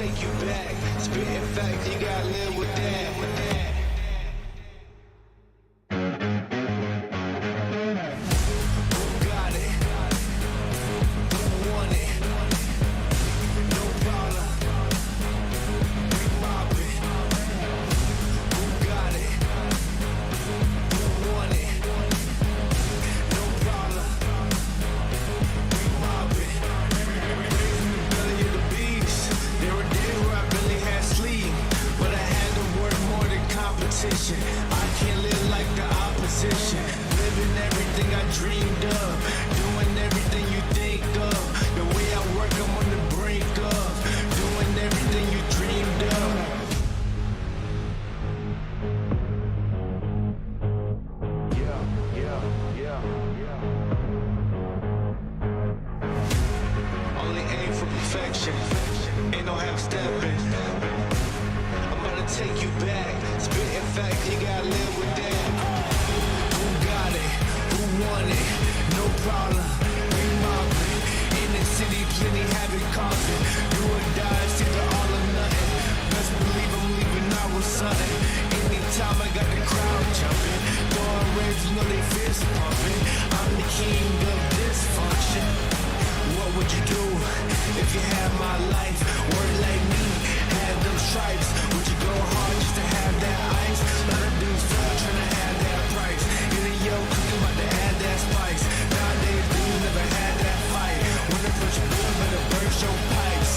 take you back. Spitting facts, you gotta live with that. Who got it? Who want it? No problem. We mob it. Who got it? Who want it? No problem. We mob it. Belly of the beast. There were days where I barely had sleep, but I had to work more than competition. I can't live like the opposition. Living everything I dreamed of. Doing everything you think of. The way I work, I'm on the brink of. Doing everything you dreamed of. Only aim for perfection. Ain't no half stepping. I'm gonna take you back. Spitting facts, you gotta live with that. Who got it? Who want it? No problem. We mob it. In the city, plenty havoc causing. Do or die, it's either all or nothing. Best believe I'm leaving out with something. Anytime I got the crowd jumping, throwing reds, you know they fist pumping. I'm the king of dysfunction. What would you do if you had my life? Work like me, had them stripes. Would you go hard just to have that ice? Lot of dudes fail trying to have that price. Either yo cooking about to add that spice. Nowadays dudes never had that fight. When they put you good, better burst your pipes.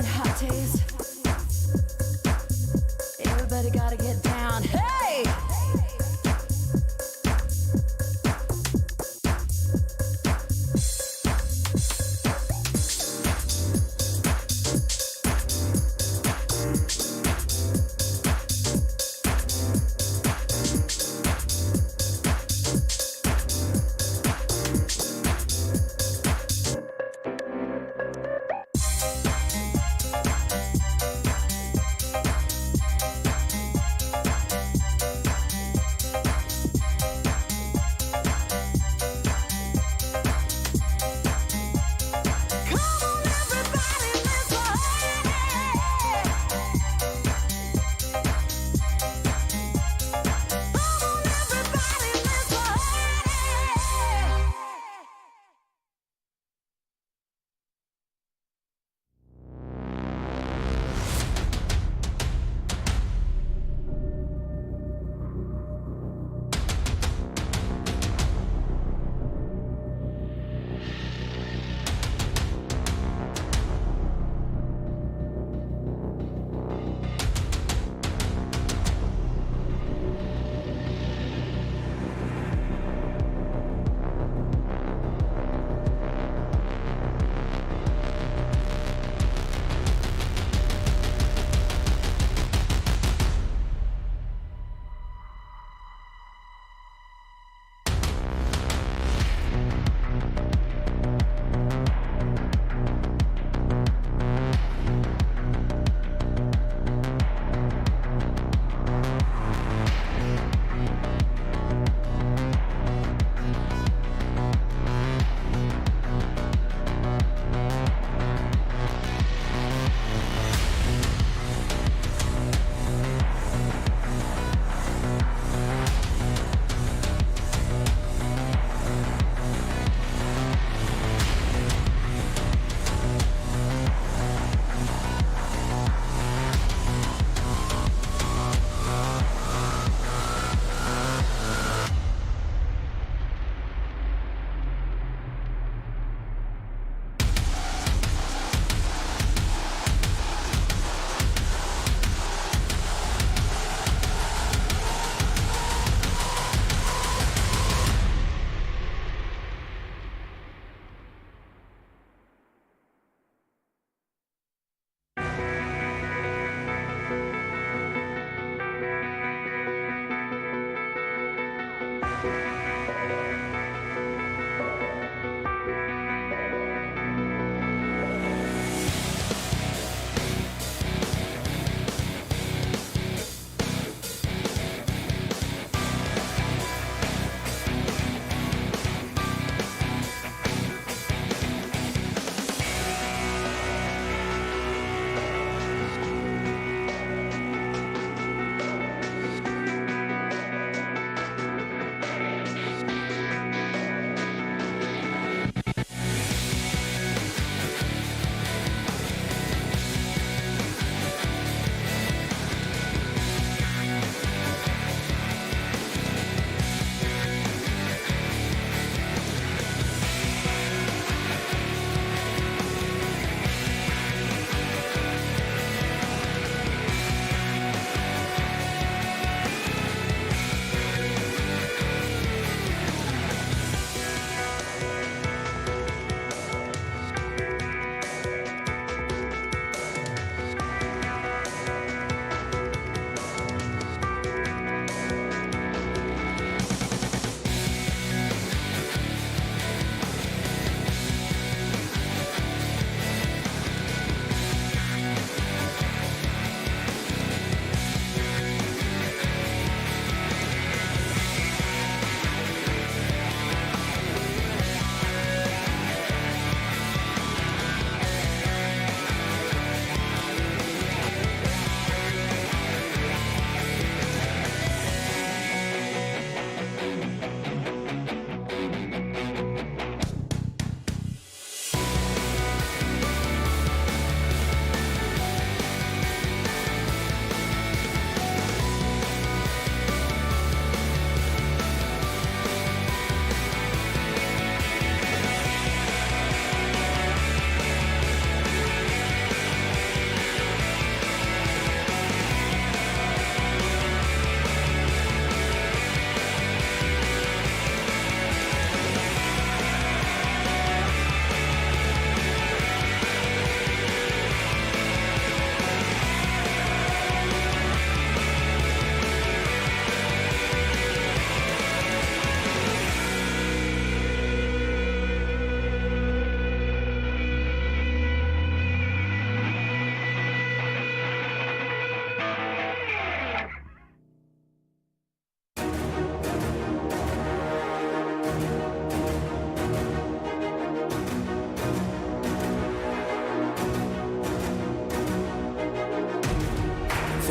and hotties. Everybody gotta get down. Hey!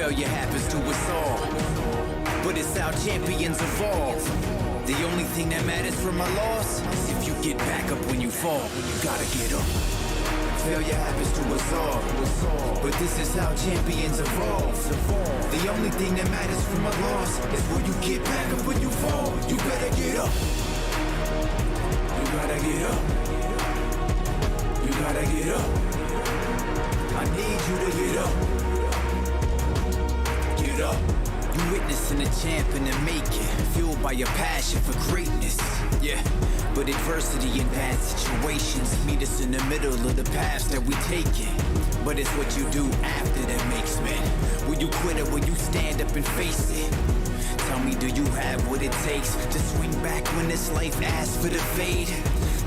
Failure happens to us all, but it's how champions evolve. The only thing that matters from a loss is if you get back up when you fall. You gotta get up. Failure happens to us all, but this is how champions evolve. The only thing that matters from a loss is will you get back up when you fall. You better get up. You gotta get up. You gotta get up. I need you to get up. Get up. You witnessing a champ in the making, fueled by your passion for greatness. Yeah, but adversity and bad situations meet us in the middle of the paths that we taking. But it's what you do after that makes men. Will you quit or will you stand up and face it? Tell me, do you have what it takes to swing back when this life asks for the fade?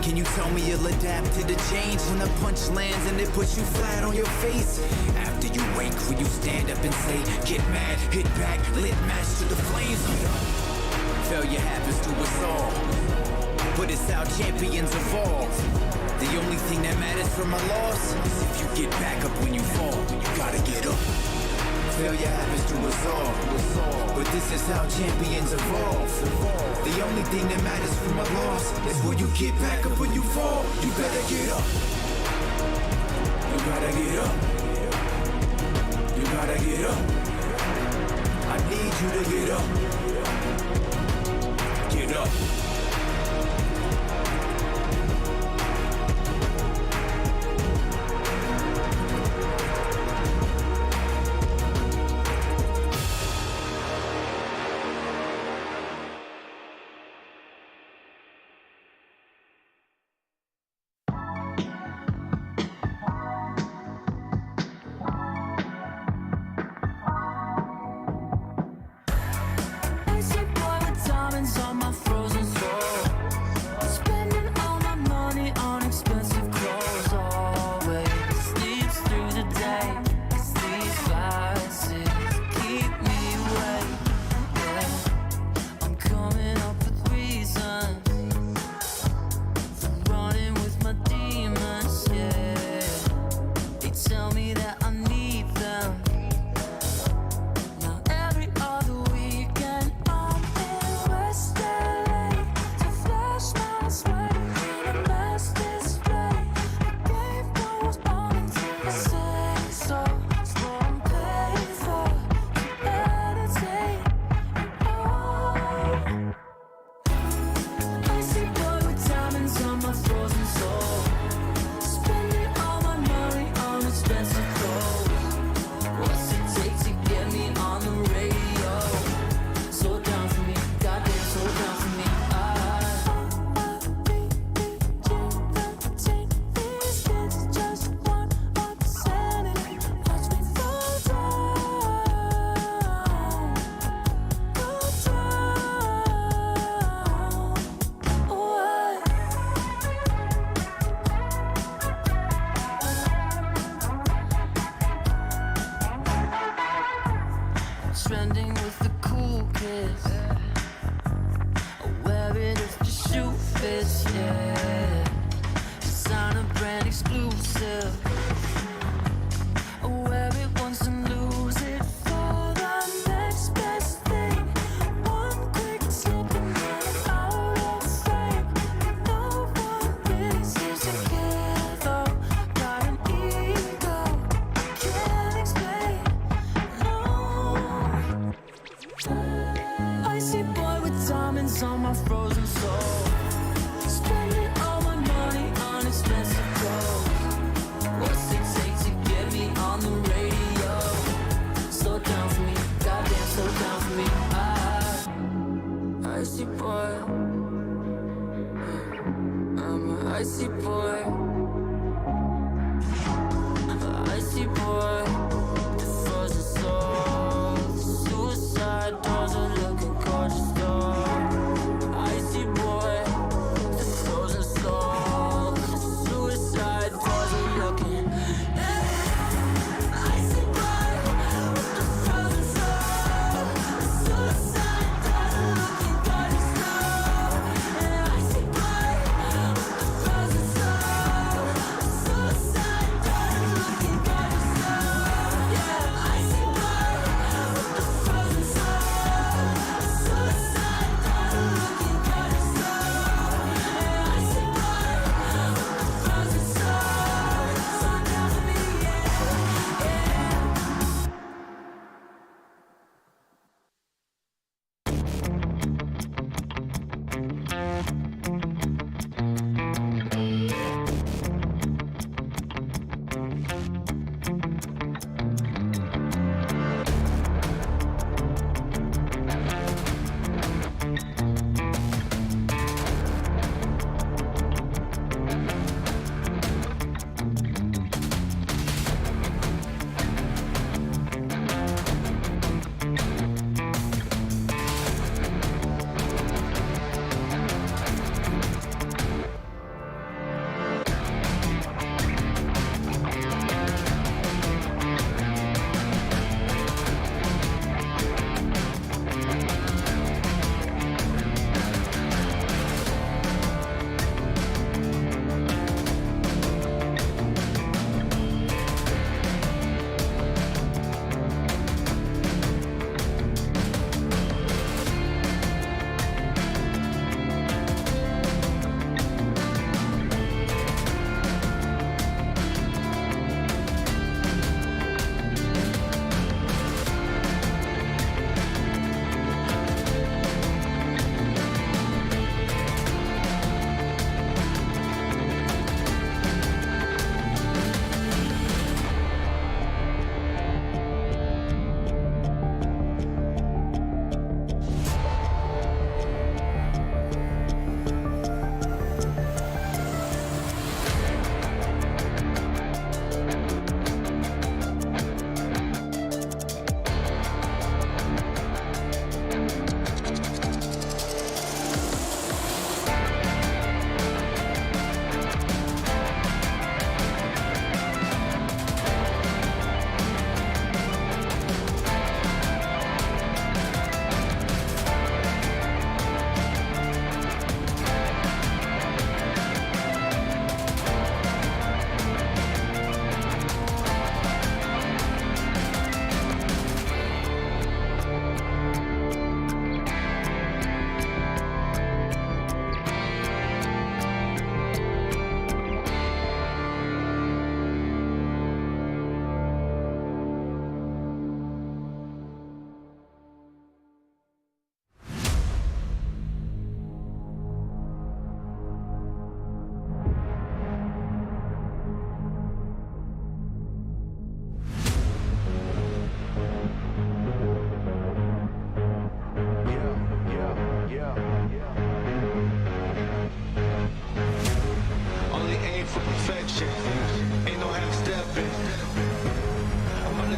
Can you tell me you'll adapt to the change when the punch lands and it puts you flat on your face? After you wake, will you stand up and say, get mad, hit back, lit match to the flames? Failure happens to us all, but it's how champions evolve. The only thing that matters from a loss is if you get back up when you fall. You gotta get up. Failure happens to us all, but this is how champions evolve. The only thing that matters from a loss is will you get back up when you fall. You better get up. You gotta get up. You gotta get up. I need you to get up. Get up.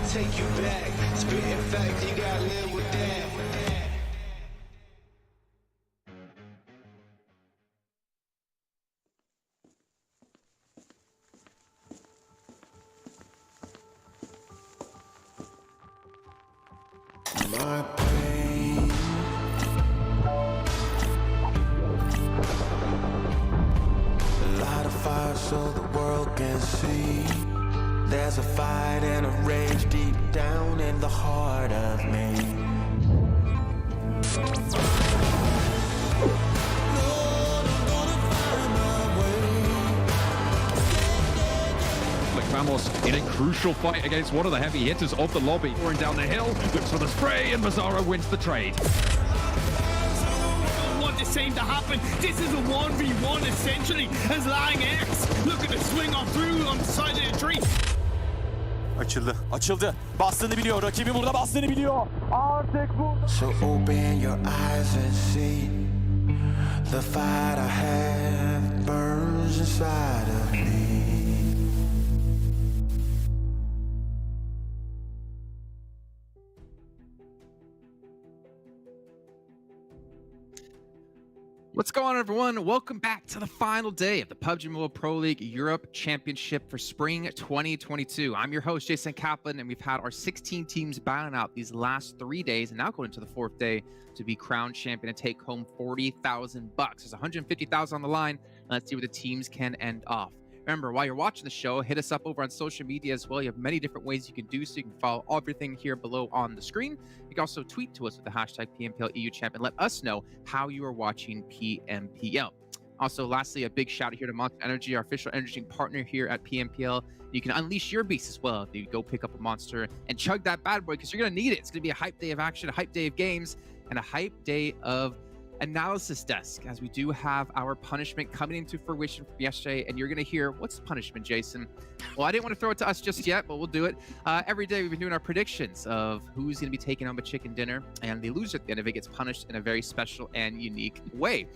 to take you back. Spitting facts, you gotta live with that. My pain, light a fire so the world can see. There's a fight and a rage deep down in the heart of me. Vamos in a crucial fight against one of the heavy hitters of the lobby. Boran down the hill, looks for the spray, and Mazzara wins the trade. Want this same to happen. This is a 1v1 essentially as Lang X look at the swing on through on the side of the tree. Açıldı. Bastığını biliyor. Rakibi burada bastığını biliyor. Artık burada. So open your eyes and see the fight I have burns inside of me. What's going on, everyone? Welcome back to the final day of the PUBG Mobile Pro League Europe Championship for Spring 2022. I'm your host, Jason Kaplan, and we've had our 16 teams battling out these last 3 days and now going into the fourth day to be crowned champion and take home $40,000. There's $150,000 on the line. Let's see where the teams can end off. Remember, while you're watching the show, hit us up over on social media as well. You have many different ways you can do so. You can follow everything here below on the screen. You can also tweet to us with the hashtag PMPL EU Champ and let us know how you are watching PMPL. Also, lastly, a big shout out here to Monster Energy, our official energy partner here at PMPL. You can unleash your beast as well if you go pick up a monster and chug that bad boy, because you're going to need it. It's going to be a hype day of action, a hype day of games, and a hype day of analysis desk, as we do have our punishment coming into fruition from yesterday, and you're going to hear what's the punishment, Jason. Well, I didn't want to throw it to us just yet, but we'll do it. Every day we've been doing our predictions of who's going to be taking home a chicken dinner, and the loser at the end of it gets punished in a very special and unique way.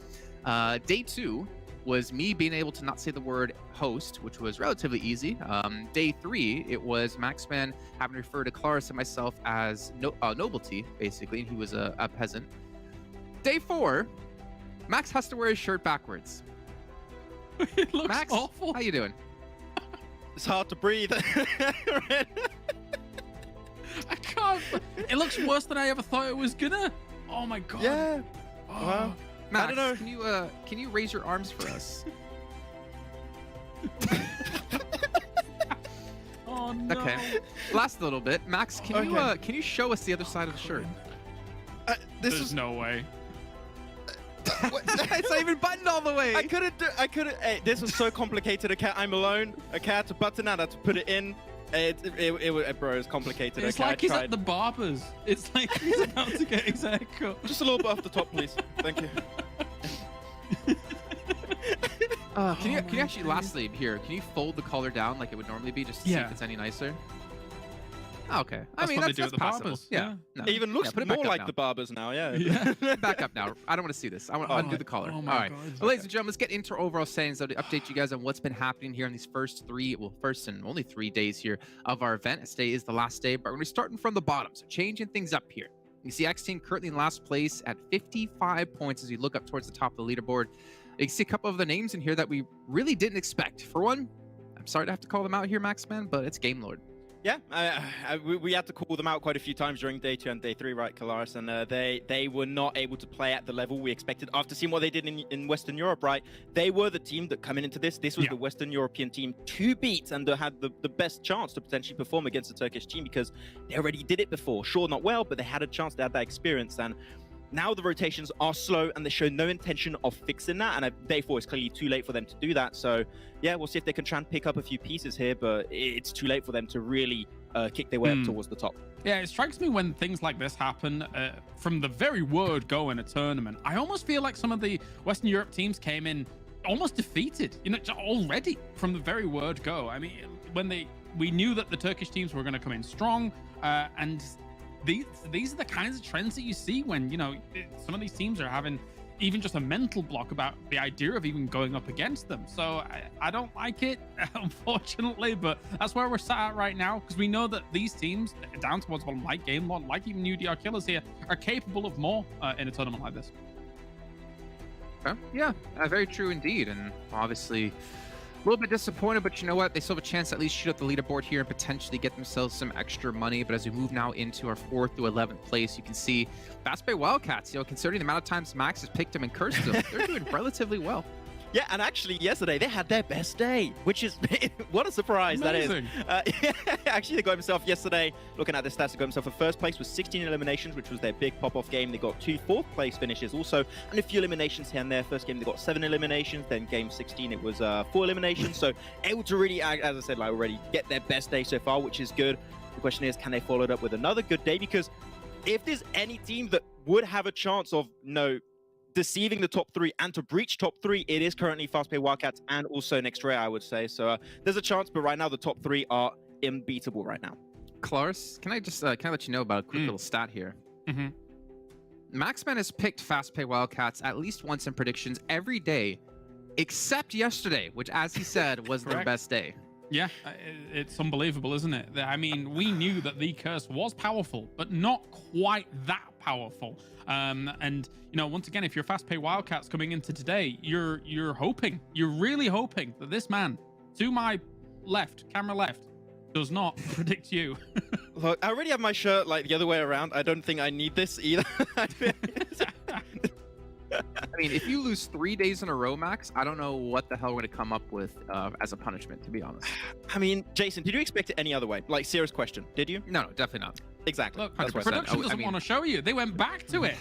Day 2 was me being able to not say the word host, which was relatively easy. Day 3, it was Maxman having to refer to Claris and myself as nobility, basically, and he was a peasant. Day 4, Max has to wear his shirt backwards. It looks Max, awful. how you doing? It's hard to breathe. I can't. It looks worse than I ever thought it was gonna. Oh my god. Yeah. Oh. Well, Max, I don't know. Can you raise your arms for us? Oh no. Okay. Last little bit, Max. Can you show us the other side of the shirt? This There's is no way. It's not even buttoned all the way. I couldn't. Hey, this was so complicated. I'm alone. I had to button that. I had to put it in. Bro, it's complicated. It's okay, like he's at the barber's. It's like he's about to get his haircut. Just a little bit off the top, please. Thank you. Can you actually, lastly, here, can you fold the collar down like it would normally be, just to see if it's any nicer? Oh, okay. That's what they do that's at the possible. barbers. Yeah. No. It even looks put it back more up like now. the barbers now. Yeah. Yeah. Back up now. I don't want to see this. I want to undo the collar. Oh All my right. God. Well, ladies and gentlemen, let's get into our overall settings to update you guys on what's been happening here in these first and only 3 days here of our event. Today is the last day, but we're going to be starting from the bottom. So changing things up here. You see X Team currently in last place at 55 points as you look up towards the top of the leaderboard. You can see a couple of the names in here that we really didn't expect. For one, I'm sorry to have to call them out here, Maxman, but it's Game Lord. Yeah, we had to call them out quite a few times during day 2 and day 3, right, Kalaris? And they were not able to play at the level we expected after seeing what they did in Western Europe, right? They were the team that coming into this was the Western European team to beat and had the best chance to potentially perform against the Turkish team because they already did it before. Sure, not well, but they had a chance, they had that experience. And now the rotations are slow and they show no intention of fixing that. And day 4 is clearly too late for them to do that. So yeah, we'll see if they can try and pick up a few pieces here, but it's too late for them to really kick their way up towards the top. Yeah, it strikes me when things like this happen from the very word go in a tournament. I almost feel like some of the Western Europe teams came in almost defeated, you know, already from the very word go. I mean, when we knew that the Turkish teams were going to come in strong, and these are the kinds of trends that you see when, you know, some of these teams are having even just a mental block about the idea of even going up against them. So I don't like it, unfortunately, but that's where we're sat at right now, because we know that these teams down towards one like Game One, like even UDR Killers here, are capable of more in a tournament like this. Yeah, very true indeed. And obviously a little bit disappointed, but you know what? They still have a chance to at least shoot up the leaderboard here and potentially get themselves some extra money. But as we move now into our 4th through 11th place, you can see fastPay Wildcats, considering the amount of times Max has picked them and cursed them, they're doing relatively well. Yeah, and actually yesterday they had their best day, which is what a surprise. Amazing. That is. Actually, they got himself yesterday, looking at the stats, they got himself a first place with 16 eliminations, which was their big pop-off game. They got 2 4th place finishes also, and a few eliminations here and there. First game they got 7 eliminations, then game 16 it was 4 eliminations. So able to really, as I said, like already get their best day so far, which is good. The question is, can they follow it up with another good day? Because if there's any team that would have a chance of deceiving the top 3 and to breach top 3, it is currently fastPay Wildcats and also Xray, I would say. So there's a chance, but right now the top 3 are unbeatable right now. Klaus, can I just can I let you know about a quick little stat here? Maxman has picked fastPay Wildcats at least once in predictions every day, except yesterday, which, as he said, was their best day. Yeah, it's unbelievable, isn't it? I mean, we knew that the curse was powerful, but not quite that powerful. And once again, if you're fastPay Wildcats coming into today, you're really hoping that this man to my left, camera left, does not predict you. Look, I already have my shirt like the other way around. I don't think I need this either. I mean, if you lose 3 days in a row, Max, I don't know what the hell we're going to come up with as a punishment, to be honest. I mean, Jason, did you expect it any other way? Like, serious question. Did you? No, definitely not. Exactly. Look, That's what I said. production doesn't want to show you. They went back to it.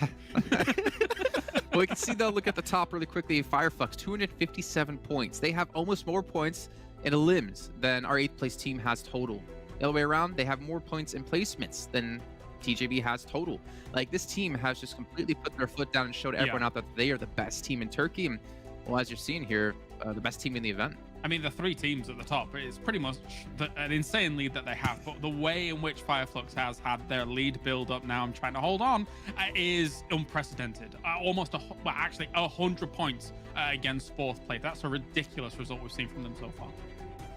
Well, we can see, though, look at the top really quickly. Fireflux, 257 points. They have almost more points in elims than our 8th place team has total. The other way around, they have more points in placements than TJB has total. Like, this team has just completely put their foot down and showed everyone out that they are the best team in Turkey. And, well, as you're seeing here, the best team in the event. I mean, the 3 teams at the top, it's pretty much an insane lead that they have. But the way in which Fireflux has had their lead build up now and trying to hold on is unprecedented. Almost, actually 100 points against 4th place. That's a ridiculous result we've seen from them so far.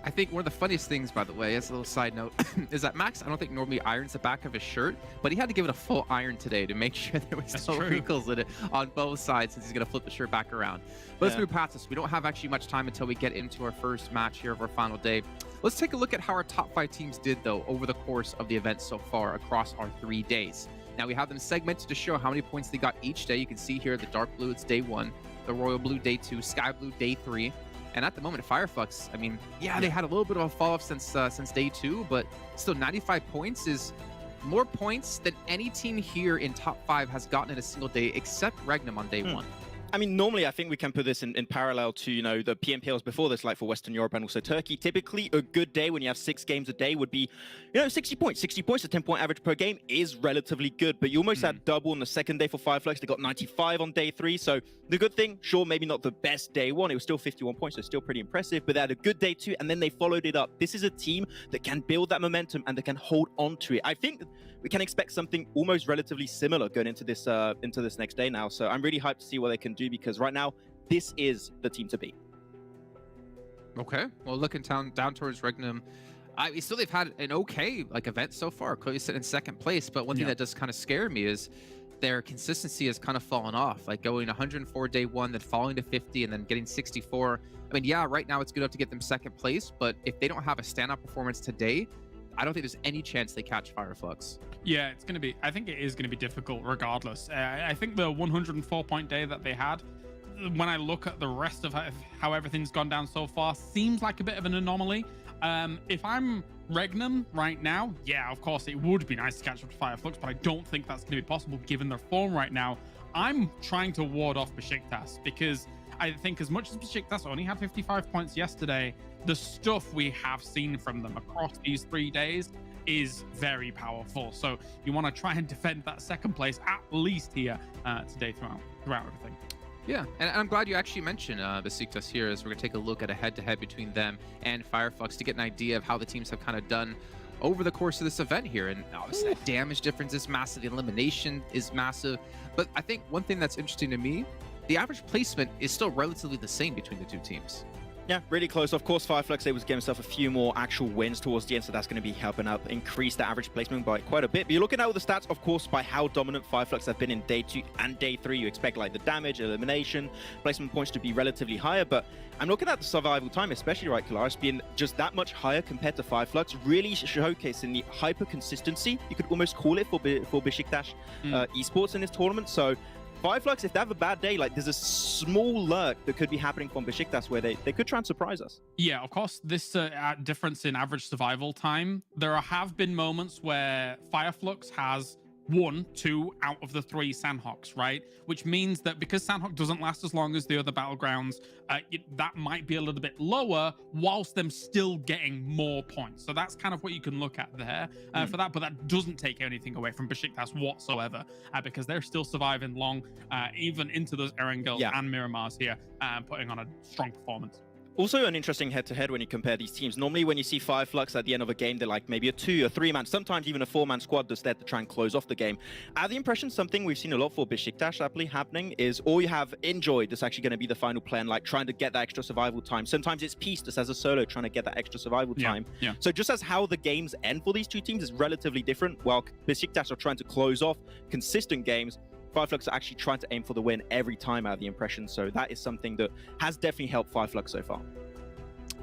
I think one of the funniest things, by the way, as a little side note, is that Max, I don't think normally irons the back of his shirt, but he had to give it a full iron today to make sure there was no wrinkles in it on both sides, since he's going to flip the shirt back around. But let's move past this. We don't have actually much time until we get into our first match here of our final day. Let's take a look at how our top 5 teams did, though, over the course of the event so far across our 3 days. Now, we have them segmented to show how many points they got each day. You can see here the dark blue, it's day 1, the royal blue, day 2, sky blue, day 3. And at the moment, Fireflux, I mean, yeah, they had a little bit of a fall off since day 2, but still 95 points is more points than any team here in top 5 has gotten in a single day, except Regnum on day 1. I mean, normally I think we can put this in parallel to, the PMPLs before this, like for Western Europe and also Turkey. Typically, a good day when you have 6 games a day would be, 60 points. 60 points, a 10-point average per game is relatively good, but you almost had double on the second day for Fireflux. They got 95 on day 3. So the good thing, sure, maybe not the best day 1. It was still 51 points, so still pretty impressive, but they had a good day 2, and then they followed it up. This is a team that can build that momentum and that can hold on to it. I think we can expect something almost relatively similar going into this next day now. So I'm really hyped to see what they can do, because right now this is the team to beat. Okay, well, looking down towards Regnum, they've had an okay event so far. Clearly sitting in 2nd place, but one thing that does kind of scare me is their consistency has kind of fallen off. Like going 104 day 1, then falling to 50, and then getting 64. I mean, yeah, right now it's good enough to get them 2nd place, but if they don't have a standout performance today, I don't think there's any chance they catch Fireflux. Yeah, I think it is going to be difficult regardless. I think the 104-point day that they had, when I look at the rest of how everything's gone down so far, seems like a bit of an anomaly. If I'm Regnum right now, yeah, of course, it would be nice to catch up to Fireflux, but I don't think that's going to be possible given their form right now. I'm trying to ward off Beşiktaş, because I think as much as Beşiktaş only had 55 points yesterday, the stuff we have seen from them across these 3 days is very powerful. So you want to try and defend that 2nd place at least here today throughout everything. Yeah, and I'm glad you actually mentioned Beşiktaş here, as we're going to take a look at a head-to-head between them and Fireflux to get an idea of how the teams have kind of done over the course of this event here. And obviously that damage difference is massive, the elimination is massive. But I think one thing that's interesting to me the average placement is still relatively the same between the two teams. Yeah, really close. Of course, Fireflux able to get himself a few more actual wins towards the end, so that's going to be helping out increase the average placement by quite a bit. But you're looking at all the stats, of course, by how dominant Fireflux have been in day 2 and day 3. You expect like the damage, elimination, placement points to be relatively higher, but I'm looking at the survival time, especially right, Kalaris, being just that much higher compared to Fireflux, really showcasing the hyper consistency, you could almost call it, for Beşiktaş Esports in this tournament. So Fireflux, if they have a bad day, like there's a small lurk that could be happening from Beşiktaş where they could try and surprise us. Yeah, of course, this difference in average survival time, there have been moments where Fireflux has 1, 2 out of the 3 Sandhawks, right? Which means that because Sandhawk doesn't last as long as the other battlegrounds, that might be a little bit lower whilst them still getting more points. So that's kind of what you can look at there for that, but that doesn't take anything away from Beşiktaş whatsoever because they're still surviving long, even into those Erangels and Miramars here, putting on a strong performance. Also an interesting head-to-head when you compare these teams. Normally when you see Fireflux at the end of a game, they're like maybe a 2 or 3-man, sometimes even a 4-man squad that's there to try and close off the game. I have the impression something we've seen a lot for Beşiktaş happily happening is all you have Enjoy that's actually going to be the final play and like trying to get that extra survival time. Sometimes it's Peace that has a solo trying to get that extra survival time. Yeah. So just as how the games end for these two teams is relatively different, while Beşiktaş are trying to close off consistent games, Fireflux are actually trying to aim for the win every time out of the impression. So that is something that has definitely helped Fireflux so far.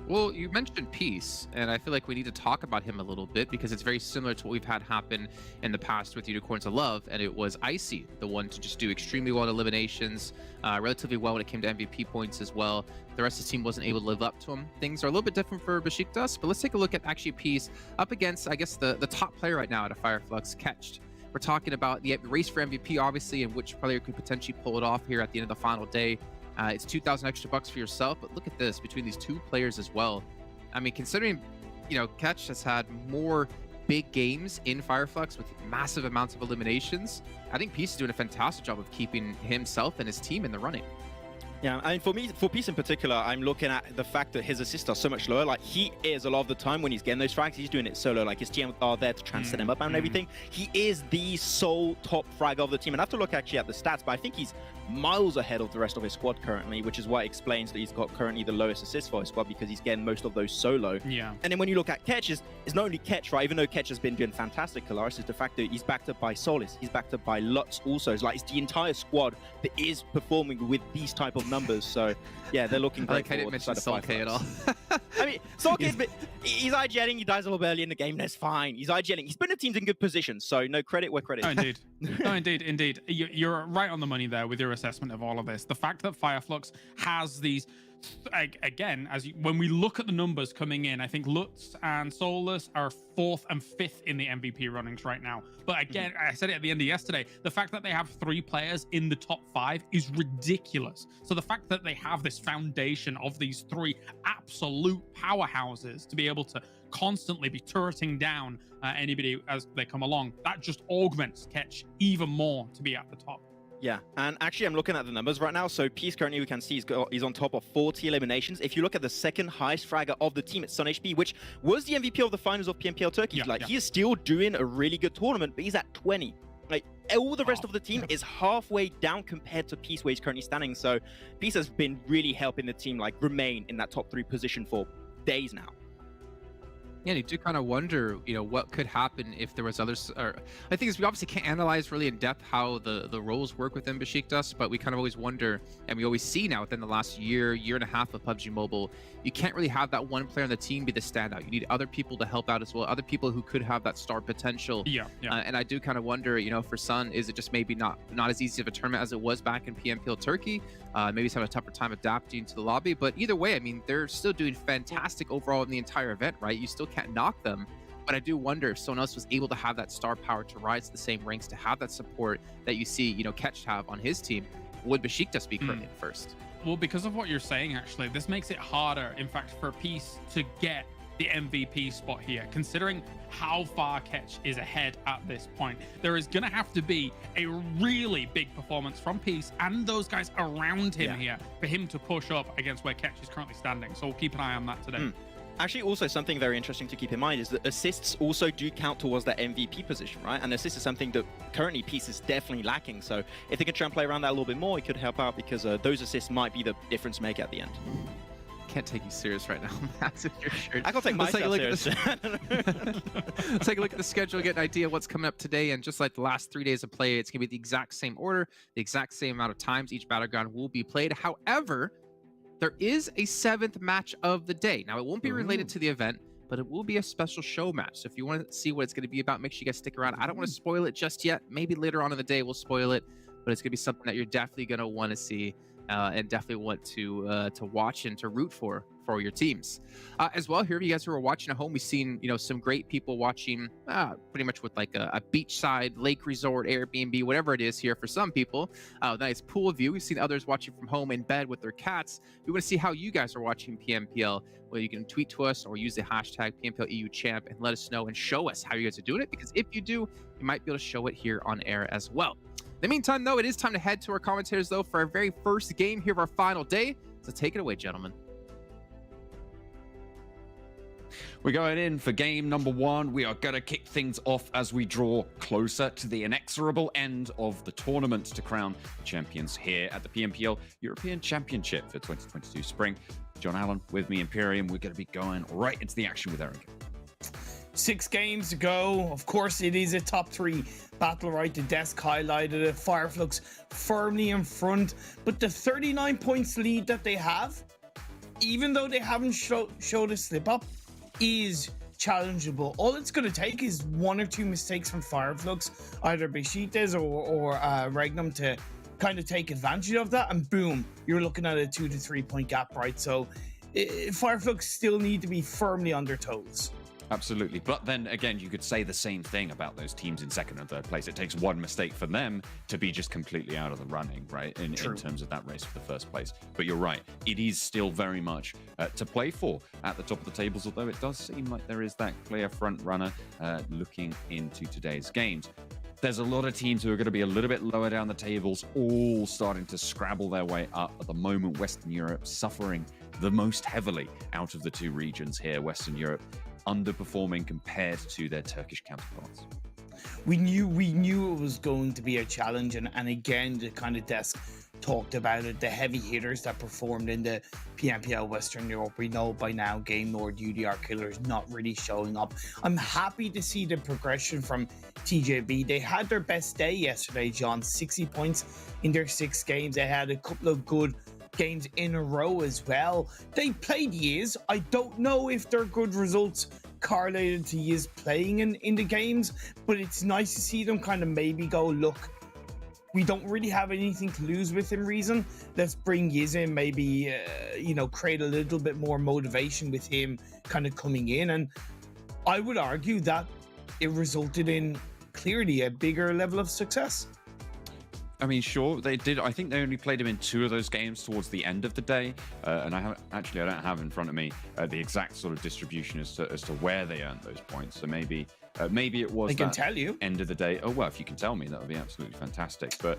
Well, you mentioned Peace, and I feel like we need to talk about him a little bit because it's very similar to what we've had happen in the past with Unicorns of Love, and it was Icy, the one to just do extremely well in eliminations, relatively well when it came to MVP points as well. The rest of the team wasn't able to live up to him. Things are a little bit different for Beşiktaş, but let's take a look at actually Peace up against, I guess, the top player right now at a Fireflux, Kecth. We're talking about the race for MVP, obviously, and which player could potentially pull it off here at the end of the final day. It's 2,000 extra bucks for yourself, but look at this between these two players as well. I mean, considering, you know, Kecth has had more big games in Fireflux with massive amounts of eliminations, I think Peace is doing a fantastic job of keeping himself and his team in the running. Yeah, I mean, for me, for Peace in particular, I'm looking at the fact that his assists are so much lower. Like, he is a lot of the time when he's getting those frags, he's doing it solo. Like, his team are there to try and set him up and everything. He is the sole top frag of the team. And I have to look actually at the stats, but I think he's miles ahead of the rest of his squad currently, which is why it explains that he's got currently the lowest assists for his squad because he's getting most of those solo. Yeah. And then when you look at Kecth, it's not only Kecth, right? Even though Kecth has been doing fantastic, Kalaris, is the fact that he's backed up by Solkay, he's backed up by Lutz also. It's like it's the entire squad that is performing with these type of numbers. So yeah, they're looking great. I like I didn't mention Solkay at all. I mean, Solkay, he's IGLing, he dies a little bit early in the game, that's fine. He's IGLing. He's putting the teams in good positions, so no credit where credit. Oh, indeed. No, indeed. You're right on the money there with your assessment of all of this. The fact that Fireflux has these, again, when we look at the numbers coming in, I think Lutz and Soulless are 4th and 5th in the MVP runnings right now. But again, I said it at the end of yesterday, the fact that they have 3 players in the top 5 is ridiculous. So the fact that they have this foundation of these 3 absolute powerhouses to be able to constantly be turreting down anybody as they come along, that just augments Kecth even more to be at the top. Yeah, and actually I'm looking at the numbers right now. So Peace currently we can see he's on top of 40 eliminations. If you look at the second highest fragger of the team, it's SonHP, which was the MVP of the finals of PMPL Turkey. He is still doing a really good tournament, but he's at 20. Like all the rest of the team is halfway down compared to Peace where he's currently standing. So Peace has been really helping the team like remain in that top 3 position for days now. Yeah, you do kind of wonder, you know, what could happen if there was others. Or I think we obviously can't analyze really in depth how the roles work within Beşiktaş, but we kind of always wonder, and we always see now within the last year and a half of PUBG Mobile, you can't really have that one player on the team be the standout. You need other people to help out as well, other people who could have that star potential. Yeah. And I do kind of wonder, you know, for Sun, is it just maybe not as easy of a tournament as it was back in PMPL Turkey? Maybe he's having a tougher time adapting to the lobby, but either way, I mean, they're still doing fantastic overall in the entire event, right? You still can't knock them, but I do wonder if someone else was able to have that star power to rise to the same ranks, to have that support that you see, you know, Kecth have on his team. Would Beşiktaş be currently first? Well, because of what you're saying, actually, this makes it harder, in fact, for Peace to get the MVP spot here, considering how far Kecth is ahead at this point. There is going to have to be a really big performance from Peace and those guys around him here for him to push up against where Kecth is currently standing. So we'll keep an eye on that today. Actually, also something very interesting to keep in mind is that assists also do count towards that MVP position, right? And assist is something that currently Peace is definitely lacking. So if they can try and play around that a little bit more, it could help out because those assists might be the difference maker at the end. Can't take you serious right now. Massive your shirt. I can't take myself serious. Let's take a look at the schedule, get an idea of what's coming up today. And just like the last 3 days of play, it's going to be the exact same order, the exact same amount of times each battleground will be played. However, there is a 7th match of the day. Now, it won't be related to the event, but it will be a special show match. So if you want to see what it's going to be about, make sure you guys stick around. I don't want to spoil it just yet. Maybe later on in the day we'll spoil it, but it's going to be something that you're definitely going to want to see. And definitely want to watch and to root for your teams. As well, here, if you guys who are watching at home, we've seen some great people watching pretty much with like a beachside lake resort, Airbnb, whatever it is here for some people. Nice pool view. We've seen others watching from home in bed with their cats. We want to see how you guys are watching PMPL. Well, you can tweet to us or use the hashtag PMPL EU Champ and let us know and show us how you guys are doing it. Because if you do, you might be able to show it here on air as well. In the meantime, though, it is time to head to our commentators, though, for our very first game here of our final day. So take it away, gentlemen. We're going in for game number 1. We are going to kick things off as we draw closer to the inexorable end of the tournament to crown champions here at the PMPL European Championship for 2022 Spring. John Allen with me, Imperium. We're going to be going right into the action with Eric. 6 games to go. Of course, it is a top 3 battle, right? The desk highlighted it. Fireflux firmly in front, but the 39 points lead that they have, even though they haven't showed a slip up, is challengeable. All it's going to take is 1 or 2 mistakes from Fireflux, either Beşiktaş or Regnum, to kind of take advantage of that, and boom, you're looking at a 2 to 3 point gap, right? So Fireflux still need to be firmly on their toes. Absolutely. But then again, you could say the same thing about those teams in 2nd and 3rd place. It takes 1 mistake for them to be just completely out of the running, right? In terms of that race for the 1st place. But you're right. It is still very much to play for at the top of the tables, although it does seem like there is that clear front runner looking into today's games. There's a lot of teams who are going to be a little bit lower down the tables, all starting to scrabble their way up at the moment. Western Europe suffering the most heavily out of the 2 regions here. Western Europe underperforming compared to their Turkish counterparts. We knew it was going to be a challenge, and again, the kind of desk talked about it. The heavy hitters that performed in the PMPL Western Europe, we know by now Game Lord, UDR Killers not really showing up. I'm happy to see the progression from TJB. They had their best day yesterday, John. 60 points in their 6 games. They had a couple of good games in a row as well. They played Yiz. I don't know if their good results correlated to Yiz playing in the games, but it's nice to see them kind of maybe go, look, we don't really have anything to lose within reason. Let's bring Yiz in, maybe, create a little bit more motivation with him kind of coming in. And I would argue that it resulted in clearly a bigger level of success. I mean, sure, they did. I think they only played him in 2 of those games towards the end of the day. And I don't have in front of me the exact sort of distribution as to where they earned those points. So maybe it was. I can tell you. End of the day. Oh, well, if you can tell me, that would be absolutely fantastic. But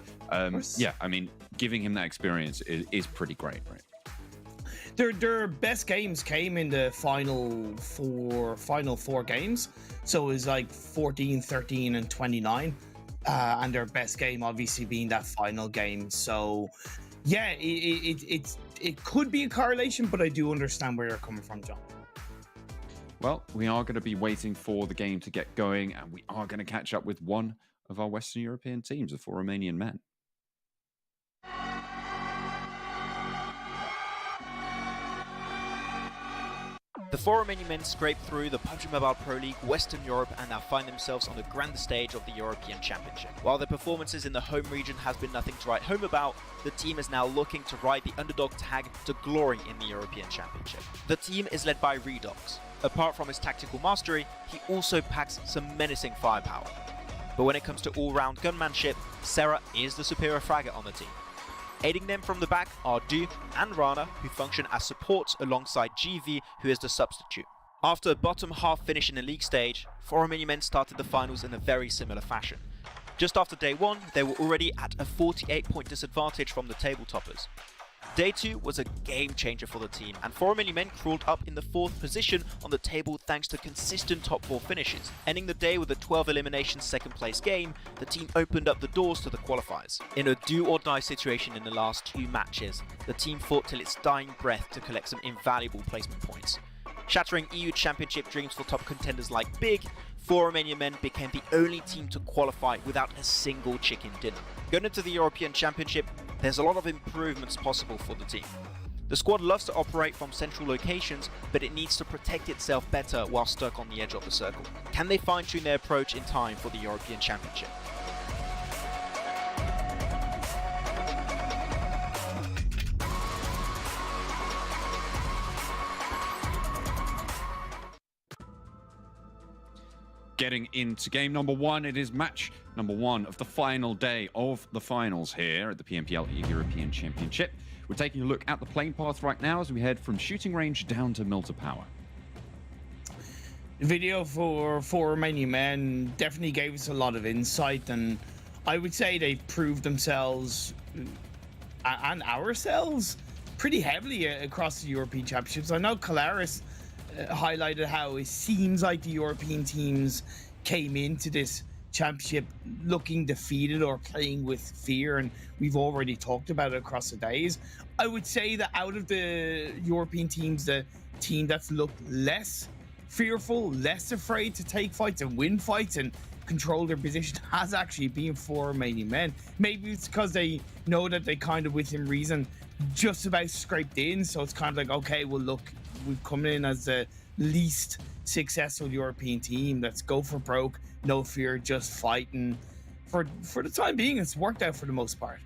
yeah, I mean, giving him that experience is pretty great, right? Their best games came in the final four games. So it was like 14, 13, and 29. And their best game obviously being that final game. So yeah, it could be a correlation, but I do understand where you're coming from, John. Well, we are going to be waiting for the game to get going, and we are going to catch up with one of our Western European teams, the 4 Romanian Men. The 4 Romanian Men scraped through the PUBG Mobile Pro League Western Europe and now find themselves on the grand stage of the European Championship. While their performances in the home region has been nothing to write home about, the team is now looking to ride the underdog tag to glory in the European Championship. The team is led by REDOX. Apart from his tactical mastery, he also packs some menacing firepower. But when it comes to all-round gunmanship, Sarah is the superior fragger on the team. Aiding them from the back are Du and Rana, who function as supports alongside GV, who is the substitute. After a bottom half finish in the league stage, 4 Romanian Men started the finals in a very similar fashion. Just after day 1, they were already at a 48-point disadvantage from the table toppers. Day 2 was a game changer for the team, and Romanian Men crawled up in the 4th position on the table thanks to consistent top 4 finishes. Ending the day with a 12 elimination 2nd place game, the team opened up the doors to the qualifiers. In a do or die situation in the last 2 matches, the team fought till its dying breath to collect some invaluable placement points. Shattering EU Championship dreams for top contenders like Big, Romanian Men became the only team to qualify without a single chicken dinner. Going into the European Championship, there's a lot of improvements possible for the team. The squad loves to operate from central locations, but it needs to protect itself better while stuck on the edge of the circle. Can they fine-tune their approach in time for the European Championship? Getting into game number 1, it is match number 1 of the final day of the finals here at the PMPL European Championship. We're taking a look at the playing path right now as we head from shooting range down to mill to power. The video for Romanian Men definitely gave us a lot of insight, and I would say they proved themselves and ourselves pretty heavily across the European Championships. I know Kalaris highlighted how it seems like the European teams came into this championship looking defeated or playing with fear, and we've already talked about it across the days. I would say that out of the European teams, the team that's looked less fearful, less afraid to take fights and win fights and control their position has actually been Romanian Men. Maybe it's because they know that they kind of, within reason, just about scraped in, so it's kind of like, okay, well look, we've come in as the least successful European team. Let's go for broke, no fear, just fighting. For the time being, it's worked out for the most part.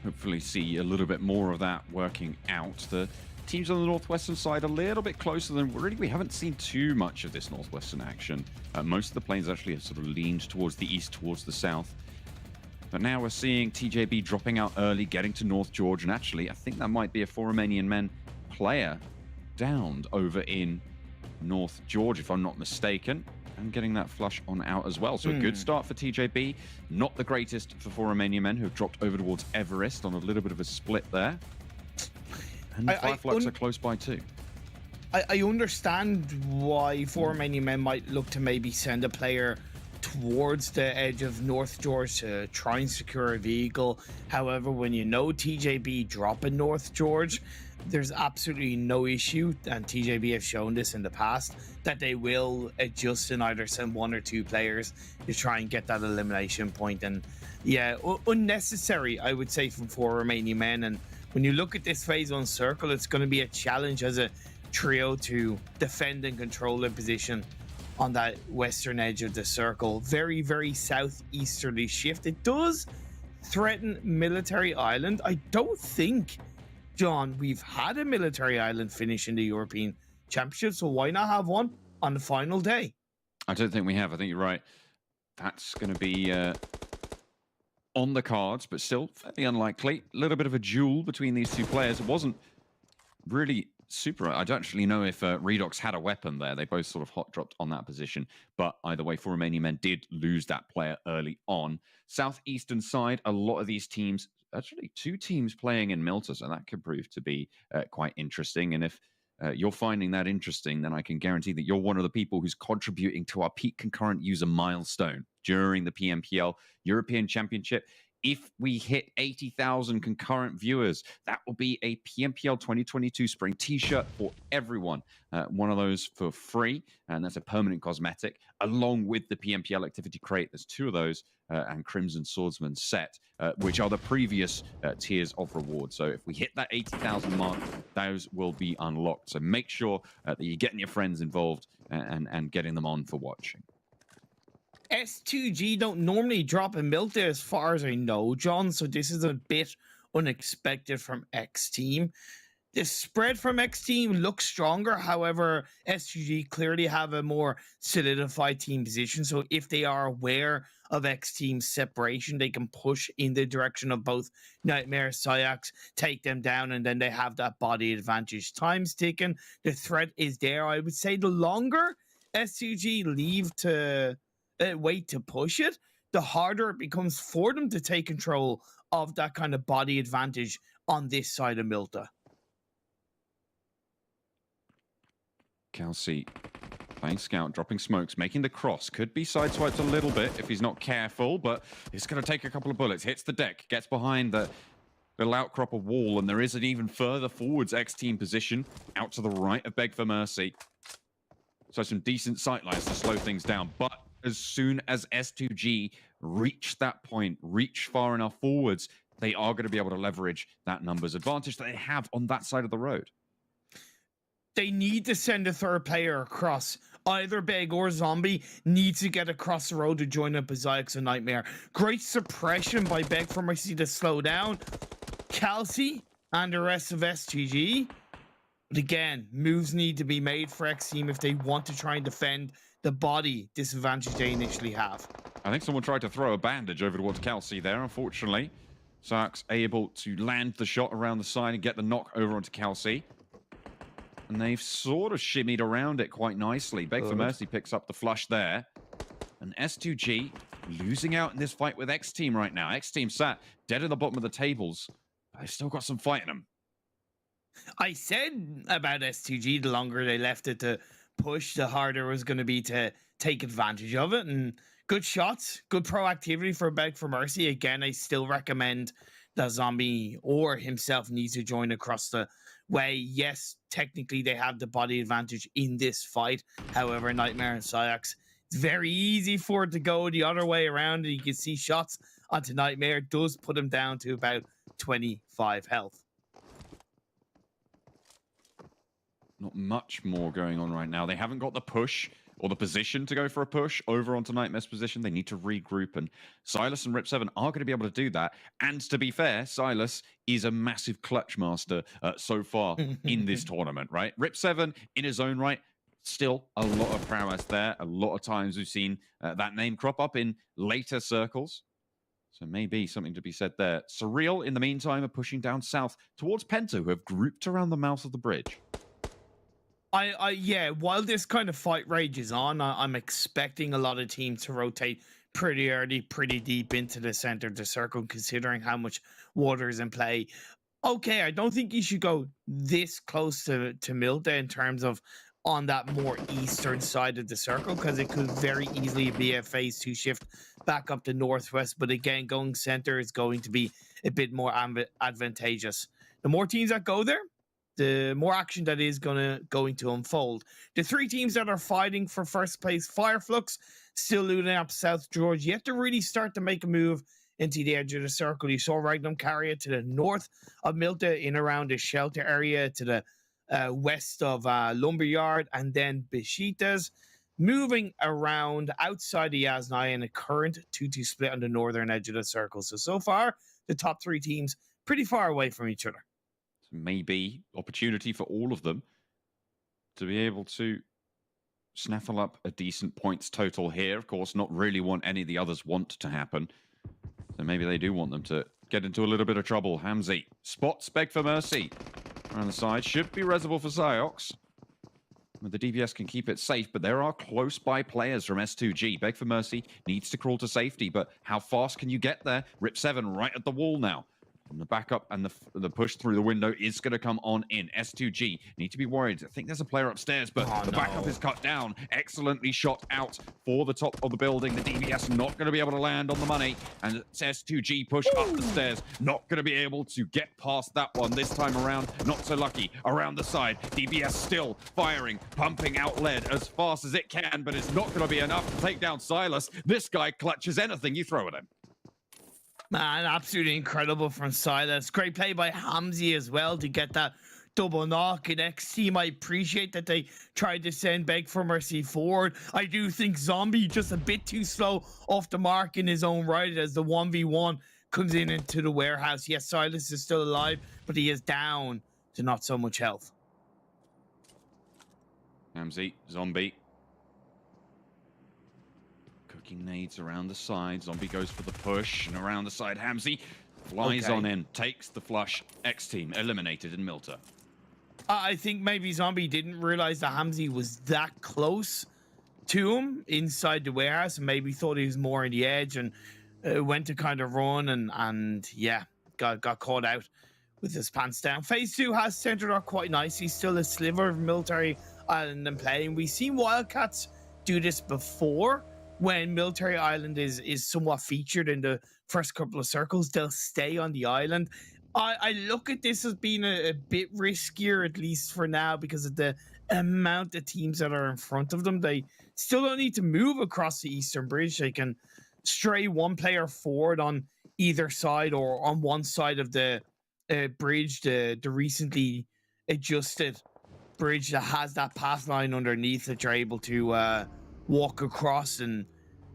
Hopefully see a little bit more of that working out. The teams on the northwestern side a little bit closer than we haven't seen too much of this northwestern action. Most of the planes actually have sort of leaned towards the east, towards the south. But now we're seeing TJB dropping out early, getting to North George, and actually I think that might be a Romanian Men player downed over in North George, if I'm not mistaken, and getting that flush on out as well. So a good start for TJB, not the greatest for Romanian Men, who have dropped over towards Everest on a little bit of a split there. And Flux are close by too. I understand why Romanian Men might look to maybe send a player towards the edge of North George to try and secure a vehicle. However, when you know TJB drop in North George, there's absolutely no issue, and TJB have shown this in the past, that they will adjust and either send 1 or 2 players to try and get that elimination point. And yeah, unnecessary, I would say, from Romanian Men. And when you look at this phase 1 circle, it's going to be a challenge as a trio to defend and control their position on that western edge of the circle. Very, very southeasterly shift. It does threaten Military Island. I don't think, John, we've had a Military Island finish in the European Championship, so why not have one on the final day? I don't think we have. I think you're right. That's going to be on the cards, but still fairly unlikely. A little bit of a duel between these two players. It wasn't really super. I don't actually know if Redox had a weapon there. They both sort of hot dropped on that position, but either way, Romanian Men did lose that player early on. Southeastern side, a lot of these teams, actually 2 teams playing in Milta, so that could prove to be quite interesting. And if you're finding that interesting, then I can guarantee that you're one of the people who's contributing to our peak concurrent user milestone during the PMPL European Championship. If we hit 80,000 concurrent viewers, that will be a PMPL 2022 Spring t-shirt for everyone. One of those for free, and that's a permanent cosmetic, along with the PMPL Activity Crate. There's 2 of those, and Crimson Swordsman set, which are the previous tiers of reward. So if we hit that 80,000 mark, those will be unlocked. So make sure that you're getting your friends involved and getting them on for watching. S2G don't normally drop in milk there as far as I know, John, so this is a bit unexpected from X Team. The spread from X Team looks stronger. However, S2G clearly have a more solidified team position, so if they are aware of X Team's separation, they can push in the direction of both Nightmare, Syax, take them down, and then they have that body advantage. Time's ticking. The threat is there. I would say the longer S2G leave to wait to push it, the harder it becomes for them to take control of that kind of body advantage on this side of Milta. Kelsey playing scout, dropping smokes, making the cross. Could be sideswiped a little bit if he's not careful, but it's going to take a couple of bullets. Hits the deck, gets behind the little outcrop of wall, and there is an even further forwards X team position out to the right of Beg for Mercy. So some decent sight lines to slow things down. But as soon as S2G reach that point, reach far enough forwards, they are going to be able to leverage that numbers advantage that they have on that side of the road. They need to send a third player across. Either Beg or Zombie needs to get across the road to join up BAZZILIOSO and Nightmare. Great suppression by Beg for Mercy to slow down Kelsey and the rest of S2G. But again, moves need to be made for X Team if they want to try and defend the body disadvantage they initially have. I think someone tried to throw a bandage over towards Kelsey there, unfortunately. Sark's able to land the shot around the side and get the knock over onto Kelsey. And they've sort of shimmied around it quite nicely. Beg for Mercy picks up the flush there. And S2G losing out in this fight with X Team right now. X Team sat dead at the bottom of the tables. But they've still got some fight in them. I said about S2G, the longer they left it to push, the harder it was going to be to take advantage of it. And good shots, good proactivity for Beg for Mercy. Again, I still recommend that Zombie or himself needs to join across the way. Yes, technically they have the body advantage in this fight. However, Nightmare and Syx, it's very easy for it to go the other way around. And you can see shots onto Nightmare does put him down to about 25 health. Not much more going on right now. They haven't got the push or the position to go for a push over onto Nightmare's position. They need to regroup, and Silas and Rip7 are going to be able to do that. And to be fair, Silas is a massive clutch master so far in this tournament, right? Rip7 in his own right, still a lot of prowess there. A lot of times we've seen that name crop up in later circles. So maybe something to be said there. Surreal, in the meantime, are pushing down south towards Penta, who have grouped around the mouth of the bridge. Yeah, while this kind of fight rages on, I'm expecting a lot of teams to rotate pretty early, pretty deep into the center of the circle, considering how much water is in play. Okay, I don't think you should go this close to Milta in terms of on that more eastern side of the circle, because it could very easily be a phase 2 shift back up to northwest. But again, going center is going to be a bit more advantageous. The more teams that go there, the more action that is going to unfold. The three teams that are fighting for first place, Fireflux, still looting up South George, yet to really start to make a move into the edge of the circle. You saw Magnum carry it to the north of Milta, in around the shelter area, to the west of Lumberyard, and then Beşiktaş, moving around outside the Yaznai in a current 2-2 split on the northern edge of the circle. So far, the top three teams pretty far away from each other. Maybe opportunity for all of them to be able to snaffle up a decent points total here. Of course, not really want any of the others want to happen. So maybe they do want them to get into a little bit of trouble. Hamzy spots Beg for Mercy around the side. Should be Reservoir for Zyox. The DPS can keep it safe, but there are close by players from S2G. Beg for Mercy needs to crawl to safety, but how fast can you get there? Rip7 right at the wall now. And the backup and the push through the window is going to come on in. S2G need to be worried. I think there's a player upstairs, but the backup is cut down. Excellently shot out for the top of the building. The DBS not going to be able to land on the money. And S2G push up the stairs. Not going to be able to get past that one this time around. Not so lucky. Around the side. DBS still firing, pumping out lead as fast as it can, but it's not going to be enough to take down Silas. This guy clutches anything you throw at him. Man, absolutely incredible from Silas. Great play by Hamzy as well to get that double knock. And X Team, I appreciate that they tried to send Beg for Mercy forward. I do think Zombie just a bit too slow off the mark in his own right as the 1v1 comes in into the warehouse. Yes, Silas is still alive, but he is down to not so much health. Hamzy, Zombie. Cooking nades around the side. Zombie goes for the push, and around the side, Hamzy flies on in, takes the flush. X Team eliminated in Milta. I think maybe Zombie didn't realize that Hamzy was that close to him inside the warehouse and maybe thought he was more on the edge and went to kind of run and yeah, got caught out with his pants down. Phase 2 has centered up quite nicely. Still a sliver of Military Island and playing. We've seen Wildcats do this before when Military Island is somewhat featured in the first couple of circles. They'll stay on the island. I look at this as being a bit riskier, at least for now, because of the amount of teams that are in front of them. They still don't need to move across the Eastern Bridge. They can stray one player forward on either side or on one side of the bridge, the recently adjusted bridge that has that path line underneath that you're able to walk across and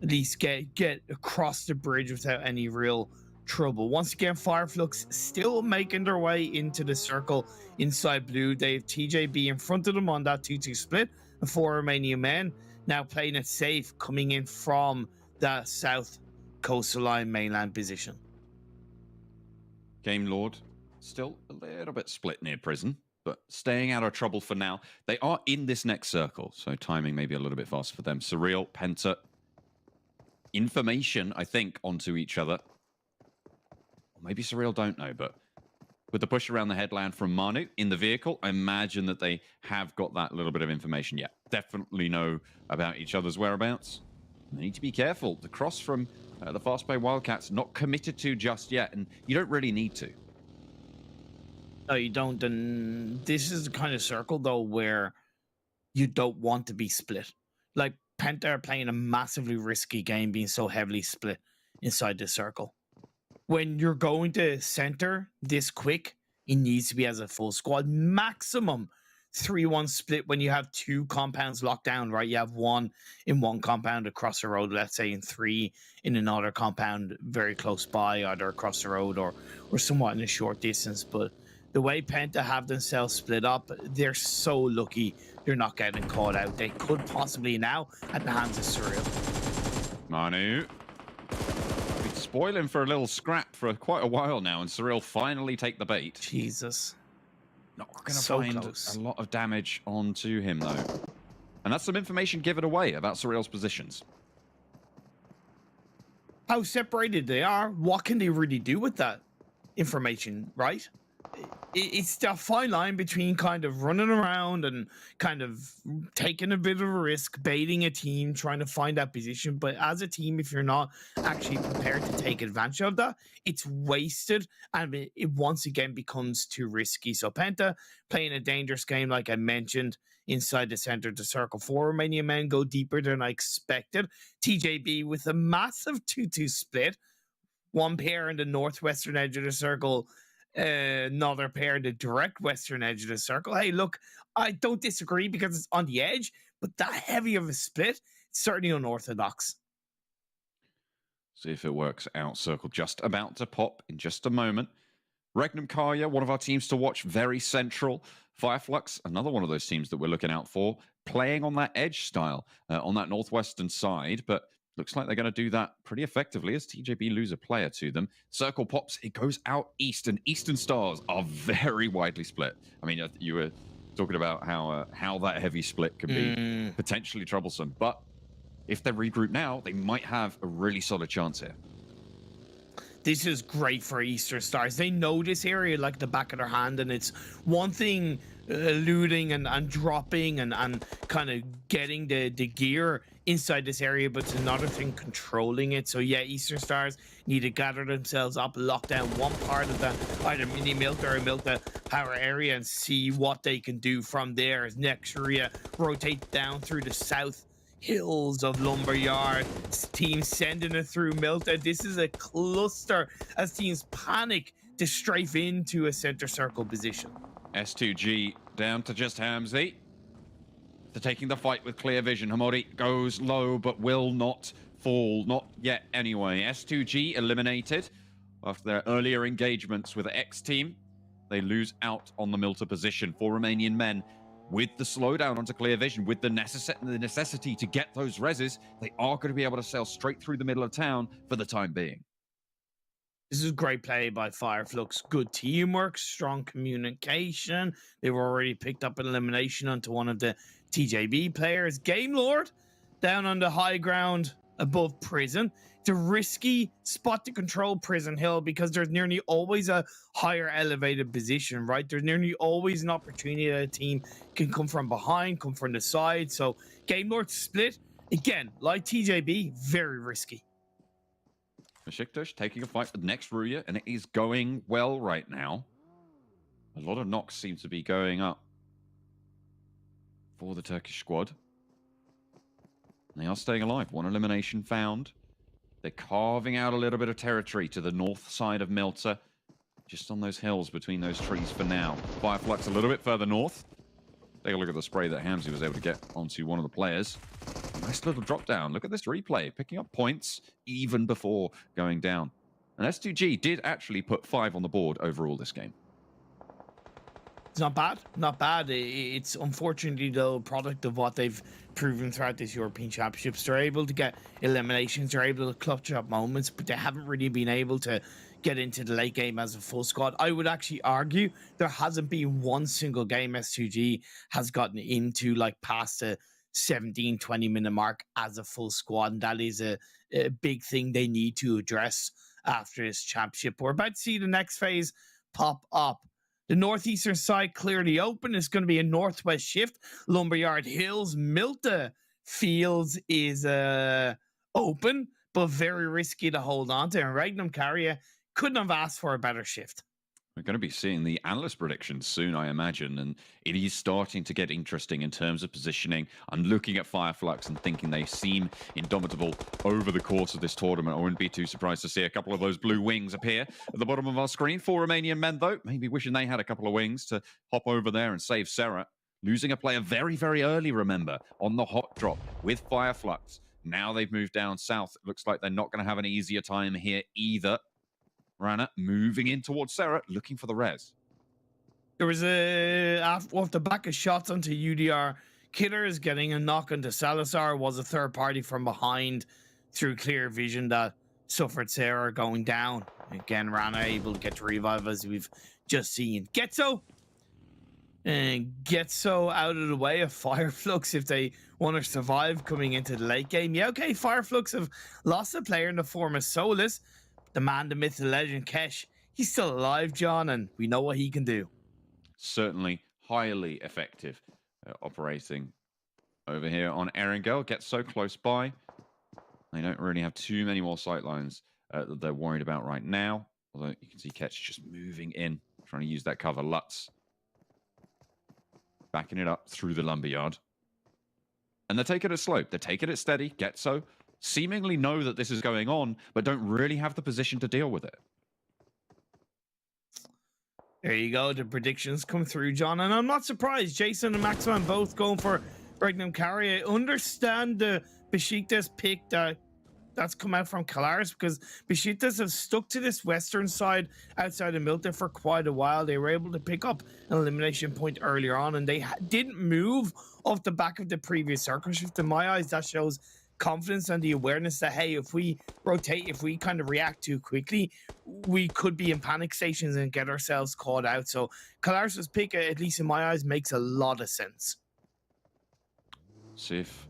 at least get across the bridge without any real trouble. Once again, Flux still making their way into the circle inside blue. They have TJB in front of them on that 2-2 split, and 4 Romanian men now playing it safe, coming in from that south coastal line mainland position. Game Lord still a little bit split near prison, but staying out of trouble for now. They are in this next circle, so timing may be a little bit faster for them. Surreal, Penta, information, I think, onto each other. Maybe Surreal don't know, but with the push around the headland from Manu in the vehicle, I imagine that they have got that little bit of information. Yeah, definitely know about each other's whereabouts. They need to be careful. The cross from the fastPay Wildcats not committed to just yet, and you don't really need to. No, you don't. And this is the kind of circle, though, where you don't want to be split. Like, Penta are playing a massively risky game being so heavily split inside this circle. When you're going to center this quick, it needs to be as a full squad. Maximum 3-1 split when you have 2 compounds locked down, right? You have 1 in one compound across the road, let's say, and 3 in another compound very close by, either across the road or somewhat in a short distance. But the way Penta have themselves split up, they're so lucky they're not getting caught out. They could possibly now at the hands of Surreal. Manu. Spoiling for a little scrap for quite a while now, and Surreal finally take the bait. Jesus. Not going to find a lot of damage onto him, though. And that's some information given away about Surreal's positions. How separated they are. What can they really do with that information, right? It's the fine line between kind of running around and kind of taking a bit of a risk, baiting a team, trying to find that position. But as a team, if you're not actually prepared to take advantage of that, it's wasted and it once again becomes too risky. So Penta playing a dangerous game, like I mentioned, inside the center of the circle. 4 Romanian men go deeper than I expected. TJB with a massive 2-2 split. 1 pair in the northwestern edge of the circle, another pair in the direct western edge of the circle. Hey, look, I don't disagree because it's on the edge, but that heavy of a split, certainly unorthodox. See if it works out. Circle just about to pop in just a moment. Regnum Karya, one of our teams to watch, very central. Fireflux, another one of those teams that we're looking out for, playing on that edge style on that northwestern side, but looks like they're going to do that pretty effectively as TJB lose a player to them. Circle pops, it goes out east, and Eastern Stars are very widely split. I mean, you were talking about how that heavy split can be potentially troublesome, but if they regroup now, they might have a really solid chance here. This is great for Eastern Stars. They know this area like the back of their hand, and it's one thing looting and dropping and kind of getting the gear inside this area, but it's another thing controlling it. So yeah, Eastern Stars need to gather themselves up, lock down one part of the either mini Milta or Milta power area and see what they can do from there as Xray rotate down through the south hills of Lumberyard. Teams sending it through Milta. This is a cluster as teams panic to strafe into a center circle position. S2G down to just Hamzy. They're taking the fight with clear vision. HAMODY goes low, but will not fall. Not yet, anyway. S2G eliminated after their earlier engagements with the X team. They lose out on the Milta position. 4 Romanian men with the slowdown onto clear vision, with the necessity to get those reses, they are going to be able to sail straight through the middle of town for the time being. This is great play by Fireflux. Good teamwork, strong communication. They've already picked up an elimination onto one of the TJB players. Game Lord down on the high ground above prison. It's a risky spot to control Prison Hill because there's nearly always a higher elevated position, right? There's nearly always an opportunity that a team can come from behind, come from the side. So Game Lord split, again, like TJB, very risky. Beşiktaş taking a fight for the next Ruya, and it is going well right now. A lot of knocks seem to be going up for the Turkish squad. They are staying alive. One elimination found. They're carving out a little bit of territory to the north side of Milta, just on those hills between those trees for now. Fireflux a little bit further north. Take a look at the spray that Hamzy was able to get onto one of the players. Nice little drop down. Look at this replay, picking up points even before going down. And S2G did actually put 5 on the board overall this game. It's not bad, not bad. It's unfortunately the product of what they've proven throughout this European Championships. They're able to get eliminations, they're able to clutch up moments, but they haven't really been able to get into the late game as a full squad. I would actually argue there hasn't been one single game S2G has gotten into like past the 17-20 minute mark as a full squad, and that is a big thing they need to address after this championship. We're about to see the next phase pop up. The northeastern side clearly open. It's going to be a northwest shift. Lumberyard Hills, Milta Fields is open, but very risky to hold on to. And Regnum Carrier couldn't have asked for a better shift. We're going to be seeing the analyst predictions soon, I imagine, and it is starting to get interesting in terms of positioning. I'm looking at Fireflux and thinking they seem indomitable over the course of this tournament. I wouldn't be too surprised to see a couple of those blue wings appear at the bottom of our screen. 4 Romanian men, though, maybe wishing they had a couple of wings to hop over there and save Serra. Losing a player very, very early, remember, on the hot drop with Fireflux. Now they've moved down south. It looks like they're not going to have an easier time here either. Rana moving in towards Serra, looking for the res. There was off the back of shots onto UDR. Killers getting a knock onto Salazar. Was a third party from behind through clear vision that suffered Serra going down. Again, Rana able to get to revive as we've just seen. Getso. And Getso out of the way of Fireflux if they want to survive coming into the late game. Yeah, okay, Fireflux have lost a player in the form of Solkay. The man, the myth, the legend, Kecth. He's still alive, John, and we know what he can do. Certainly highly effective operating over here on Erangel. Gets so close by. They don't really have too many more sightlines that they're worried about right now. Although you can see Kecth just moving in, trying to use that cover. Lutz backing it up through the lumberyard. And they're taking it slow. They're taking it steady. Getso seemingly know that this is going on, but don't really have the position to deal with it. There you go. The predictions come through, John. And I'm not surprised. Jason and Maxman both going for Regnum Carrier. Understand the Beşiktaş pick that's come out from Kalaris, because Beşiktaş have stuck to this western side outside of Milta for quite a while. They were able to pick up an elimination point earlier on, and they didn't move off the back of the previous circle shift. In my eyes, that shows confidence and the awareness that, hey, if we rotate, if we kind of react too quickly, we could be in panic stations and get ourselves caught out. So Kalaris' pick, at least in my eyes, makes a lot of sense. See if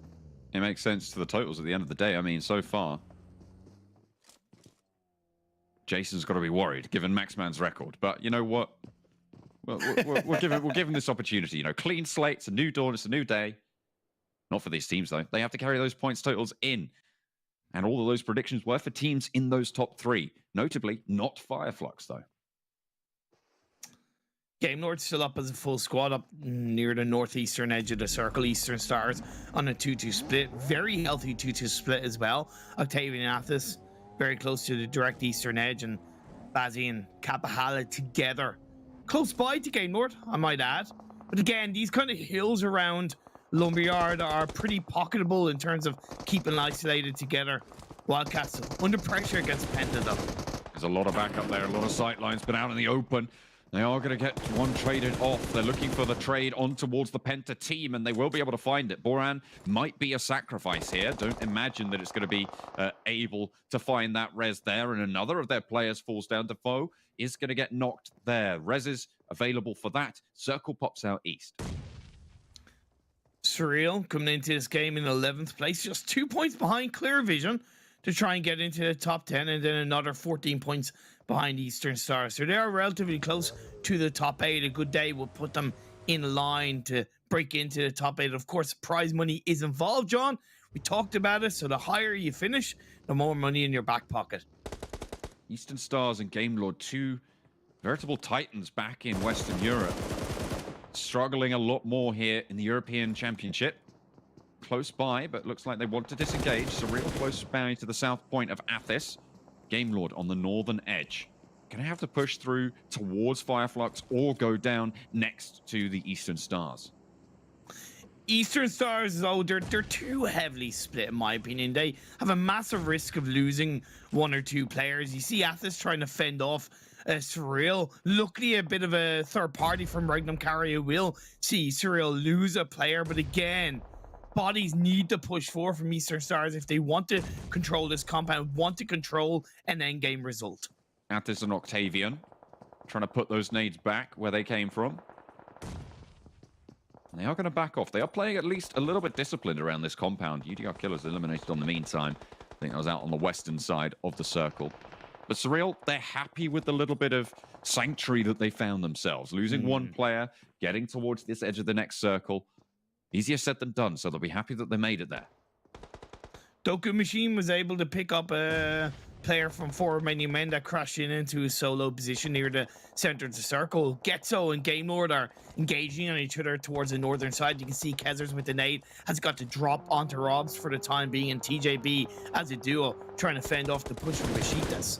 it makes sense to the totals at the end of the day. I mean, so far, Jason's got to be worried, given Maxman's record. But you know what? We'll give him this opportunity. You know, clean slate, it's a new dawn, it's a new day. Not for these teams, though. They have to carry those points totals in. And all of those predictions were for teams in those top 3. Notably, not Fireflux, though. Game Lord still up as a full squad up near the northeastern edge of the circle. Eastern Stars on a 2-2 split. Very healthy 2-2 split as well. Octavian and ATHIS very close to the direct eastern edge. And Bazzi and Kapahala together. Close by to Game Lord, I might add. But again, these kind of hills around Lumberyard are pretty pocketable in terms of keeping isolated together. Wildcats under pressure against Penta, though. There's a lot of backup there, a lot of sightlines, but out in the open. They are going to get one traded off. They're looking for the trade on towards the Penta team, and they will be able to find it. Boran might be a sacrifice here. Don't imagine that it's going to be able to find that res there, and another of their players falls down. Defoe is going to get knocked there. Res is available for that. Circle pops out east. Surreal coming into this game in 11th place, just 2 points behind Clear Vision to try and get into the top 10, and then another 14 points behind Eastern Stars. So they are relatively close to the top 8. A good day will put them in line to break into the top 8. Of course, prize money is involved, John. We talked about it, so the higher you finish, the more money in your back pocket. Eastern Stars and Game Lord, two veritable titans back in Western Europe. Struggling a lot more here in the European Championship. Close by, but looks like they want to disengage. So real close by to the south point of ATHIS. Game Lord on the northern edge. Gonna have to push through towards Fireflux or go down next to the Eastern Stars. Eastern Stars, though, they're too heavily split, in my opinion. They have a massive risk of losing one or two players. You see ATHIS trying to fend off Surreal. Luckily, a bit of a third party from Regnum Carrier will see Surreal lose a player, but again, bodies need to push forward from Eastern Stars if they want to control this compound, want to control an endgame result. ATHIS and Octavian trying to put those nades back where they came from. And they are going to back off. They are playing at least a little bit disciplined around this compound. UDR Killers eliminated on the meantime. I think that was out on the western side of the circle. But Surreal, they're happy with the little bit of sanctuary that they found themselves. Losing one player, getting towards this edge of the next circle. Easier said than done, so they'll be happy that they made it there. Doku Machine was able to pick up a player from Romanian Men that crashed into a solo position near the center of the circle. Getso and Game Lord are engaging on each other towards the northern side. You can see Kezers with the nade has got to drop onto Robs for the time being, and TJB as a duo trying to fend off the push from Beşiktaş.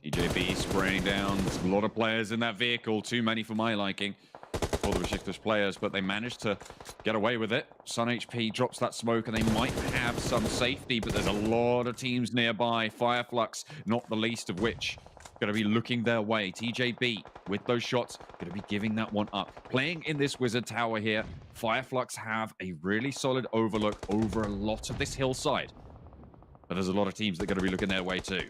TJB spraying down. There's a lot of players in that vehicle. Too many for my liking for the Beşiktaş players, but they managed to get away with it. SonHP drops that smoke and they might have some safety, but there's a lot of teams nearby. Fireflux, not the least of which, going to be looking their way. TJB with those shots, going to be giving that one up. Playing in this Wizard Tower here, Fireflux have a really solid overlook over a lot of this hillside. But there's a lot of teams that are going to be looking their way too.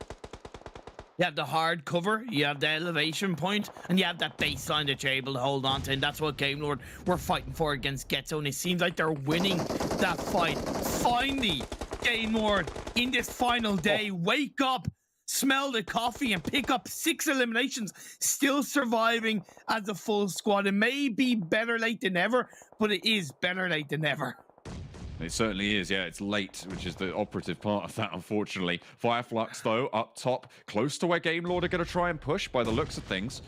You have the hard cover, you have the elevation point, and you have that baseline that you're able to hold on to, and that's what Game Lord were fighting for against Getso, and it seems like they're winning that fight. Finally, Game Lord, in this final day, wake up, smell the coffee, and pick up 6 eliminations, still surviving as a full squad. It may be better late than ever, but it is better late than never. It certainly is, yeah. It's late, which is the operative part of that, unfortunately. Fireflux, though, up top, close to where Game Lord are going to try and push by the looks of things.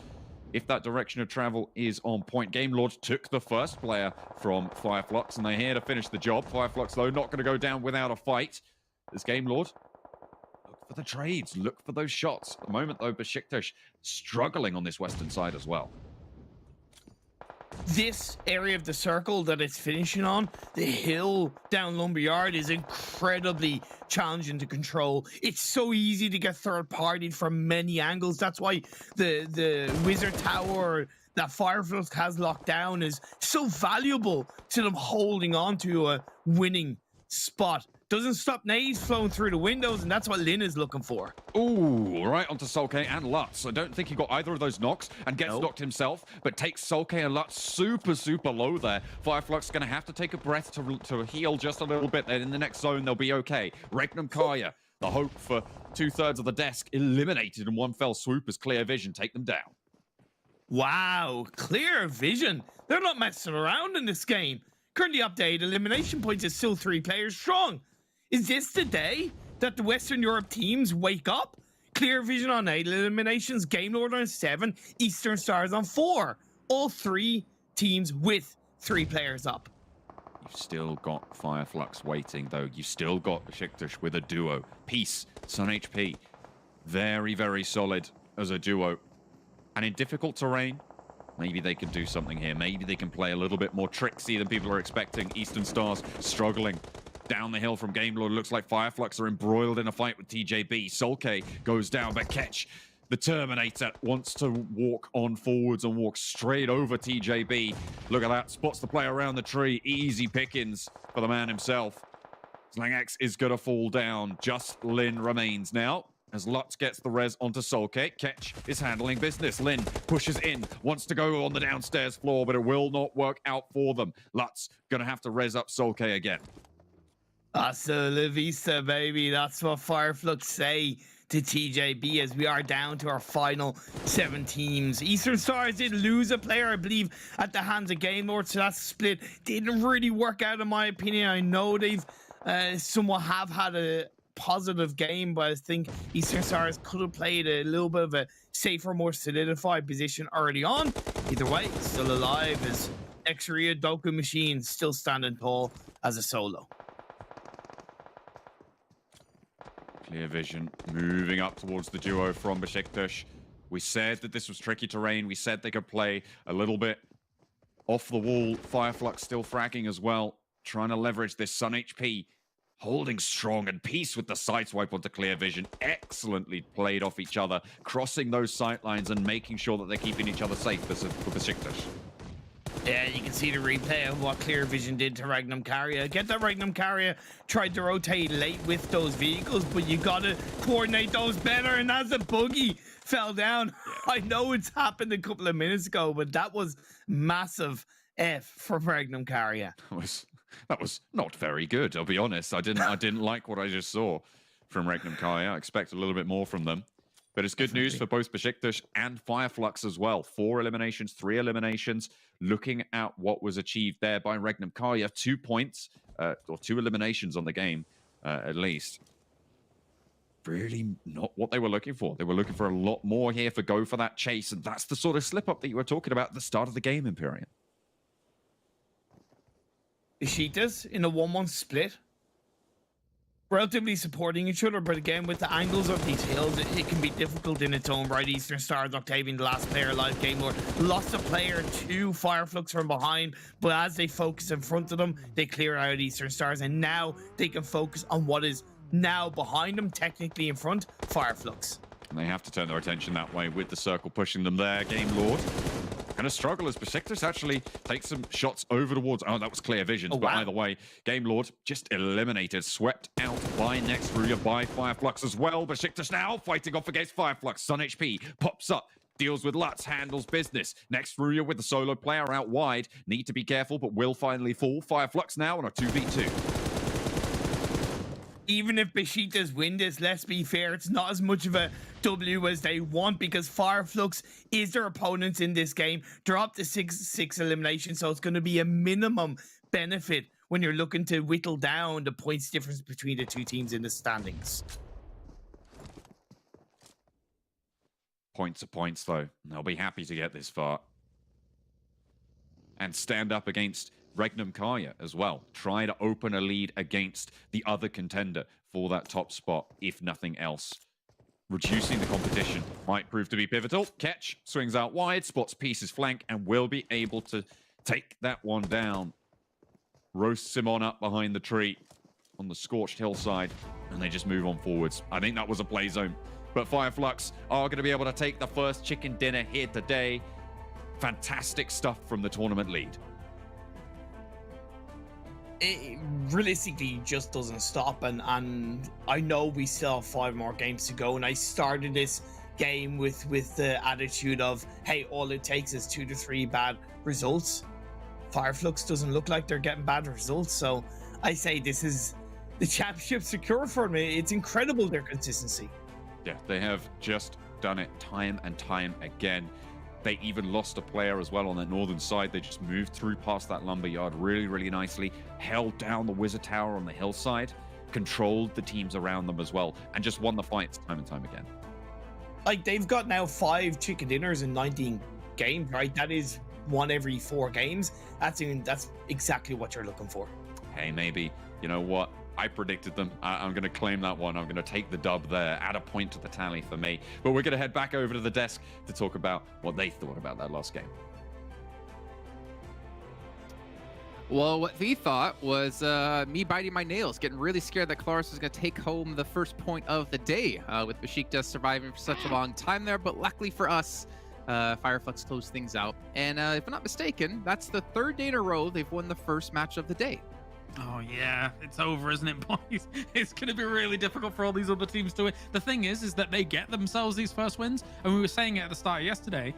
If that direction of travel is on point. Game Lord took the first player from Fireflux, and they're here to finish the job. Fireflux, though, not going to go down without a fight. This Game Lord, look for the trades, look for those shots. At the moment, though, Beşiktaş struggling on this western side as well. This area of the circle that it's finishing on, the hill down Lumberyard, is incredibly challenging to control. It's so easy to get third-partied from many angles. That's why the Wizard Tower that Fireflux has locked down is so valuable to them holding on to a winning spot. Doesn't stop nades flowing through the windows, and that's what Lin is looking for. Ooh, right onto Solkay and Lutz. I don't think he got either of those knocks and gets knocked himself, but takes Solkay and Lutz super low there. Fireflux going to have to take a breath to heal just a little bit. Then in the next zone, they'll be okay. Regnum Kaya, the hope for 2/3 of the desk, eliminated in one fell swoop as Clear Vision take them down. Wow, Clear Vision. They're not messing around in this game. Currently updated, elimination points is still 3 players strong. Is this the day that the Western Europe teams wake up? Clear Vision on 8 eliminations, Game Lord on 7, Eastern Stars on 4. All 3 teams with 3 players up. You've still got Fireflux waiting, though. You've still got Beşiktaş with a duo. Peace, SonHP, very solid as a duo. And in difficult terrain, maybe they can do something here. Maybe they can play a little bit more tricksy than people are expecting. Eastern Stars struggling down the hill from Game Lord. Looks like Fireflux are embroiled in a fight with TJB. Solkay goes down, but Kecth, the Terminator, wants to walk on forwards and walk straight over TJB. Look at that. Spots the player around the tree. Easy pickings for the man himself. SlangX is going to fall down. Just Lin remains now. as Lutz gets the res onto Solkay. Kecth is handling business. Lin pushes in, wants to go on the downstairs floor, but it will not work out for them. Lutz gonna have to res up Solkay again. Hasta la vista, baby. That's what Fireflux say to TJB as we are down to our final 7 teams. Eastern Stars did lose a player, I believe, at the hands of Game Lord, so that split didn't really work out in my opinion. I know they've somewhat have had a positive game, but I think Eastern Stars could have played a little bit of a safer, more solidified position early on. Either way, still alive as Xray Doku Machine still standing tall as a solo. Clear vision, moving up towards the duo from Beşiktaş. We said that this was tricky terrain. We said they could play a little bit off the wall. Fireflux still fragging as well, trying to leverage this SonHP, holding strong and peace with the sideswipe onto clear vision. Excellently played off each other, crossing those sight lines and making sure that they're keeping each other safe for Beşiktaş. Yeah, you can see the replay of what Clear Vision did to Regnum Carrier. Get that Regnum Carrier tried to rotate late with those vehicles, but you gotta coordinate those better. And as the buggy fell down, I know it's happened a couple of minutes ago, but that was massive F for Regnum Carrier. That was not very good, I'll be honest. I didn't like what I just saw from Regnum Carrier. I expect a little bit more from them. But it's good news for both Beşiktaş and Fireflux as well. 4 eliminations, 3 eliminations. Looking at what was achieved there by Regnum Carrier, 2 points, or 2 eliminations on the game, at least. Really not what they were looking for. They were looking for a lot more here for go for that chase, and that's the sort of slip-up that you were talking about at the start of the game, Empyrean. Beşiktaş in a 1-1 split. Relatively supporting each other, but again, with the angles of these hills, it can be difficult in its own right. Eastern Stars, Octavian, the last player alive, Game Lord, lost a player to Fireflux from behind, but as they focus in front of them, they clear out Eastern Stars, and now they can focus on what is now behind them, technically in front, Fireflux. And they have to turn their attention that way with the circle pushing them there. Game Lord gonna struggle as Beşiktaş actually takes some shots over towards... Oh, that was clear visions, but either way, Game Lord just eliminated, swept out by Xray by Fireflux as well. Beşiktaş now fighting off against Fireflux. SonHP pops up, deals with Lutz, handles business. Xray with the solo player out wide. Need to be careful, but will finally fall. Fireflux now on a 2v2. Even if Beşiktaş win this, let's be fair, it's not as much of a W as they want because Fireflux is their opponents in this game. Drop the 6 elimination, so it's going to be a minimum benefit when you're looking to whittle down the points difference between the two teams in the standings. Points are points, though. They'll be happy to get this far. And stand up against Regnum Carrier as well. Try to open a lead against the other contender for that top spot, if nothing else. Reducing the competition might prove to be pivotal. Kecth swings out wide, spots Pieces flank, and will be able to take that one down. Roasts him on up behind the tree on the scorched hillside, and they just move on forwards. I think that was a play zone. But Fireflux are going to be able to take the first chicken dinner here today. Fantastic stuff from the tournament lead. It realistically just doesn't stop, and I know we still have 5 more games to go, and I started this game with the attitude of, hey, all it takes is 2 to 3 bad results. Fireflux doesn't look like they're getting bad results, so I say this is the championship secure for me. It's incredible, their consistency. Yeah, they have just done it time and time again. They even lost a player as well on the northern side. They just moved through past that lumberyard really, really nicely, held down the wizard tower on the hillside, controlled the teams around them as well, and just won the fights time and time again. Like, they've got now 5 chicken dinners in 19 games, right? That is 1 every 4 games. That's exactly what you're looking for. Hey, maybe, you know what? I predicted them. I'm going to claim that one. I'm going to take the dub there. Add a point to the tally for me. But we're going to head back over to the desk to talk about what they thought about that last game. Well, what they thought was me biting my nails, getting really scared that Claris was going to take home the first point of the day with Beşiktaş surviving for such a long time there. But luckily for us, Fireflux closed things out. And if I'm not mistaken, that's the 3rd day in a row they've won the first match of the day. Oh yeah, it's over, isn't it, boys? It's going to be really difficult for all these other teams to win. The thing is that they get themselves these first wins, and we were saying it at the start of yesterday,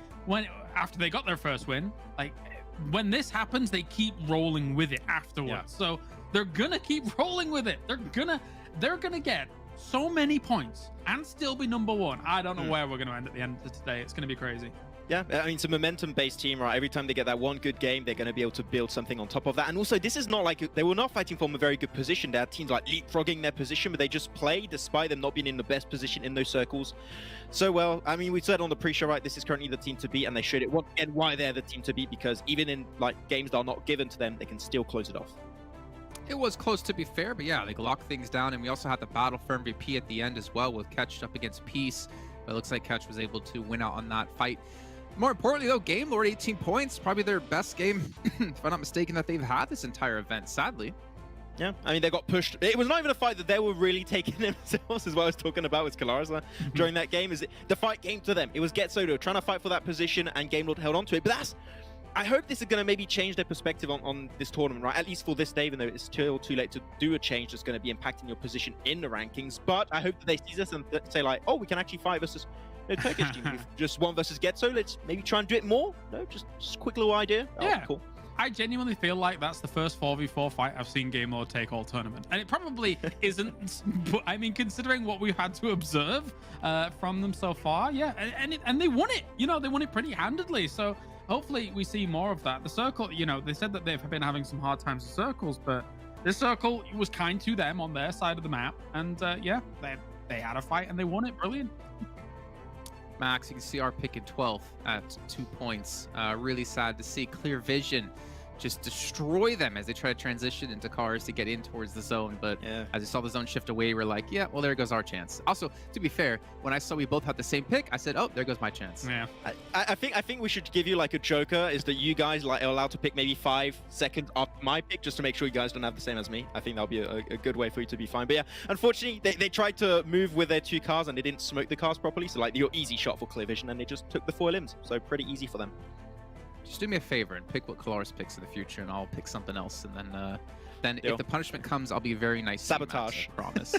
after they got their first win, like when this happens, they keep rolling with it afterwards. Yeah. So they're gonna keep rolling with it. They're gonna get so many points and still be number one. I don't know where we're gonna end at the end of today. It's gonna be crazy. Yeah, I mean, it's a momentum-based team, right? Every time they get that one good game, they're going to be able to build something on top of that. And also, this is not like they were not fighting from a very good position. There are teams like leapfrogging their position, but they just play despite them not being in the best position in those circles. So, well, I mean, we said on the pre-show, right, this is currently the team to beat, and they showed it once again why they're the team to beat, because even in like games that are not given to them, they can still close it off. It was close, to be fair, but yeah, they locked things down, and we also had the battle for MVP at the end as well, with Kecth up against Peace. But it looks like Kecth was able to win out on that fight. More importantly, though, Game Lord, 18 points, probably their best game, if I'm not mistaken, that they've had this entire event, sadly. Yeah, I mean, they got pushed. It was not even a fight that they were really taking themselves, as what I was talking about with Kalarza during that game. The fight came to them. It was Getso trying to fight for that position, and Game Lord held on to it. But I hope this is going to maybe change their perspective on this tournament, right? At least for this day, even though it's still too late to do a change that's going to be impacting your position in the rankings. But I hope that they see this and say, like, oh, we can actually fight versus Turkish team. We've just won versus Getso. Let's maybe try and do it more. No, just a quick little idea. Yeah, cool. I genuinely feel like that's the first 4v4 fight I've seen Game Lord take all tournament. And it probably isn't, but I mean, considering what we've had to observe from them so far, yeah, and they won it. You know, they won it pretty handedly. So hopefully we see more of that. The circle, you know, they said that they've been having some hard times with circles, but this circle was kind to them on their side of the map. And yeah, they had a fight and they won it. Brilliant. Max, you can see our pick in 12th at 2 points. Really sad to see Clear Vision just destroy them as they try to transition into cars to get in towards the zone. But as we saw the zone shift away, we're like, yeah, well, there goes our chance. Also, to be fair, when I saw we both had the same pick, I said, oh, there goes my chance. Yeah. I think we should give you like a joker, is that you guys like are allowed to pick maybe 5 seconds after my pick, just to make sure you guys don't have the same as me. I think that'll be a good way for you to be fine. But yeah, unfortunately, they tried to move with their 2 cars and they didn't smoke the cars properly. So like your easy shot for Clear Vision, and they just took the 4 limbs. So pretty easy for them. Just do me a favor and pick what Kalaris picks in the future, and I'll pick something else. And then if the punishment comes, I'll be very nice. Sabotage. I promise.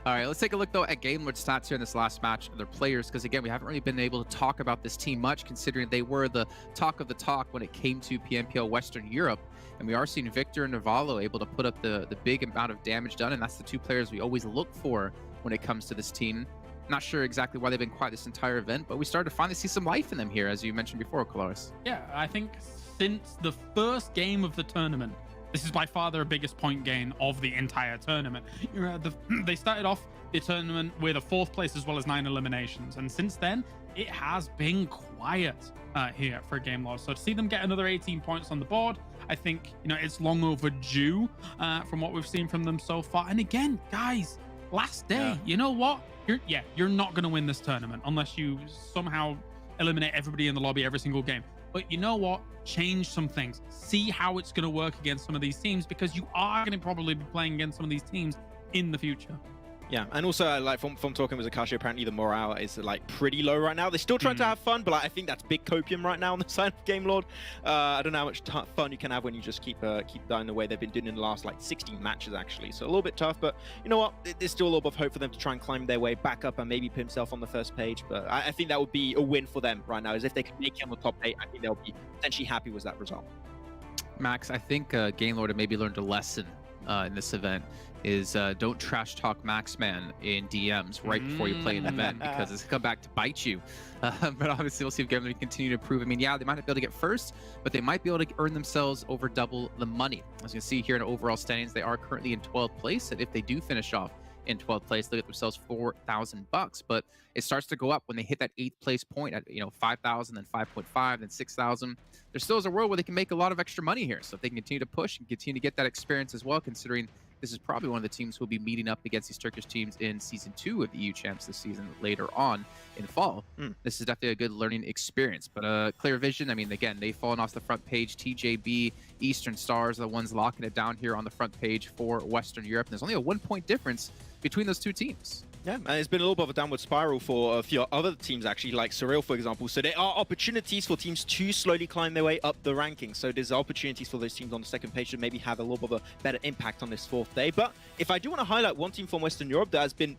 All right, let's take a look, though, at Game Lord stats here in this last match of their players, because, again, we haven't really been able to talk about this team much, considering they were the talk of the talk when it came to PMPL Western Europe. And we are seeing Victor and Navallo able to put up the big amount of damage done, and that's the 2 players we always look for when it comes to this team. Not sure exactly why they've been quiet this entire event, but we started to finally see some life in them here, as you mentioned before, Kalaris. Yeah, I think since the first game of the tournament, this is by far their biggest point gain of the entire tournament. They started off the tournament with a 4th place as well as 9 eliminations, and since then, it has been quiet here for Game Lord. So to see them get another 18 points on the board, I think, you know, it's long overdue from what we've seen from them so far. And again, guys, last day, you know what? You're not going to win this tournament unless you somehow eliminate everybody in the lobby every single game. But you know what? Change some things. See how it's going to work against some of these teams, because you are going to probably be playing against some of these teams in the future. Yeah, and also like from talking with Akashi, apparently the morale is like pretty low right now. They're still trying to have fun, but like, I think that's big copium right now on the side of Game Lord. I don't know how much fun you can have when you just keep dying the way they've been doing in the last like 16 matches actually. So a little bit tough, but you know what? There's still a little bit of hope for them to try and climb their way back up and maybe put himself on the first page. But I think that would be a win for them right now. Is if they can make it on the top 8, I think they'll be potentially happy with that result. Max, I think Game Lord have maybe learned a lesson in this event. Is don't trash talk Maxman in DMs right before you play an event, because it's come back to bite you. But obviously, we'll see if Game Lord can continue to improve. I mean, yeah, they might not be able to get first, but they might be able to earn themselves over double the money. As you can see here in overall standings, they are currently in 12th place, and if they do finish off in 12th place, they'll get themselves $4,000. But it starts to go up when they hit that 8th place point at 5,000, then 5.5, then 6,000. There still is a world where they can make a lot of extra money here. So if they can continue to push and continue to get that experience as well, considering this is probably one of the teams who will be meeting up against these Turkish teams in Season 2 of the EU Champs this season later on in fall. This is definitely a good learning experience. But Clear Vision, I mean, again, they've fallen off the front page. TJB, Eastern Stars are the ones locking it down here on the front page for Western Europe. And there's only a 1-point difference between those 2 teams. Yeah, and it's been a little bit of a downward spiral for a few other teams, actually, like Surreal, for example. So there are opportunities for teams to slowly climb their way up the rankings. So there's opportunities for those teams on the second page to maybe have a little bit of a better impact on this fourth day. But if I do want to highlight one team from Western Europe that has been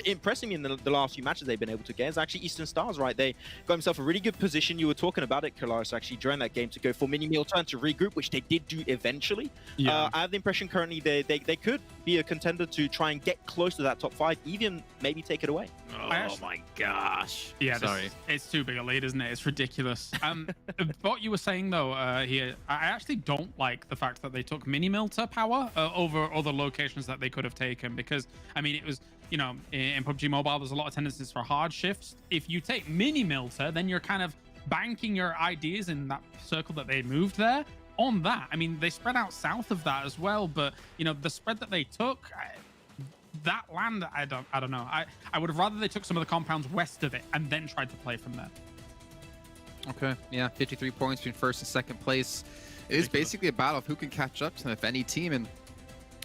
impressing me in the last few matches they've been able to get, is actually Eastern Stars, right? They got themselves a really good position. You were talking about it, Kalaris, actually, during that game to go for mini meal turn to regroup, which they did do eventually. Yeah. I have the impression currently they could be a contender to try and get close to that top 5, even maybe take it away. Oh my gosh. Yeah, sorry. It's too big a lead, isn't it? It's ridiculous. What you were saying though here, I actually don't like the fact that they took mini milter power over other locations that they could have taken, because I mean, it was, you know, in PUBG Mobile, there's a lot of tendencies for hard shifts. If you take mini milter, then you're kind of banking your ideas in that circle that they moved there on that. I mean, they spread out south of that as well, but you know, the spread that they took, that land, I don't know. I would have rather they took some of the compounds west of it and then tried to play from there. Okay, yeah, 53 points between first and second place. It is basically a battle of who can catch up to them, if any team. And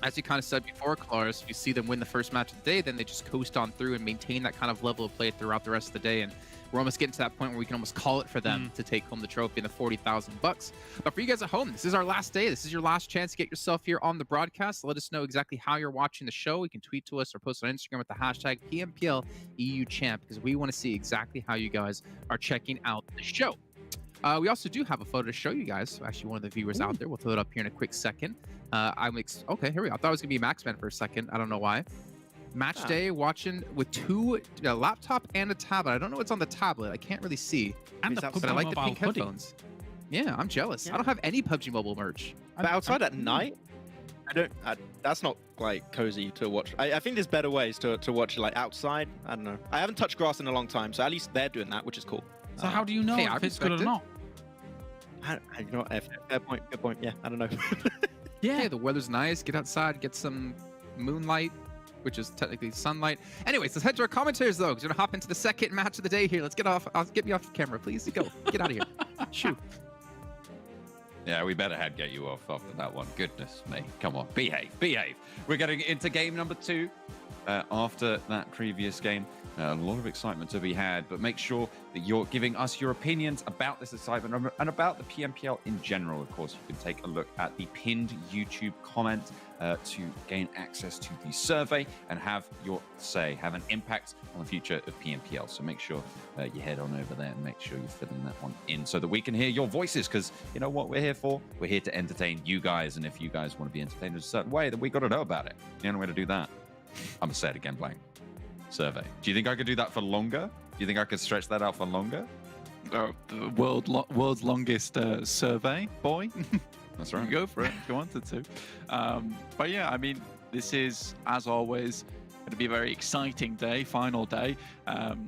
as you kind of said before, Kalaris, if you see them win the first match of the day, then they just coast on through and maintain that kind of level of play throughout the rest of the day. And we're almost getting to that point where we can almost call it for them to take home the trophy and the 40,000 bucks. But for you guys at home, this is our last day. This is your last chance to get yourself here on the broadcast. Let us know exactly how you're watching the show. You can tweet to us or post on Instagram with the hashtag PMPL EU Champ, because we want to see exactly how you guys are checking out the show. We also do have a photo to show you guys. Actually, one of the viewers out there. We'll throw it up here in a quick second. Okay, here we go. I thought it was going to be Maxman for a second. I don't know why. Match day, watching with a laptop and a tablet. I don't know what's on the tablet. I can't really see. And But I like the pink headphones. Yeah, I'm jealous. Yeah. I don't have any PUBG Mobile merch. But outside at night, that's not like cozy to watch. I think there's better ways to watch like outside. I don't know. I haven't touched grass in a long time, so at least they're doing that, which is cool. So how do you know if it's good or not? You know what? Fair point. Good point. Yeah, I don't know. Yeah, the weather's nice. Get outside, get some moonlight, which is technically sunlight. Anyways, let's head to our commentators though, because we're gonna hop into the second match of the day here. Let's get off. Get me off camera, please. Go. Get out of here. Shoot. Yeah, we better get you off after that one. Goodness me. Come on, behave. We're getting into game number 2 after that previous game. A lot of excitement to be had, but make sure that you're giving us your opinions about this excitement and about the PMPL in general. Of course, you can take a look at the pinned YouTube comment to gain access to the survey and have your say, have an impact on the future of PMPL. So make sure you head on over there and make sure you're filling that one in so that we can hear your voices, because you know what we're here for? We're here to entertain you guys, and if you guys want to be entertained in a certain way, then we got to know about it. The only way to do that, I'm going to say it again, Blank. Survey. Do you think I could do that for longer? Do you think I could stretch that out for longer? The world's longest survey, boy. That's right. You go for it if you wanted to. But yeah, I mean, this is, as always, going to be a very exciting day, final day.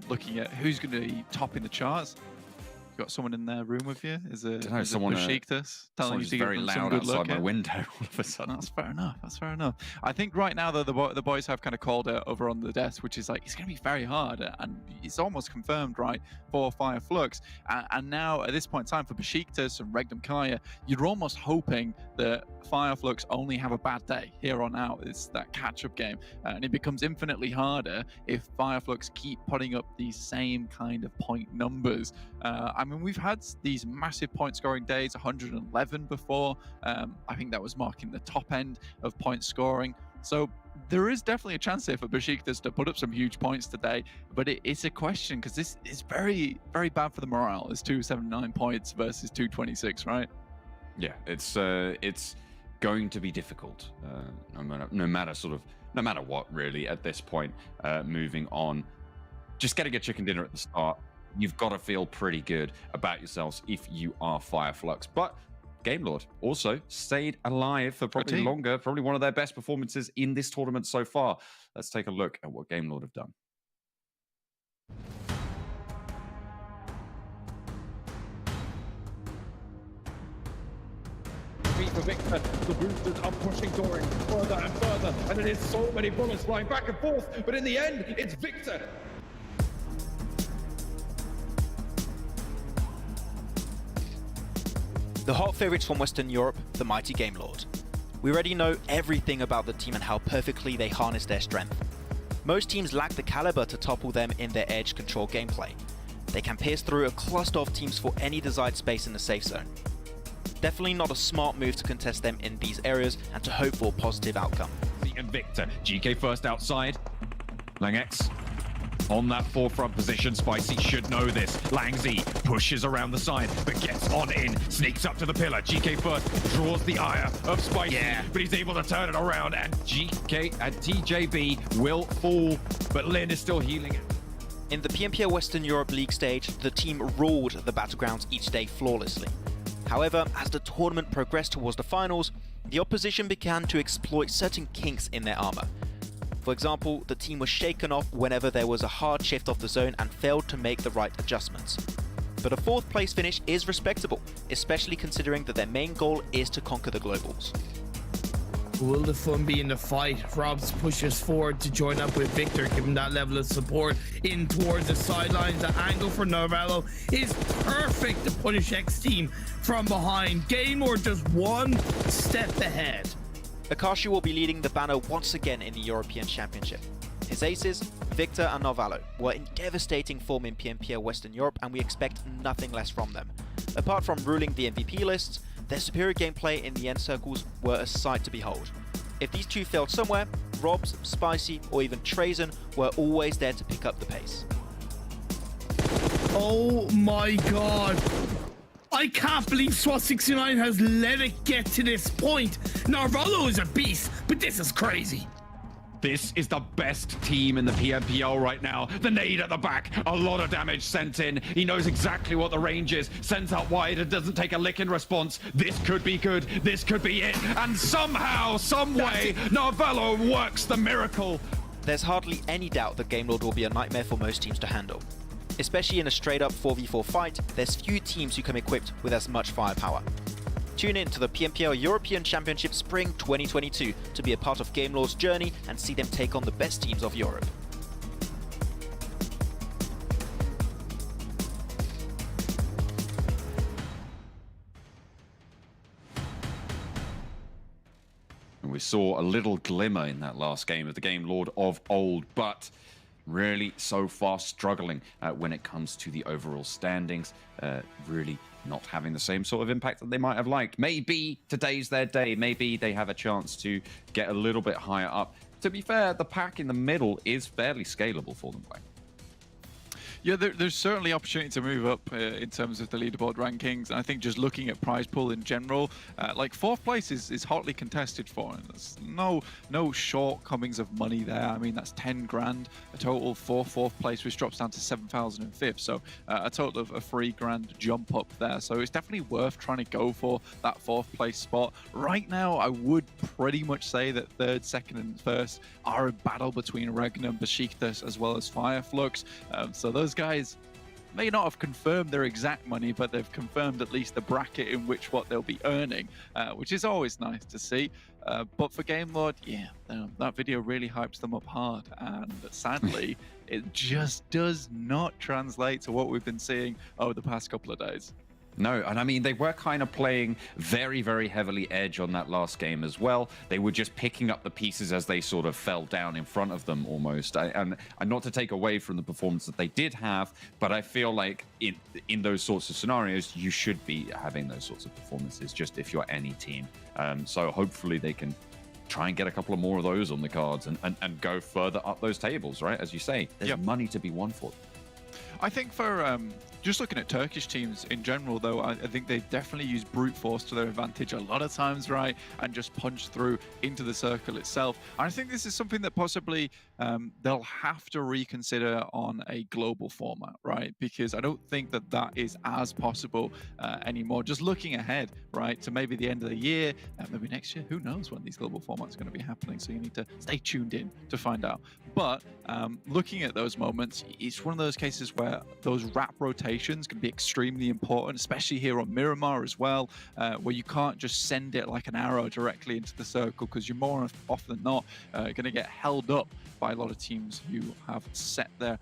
Looking at who's going to be topping the charts. You got someone in their room with you? Is it someone Beşiktaş telling you to very give them loud some good outside look my at? window all of a sudden. That's fair enough. That's fair enough. I think right now, though, the boys have kind of called it over on the desk, which is like, it's going to be very hard. And it's almost confirmed, right, for Fire Flux. And now, at this point in time, for Beşiktaş and Regdom Kaya, you're almost hoping that Fire Flux only have a bad day here on out. It's that catch-up game. And it becomes infinitely harder if Fire Flux keep putting up these same kind of point numbers. I mean, we've had these massive point scoring days, 111 before. I think that was marking the top end of point scoring. So there is definitely a chance here for Beşiktaş to put up some huge points today, but it's a question, because this is very, very bad for the morale. It's 279 points versus 226, right? Yeah, it's going to be difficult. No matter what, really, at this point. Moving on, just getting a chicken dinner at the start. You've got to feel pretty good about yourselves if you are Fire Flux. But Game Lord also stayed alive for probably longer, probably one of their best performances in this tournament so far. Let's take a look at what Game Lord have done. For Victor, the boosters are pushing Dorin further and further, and it is so many bullets flying back and forth, but in the end, it's Victor. The hot favourites from Western Europe, the mighty Game Lord. We already know everything about the team and how perfectly they harness their strength. Most teams lack the caliber to topple them in their edge control gameplay. They can pierce through a cluster of teams for any desired space in the safe zone. Definitely not a smart move to contest them in these areas and to hope for a positive outcome. And Victor, GK first outside. Langx on that forefront position. Spicy should know this. Langz pushes around the side, but gets on in, sneaks up to the pillar. GK first draws the ire of Spicy, but he's able to turn it around, and GK and TJB will fall, but Lin is still healing it. In the PMPL Western Europe League stage, the team ruled the battlegrounds each day flawlessly. However, as the tournament progressed towards the finals, the opposition began to exploit certain kinks in their armor. For example, the team was shaken off whenever there was a hard shift off the zone and failed to make the right adjustments. But a 4th place finish is respectable, especially considering that their main goal is to conquer the globals. Will the fun be in the fight? Robs pushes forward to join up with Victor, giving that level of support in towards the sidelines. The angle for Novello is perfect to punish X team from behind. Gamer just one step ahead. Akashi will be leading the banner once again in the European Championship. His aces, Victor and Novello, were in devastating form in PMPL Western Europe, and we expect nothing less from them. Apart from ruling the MVP lists, their superior gameplay in the end circles were a sight to behold. If these two failed somewhere, Robs, Spicy, or even Trazen were always there to pick up the pace. Oh my god! I can't believe SWAT69 has let it get to this point. Narvalo is a beast, but this is crazy. This is the best team in the PMPL right now. The nade at the back, a lot of damage sent in. He knows exactly what the range is, sends out wide and doesn't take a lick in response. This could be good, this could be it. And somehow, some way, Narvalo works the miracle. There's hardly any doubt that Game Lord will be a nightmare for most teams to handle. Especially in a straight-up 4v4 fight, there's few teams who come equipped with as much firepower. Tune in to the PMPL European Championship Spring 2022 to be a part of Game Lord's journey and see them take on the best teams of Europe. And we saw a little glimmer in that last game of the Game Lord of old, but really so far struggling when it comes to the overall standings, really not having the same sort of impact that they might have liked. Maybe today's their day, maybe they have a chance to get a little bit higher up. To be fair, the pack in the middle is fairly scalable for them. Yeah, there's certainly opportunity to move up in terms of the leaderboard rankings. And I think just looking at prize pool in general, like 4th place is hotly contested for, and there's no shortcomings of money there. I mean, that's 10 grand a total for 4th place, which drops down to 7,005. So a total of a 3 grand jump up there. So it's definitely worth trying to go for that 4th place spot. Right now, I would pretty much say that 3rd, 2nd, and 1st are a battle between Regnum, Beşiktaş, as well as Flux. So those guys may not have confirmed their exact money, but they've confirmed at least the bracket in which what they'll be earning, which is always nice to see. But for Game Lord, yeah, that video really hypes them up hard, and sadly, it just does not translate to what we've been seeing over the past couple of days. No, and I mean, they were kind of playing very, very heavily edge on that last game as well. They were just picking up the pieces as they sort of fell down in front of them almost. And not to take away from the performance that they did have, but I feel like in those sorts of scenarios, you should be having those sorts of performances just if you're any team. So hopefully they can try and get a couple of more of those on the cards and go further up those tables, right? As you say, there's money to be won for them. I think for just looking at Turkish teams in general, though, I think they definitely use brute force to their advantage a lot of times, right? And just punch through into the circle itself. And I think this is something that possibly they'll have to reconsider on a global format, right? Because I don't think that that is as possible anymore. Just looking ahead, right, to maybe the end of the year, maybe next year, who knows when these global formats are going to be happening. So you need to stay tuned in to find out. But looking at those moments, it's one of those cases where those wrap rotations can be extremely important, especially here on Miramar as well, where you can't just send it like an arrow directly into the circle, because you're more often than not going to get held up by a lot of teams who have set their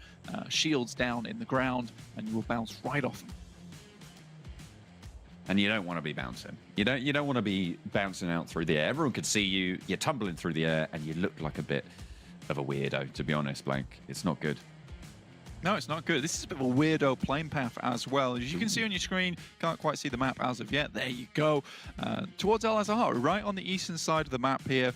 shields down in the ground, and you will bounce right off them. And you don't want to be bouncing. You don't want to be bouncing out through the air. Everyone could see you. You're tumbling through the air, and you look like a bit of a weirdo, to be honest. Like, it's not good. No, it's not good. This is a bit of a weirdo plane path as well. As you can see on your screen, can't quite see the map as of yet. There you go. Towards El Azhar, right on the eastern side of the map here.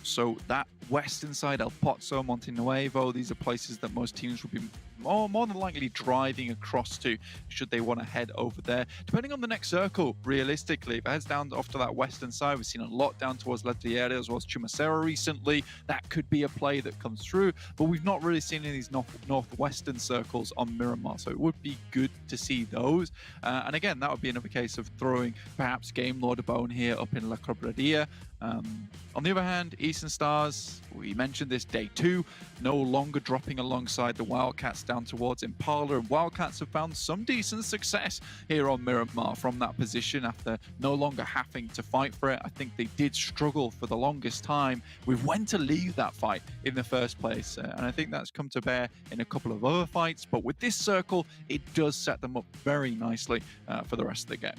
So that western side, El Pozo, Monte Nuevo, these are places that most teams would be more than likely driving across to should they want to head over there. Depending on the next circle, realistically, if it heads down off to that western side, we've seen a lot down towards Ledriere as well as Chumacero recently. That could be a play that comes through, but we've not really seen any of these northwestern circles on Miramar, so it would be good to see those. And again, that would be another case of throwing perhaps Game Lord a bone here up in La Cobreria. On the other hand, Eastern Stars, we mentioned this day 2, no longer dropping alongside the Wildcats down towards Impala, and Wildcats have found some decent success here on Miramar from that position after no longer having to fight for it. I think they did struggle for the longest time with when to leave that fight in the first place, and I think that's come to bear in a couple of other fights, but with this circle, it does set them up very nicely for the rest of the game.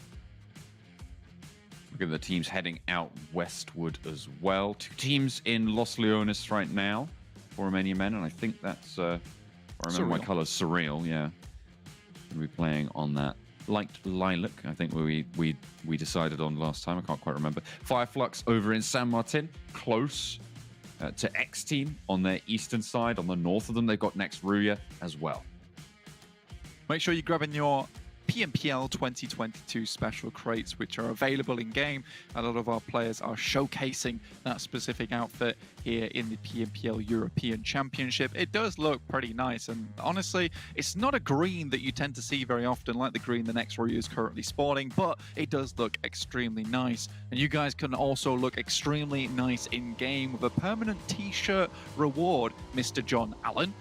Look at the teams heading out westward as well. 2 teams in Los Leones right now for Romanian Men, and I think that's, if I remember my colors, Surreal, yeah. We'll be playing on that light lilac, I think we decided on last time, I can't quite remember. Flux over in San Martin, close to X Team on their eastern side. On the north of them, they've got Next Ruya as well. Make sure you're grabbing your PMPL 2022 special crates, which are available in game. A lot of our players are showcasing that specific outfit here in the PMPL European Championship. It does look pretty nice, and honestly, it's not a green that you tend to see very often, like the green the Next Ruya is currently sporting, but it does look extremely nice. And you guys can also look extremely nice in game with a permanent t-shirt reward, Mr. John Allen.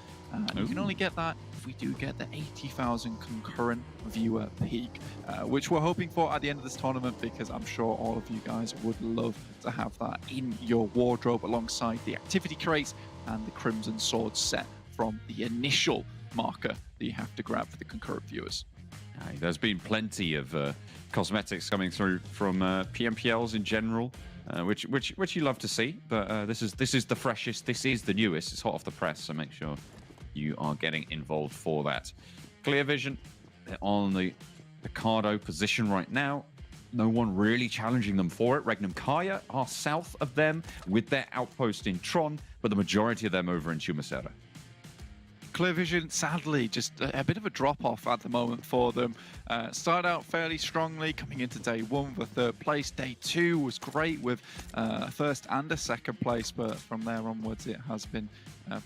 You can only get that if we do get the 80,000 concurrent viewer peak, which we're hoping for at the end of this tournament, because I'm sure all of you guys would love to have that in your wardrobe alongside the activity crates and the Crimson Sword set from the initial marker that you have to grab for the concurrent viewers. There's been plenty of cosmetics coming through from PMPLs in general, which you love to see, but this is the freshest, this is the newest, it's hot off the press, so make sure you are getting involved for that. Clear Vision on the Picardo position right now. No one really challenging them for it. Regnum Kaya are south of them with their outpost in Tron, but the majority of them over in Chumacero. Clear Vision, sadly, just a bit of a drop-off at the moment for them. Started out fairly strongly, coming into day 1 with a 3rd place. Day 2 was great with a 1st and a 2nd place, but from there onwards it has been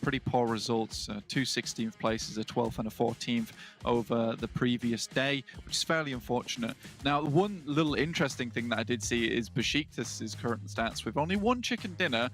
pretty poor results. 2 16th places, a 12th and a 14th over the previous day, which is fairly unfortunate. Now, one little interesting thing that I did see is Beşiktaş's current stats with only 1 chicken dinner,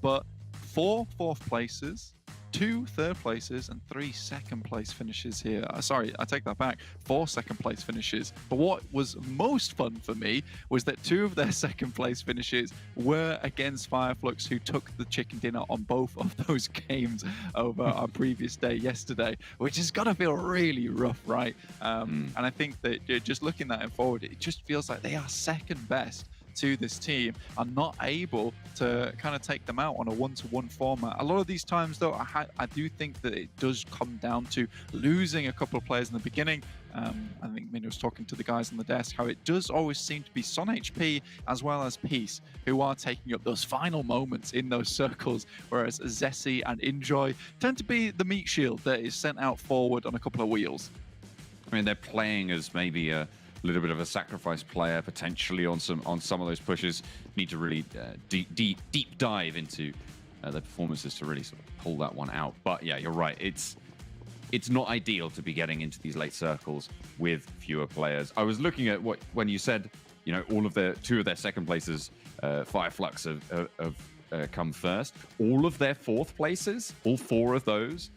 but 4 4th places, 2 3rd places and 3 2nd place finishes here. Sorry, I take that back. 4 2nd place finishes. But what was most fun for me was that 2 of their 2nd place finishes were against Flux, who took the chicken dinner on both of those games over our previous day yesterday, which has got to feel really rough, right? And I think that just looking at it forward, it just feels like they are 2nd best to this team, are not able to kind of take them out on a 1-to-1 format. A lot of these times, though, I do think that it does come down to losing a couple of players in the beginning. I think Mina was talking to the guys on the desk, how it does always seem to be SonHP as well as Peace who are taking up those final moments in those circles, whereas Zessy and Enjoy tend to be the meat shield that is sent out forward on a couple of wheels. I mean, they're playing as maybe a little bit of a sacrifice player potentially on some of those pushes. Need to really deep dive into their performances to really sort of pull that one out. But yeah, you're right. It's not ideal to be getting into these late circles with fewer players. I was looking at when you said, you know, all of their 2 of their 2nd places, Flux have come first. All of their 4th places, all 4 of those,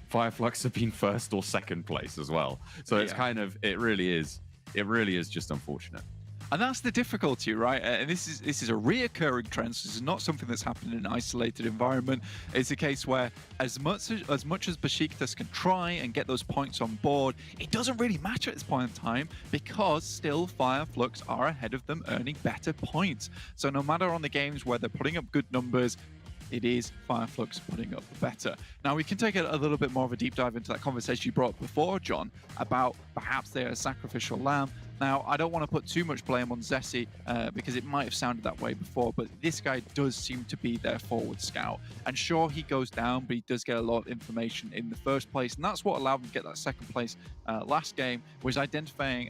Flux have been 1st or 2nd place as well. So it's kind of, it really is just unfortunate. And that's the difficulty, right? And this is a reoccurring trend. So this is not something that's happened in an isolated environment. It's a case where as much as Beşiktaş can try and get those points on board, it doesn't really matter at this point in time, because still Flux are ahead of them, earning better points. So no matter on the games where they're putting up good numbers, it is Fireflux putting up the better. Now, we can take a little bit more of a deep dive into that conversation you brought up before, John, about perhaps they're a sacrificial lamb. Now, I don't want to put too much blame on Zessy because it might have sounded that way before, but this guy does seem to be their forward scout. And sure, he goes down, but he does get a lot of information in the first place, and that's what allowed him to get that second place last game, was identifying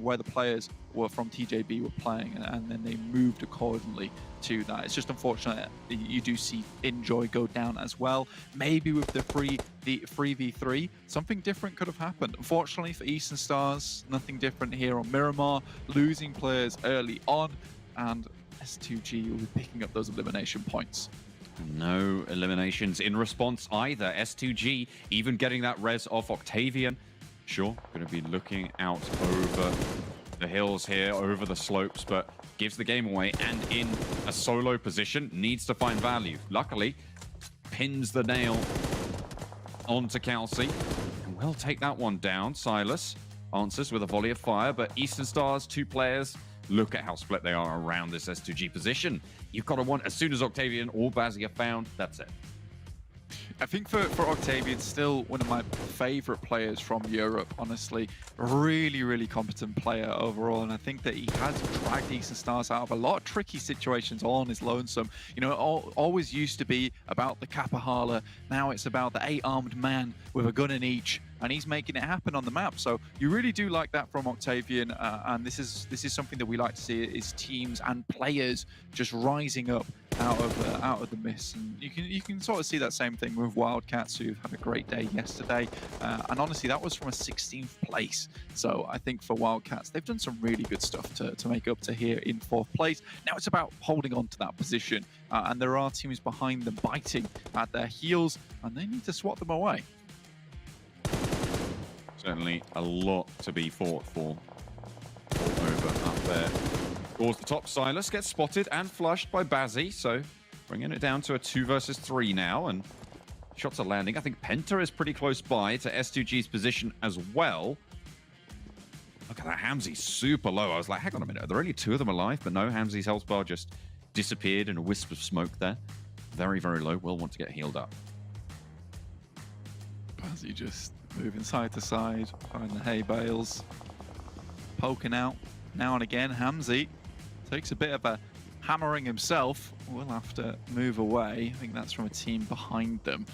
where the players were from TJB were playing, and then they moved accordingly to that. It's just unfortunate you do see Enjoy go down as well. Maybe with the 3v3, something different could have happened. Unfortunately for Eastern Stars, nothing different here on Miramar, losing players early on, and S2G will be picking up those elimination points. No eliminations in response either. S2G even getting that res off Octavian. Sure, going to be looking out over the hills here, over the slopes, but gives the game away and in a solo position, needs to find value. Luckily, pins the nail onto Kelsey and will take that one down. Silas answers with a volley of fire, but Eastern Stars, 2 players, look at how split they are around this S2G position. You've got to want, as soon as Octavian or Bazzi are found, that's it. I think for Octavian, still one of my favorite players from Europe, honestly. Really, really competent player overall, and I think that he has dragged Eastern Stars out of a lot of tricky situations all on his lonesome. You know, it always used to be about the Kapahala. Now it's about the 8-armed man with a gun in each, and he's making it happen on the map. So you really do like that from Octavian, and this is something that we like to see, is teams and players just rising up out of the mist. And you can sort of see that same thing with Wildcats, who've had a great day yesterday, and honestly that was from a 16th place. So I think for Wildcats, they've done some really good stuff to make up to here in 4th place. Now it's about holding on to that position, and there are teams behind them biting at their heels, and they need to swat them away. Certainly a lot to be fought for. Over up there. Towards the top, Silas gets spotted and flushed by Bazzi, so bringing it down to a 2 versus 3 now, and shots are landing. I think Penta is pretty close by to S2G's position as well. Look at that, Hamzy super low. I was like, hang on a minute, are there only 2 of them alive? But no, Hamzy's health bar just disappeared in a wisp of smoke there. Very, very low. Will want to get healed up. Bazzi just moving side to side, behind the hay bales, poking out now and again. Hamzy takes a bit of a hammering himself. Will have to move away. I think that's from a team behind them.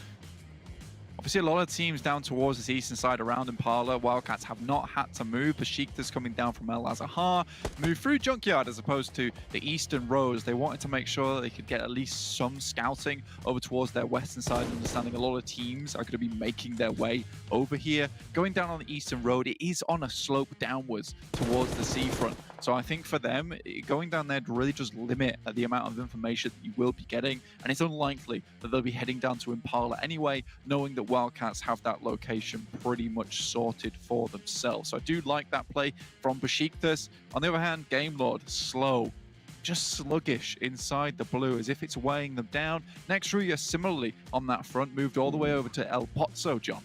Obviously, a lot of teams down towards this eastern side around Impala. Wildcats have not had to move. Beşiktaş coming down from El Azahar, move through Junkyard as opposed to the eastern roads. They wanted to make sure that they could get at least some scouting over towards their western side, understanding a lot of teams are going to be making their way over here. Going down on the eastern road, it is on a slope downwards towards the seafront. So I think for them, going down there to really just limit the amount of information that you will be getting. And it's unlikely that they'll be heading down to Impala anyway, knowing that Wildcats have that location pretty much sorted for themselves. So I do like that play from Beşiktaş. On the other hand, Game Lord, slow, just sluggish inside the blue, as if it's weighing them down. Xray similarly on that front, moved all the way over to El Pozzo, John.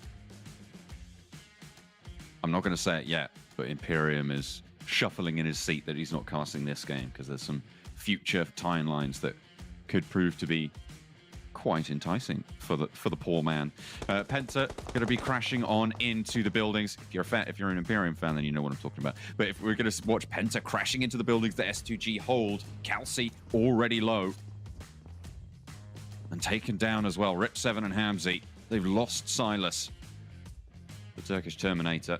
I'm not going to say it yet, but Imperium is shuffling in his seat that he's not casting this game, because there's some future timelines that could prove to be quite enticing for the poor man. Penta going to be crashing on into the buildings. If you're an Imperium fan, then you know what I'm talking about. But if we're going to watch Penta crashing into the buildings that S2G hold, Kelsey already low and taken down as well. Rip7 and Hamzy, they've lost Silas, the Turkish Terminator.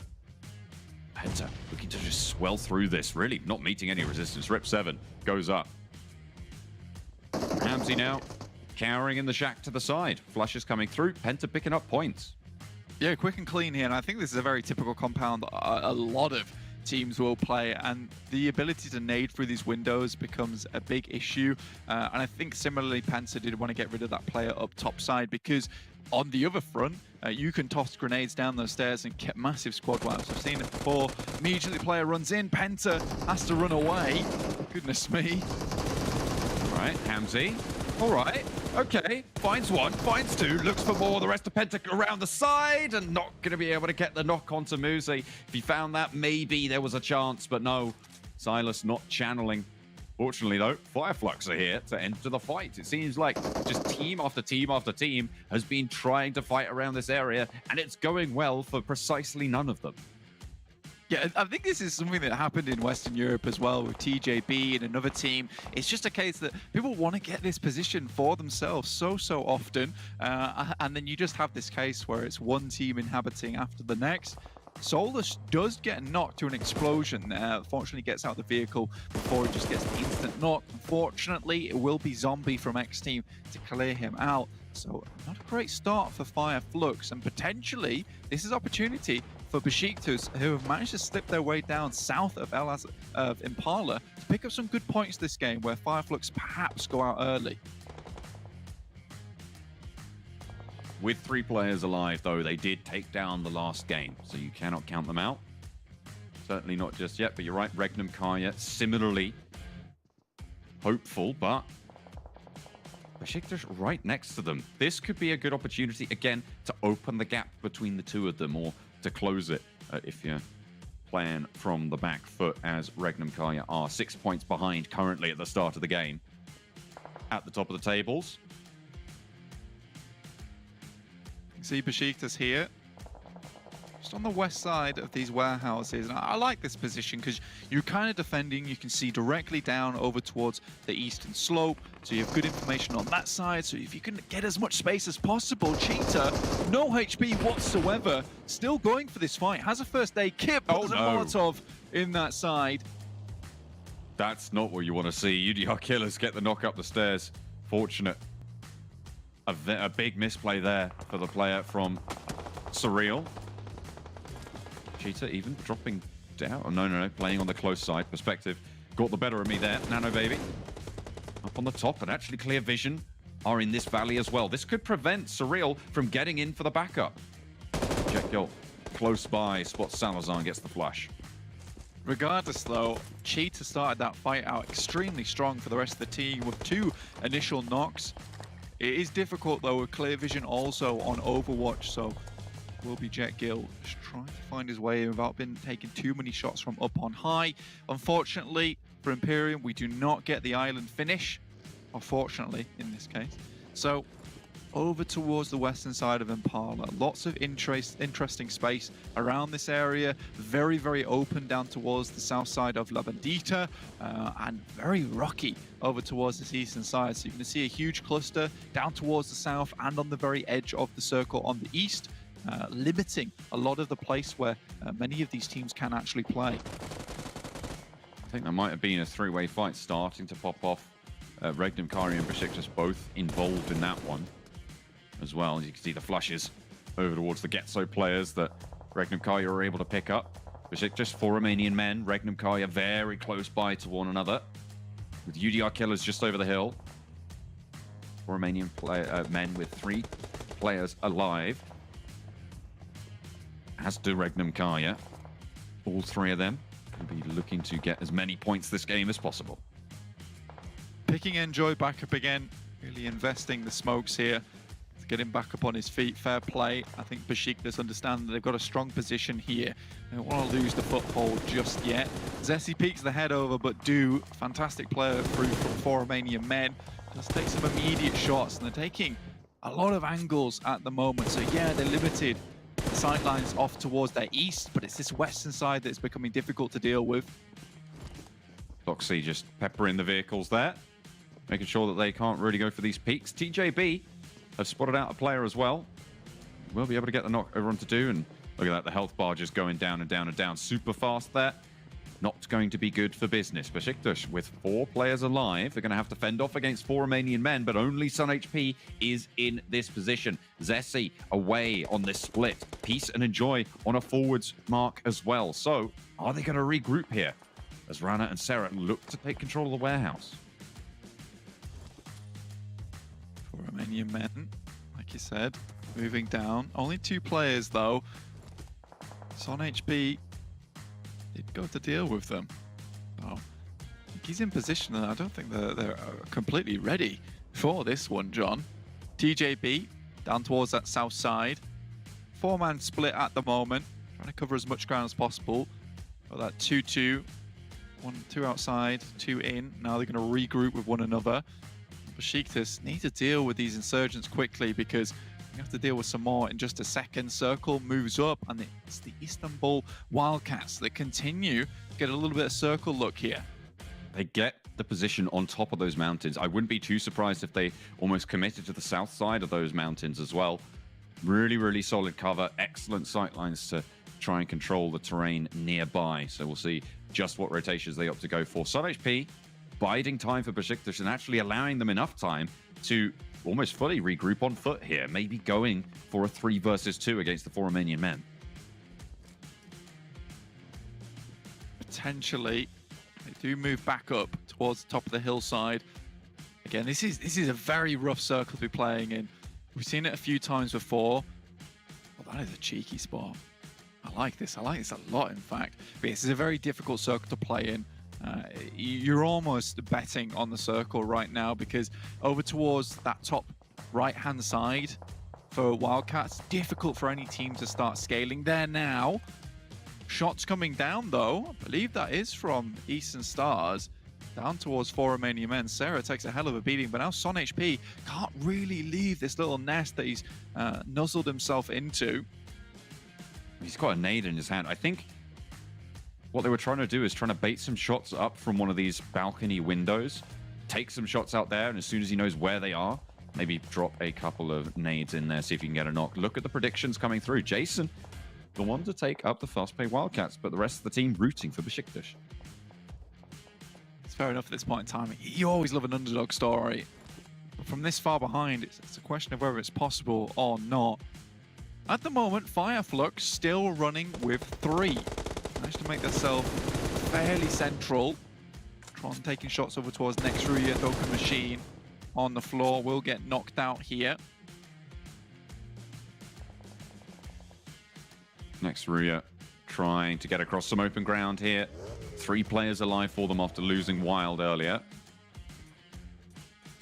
Penta looking to just swell through this, really not meeting any resistance. Rip7 goes up. Hamzy now cowering in the shack to the side. Flush is coming through. Penta picking up points. Yeah, quick and clean here. And I think this is a very typical compound a lot of teams will play. And the ability to nade through these windows becomes a big issue. And I think similarly, Penta did want to get rid of that player up top side, because on the other front, you can toss grenades down those stairs and get massive squad wipes. I've seen it before. Immediately player runs in. Penta has to run away. Goodness me. All right, Hamzy. All right, okay, finds one, finds two, looks for more. The rest of Penta around the side and not going to be able to get the knock onto Muzi. If he found that, maybe there was a chance, but no. Silas not channeling Fortunately, though, Fireflux are here to enter the fight. It seems like just team after team after team has been trying to fight around this area, and it's going well for precisely none of them. Yeah, I think this is something that happened in Western Europe as well with TJB and another team. It's just a case that people want to get this position for themselves so often, and then you just have this case where it's one team inhabiting after the next. Solkay does get knocked to an explosion there. Fortunately, gets out the vehicle before he just gets the instant knock. Unfortunately, it will be Zombie from X Team to clear him out. So not a great start for Fireflux, and potentially this is opportunity for Beşiktaş, who have managed to slip their way down south of Impala, to pick up some good points this game, where Fireflux perhaps go out early. With 3 players alive, though, they did take down the last game, so you cannot count them out. Certainly not just yet, but you're right, Regnum Kaya similarly hopeful, but Beşiktaş right next to them. This could be a good opportunity, again, to open the gap between the two of them, or to close it if you're playing from the back foot, as Regnum Kaya are 6 points behind currently at the start of the game. At the top of the tables. See Beşiktaş here, just on the west side of these warehouses. And I like this position because you're kind of defending. You can see directly down over towards the eastern slope, so you have good information on that side. So if you can get as much space as possible. Cheetah, no HP whatsoever, still going for this fight. Has a first aid kit, but there's a Molotov in that side. That's not what you want to see. UDR Killers get the knock up the stairs. Fortunate. A big misplay there for the player from Surreal. Cheetah even dropping down. Oh, no, playing on the close side. Perspective got the better of me there. Nano Baby up on the top, and actually Clear Vision are in this valley as well. This could prevent Surreal from getting in for the backup. Jekyll close by, spots Salazar and gets the flash. Regardless, though, Cheetah started that fight out extremely strong for the rest of the team with 2 initial knocks. It is difficult, though, with Clear Vision also on Overwatch, so will be Jetgill just trying to find his way without being taking too many shots from up on high. Unfortunately, for Imperium, we do not get the island finish, or fortunately, in this case. So, over towards the western side of Impala. Lots of interesting space around this area. Very open down towards the south side of La Bandita, and very rocky over towards this eastern side. So you can see a huge cluster down towards the south and on the very edge of the circle on the east, limiting a lot of the place where many of these teams can actually play. I think there might have been a 3-way fight starting to pop off. Regnum Kari and Beşiktaş both involved in that one as well. You can see the flushes over towards the Getso players that Regnum Kaya are able to pick up. Beşiktaş 4 Romanian men. Regnum Kaya very close by to one another, with UDR Killers just over the hill. 4 Romanian men with 3 players alive, as do Regnum Kaya. All 3 of them will be looking to get as many points this game as possible. Picking Enjoy back up again, really investing the smokes here to get him back up on his feet. Fair play. I think Beşiktaş understand that they've got a strong position here. They don't want to lose the foothold just yet. Zessy peeks the head over, but fantastic player through from 4 Romanian men. Just take some immediate shots, and they're taking a lot of angles at the moment. So yeah, they're limited sightlines off towards their east, but it's this western side that's becoming difficult to deal with. Doxy just peppering the vehicles there, making sure that they can't really go for these peaks. TJB have spotted out a player as well. We'll be able to get the knock everyone to do, and look at that, the health bar just going down and down and down super fast there. Not going to be good for business. Beşiktaş with 4 players alive. They're going to have to fend off against 4 Romanian men, but only SonHP is in this position. Zessy away on this split. Peace and Enjoy on a forwards mark as well. So, are they going to regroup here as Rana and Sarah look to take control of the warehouse? 4 Romanian men, like you said, moving down. Only 2 players, though. SonHP did go to deal with them. Oh, I think he's in position, and I don't think they're completely ready for this one, John. TJB down towards that south side. 4-man split at the moment, trying to cover as much ground as possible. Got that 2-2 Two outside, two in. Now they're going to regroup with one another. Beşiktaş need to deal with these insurgents quickly because we have to deal with some more in just a second. Circle moves up, and it's the Istanbul Wildcats that continue to get a little bit of circle look here. They get the position on top of those mountains. I wouldn't be too surprised if they almost committed to the south side of those mountains as well. Really, really solid cover. Excellent sightlines to try and control the terrain nearby. So we'll see just what rotations they opt to go for. SonHP biding time for Beşiktaş and actually allowing them enough time to almost fully regroup on foot here. Maybe going for a 3 versus 2 against the 4 Romanian men. Potentially, they do move back up towards the top of the hillside. Again, this is a very rough circle to be playing in. We've seen it a few times before. Well, that is a cheeky spot. I like this. I like this a lot, in fact. But this is a very difficult circle to play in. You're almost betting on the circle right now because over towards that top right-hand side for Wildcats, difficult for any team to start scaling there now. Shots coming down, though. I believe that is from Eastern Stars. Down towards 4 Romanian men. Sarah takes a hell of a beating, but now SonHP can't really leave this little nest that he's nuzzled himself into. He's got a nade in his hand. I think what they were trying to do is trying to bait some shots up from one of these balcony windows, take some shots out there, and as soon as he knows where they are, maybe drop a couple of nades in there, see if you can get a knock. Look at the predictions coming through. Jason, the one to take up the fastPay Wildcats, but the rest of the team rooting for Beşiktaş. It's fair enough at this point in time. You always love an underdog story. But from this far behind, it's a question of whether it's possible or not. At the moment, Flux still running with 3. Managed to make themselves fairly central. Tron taking shots over towards Xray. Doka Machine on the floor will get knocked out here. Xray trying to get across some open ground here. 3 players alive for them after losing Wild earlier.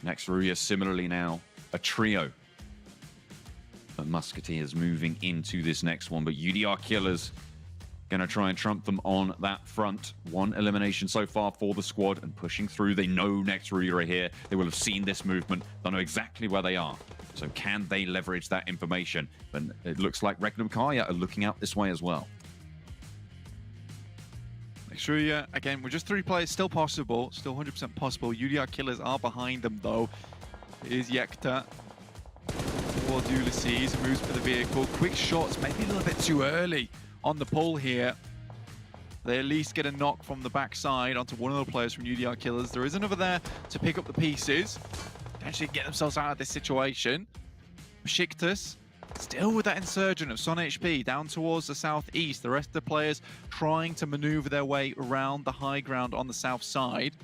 Xray similarly now a trio. But Musketeers moving into this next one, but UDR Killers gonna try and trump them on that front. 1 elimination so far for the squad and pushing through. They know Xray are here. They will have seen this movement. They'll know exactly where they are. So can they leverage that information? And it looks like REDOXbot are looking out this way as well. Xray, again, we're just 3 players, still possible, still 100% possible. UDR Killers are behind them though. It is Kecth. Towards Ulysses, moves for the vehicle. Quick shots, maybe a little bit too early on the pull here. They at least get a knock from the backside onto one of the players from UDR Killers. There is another there to pick up the pieces. Potentially get themselves out of this situation. Beşiktaş still with that insurgent of SonHP down towards the southeast. The rest of the players trying to maneuver their way around the high ground on the south side.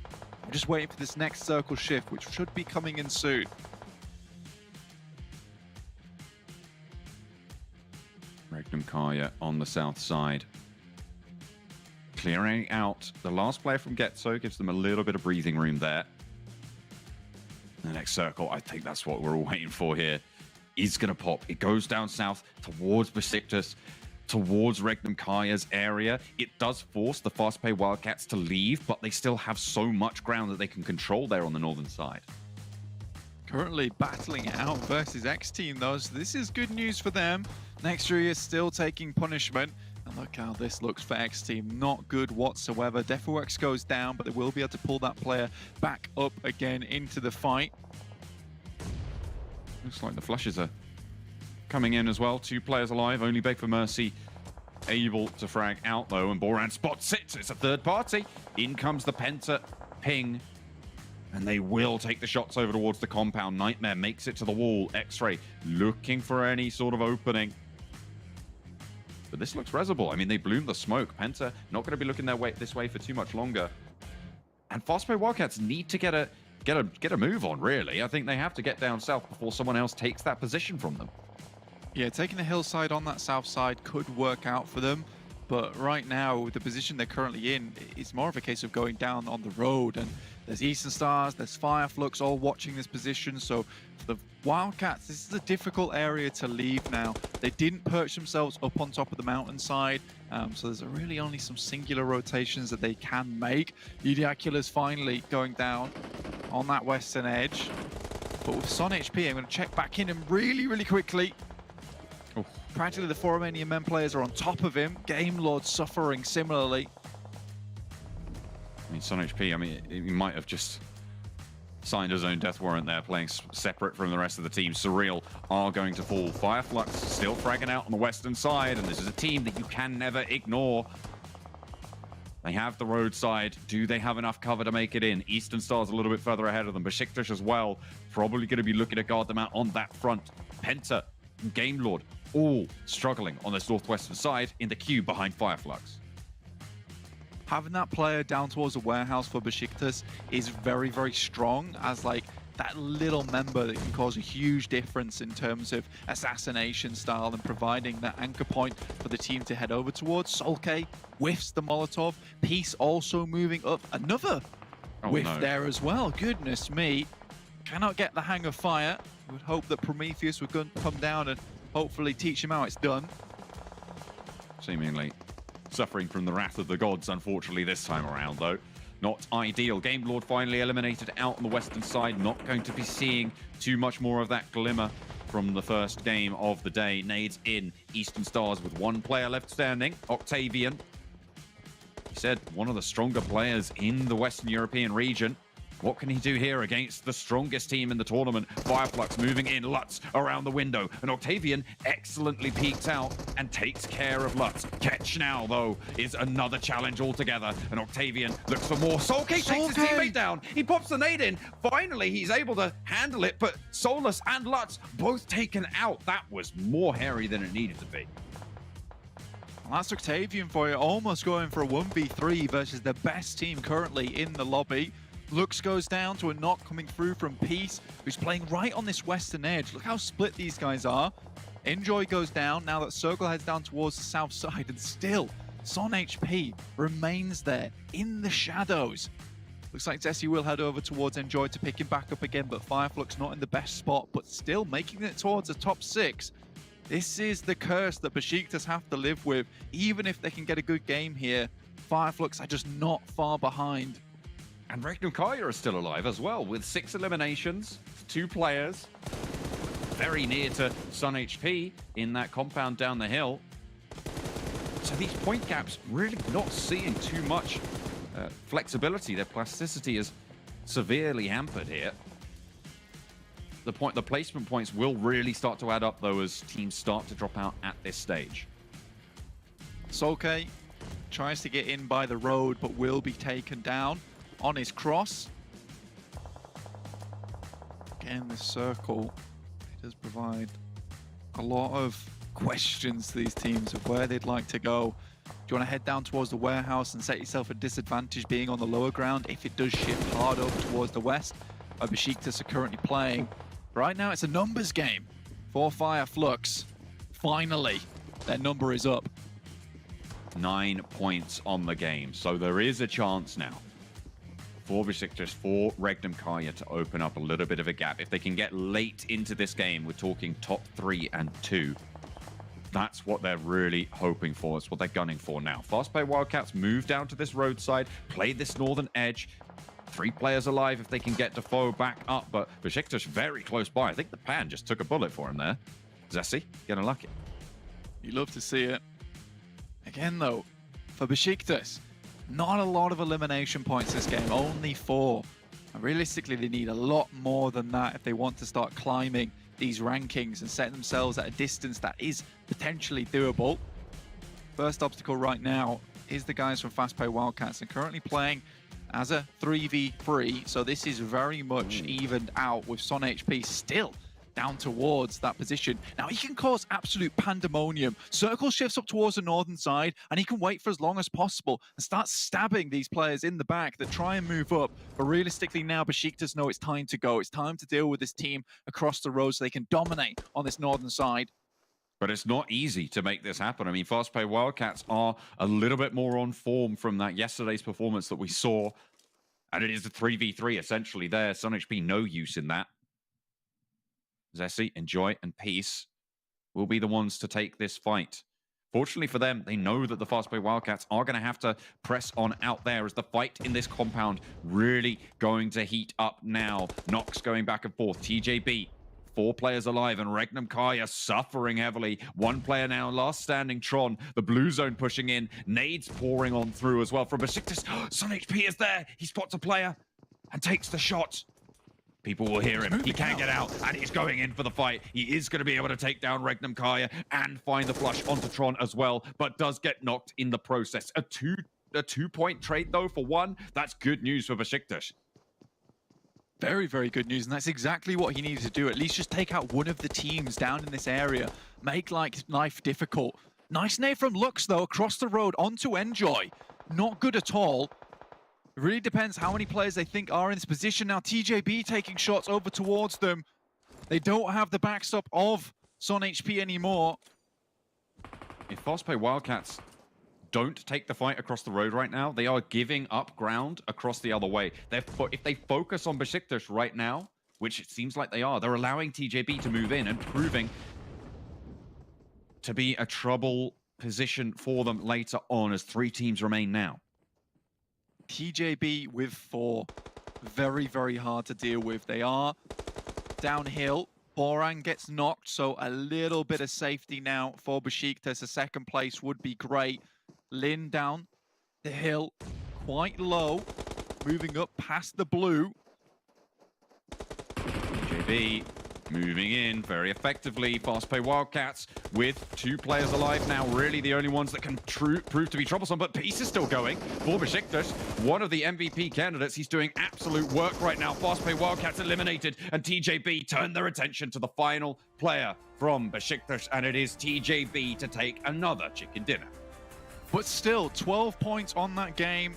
I'm just waiting for this next circle shift, which should be coming in soon. REDOXbot on the south side. Clearing out the last player from Getso, gives them a little bit of breathing room there. The next circle, I think that's what we're all waiting for here, is going to pop. It goes down south towards Beşiktaş, towards REDOXbot's area. It does force the fastPay Wildcats to leave, but they still have so much ground that they can control there on the northern side. Currently battling it out versus X Team though, so this is good news for them. Xray is still taking punishment. And look how this looks for X Team. Not good whatsoever. Defoex goes down, but they will be able to pull that player back up again into the fight. Looks like the flushes are coming in as well. 2 players alive. Only Beg for Mercy able to frag out though. And Boran spots it. It's a third party. In comes the Penta ping. And they will take the shots over towards the compound. Nightmare makes it to the wall. Xray looking for any sort of opening. But this looks reasonable. I mean, they bloomed the smoke. Penta not going to be looking this way for too much longer. And fastPay Wildcats need to get a move on, really. I think they have to get down south before someone else takes that position from them. Yeah, taking the hillside on that south side could work out for them. But right now, the position they're currently in, it's more of a case of going down on the road. And there's Eastern Stars, there's Fireflux all watching this position. So for the Wildcats, this is a difficult area to leave now. They didn't perch themselves up on top of the mountainside. So there's really only some singular rotations that they can make. Ediacula's finally going down on that western edge. But with SonHP, I'm going to check back in him really quickly. Practically the 4 Romanian Men players are on top of him. Game Lord suffering similarly. I mean, SonHP, I mean, he might have just signed his own death warrant there, playing separate from the rest of the team. Surreal are going to fall. Fireflux still fragging out on the western side, and this is a team that you can never ignore. They have the roadside. Do they have enough cover to make it in? Eastern Stars a little bit further ahead of them. Beşiktaş as well. Probably going to be looking to guard them out on that front. Penta, Game Lord, all struggling on this northwestern side in the queue behind Fireflux. Having that player down towards the warehouse for Beşiktaş is very strong, as like that little member that can cause a huge difference in terms of assassination style and providing that anchor point for the team to head over towards. Solkay whiffs the Molotov. Peace also moving up. Another whiff there as well. Goodness me. Cannot get the hang of fire. We would hope that Prometheus would come down and hopefully teach him how it's done. Seemingly suffering from the wrath of the gods, unfortunately, this time around, though. Not ideal. Game Lord finally eliminated out on the western side. Not going to be seeing too much more of that glimmer from the first game of the day. Nades in. Eastern Stars with one player left standing. OCTAVIAN. He said one of the stronger players in the Western European region. What can he do here against the strongest team in the tournament? Fireflux moving in, Lutz around the window, and OCTAVIAN excellently peeks out and takes care of Lutz. Kecth now, though, is another challenge altogether, and OCTAVIAN looks for more. Solkay takes his teammate down. He pops the nade in. Finally, he's able to handle it, but Soulless and Lutz both taken out. That was more hairy than it needed to be. Well, that's OCTAVIAN for you, almost going for a 1v3 versus the best team currently in the lobby. Lux goes down to a knock coming through from Peace, who's playing right on this western edge. Look how split these guys are. Enjoy goes down now that Circle heads down towards the south side, and still SonHP remains there in the shadows. Looks like Zessy will head over towards Enjoy to pick him back up again, but Fireflux not in the best spot, but still making it towards the top 6. This is the curse that Beşiktaş have to live with. Even if they can get a good game here, Fireflux are just not far behind. And REDOXbot are still alive as well, with 6 eliminations, 2 players. Very near to SonHP in that compound down the hill. So these point gaps really not seeing too much flexibility. Their plasticity is severely hampered here. The placement points will really start to add up, though, as teams start to drop out at this stage. Solkay tries to get in by the road, but will be taken down on his cross. Again, this circle, it does provide a lot of questions to these teams of where they'd like to go. Do you want to head down towards the warehouse and set yourself a disadvantage being on the lower ground if it does shift hard over towards the west, where Beşiktaş are currently playing? Right now, it's a numbers game for Fireflux. Finally, their number is up. 9 points on the game, so there is a chance now for Beşiktaş, for REDOXbot to open up a little bit of a gap. If they can get late into this game, we're talking top 3 and 2. That's what they're really hoping for. It's what they're gunning for now. fastPay Wildcats move down to this roadside, play this northern edge. 3 players alive if they can get Defoe back up, but Beşiktaş very close by. I think the pan just took a bullet for him there. Zessy, getting lucky. You love to see it. Again, though, for Beşiktaş, not a lot of elimination points this game, only 4. And realistically, they need a lot more than that if they want to start climbing these rankings and set themselves at a distance that is potentially doable. First obstacle right now is the guys from fastPay Wildcats. They're currently playing as a 3v3, so this is very much evened out with SonHP still down towards that position. Now he can cause absolute pandemonium. Circle shifts up towards the northern side, and he can wait for as long as possible and start stabbing these players in the back that try and move up. But realistically now, Beşiktaş know it's time to go. It's time to deal with this team across the road so they can dominate on this northern side. But it's not easy to make this happen. I mean, fastPay Wildcats are a little bit more on form from that yesterday's performance that we saw. And it is a 3v3 essentially there. SonHP no use in that. Zessy, Enjoy, and Peace will be the ones to take this fight. Fortunately for them, they know that the fastPay Wildcats are going to have to press on out there as the fight in this compound really going to heat up now. Nox going back and forth. TJB. 4 players alive, and REDOXbot suffering heavily. 1 player now, last standing, Tron. The blue zone pushing in. Nades pouring on through as well from Beşiktaş. SonHP is there. He spots a player and takes the shot. People will hear him. He can't get out, and he's going in for the fight. He is going to be able to take down REDOXbot and find the flush onto Tron as well, but does get knocked in the process. A two-point trade, though, for 1. That's good news for Beşiktaş. Very, very good news, and that's exactly what he needed to do. At least just take out one of the teams down in this area. Make life difficult. Nice nade from Lux, though, across the road onto Enjoy. Not good at all. It really depends how many players they think are in this position. Now, TJB taking shots over towards them. They don't have the backstop of SonHP anymore. If fastPay Wildcats don't take the fight across the road right now, they are giving up ground across the other way. If they focus on Beşiktaş right now, which it seems like they are, they're allowing TJB to move in and proving to be a trouble position for them later on as 3 teams remain now. TJB with 4. Very, very hard to deal with. They are downhill. Boran gets knocked, so a little bit of safety now for Beşiktaş. A second place would be great. Lin down the hill, quite low, moving up past the blue. JB moving in very effectively. fastPay Wildcats with 2 players alive now, really the only ones that can prove to be troublesome, but Peace is still going for Beşiktaş. One of the MVP candidates. He's doing absolute work right now. fastPay Wildcats eliminated, and TJB turned their attention to the final player from Beşiktaş, and it is TJB to take another chicken dinner. But still, 12 points on that game.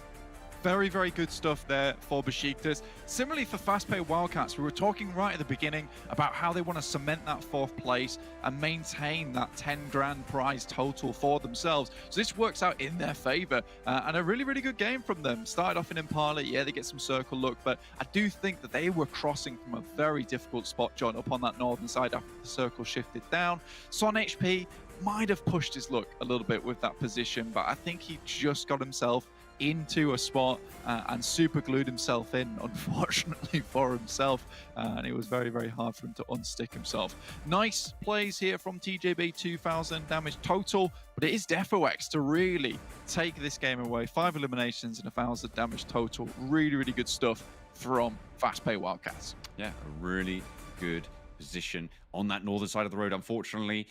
Very, very good stuff there for Beşiktaş. Similarly for fastPay Wildcats, we were talking right at the beginning about how they want to cement that 4th place and maintain that 10 grand prize total for themselves. So this works out in their favor, and a really, really good game from them. Started off in Impala, yeah, they get some circle look, but I do think that they were crossing from a very difficult spot, John, up on that northern side after the circle shifted down. SonHP might have pushed his luck a little bit with that position, but I think he just got himself into a spot and super glued himself in, unfortunately for himself, and it was very, very hard for him to unstick himself. Nice plays here from TJB, 2,000 damage total, but it is Defoex to really take this game away. 5 eliminations and 1,000 damage total. Really, really good stuff from fastPay Wildcats. Yeah, a really good position on that northern side of the road. Unfortunately,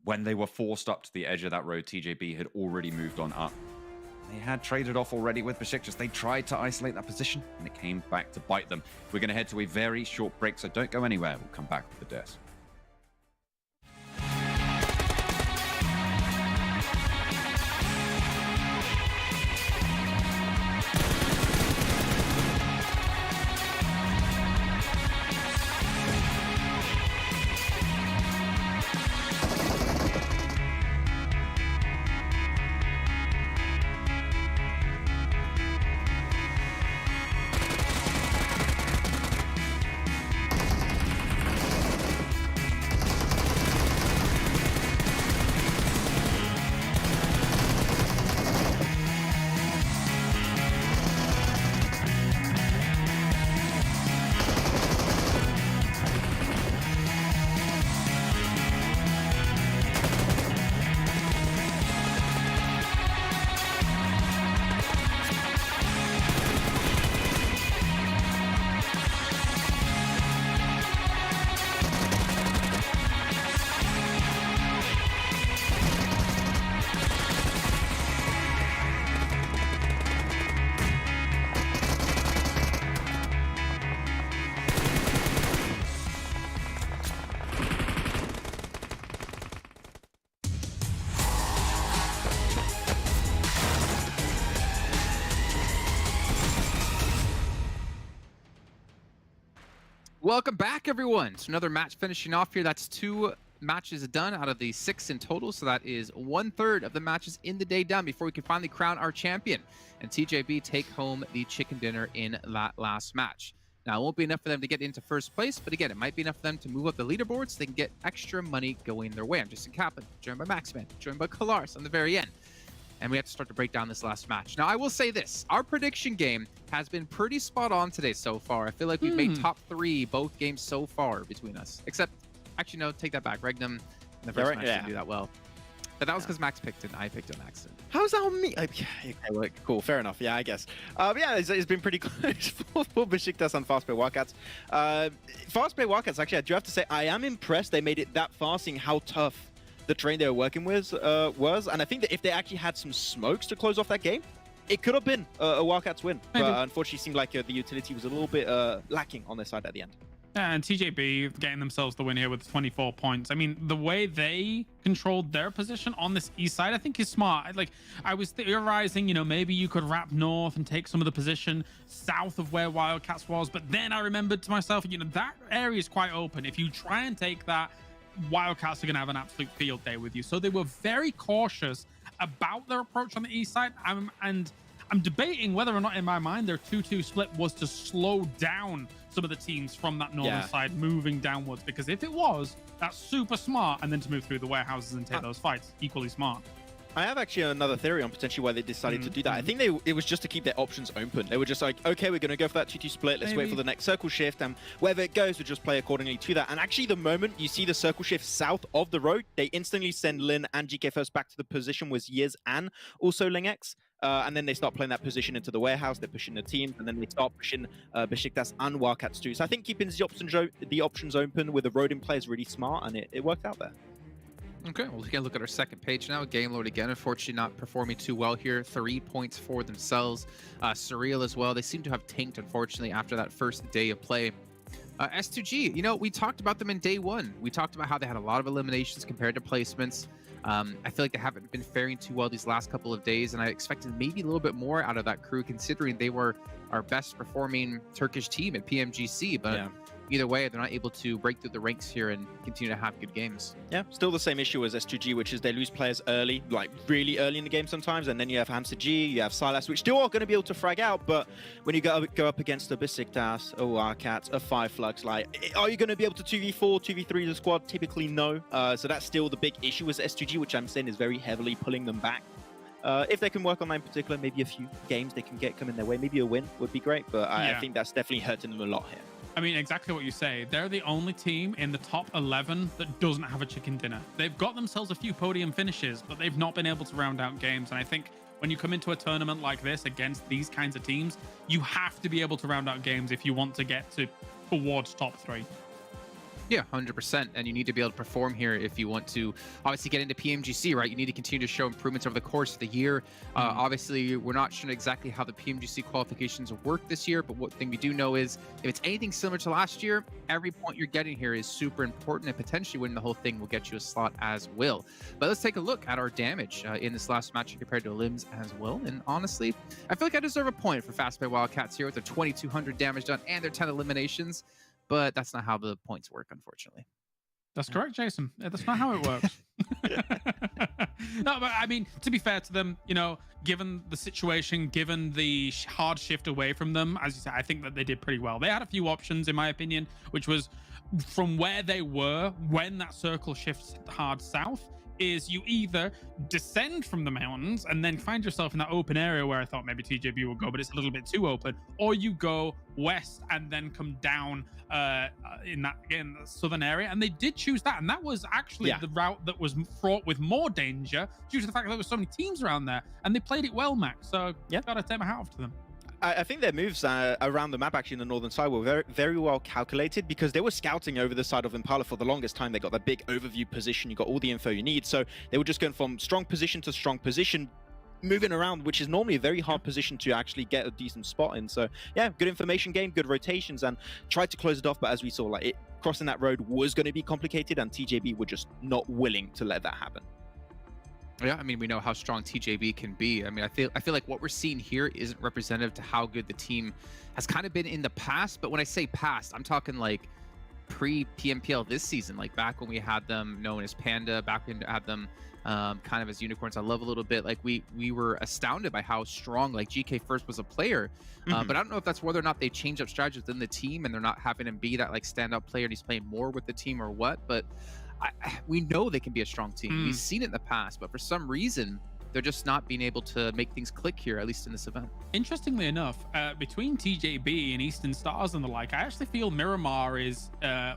when they were forced up to the edge of that road, TJB had already moved on up. They had traded off already with Beşiktaş. They tried to isolate that position, and it came back to bite them. We're going to head to a very short break, so don't go anywhere. We'll come back with the desk. Welcome back, everyone. So another match finishing off here. That's 2 matches done out of the 6 in total, so that is 1/3 of the matches in the day done before we can finally crown our champion. And TJB take home the chicken dinner in that last match. Now, it won't be enough for them to get into first place, but again, it might be enough for them to move up the leaderboard so they can get extra money going their way. I'm Jason Kaplan, joined by Maxman, joined by Kalaris on the very end. And we have to start to break down this last match. Now, I will say this. Our prediction game has been pretty spot on today so far. I feel like we've made top 3 both games so far between us. Except, actually, no, take that back. Regnum in the first match didn't do that well. But that was because Max picked it and I picked an accident. How's that on me? Okay, well, cool, fair enough. Yeah, I guess. But yeah, it's been pretty close for Beşiktaş and fastPay Wildcats. fastPay Wildcats, actually, I do have to say, I am impressed they made it that far, seeing how tough the terrain they were working with was. And I think that if they actually had some smokes to close off that game, it could have been a Wildcats win. Maybe. But unfortunately, it seemed like the utility was a little bit lacking on their side at the end. Yeah, and TJB getting themselves the win here with 24 points. I mean, the way they controlled their position on this east side, I think is smart. Like, I was theorizing, you know, maybe you could wrap north and take some of the position south of where Wildcats was. But then I remembered to myself, you know, that area is quite open. If you try and take that, Wildcats are going to have an absolute field day with you. So they were very cautious about their approach on the east side. I'm debating whether or not in my mind their 2-2 split was to slow down some of the teams from that northern side moving downwards, because if it was, that's super smart, and then to move through the warehouses and take those fights, equally smart. I have actually another theory on potentially why they decided to do that. I think it was just to keep their options open. They were just like, okay, we're going to go for that 2-2 split. Let's wait for the next circle shift, and wherever it goes, we'll just play accordingly to that. And actually, the moment you see the circle shift south of the road, they instantly send Lin and GK first back to the position with Yiz and also Lingx. And then they start playing that position into the warehouse. They're pushing the team, and then they start pushing Beşiktaş and Wildcats too. So I think keeping the options open with the road in play is really smart, and it worked out there. Okay, well, we can look at our second page now. Game Lord again, unfortunately not performing too well here. 3 points for themselves. Surreal as well. They seem to have tanked, unfortunately, after that first day of play. S2G, you know, we talked about them in day 1. We talked about how they had a lot of eliminations compared to placements. I feel like they haven't been faring too well these last couple of days, and I expected maybe a little bit more out of that crew, considering they were our best performing Turkish team at PMGC. But either way, they're not able to break through the ranks here and continue to have good games. Yeah, still the same issue as S2G, which is they lose players early, like really early in the game sometimes, and then you have Hamza-G, you have Solkay, which still are going to be able to frag out, but when you go up against a Beşiktaş, a Wildcats, a 5 Flux, like, are you going to be able to 2v4, 2v3 the squad? Typically, no. So that's still the big issue with S2G, which I'm saying is very heavily pulling them back. If they can work on that in particular, maybe a few games they can get coming their way, maybe a win would be great, but I think that's definitely hurting them a lot here. I mean, exactly what you say. They're the only team in the top 11 that doesn't have a chicken dinner. They've got themselves a few podium finishes, but they've not been able to round out games. And I think when you come into a tournament like this against these kinds of teams, you have to be able to round out games if you want to get towards top 3. Yeah, 100%. And you need to be able to perform here if you want to obviously get into PMGC, right? You need to continue to show improvements over the course of the year. Obviously, we're not sure exactly how the PMGC qualifications work this year, but one thing we do know is if it's anything similar to last year, every point you're getting here is super important, and potentially winning the whole thing will get you a slot as well. But let's take a look at our damage in this last match compared to Limbs as well. And honestly, I feel like I deserve a point for fastPay Wildcats here with their 2,200 damage done and their 10 eliminations. But that's not how the points work, unfortunately. That's correct, Jason. That's not how it works. No, but I mean, to be fair to them, you know, given the situation, given the hard shift away from them, as you said, I think that they did pretty well. They had a few options, in my opinion, which was from where they were when that circle shifts hard south, is you either descend from the mountains and then find yourself in that open area where I thought maybe TJB will go, but it's a little bit too open, or you go west and then come down in the southern area. And they did choose that, and that was actually the route that was fraught with more danger due to the fact that there were so many teams around there, and they played it well, Max. So gotta take my hat off to them. I think their moves around the map, actually, in the northern side were very, very well calculated, because they were scouting over the side of Impala for the longest time. They got that big overview position. You got all the info you need. So they were just going from strong position to strong position, moving around, which is normally a very hard position to actually get a decent spot in. So yeah, good information game, good rotations, and tried to close it off. But as we saw, like, crossing that road was going to be complicated, and TJB were just not willing to let that happen. Yeah, I mean, we know how strong TJB can be. I mean, I feel like what we're seeing here isn't representative to how good the team has kind of been in the past. But when I say past, I'm talking like pre-PMPL this season, like back when we had them known as Panda, back when we had them kind of as unicorns. I love a little bit. Like we were astounded by how strong like GK First was a player. But I don't know if that's whether or not they change up strategies within the team and they're not having him be that like standout player and he's playing more with the team or what. But we know they can be a strong team. We've seen it in the past, but for some reason they're just not being able to make things click here, at least in this event. Interestingly enough, between TJB and Eastern Stars and the like, I actually feel Miramar is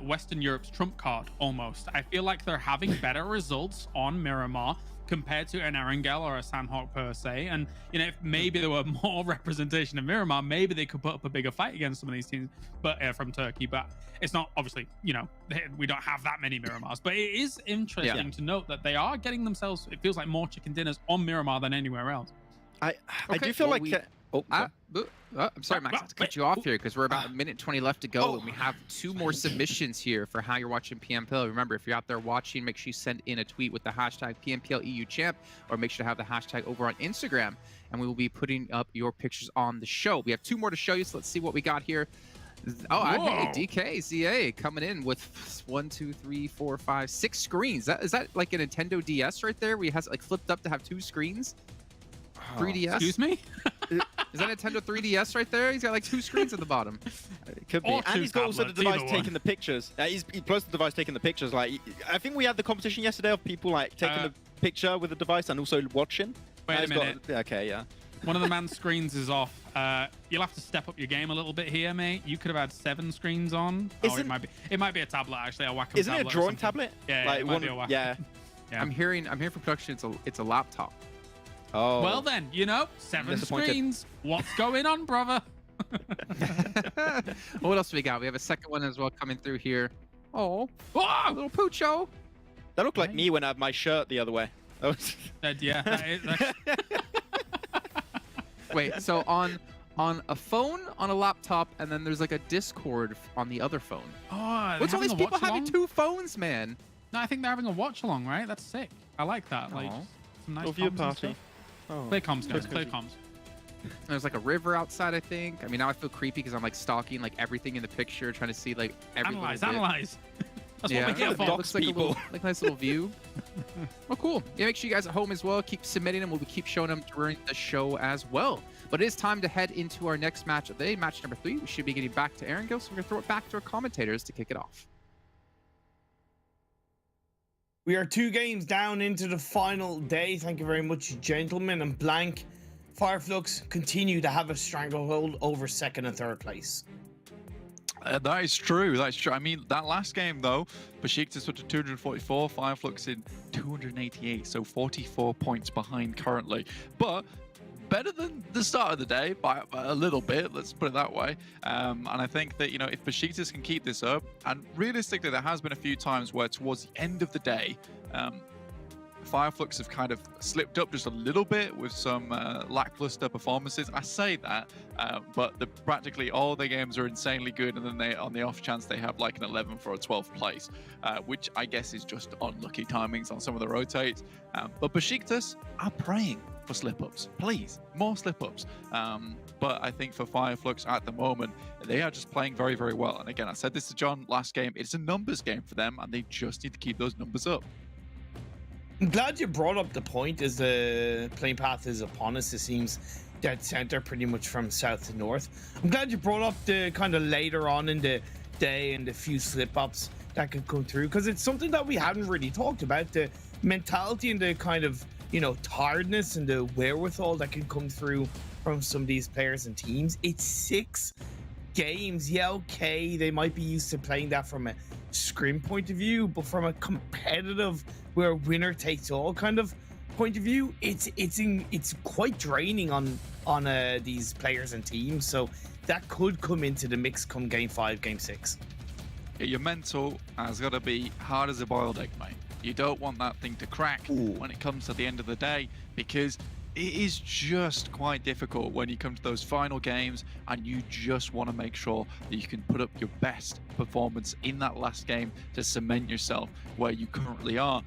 Western Europe's trump card almost. I feel like they're having better results on Miramar compared to an Erangel or a SandHawk per se. And, you know, if maybe there were more representation of Miramar, maybe they could put up a bigger fight against some of these teams but from Turkey. But it's not, obviously, you know, we don't have that many Miramars. But it is interesting to note that they are getting themselves, it feels like, more chicken dinners on Miramar than anywhere else. I do feel like... I'm sorry, Max, I have to cut you off here because we're about a minute 20 left to go, and we have 2 more submissions here for how you're watching PMPL. Remember, if you're out there watching, make sure you send in a tweet with the hashtag PMPL EU Champ, or make sure to have the hashtag over on Instagram, and we will be putting up your pictures on the show. We have 2 more to show you, so let's see what we got here. Oh, hey, DK ZA coming in with 1, 2, 3, 4, 5, 6 screens. Is that like a Nintendo DS right there, where he has it like flipped up to have 2 screens? 3DS? Excuse me? Is that Nintendo 3DS right there? He's got like 2 screens at the bottom. It could be. And he's got also the device taking the pictures. He's plus the device taking the pictures. Like, I think we had the competition yesterday of people like taking the picture with the device and also watching. Wait a minute. Okay, yeah. One of the man's screens is off. You'll have to step up your game a little bit here, mate. You could have had 7 screens on. It might be a tablet actually. A Wacom Isn't tablet. Isn't it a drawing tablet? Yeah, like it might be a Wacom. Yeah. I'm hearing from production. It's a laptop. Oh. Well then, you know, 7 screens. What's going on, brother? What else do we got? We have a second one as well coming through here. Oh, little Poocho. That looked like me when I had my shirt the other way. Wait, so on a phone, on a laptop, and then there's like a Discord on the other phone. Oh, what's all these people having 2 phones, man? No, I think they're having a watch along, right? That's sick. I like that. Like some nice view party. Clear comms, guys. Clear comms. There's like a river outside, I think. I mean, now I feel creepy because I'm like stalking like everything in the picture, trying to see like every analyze. That's what we're here for. It looks like a nice little view. Oh, cool. Yeah, make sure you guys at home as well keep submitting them. We'll keep showing them during the show as well. But it is time to head into our next match of the day, match number 3. We should be getting back to Erangel, so we're gonna throw it back to our commentators to kick it off. We are 2 games down into the final day. Thank you very much, gentlemen. And blank, Fireflux continue to have a stranglehold over 2nd and 3rd place. That is true. That's true. I mean, that last game though, Beşiktaş with 244, Fireflux in 288, so 44 points behind currently. But better than the start of the day by a little bit, let's put it that way. And I think that, you know, if Beşiktaş can keep this up, and realistically there has been a few times where towards the end of the day, Fireflux have kind of slipped up just a little bit with some lackluster performances. I say that, but practically all their games are insanely good, and then they, on the off chance, they have like an 11th or a 12th place, which I guess is just unlucky timings on some of the rotates. But Beşiktaş are praying for slip-ups. Please, more slip-ups. But I think for Fireflux at the moment, they are just playing very, very well. And again, I said this to John last game, it's a numbers game for them, and they just need to keep those numbers up. I'm glad you brought up the point as the playing path is upon us. It seems dead center pretty much from south to north. I'm glad you brought up the kind of later on in the day and the few slip-ups that could come through, because it's something that we hadn't really talked about, the mentality and the kind of, you know, tiredness and the wherewithal that can come through from some of these players and teams. It's 6 games. Yeah, okay, they might be used to playing that from a scrim point of view, but from a competitive, where winner takes all kind of point of view, it's quite draining on these players and teams. So that could come into the mix come game 5, game 6. Yeah, your mental has got to be hard as a boiled egg, mate. You don't want that thing to crack when it comes to the end of the day, because it is just quite difficult when you come to those final games and you just want to make sure that you can put up your best performance in that last game to cement yourself where you currently are.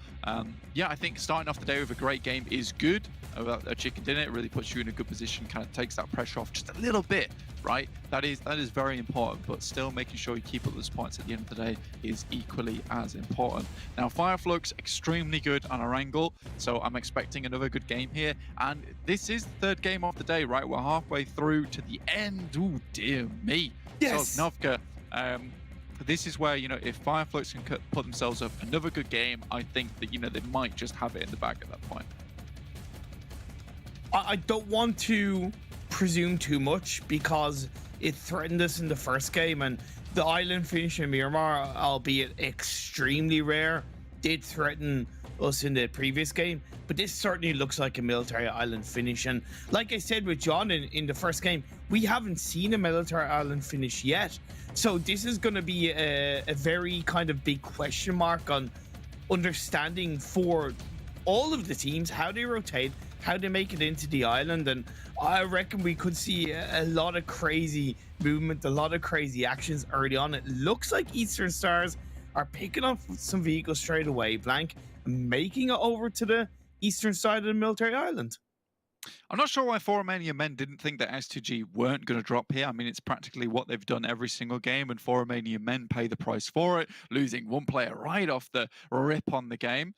Yeah, I think starting off the day with a great game is good. A chicken dinner, it really puts you in a good position, kind of takes that pressure off just a little bit right? That is very important, but still making sure you keep up those points at the end of the day is equally as important. Now, Flux extremely good on our angle, so I'm expecting another good game here. And this is the third game of the day, right? We're halfway through to the end. Oh, dear me. Yes. So, Novka, this is where, you know, if Flux can put themselves up another good game, I think that, you know, they might just have it in the bag at that point. I don't want to presume too much because it threatened us in the first game, and the island finish in Miramar, albeit extremely rare, did threaten us in the previous game, but this certainly looks like a military island finish. And like I said with John in the first game, we haven't seen a military island finish yet, so this is going to be a very kind of big question mark on understanding for all of the teams how they rotate, how they make it into the island. And I reckon we could see a lot of crazy movement, a lot of crazy actions early on. It looks like Eastern Stars are picking up some vehicles straight away, Blank, making it over to the eastern side of the military island. I'm not sure why Romanian Men didn't think that S2G weren't going to drop here. I mean, it's practically what they've done every single game, and Romanian Men pay the price for it, losing one player right off the rip on the game.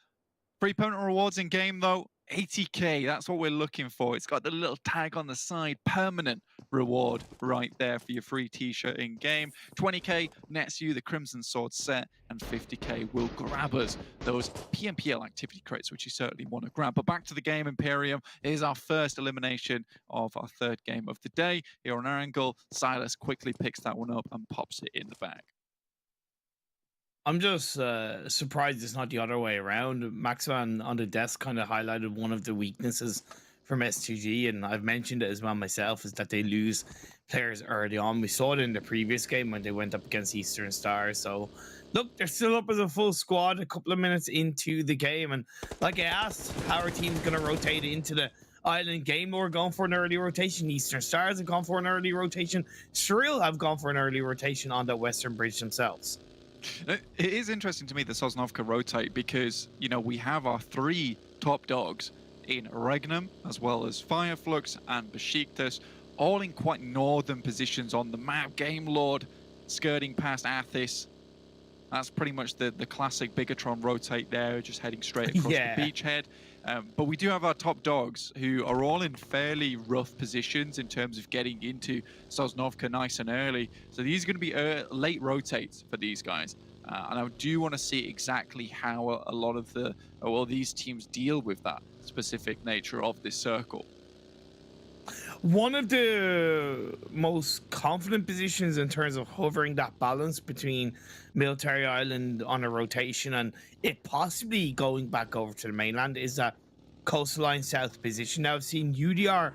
Free permanent rewards in game, though, 80k, that's what we're looking for. It's got the little tag on the side, permanent reward right there for your free t-shirt in game. 20k nets you the Crimson Sword set, and 50k will grab us those PMPL activity crates, which you certainly want to grab. But back to the game, Imperium is our first elimination of our third game of the day. Here on our angle, Soulless quickly picks that one up and pops it in the bag. I'm just surprised it's not the other way around. Maxman on the desk kind of highlighted one of the weaknesses from S2G, and I've mentioned it as well myself, is that they lose players early on. We saw it in the previous game when they went up against Eastern Stars. So look, they're still up as a full squad a couple of minutes into the game, and like I asked, how our team's going to rotate into the island game. We're going for an early rotation. Eastern Stars have gone for an early rotation. Surreal have gone for an early rotation on the Western Bridge themselves. It is interesting to me that Sosnovka rotate because, you know, we have our three top dogs in Regnum, as well as Flux and Beşiktaş, all in quite northern positions on the map. Game Lord skirting past ATHIS. That's pretty much the classic Bigatron rotate there, just heading straight across the beachhead. But we do have our top dogs who are all in fairly rough positions in terms of getting into Sosnovka nice and early. So these are going to be late rotates for these guys. And I do want to see exactly how a lot of these teams deal with that specific nature of this circle. One of the most confident positions in terms of hovering that balance between military island on a rotation and it possibly going back over to the mainland is that coastline south position. Now I've seen UDR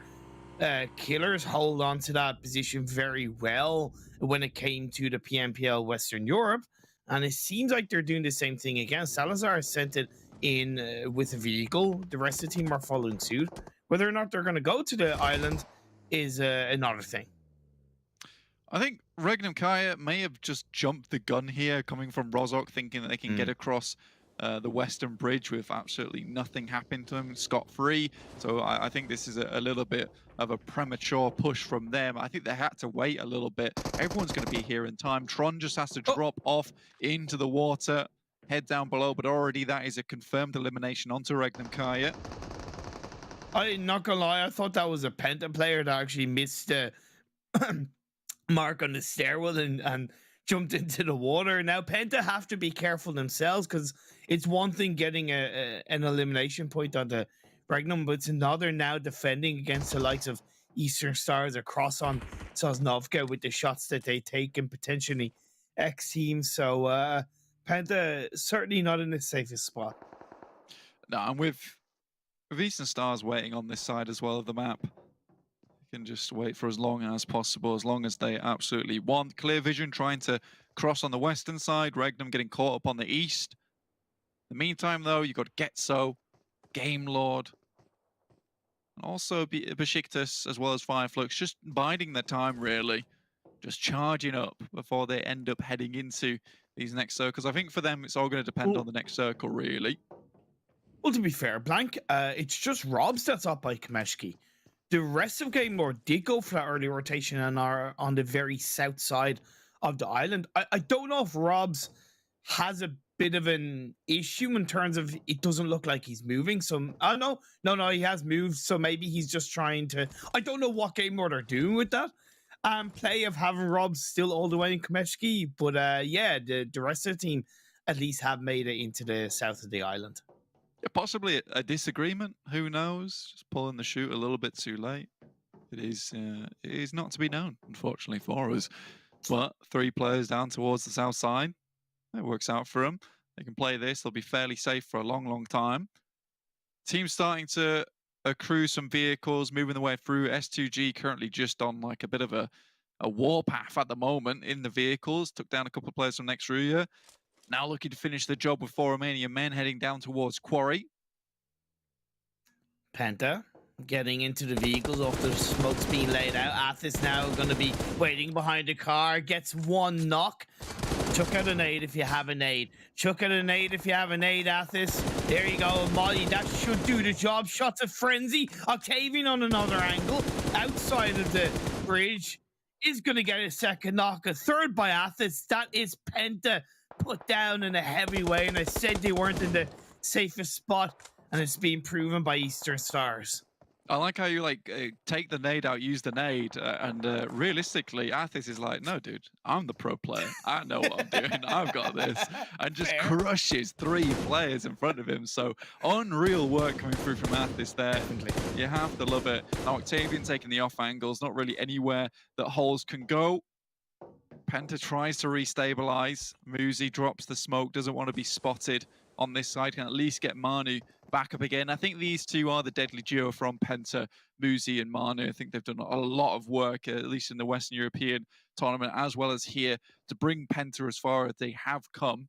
killers hold on to that position very well when it came to the PMPL Western Europe, and it seems like they're doing the same thing again. Salazar sent it in with a vehicle. The rest of the team are following suit. Whether or not they're going to go to the island is another thing. I think Regnum Kaya may have just jumped the gun here, coming from Rozok, thinking that they can get across the Western Bridge with absolutely nothing happening to them, scot-free. So I think this is a little bit of a premature push from them. I think they had to wait a little bit. Everyone's going to be here in time. Tron just has to drop off into the water, head down below, but already that is a confirmed elimination onto Regnum Kaya. I'm not gonna lie, I thought that was a Penta player that actually missed the mark on the stairwell and jumped into the water. Now Penta have to be careful themselves, because it's one thing getting an elimination point on the Regnum, but it's another now defending against the likes of Eastern Stars across on Sosnovka with the shots that they take and potentially X teams. So Penta certainly not in the safest spot. No, and with Eastern Stars waiting on this side as well of the map, you can just wait for as long as possible, as long as they absolutely want. Clear Vision trying to cross on the western side, Regnum getting caught up on the east. In the meantime, though, you've got Getso, Game Lord, and also Beşiktaş as well as Flux, just biding their time, really. Just charging up before they end up heading into these next circles. I think for them, it's all going to depend on the next circle, really. Well, to be fair, Blank, it's just Robs that's up by Kameshki. The rest of Game Lord did go for that early rotation and are on the very south side of the island. I don't know if Robs has a bit of an issue in terms of it doesn't look like he's moving. So, no, he has moved. So maybe he's just trying to. I don't know what Game Lord are doing with that. Play of having Robs still all the way in Kecthie, but yeah, the rest of the team at least have made it into the south of the island. Yeah, possibly a disagreement. Who knows? Just pulling the shoot a little bit too late. It is not to be known, unfortunately, for us. But 3 players down towards the south side. It works out for them. They can play this. They'll be fairly safe for a long, long time. Team's starting to accrue some vehicles, moving the way through. S2G currently just on like a bit of a warpath at the moment in the vehicles. Took down a couple of players from Xray. Now looking to finish the job with 4 Romanian men heading down towards Quarry. Penta getting into the vehicles after the smoke's being laid out. ATHIS now going to be waiting behind the car. Gets 1 knock. Chuck out a nade if you have a nade. Chuck out a nade if you have a nade, ATHIS. There you go, Molly. That should do the job. Shots of frenzy. Octavian on another angle. Outside of the bridge is going to get a second knock. A third by ATHIS. That is Penta put down in a heavy way. And I said they weren't in the safest spot. And it's being proven by Eastern Stars. I like how you take the nade out, use the nade, and realistically, ATHIS is like, no, dude, I'm the pro player. I know what I'm doing. I've got this, and just crushes 3 players in front of him. So unreal work coming through from ATHIS there. Definitely. You have to love it. Now Octavian taking the off angles, not really anywhere that holes can go. Penta tries to restabilize. Muzi drops the smoke, doesn't want to be spotted on this side, can at least get Manu back up again. I think these 2 are the deadly duo from Penta, Muzi and Manu. I think they've done a lot of work, at least in the Western European tournament, as well as here, to bring Penta as far as they have come.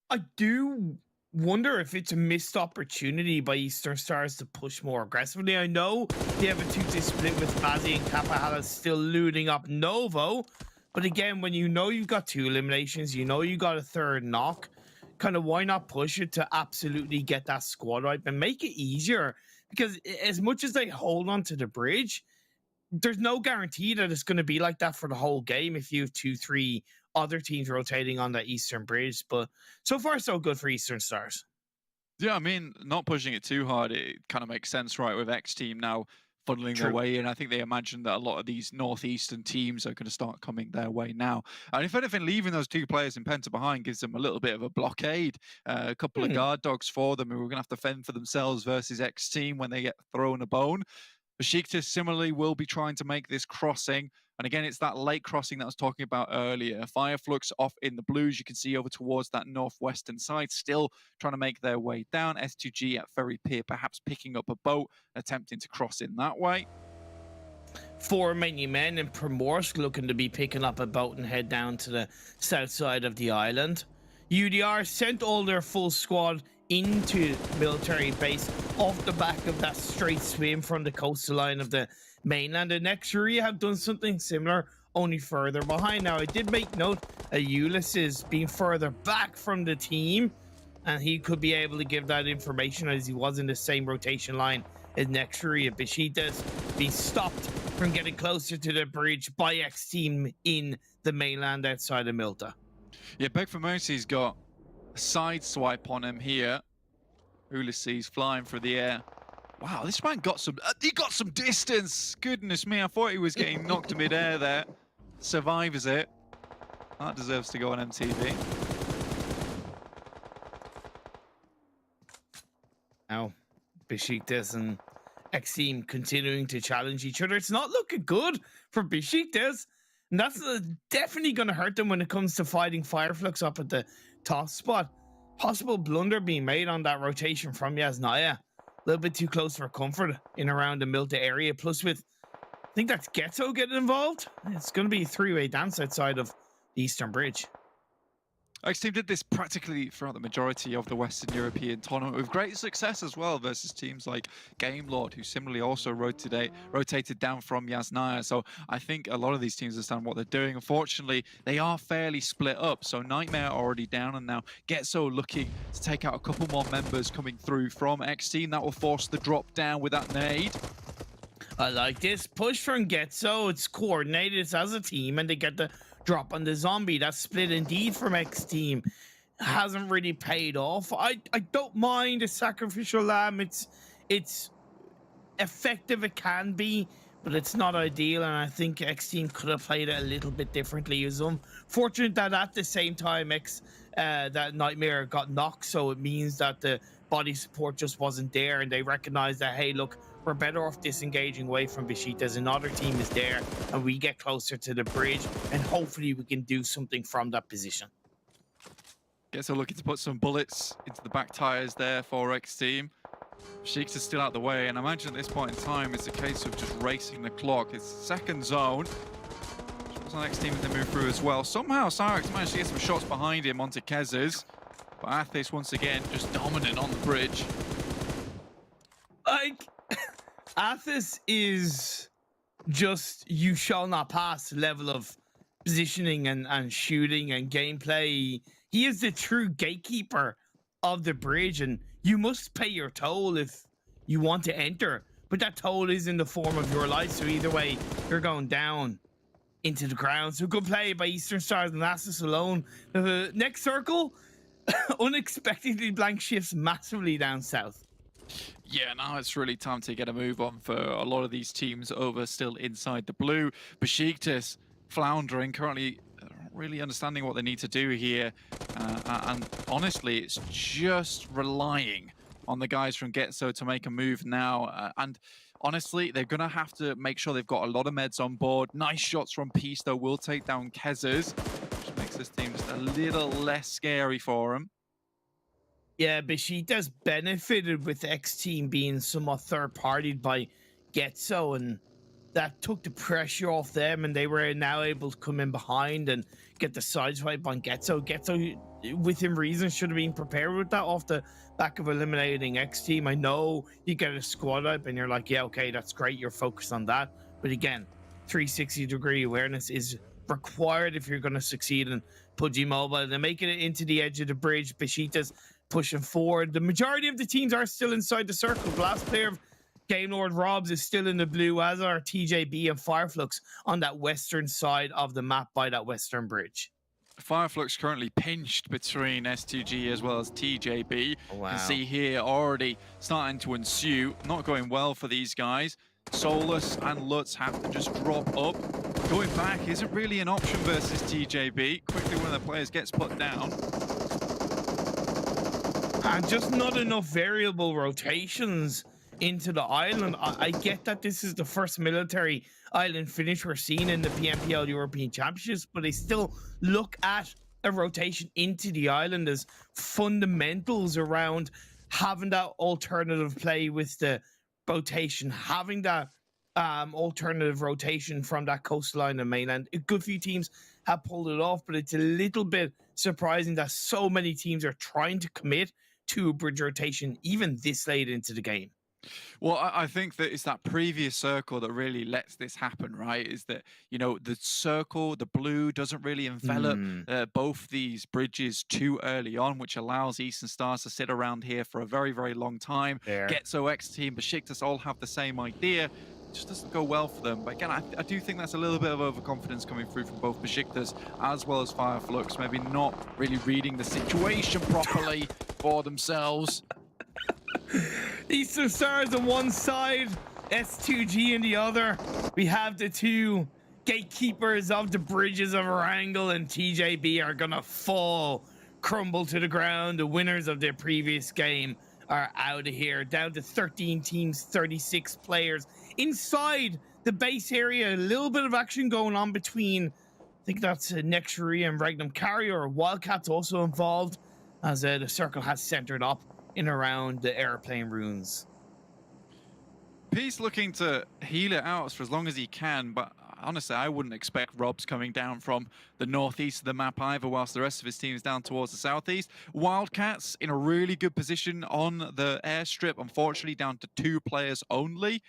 I do wonder if it's a missed opportunity by Eastern Stars to push more aggressively. I know they have a 2-2 split with Bazzi and Kapahala still looting up Novo. But again, when you know you've got 2 eliminations, you know you got a 3rd knock, kind of why not push it to absolutely get that squad right and make it easier? Because as much as they hold on to the bridge, there's no guarantee that it's going to be like that for the whole game if you have 2-3 other teams rotating on that eastern bridge. But so far, so good for Eastern Stars. Yeah, I mean, not pushing it too hard, it kind of makes sense, right, with X Team now funneling their way in. I think they imagine that a lot of these northeastern teams are going to start coming their way now. And if anything, leaving those 2 players in Penta behind gives them a little bit of a blockade. A couple of guard dogs for them who are going to have to fend for themselves versus X Team when they get thrown a bone. Beşiktaş similarly will be trying to make this crossing. And again, it's that late crossing that I was talking about earlier. Flux off in the blues. You can see over towards that northwestern side, still trying to make their way down. S2G at Ferry Pier, perhaps picking up a boat, attempting to cross in that way. 4 Romanian men in Primorsk looking to be picking up a boat and head down to the south side of the island. UDR sent all their full squad into military base off the back of that straight swim from the coastal line of the mainland. And Xray have done something similar, only further behind. Now, I did make note that Solkay is being further back from the team, and he could be able to give that information as he was in the same rotation line as Xray. Beşiktaş being stopped from getting closer to the bridge by X Team in the mainland outside of Milta. Yeah, Beck for Mercy's got a side swipe on him here. Ulysses flying through the air. Wow, this man got some, he got some distance. Goodness me, I thought he was getting knocked mid-air there. Survives it. That deserves to go on MTV. Now, Beşiktaş and X Team continuing to challenge each other. It's not looking good for Beşiktaş. And that's definitely going to hurt them when it comes to fighting Fireflux up at the top spot. Possible blunder being made on that rotation from Yasnaya. A little bit too close for comfort in around the Milta area. Plus with, I think that's Getso getting involved. It's going to be a 3-way dance outside of the Eastern Bridge. X-Team did this practically throughout the majority of the Western European tournament with great success as well versus teams like Game Lord, who similarly also rotated down from Yasnaya. So I think a lot of these teams understand what they're doing. Unfortunately, they are fairly split up. So Nightmare already down, and now Getso looking to take out a couple more members coming through from X-Team. That will force the drop down with that nade. I like this push from Getso. It's coordinated, it's as a team, and they get the drop on the zombie. That's split indeed from X-Team. Hasn't really paid off. I don't mind a sacrificial lamb. It's effective, it can be, but it's not ideal, and I think X-Team could have played it a little bit differently. It was unfortunate that at the same time that Nightmare got knocked, so it means that the body support just wasn't there, and they recognized that, hey, look, we're better off disengaging away from Beşiktaş. Another team is there, and we get closer to the bridge, and hopefully we can do something from that position. Getso looking to put some bullets into the back tires there for X-Team. Beşiktaş is still out the way, and I imagine at this point in time, it's a case of just racing the clock. It's second zone. Shots on X-Team as they move through as well. Somehow, Cyrex managed to get some shots behind him onto Kecth, but ATHIS once again just dominant on the bridge. Like, ATHIS is just you shall not pass level of positioning and shooting and gameplay. He is the true gatekeeper of the bridge, and you must pay your toll if you want to enter. But that toll is in the form of your life, so either way, you're going down into the ground. So good play by Eastern Stars and ATHIS alone. The next circle unexpectedly blank shifts massively down south. Yeah, now it's really time to get a move on for a lot of these teams over still inside the blue. Beşiktaş floundering, currently really understanding what they need to do here. And honestly, it's just relying on the guys from Getso to make a move now. And honestly, they're going to have to make sure they've got a lot of meds on board. Nice shots from Peace, though, will take down Kecth, which makes this team just a little less scary for them. Yeah, Beşiktaş benefited with X-Team being somewhat third-partied by Getso, and that took the pressure off them, and they were now able to come in behind and get the sideswipe on Getso. Getso, within reason, should have been prepared with that off the back of eliminating X-Team. I know you get a squad up and you're like, yeah, okay, that's great, you're focused on that. But again, 360-degree awareness is required if you're going to succeed in PUBG Mobile. They're making it into the edge of the bridge. Beşiktaş pushing forward. The majority of the teams are still inside the circle. The last player of Game Lord Robs is still in the blue, as are TJB and Fireflux on that western side of the map by that western bridge. Fireflux currently pinched between S2G as well as TJB. Oh, wow. You can see here already starting to ensue. Not going well for these guys. Solkay and Lutz have to just drop up. Going back isn't really an option versus TJB. Quickly one of the players gets put down. And just not enough variable rotations into the island. I get that this is the first military island finish we're seeing in the PMPL European Championships, but they still look at a rotation into the island as fundamentals around having that alternative play with the rotation, having that alternative rotation from that coastline and mainland. A good few teams have pulled it off, but it's a little bit surprising that so many teams are trying to commit to a bridge rotation even this late into the game. Well, I think that it's that previous circle that really lets this happen, right? Is that, you know, the circle, the blue doesn't really envelop both these bridges too early on, which allows Eastern Stars to sit around here for a very, very long time. Getso X-Team, Beşiktaş all have the same idea. It just doesn't go well for them. But again, I do think that's a little bit of overconfidence coming through from both Beşiktaş as well as Fireflux, maybe not really reading the situation properly for themselves. Eastern Stars on one side, S2G on the other. We have the two gatekeepers of the bridges of Erangel and TJB are gonna fall, crumble to the ground. The winners of their previous game are out of here. Down to 13 teams, 36 players. Inside the base area, a little bit of action going on between, I think that's Xray and Regnum Carrier. Wildcats also involved, as the circle has centered up in around the airplane ruins. Peace looking to heal it out for as long as he can, but honestly, I wouldn't expect Rob's coming down from the northeast of the map either, whilst the rest of his team is down towards the southeast. Wildcats in a really good position on the airstrip, unfortunately down to 2 players only.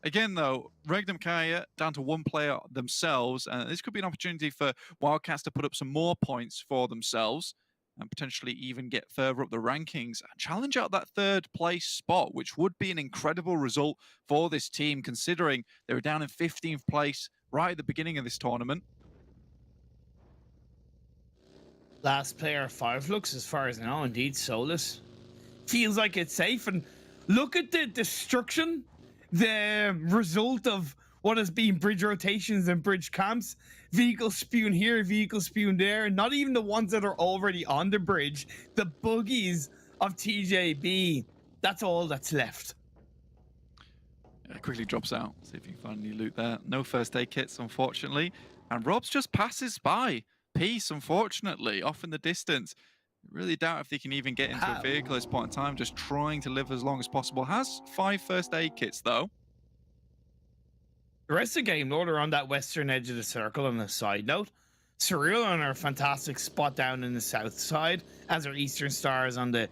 Again, though, REDOXbot down to 1 player themselves, and this could be an opportunity for Wildcats to put up some more points for themselves and potentially even get further up the rankings and challenge out that 3rd place spot, which would be an incredible result for this team, considering they were down in 15th place right at the beginning of this tournament. Last player of Flux, as far as I know, indeed, Solkay. Feels like it's safe, and look at the destruction, the result of what has been bridge rotations and bridge camps. Vehicles spewing here, vehicles spewing there. Not even the ones that are already on the bridge. The buggies of TJB. That's all that's left. It quickly drops out. See if you can find any loot there. No first aid kits, unfortunately. And Robs just passes by. Peace, unfortunately, off in the distance. Really doubt if they can even get into a vehicle at this point in time. Just trying to live as long as possible. Has 5 first aid kits, though. The rest of the game, Lord, are on that western edge of the circle. On a side note, Surreal on our fantastic spot down in the south side, as our Eastern Stars on the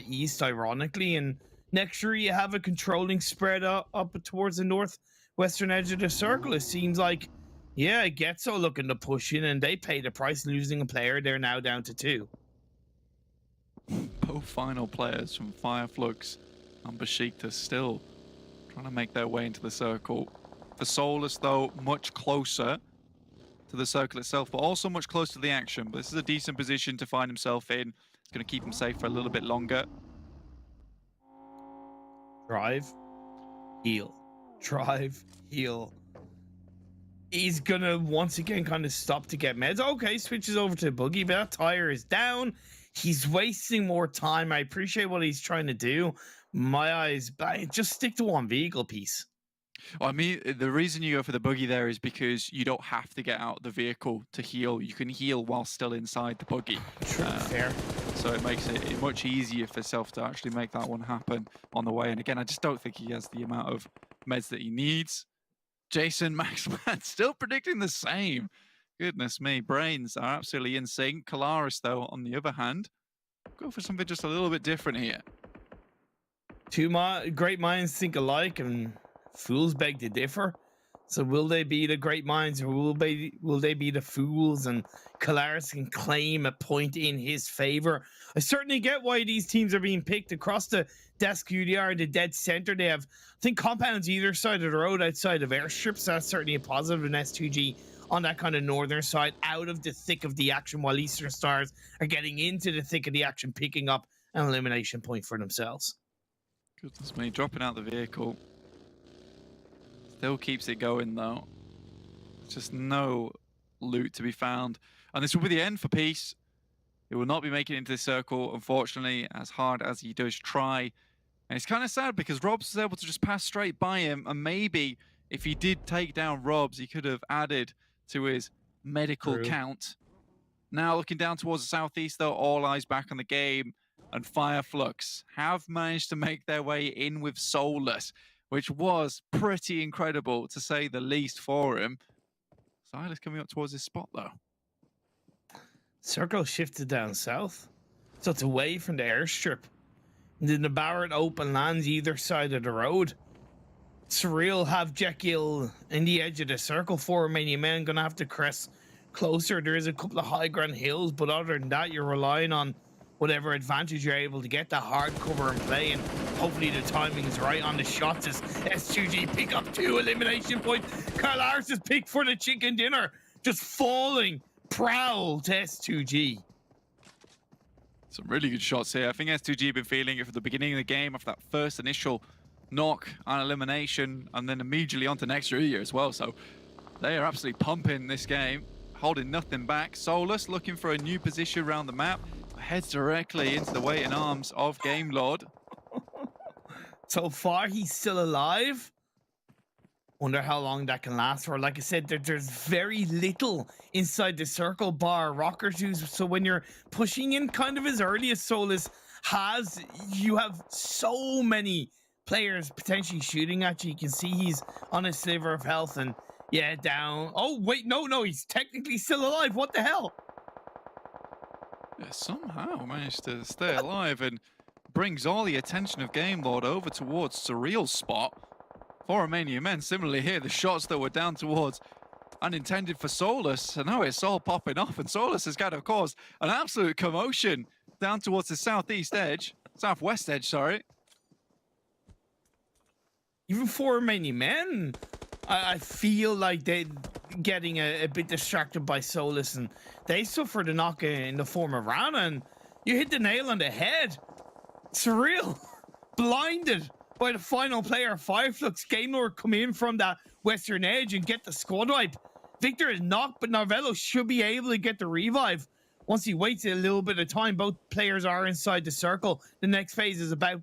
east, ironically. And next year you have a controlling spread up towards the northwestern edge of the circle. It seems like, yeah, Getso looking to push in, and they pay the price losing a player. They're now down to 2. Both final players from Flux and Beşiktaş still trying to make their way into the circle. For Solkay, though, much closer to the circle itself, but also much closer to the action. But this is a decent position to find himself in. It's going to keep him safe for a little bit longer. Drive, heal. Drive, heal. He's going to once again kind of stop to get meds. Okay, switches over to Buggy, but that tire is down. He's wasting more time. I appreciate what he's trying to do. My eyes, just stick to one vehicle piece. Well, I mean, the reason you go for the buggy there is because you don't have to get out of the vehicle to heal. You can heal while still inside the buggy. Fair. So it makes it much easier for Self to actually make that one happen on the way. And again, I just don't think he has the amount of meds that he needs. Jason Maxman still predicting the same. Goodness me, brains are absolutely in sync. Kalaris, though, on the other hand, go for something just a little bit different here. 2 great minds think alike, and fools beg to differ. So will they be the great minds, or will they be the fools? And Kalaris can claim a point in his favor. I certainly get why these teams are being picked across the desk. UDR, the dead center. They have, I think, compounds either side of the road outside of airstrips. So that's certainly a positive. And S2G on that kind of northern side, out of the thick of the action, while Eastern Stars are getting into the thick of the action, picking up an elimination point for themselves. Goodness me, dropping out the vehicle. Still keeps it going, though. Just no loot to be found. And this will be the end for Peace. He will not be making it into the circle, unfortunately, as hard as he does try. And it's kind of sad because Robs was able to just pass straight by him. And maybe if he did take down Robs, he could have added to his medical count. Now looking down towards the southeast, though, all eyes back on the game. And Flux have managed to make their way in with Solkay, which was pretty incredible, to say the least, for him. Silas coming up towards his spot, though. Circle shifted down south, so it's away from the airstrip. And then the Barrett open lands either side of the road. Surreal have Jekyll in the edge of the circle. 4 Romanian Men gonna have to crest closer. There is a couple of high ground hills, but other than that, you're relying on whatever advantage you're able to get, that hard cover and play, and hopefully the timing is right on the shots as S2G pick up 2 elimination points. Kalaris is picked for the chicken dinner, just falling prowl to S2G. Some really good shots here. I think S2G have been feeling it from the beginning of the game after that first initial knock on elimination, and then immediately onto next year as well. So they are absolutely pumping this game, holding nothing back. Solkay looking for a new position around the map, heads directly into the waiting arms of Game Lord. So far, he's still alive. Wonder how long that can last for. Like I said, there's very little inside the circle bar rocker juice. So when you're pushing in kind of as early as Solkay has, you have so many players potentially shooting at you. You can see he's on a sliver of health, and Yeah, down. Oh, wait, no, he's technically still alive. What the hell? Yeah, somehow managed to stay alive and brings all the attention of Game Lord over towards Surreal's spot. For Romanian Men, similarly here, the shots that were down towards unintended for Solkay, and now it's all popping off, and Solkay has kind of caused an absolute commotion down towards the southwest edge, sorry. Even for Romanian Men, I feel like they're getting a bit distracted by Solkay, and they suffered a knock in the form of Rana, and you hit the nail on the head. Surreal, blinded by the final player, Flux. Game Lord come in from that western edge and get the squad wipe. Victor is knocked, but Narvello should be able to get the revive. Once he waits a little bit of time, both players are inside the circle. The next phase is about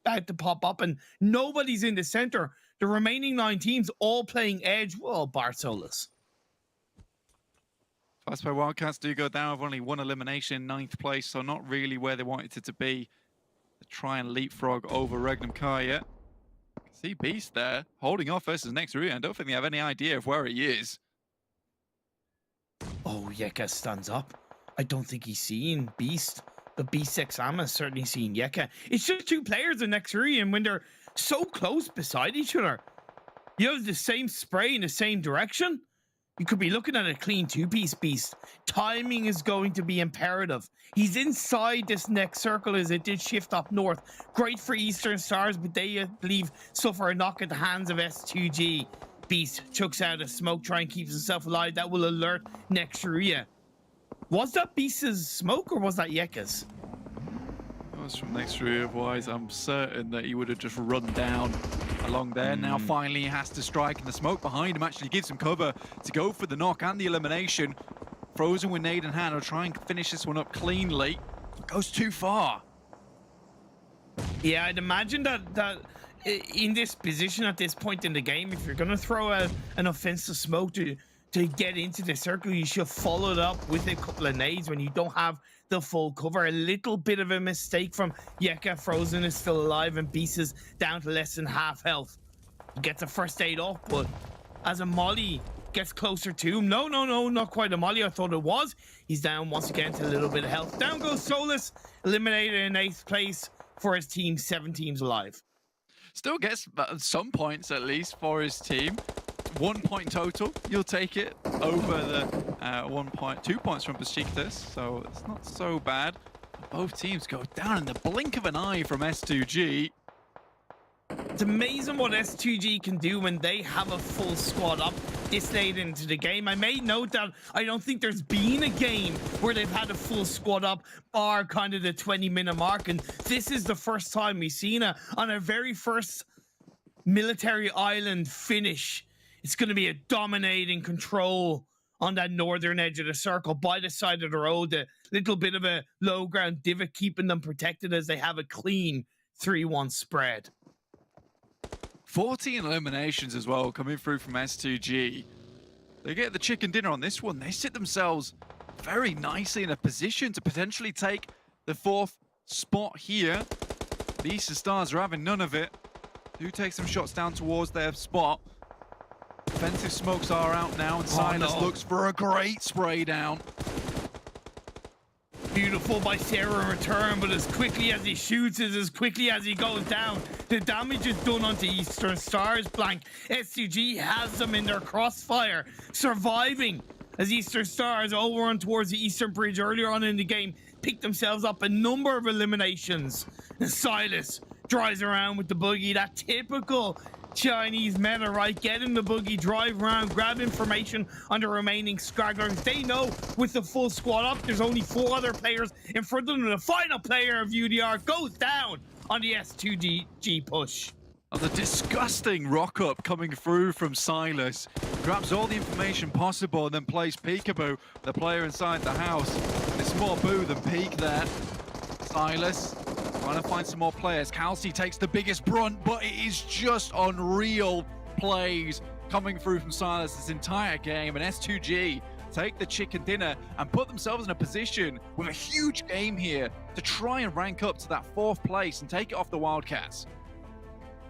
to pop up, and nobody's in the center. The remaining 9 teams all playing edge. Well, bar Solkay. fastPay Wildcats do go down with only 1 elimination, 9th place, so not really where they wanted it to be. To try and leapfrog over Regnum Kaya. See Beast there, holding off versus Xray. I don't think they have any idea of where he is. Oh, Yeka stands up. I don't think he's seen Beast. But Beast Exam has certainly seen Yeka. It's just 2 players in Xray, and when they're so close beside each other, you have the same spray in the same direction. You could be looking at a clean 2-piece Beast. Timing is going to be imperative. He's inside this next circle as it did shift up north. Great for Eastern Stars, but they, I believe, suffer a knock at the hands of S2G. Beast chucks out a smoke, try and keeps himself alive. That will alert Xray. Was that Beast's smoke or was that Yeka's? It was from Xray, otherwise I'm certain that he would have just run down along there. Now finally he has to strike, and the smoke behind him actually gives him cover to go for the knock and the elimination. Frozen with nade in hand, will try and finish this one up cleanly. It goes too far. Yeah, I'd imagine that in this position at this point in the game, if you're going to throw an offensive smoke to get into the circle, you should follow it up with a couple of nades when you don't have the full cover. A little bit of a mistake from Yeka. Frozen is still alive, and Beast is down to less than half health. He gets a first aid off, but as a molly gets closer to him, no, not quite a molly. I thought it was. He's down once again to a little bit of health. Down goes Solkay, eliminated in 8th place for his team. 7 teams alive. Still gets some points at least for his team. 1 point total, you'll take it over the 2 points from Beşiktaş, so it's not so bad. Both teams go down in the blink of an eye from S2G. It's amazing what S2G can do when they have a full squad up this late into the game. I made note that I don't think there's been a game where they've had a full squad up bar kind of the 20-minute mark, and this is the first time we've seen it on our very first military island finish. It's going to be a dominating control on that northern edge of the circle by the side of the road. A little bit of a low ground divot keeping them protected as they have a clean 3-1 spread. 14 eliminations as well coming through from S2G. They get the chicken dinner on this one. They sit themselves very nicely in a position to potentially take the 4th spot here. The Eastern Stars are having none of it. Do take some shots down towards their spot. Offensive smokes are out now, and Silas looks for a great spray down. Beautiful by Sarah in return, but as quickly as he shoots is as quickly as he goes down. The damage is done onto Eastern Stars. Blank. SCG has them in their crossfire, surviving as Eastern Stars overrun towards the Eastern Bridge earlier on in the game, picked themselves up a number of eliminations. And Silas drives around with the boogie, that typical Chinese meta, right? Get in the boogie, drive around, grab information on the remaining stragglers. They know with the full squad up, there's only 4 other players in front of them. The final player of UDR goes down on the S2G push. Oh, the disgusting rock up coming through from Silas. Grabs all the information possible and then plays peekaboo, the player inside the house. It's more boo than peek there. Silas trying to find some more players. Kecthie takes the biggest brunt, but it is just unreal plays coming through from Silas this entire game. And S2G take the chicken dinner and put themselves in a position with a huge game here to try and rank up to that 4th place and take it off the Wildcats.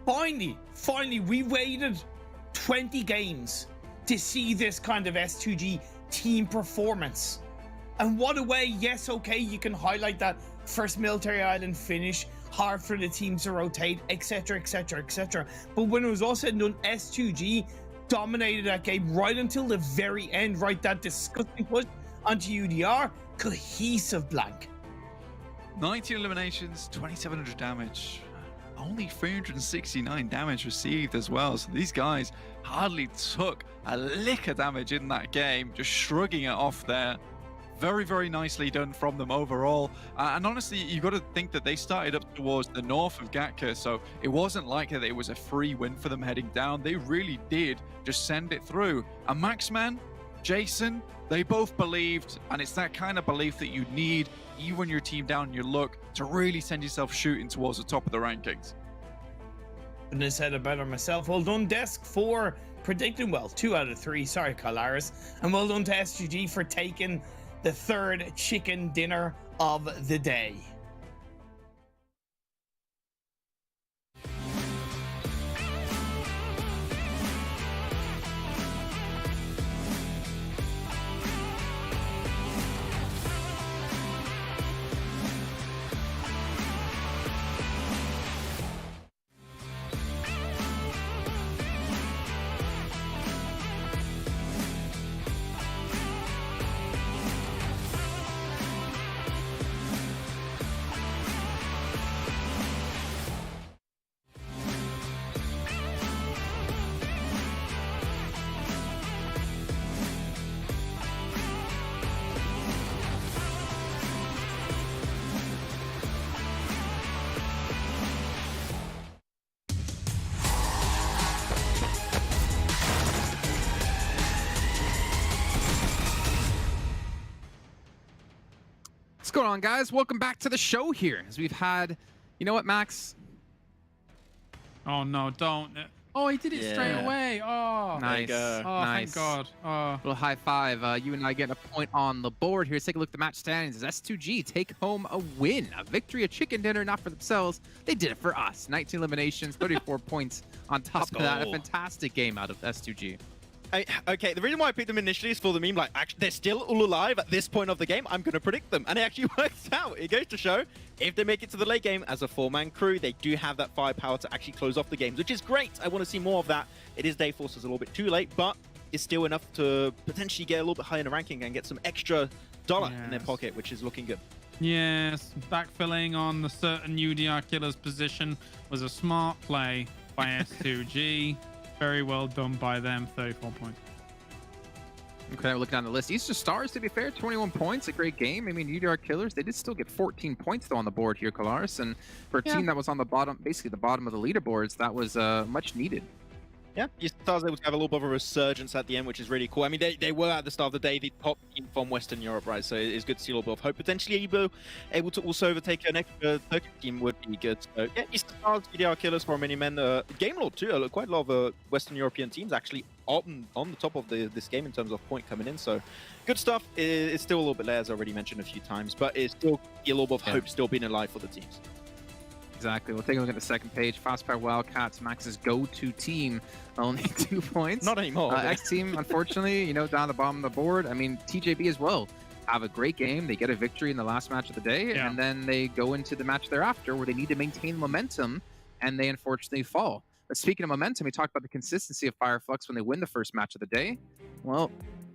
Finally, we waited 20 games to see this kind of S2G team performance. And what a way, yes, okay, you can highlight that first military island finish, hard for the teams to rotate, etc, etc, etc. But when it was all said and done, S2G dominated that game right until the very end, right? That disgusting push onto UDR, cohesive blank. 19 eliminations, 2700 damage, only 369 damage received as well. So these guys hardly took a lick of damage in that game, just shrugging it off there. Very, very nicely done from them overall. And honestly, you got to think that they started up towards the north of Gatka, so it wasn't like that it was a free win for them heading down. They really did just send it through. And Maxman, Jason, they both believed, and it's that kind of belief that you need, even when your team down your luck, to really send yourself shooting towards the top of the rankings. Couldn't have said it better myself. Well done, Desk, for predicting well. 2 out of 3. Sorry, Colaris. And well done to SGG for taking the third chicken dinner of the day. What's going on, guys? Welcome back to the show here. As we've had, you know what, Max? Oh no, don't. Oh, he did it straight away. Oh, nice. Oh, nice. Thank God. Oh. Little high five. You and I getting a point on the board here. Let's take a look at the match standings. As S2G take home a win, a victory, a chicken dinner, not for themselves. They did it for us. 19 eliminations, 34 points on top of that. A fantastic game out of S2G. Okay, the reason why I picked them initially is for the meme, like, actually, they're still all alive at this point of the game. I'm going to predict them. And it actually works out. It goes to show, if they make it to the late game as a 4-man crew, they do have that firepower to actually close off the games, which is great. I want to see more of that. It is Day Force, is a little bit too late, but it's still enough to potentially get a little bit higher in the ranking and get some extra dollar in their pocket, which is looking good. Yes, backfilling on the certain UDR killer's position was a smart play by S2G. Very well done by them, 34 points. Okay, we're looking down the list. Easter Stars, to be fair, 21 points, a great game. I mean, UDR Killers, they did still get 14 points, though, on the board here, Colaris. And for a team that was on the bottom, basically the bottom of the leaderboards, that was much needed. Yeah, Easter Stars able to have a little bit of a resurgence at the end, which is really cool. I mean, they were at the start of the day the top team from Western Europe, right? So it's good to see a little bit of hope. Potentially able to also overtake an extra Turkish team would be good. So yeah, Easter Stars, UDR Killers, Romanian Men, Game Lord too. Quite a lot of Western European teams actually on the top of this game in terms of point coming in. So good stuff. It's still a little bit late, as I already mentioned a few times, but it's still a little bit of hope still being alive for the teams. Exactly. We'll take a look at the second page. fastPay Wildcats, Max's go-to team, only 2 points. Not anymore. X team, unfortunately, you know, down the bottom of the board. I mean, TJB as well have a great game. They get a victory in the last match of the day, and then they go into the match thereafter where they need to maintain momentum, and they unfortunately fall. But speaking of momentum, we talked about the consistency of Fireflux when they win the first match of the day. Well,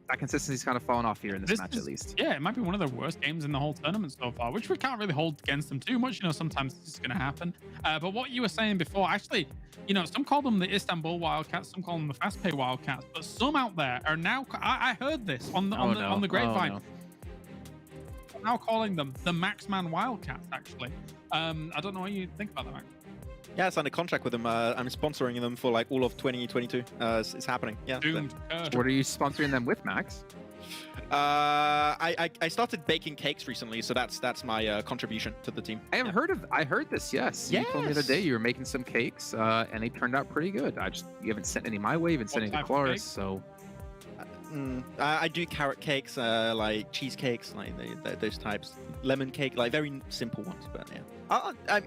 that consistency's kind of fallen off here in this match, at least. Yeah, it might be one of the worst games in the whole tournament so far, which we can't really hold against them too much. You know, sometimes it's going to happen. But what you were saying before, actually, you know, some call them the Istanbul Wildcats, some call them the fastPay Wildcats, but some out there are now, I heard this on the grapevine. I'm now calling them the Maxman Wildcats, actually. I don't know what you think about that, Max. Yeah, I signed a contract with them. I'm sponsoring them for like all of 2022. It's happening. Yeah. What are you sponsoring them with, Max? I started baking cakes recently, so that's my contribution to the team. I heard this. Yes. You told me the other day you were making some cakes, and they turned out pretty good. You haven't sent any my way. You haven't sent any to Cloris, so. I do carrot cakes, like cheesecakes, like those types. Lemon cake, like very simple ones. But yeah,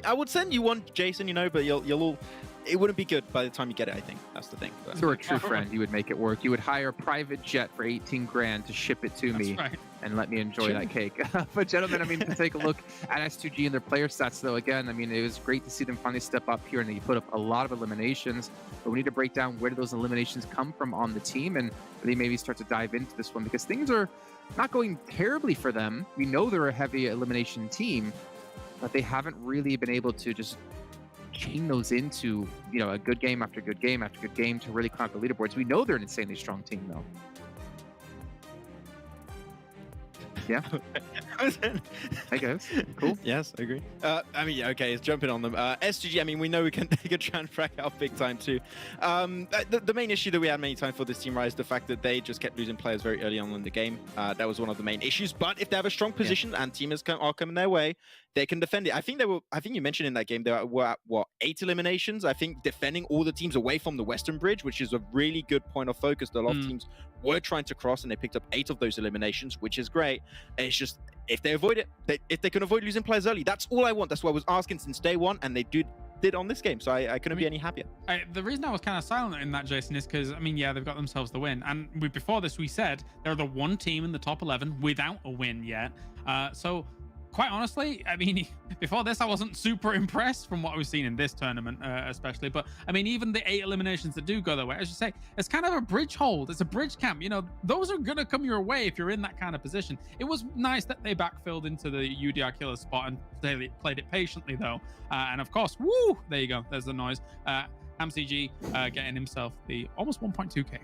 I would send you one, Jason. You know, but you'll all it wouldn't be good by the time you get it. I think that's the thing. If you were a true friend, you would make it work. You would hire a private jet for 18 grand to ship it to me and let me enjoy that cake. But gentlemen, I mean, to take a look at S2G and their player stats, though, again, I mean, it was great to see them finally step up here, and they put up a lot of eliminations. But we need to break down where do those eliminations come from on the team, and really maybe start to dive into this one, because things are not going terribly for them. We know they're a heavy elimination team, but they haven't really been able to just chain those into, you know, a good game after good game after good game to really climb the leaderboards. We know they're an insanely strong team, though. Yeah. Hey guys, cool. Yes, I agree. I mean, okay, it's jumping on them. SGG, I mean, we know we can try and track out big time too. The main issue that we had many times for this team, right, is the fact that they just kept losing players very early on in the game. That was one of the main issues. But if they have a strong position and teamers are coming their way, they can defend it. I think you mentioned in that game they were at, what, 8 eliminations? I think defending all the teams away from the Western Bridge, which is a really good point of focus that a lot of teams were trying to cross, and they picked up 8 of those eliminations, which is great. It's just, if they avoid it, if they can avoid losing players early, that's all I want. That's what I was asking since day one, and they did on this game, so I couldn't be any happier. The reason I was kind of silent in that, Jason, is because, I mean, yeah, they've got themselves the win, and before this we said they're the one team in the top 11 without a win yet. So quite honestly, I mean, before this, I wasn't super impressed from what we've seen in this tournament, especially. But I mean, even the 8 eliminations that do go their way, as you say, it's kind of a bridge hold. It's a bridge camp. You know, those are going to come your way if you're in that kind of position. It was nice that they backfilled into the UDR killer spot and they played it patiently, though. And of course, woo, there you go. There's the noise. HAMCG getting himself the almost 1.2K.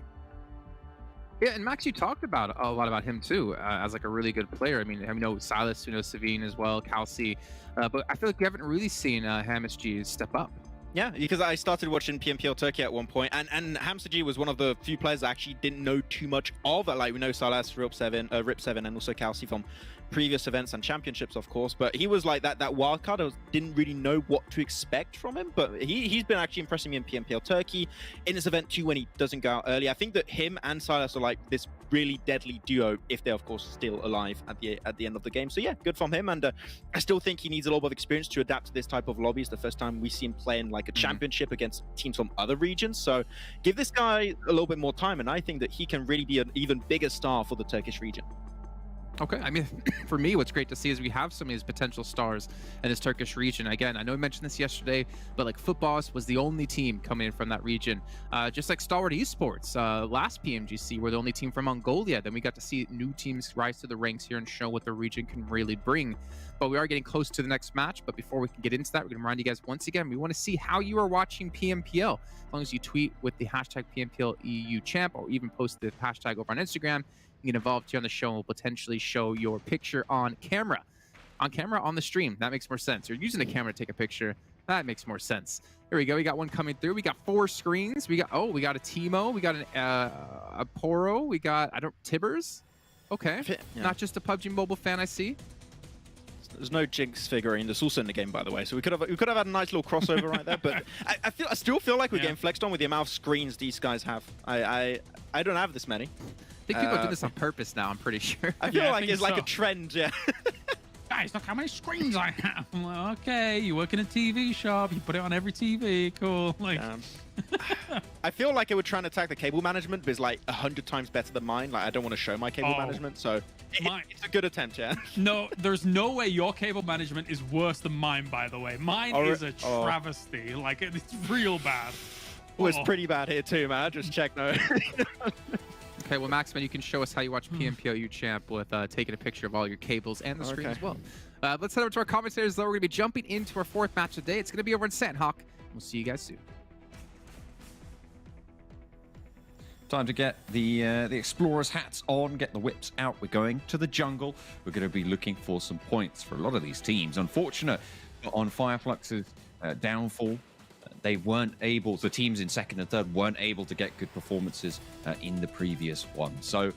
Yeah, and Max, you talked about a lot about him too, as like a really good player. I mean, I know Soulless, you know, Savine as well, Calci, but I feel like we haven't really seen HAMSG step up. Yeah, because I started watching PMPL Turkey at one point, and HAMSG was one of the few players I actually didn't know too much of. Like, we know Soulless, Rip7, and also Calci from previous events and championships, of course, but he was like that wild card. I didn't really know what to expect from him, but he's been actually impressing me in PMPL Turkey, in this event too, when he doesn't go out early. I think that him and Silas are like this really deadly duo, if they're of course still alive at the end of the game. So yeah, good from him, and I still think he needs a lot of experience to adapt to this type of lobby. It's the first time we see him playing like a championship against teams from other regions, so give this guy a little bit more time, and I think that he can really be an even bigger star for the Turkish region. Okay, I mean, for me, what's great to see is we have some of these potential stars in this Turkish region. Again, I know we mentioned this yesterday, but like Footboss was the only team coming in from that region. Just like Stalwart Esports, last PMGC, were the only team from Mongolia. Then we got to see new teams rise to the ranks here and show what the region can really bring. But we are getting close to the next match. But before we can get into that, we're going to remind you guys once again, we want to see how you are watching PMPL. As long as you tweet with the hashtag PMPL EU Champ, or even post the hashtag over on Instagram, you get involved here on the show and we'll potentially show your picture on camera. On the stream. That makes more sense. You're using a camera to take a picture. That makes more sense. Here we go. We got one coming through. We got 4 screens. We got a Timo. We got a Poro. We got, Tibbers. Okay. Yeah. Not just a PUBG Mobile fan, I see. There's no Jinx figurine. That's also in the game, by the way. So we could have had a nice little crossover right there. But I still feel like we're getting flexed on with the amount of screens these guys have. I don't have this many. I think people are doing this on purpose now, I'm pretty sure. I feel like it's like a trend, yeah. Guys, look how many screens I have. I'm like, okay, you work in a TV shop, you put it on every TV, cool. Like, I feel like it would try and attack the cable management, but it's like 100 times better than mine. Like, I don't want to show my cable management, so it's a good attempt, yeah. No, there's no way your cable management is worse than mine, by the way. Mine is a travesty. Like, it's real bad. Well, it's pretty bad here too, man. Just check, no. Okay, well, Maxman, you can show us how you watch PMPL EU Champ with taking a picture of all your cables and the screen as well. Let's head over to our commentators, though. We're going to be jumping into our 4th match of the day. It's going to be over in Sandhawk. We'll see you guys soon. Time to get the explorers hats on, get the whips out. We're going to the jungle. We're going to be looking for some points for a lot of these teams. Unfortunate on Fireflux's downfall. They weren't able, the teams in 2nd and 3rd weren't able to get good performances in the previous one. So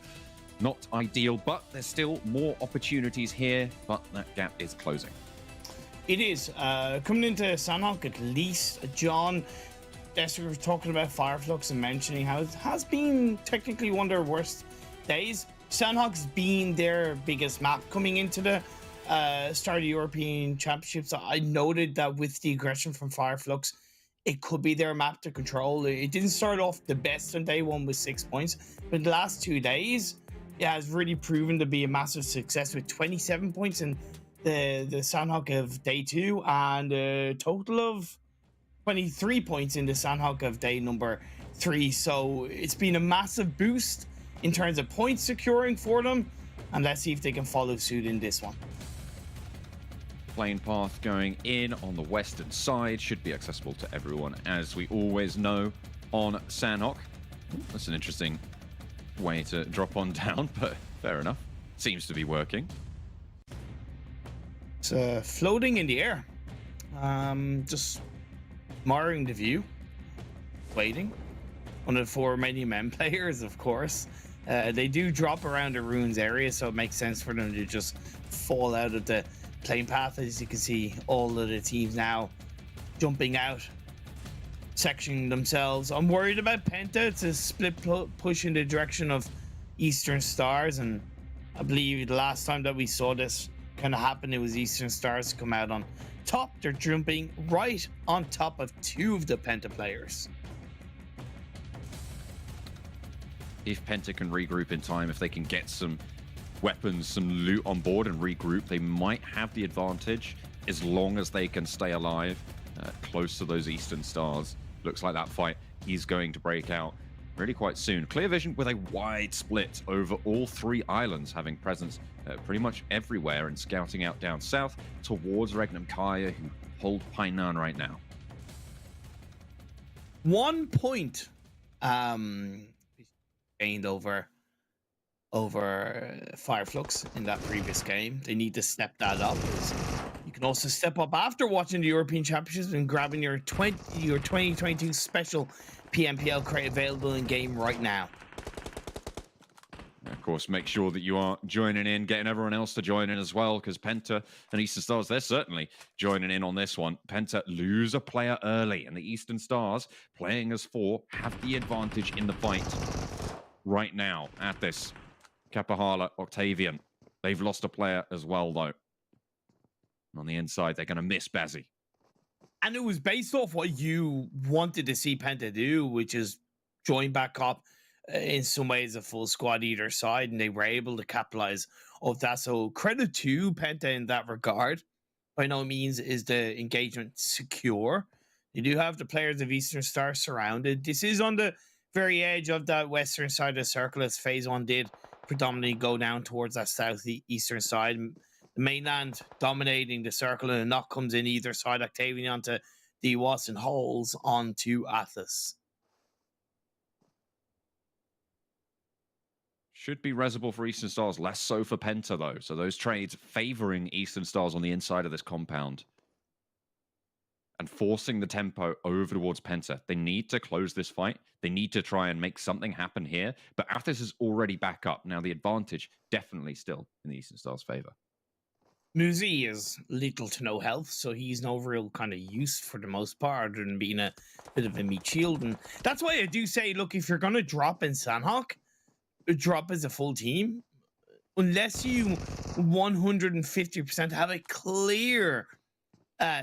not ideal, but there's still more opportunities here, but that gap is closing. It is. Coming into Sandhawk, at least, John, as we were talking about Fireflux and mentioning how it has been technically one of their worst days. Sandhawk's been their biggest map coming into the start of the European Championships. I noted that with the aggression from Fireflux, it could be their map to control. It didn't start off the best on day one with 6 points, but the last 2 days, it has really proven to be a massive success with 27 points in the SonHP of day 2 and a total of 23 points in the SonHP of day number 3. So it's been a massive boost in terms of points securing for them, and let's see if they can follow suit in this one. Plane path going in on the western side should be accessible to everyone, as we always know on SonHP. That's an interesting way to drop on down, but fair enough. Seems to be working. It's floating in the air. Just admiring the view. Waiting. One of the 4 Romanian Men players, of course. They do drop around the ruins area, so it makes sense for them to just fall out of the plane path. As you can see, all of the teams now jumping out, sectioning themselves. I'm worried about Penta. It's a split push in the direction of Eastern Stars, and I believe the last time that we saw this kind of happen, it was Eastern Stars come out on top. They're jumping right on top of 2 of the Penta players. If Penta can regroup in time, if they can get some weapons, some loot on board and regroup, they might have the advantage as long as they can stay alive close to those Eastern Stars. Looks like that fight is going to break out really quite soon. Clear vision with a wide split over all 3 islands, having presence pretty much everywhere and scouting out down south towards Regnum Kaya, who hold Painan right now. 1 point gained over Flux in that previous game. They need to step that up. You can also step up after watching the European Championships and grabbing your 2022 special PMPL crate available in game right now. Of course, make sure that you are joining in, getting everyone else to join in as well, because Penta and Eastern Stars, they're certainly joining in on this one. Penta lose a player early, and the Eastern Stars, playing as 4, have the advantage in the fight right now. ATHIS, Kapahala, Octavian. They've lost a player as well, though. On the inside, they're going to miss Bazzy. And it was based off what you wanted to see Penta do, which is join back up in some ways a full squad either side, and they were able to capitalize off that. So credit to Penta in that regard. By no means is the engagement secure. You do have the players of Eastern Star surrounded. This is on the very edge of that western side of the circle, as phase 1 did predominantly go down towards that southeastern side. The mainland dominating the circle, and a knock comes in either side. Octavian onto DEWWWWWBby and holes onto ATHIS. Should be resible for Eastern Stars, less so for Penta, though. So those trades favoring Eastern Stars on the inside of this compound and forcing the tempo over towards Penta. They need to close this fight. They need to try and make something happen here. But ATHIS is already back up. Now the advantage definitely still in the Eastern Stars' favor. Muzi is little to no health, so he's no real kind of use for the most part, other than being a bit of a meat shield. And that's why I do say, look, if you're going to drop in SonHP, drop as a full team, unless you 150% have a clear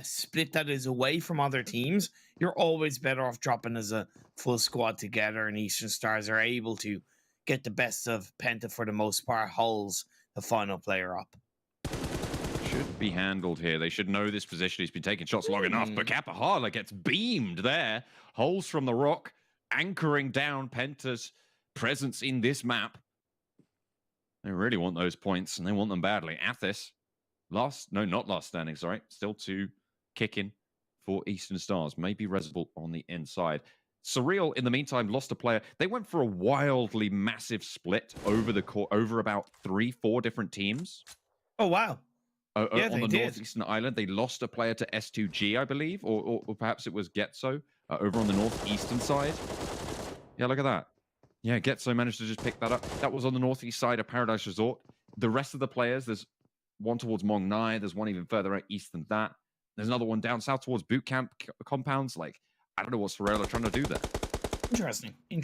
split that is away from other teams, you're always better off dropping as a full squad together, and Eastern Stars are able to get the best of Penta for the most part, holds the final player up. Should be handled here. They should know this position. He's been taking shots long enough, but Kapahala gets beamed there. Holes from the rock, anchoring down Penta's presence in this map. They really want those points, and they want them badly. ATHIS, not last standing, sorry. Still 2 kicking for Eastern Stars. Maybe resible on the inside. Surreal, in the meantime, lost a player. They went for a wildly massive split over about 3-4 different teams. Oh, wow. Yeah, on the northeastern island, they lost a player to S2G, I believe, or perhaps it was Getso over on the northeastern side. Yeah, look at that. Yeah, Getso managed to just pick that up. That was on the northeast side of Paradise Resort. The rest of the players, there's one towards Mong Nai, there's one even further east than that. There's another one down south towards boot camp compounds. Like, I don't know what Sorella are trying to do there. Interesting. You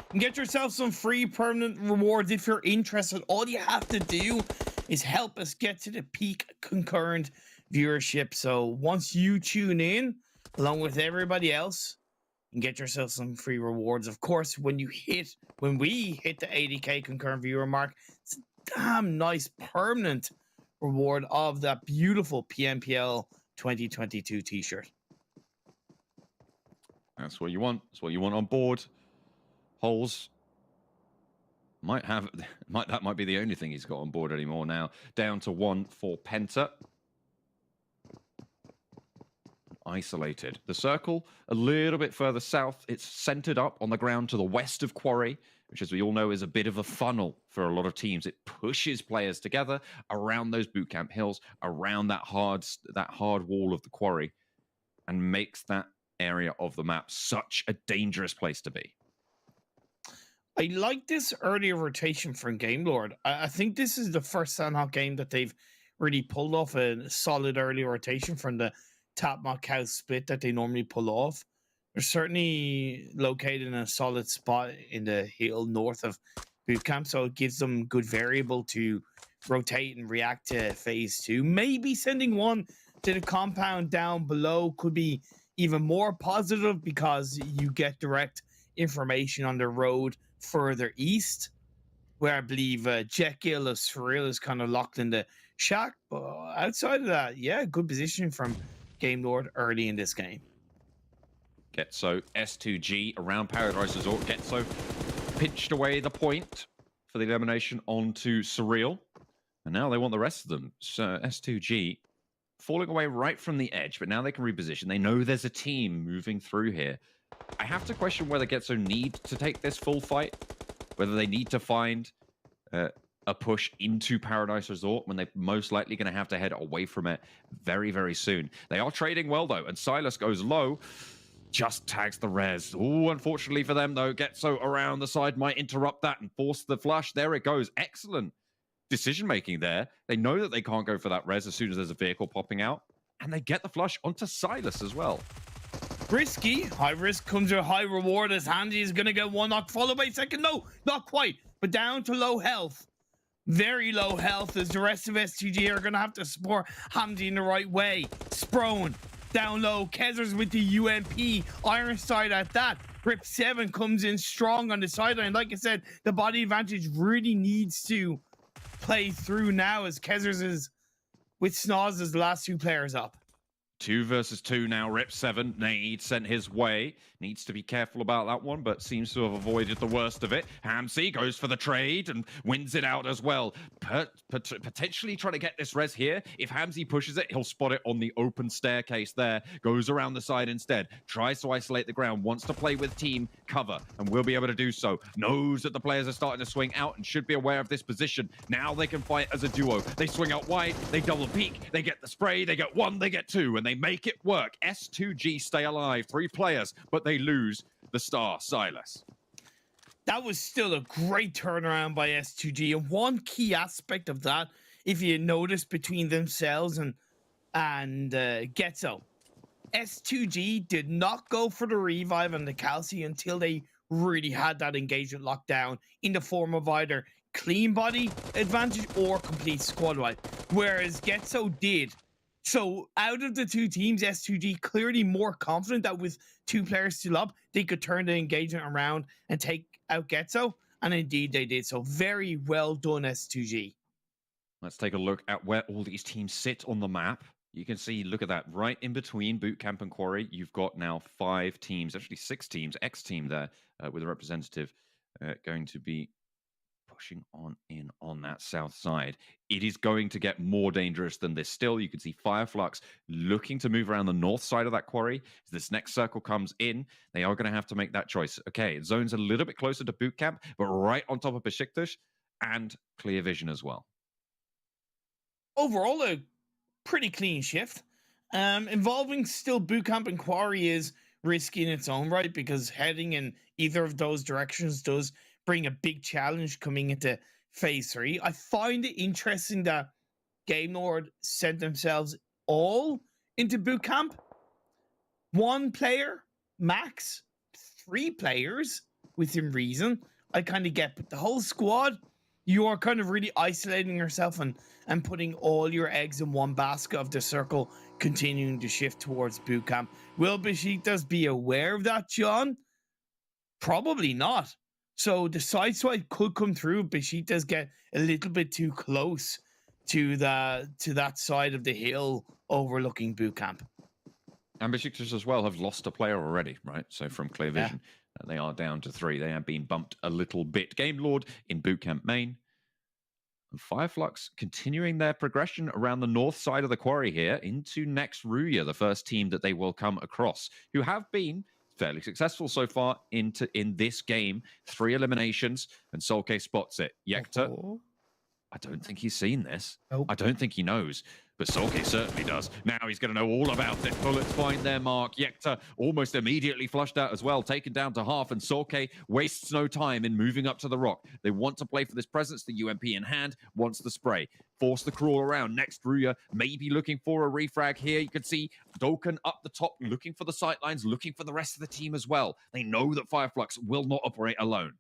can get yourself some free permanent rewards if you're interested. All you have to do is help us get to the peak concurrent viewership. So once you tune in, along with everybody else, and get yourself some free rewards. Of course, when we hit the 80k concurrent viewer mark, it's a damn nice permanent reward of that beautiful PMPL 2022 t-shirt. That's what you want. That's what you want on board. Holes that might be the only thing he's got on board anymore now. Down to 1 for Penta. Isolated. The circle a little bit further south. It's centered up on the ground to the west of Quarry, which, as we all know, is a bit of a funnel for a lot of teams. It pushes players together around those bootcamp hills, around that hard wall of the Quarry, and makes that area of the map such a dangerous place to be. I like this earlier rotation from Game Lord. I think this is the first SonHP game that they've really pulled off a solid early rotation from the top mock house split that they normally pull off. They're certainly located in a solid spot in the hill north of bootcamp, so it gives them good variable to rotate and react to phase 2. Maybe sending one to the compound down below could be even more positive because you get direct information on the road further east, where I believe Jekyll of Surreal is kind of locked in the shack. But outside of that, yeah, good position from Game Lord early in this game. Getso S2G around Paradise Resort. Getso pinched away the point for the elimination onto Surreal, and now they want the rest of them. So S2G falling away right from the edge, but now they can reposition. They know there's a team moving through here. I have to question whether Getso need to take this full fight, whether they need to find a push into Paradise Resort when they're most likely going to have to head away from it very, very soon. They are trading well, though, and Silas goes low, just tags the res. Oh, unfortunately for them, though, Getso around the side might interrupt that and force the flush. There it goes. Excellent decision-making there. They know that they can't go for that res as soon as there's a vehicle popping out, and they get the flush onto Silas as well. Risky, high risk comes with high reward, as Handy is going to get one knock followed by second. No, not quite, but down to low health. Very low health, as the rest of STG are going to have to support Hamdi in the right way. Sprone down low. Kezers with the UMP. Ironside at that. Rip 7 comes in strong on the sideline. Like I said, the body advantage really needs to play through now, as Kezers is with Snoz as the last 2 players up. 2 versus 2 now. Rip 7 nade sent his way. Needs to be careful about that one, but seems to have avoided the worst of it. Hamsi goes for the trade and wins it out as well. Potentially trying to get this res here. If Hamsi pushes it, he'll spot it on the open staircase there. Goes around the side instead. Tries to isolate the ground. Wants to play with team cover and will be able to do so. Knows that the players are starting to swing out and should be aware of this position. Now they can fight as a duo. They swing out wide. They double peek. They get the spray. They get 1. They get 2. And they make it work. S2G stay alive. 3 players, but they lose the star, Silas. That was still a great turnaround by S2G. And one key aspect of that, if you notice between themselves and Getso, S2G did not go for the revive on the Calci until they really had that engagement locked down in the form of either clean body advantage or complete squad wipe, whereas Getso did. So out of the 2 teams, S2G clearly more confident that with 2 players still up, they could turn the engagement around and take out Getso. And indeed they did. So very well done, S2G. Let's take a look at where all these teams sit on the map. You can see, look at that, right in between Bootcamp and Quarry, you've got now 5 teams, actually 6 teams, X team there with a representative going to be pushing on in on that south side. It is going to get more dangerous than this still. You can see Flux looking to move around the north side of that Quarry. As this next circle comes in, they are going to have to make that choice. Okay, zone's a little bit closer to Bootcamp, but right on top of Beşiktaş and clear vision as well. Overall, a pretty clean shift. Involving still Bootcamp and Quarry is risky in its own right, because heading in either of those directions does bring a big challenge coming into phase 3. I find it interesting that Game Lord sent themselves all into Bootcamp. 1 player, max 3 players within reason. I kind of get, but the whole squad, you are kind of really isolating yourself and putting all your eggs in one basket of the circle, continuing to shift towards boot camp. Will Beşiktaş be aware of that, John? Probably not. So the side swipe could come through. Beşiktaş get a little bit too close to that side of the hill overlooking boot camp. And Beşiktaş as well have lost a player already, right? So from clear vision, they are down to 3. They have been bumped a little bit. Game Lord in boot camp main. And Fireflux continuing their progression around the north side of the quarry here into Xray, the first team that they will come across, who have been fairly successful so far in this game. 3 eliminations, and Solkay spots it. Kecth, I don't think he's seen this. Nope. I don't think he knows, but Solkay certainly does. Now he's going to know all about it. Bullets find their mark. Kecth almost immediately flushed out as well, taken down to half, and Solkay wastes no time in moving up to the rock. They want to play for this presence. The UMP in hand, wants the spray. Force the crawl around. Xray maybe looking for a refrag here. You can see Doken up the top, looking for the sightlines, looking for the rest of the team as well. They know that Fireflux will not operate alone.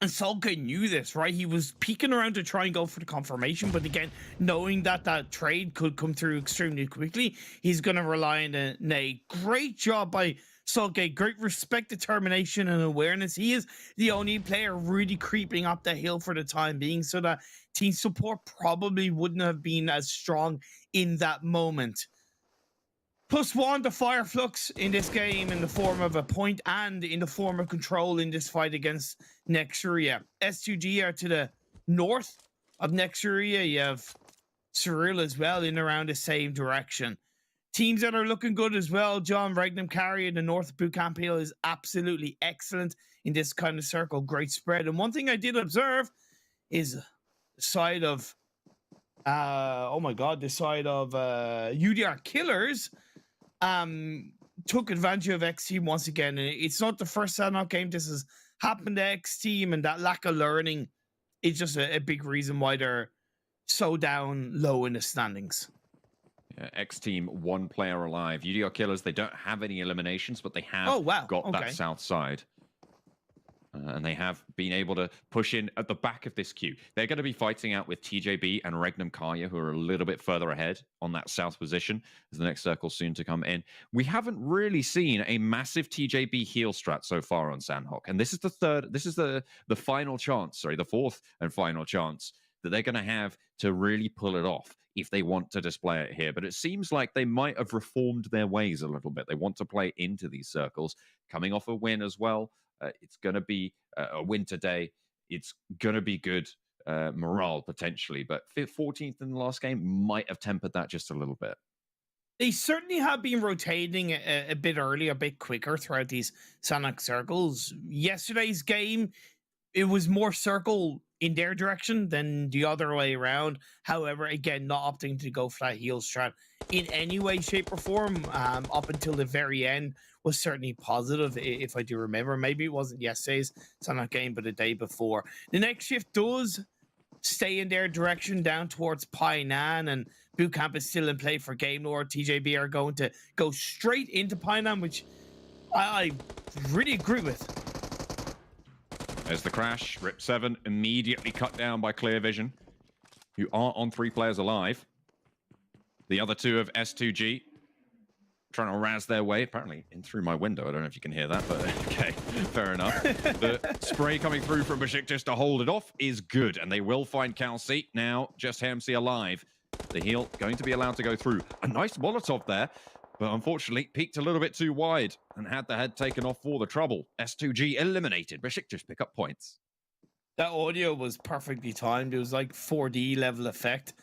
And Solkay knew this, right? He was peeking around to try and go for the confirmation, but again, knowing that that trade could come through extremely quickly, he's going to rely on a great job by Solkay. Great respect, determination, and awareness. He is the only player really creeping up the hill for the time being, so that team support probably wouldn't have been as strong in that moment. +1 to Fireflux in this game in the form of a point and in the form of control in this fight against Xray. S2G are to the north of Xray. You have Cyril as well in around the same direction. Teams that are looking good as well. John Regnum Carry in the north boot camp hill is absolutely excellent in this kind of circle. Great spread. And one thing I did observe is the side of the side of UDR Killers took advantage of X Team once again. And it's not the first SAMO game this has happened to X Team, and that lack of learning is just a big reason why they're so down low in the standings. Yeah, X Team 1 player alive. UDR Killers, they don't have any eliminations, but they have got that south side. And they have been able to push in at the back of this queue. They're going to be fighting out with TJB and Regnum Karya, who are a little bit further ahead on that south position, as the next circle soon to come in. We haven't really seen a massive TJB heal strat so far on Sandhawk. And this is the final chance, the 4th and final chance that they're going to have to really pull it off if they want to display it here. But it seems like they might have reformed their ways a little bit. They want to play into these circles, coming off a win as well. It's going to be a win today. It's going to be good morale, potentially. But 14th in the last game might have tempered that just a little bit. They certainly have been rotating a bit early, a bit quicker throughout these Sonic circles. Yesterday's game, it was more circle in their direction than the other way around. However, again, not opting to go flat heel strat in any way, shape, or form up until the very end was certainly positive, if I do remember. Maybe it wasn't yesterday's Sonic game, but the day before. The next shift does stay in their direction down towards Painan, and Bootcamp is still in play for Game Lord. TJB are going to go straight into Painan, which I really agree with. There's the crash. Rip 7 immediately cut down by Clear Vision, who are on 3 players alive. The other 2 of S2G trying to razz their way, apparently in through my window. I don't know if you can hear that, but okay, fair enough. The spray coming through from Beşiktaş to hold it off is good, and they will find Kecthie. Now, just HAMC alive. The heal going to be allowed to go through. A nice Molotov there, but unfortunately peaked a little bit too wide and had the head taken off for the trouble. S2G eliminated. Beşiktaş pick up points. That audio was perfectly timed. It was like 4D level effect.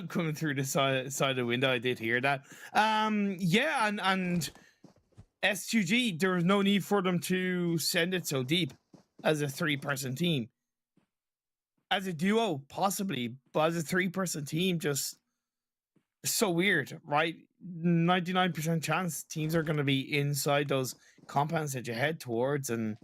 Coming through the side of the window, I did hear that. Yeah, and S2G, there was no need for them to send it so deep as a 3-person team. As a duo, possibly, but as a 3-person team, just so weird, right? 99% chance teams are going to be inside those compounds that you head towards, and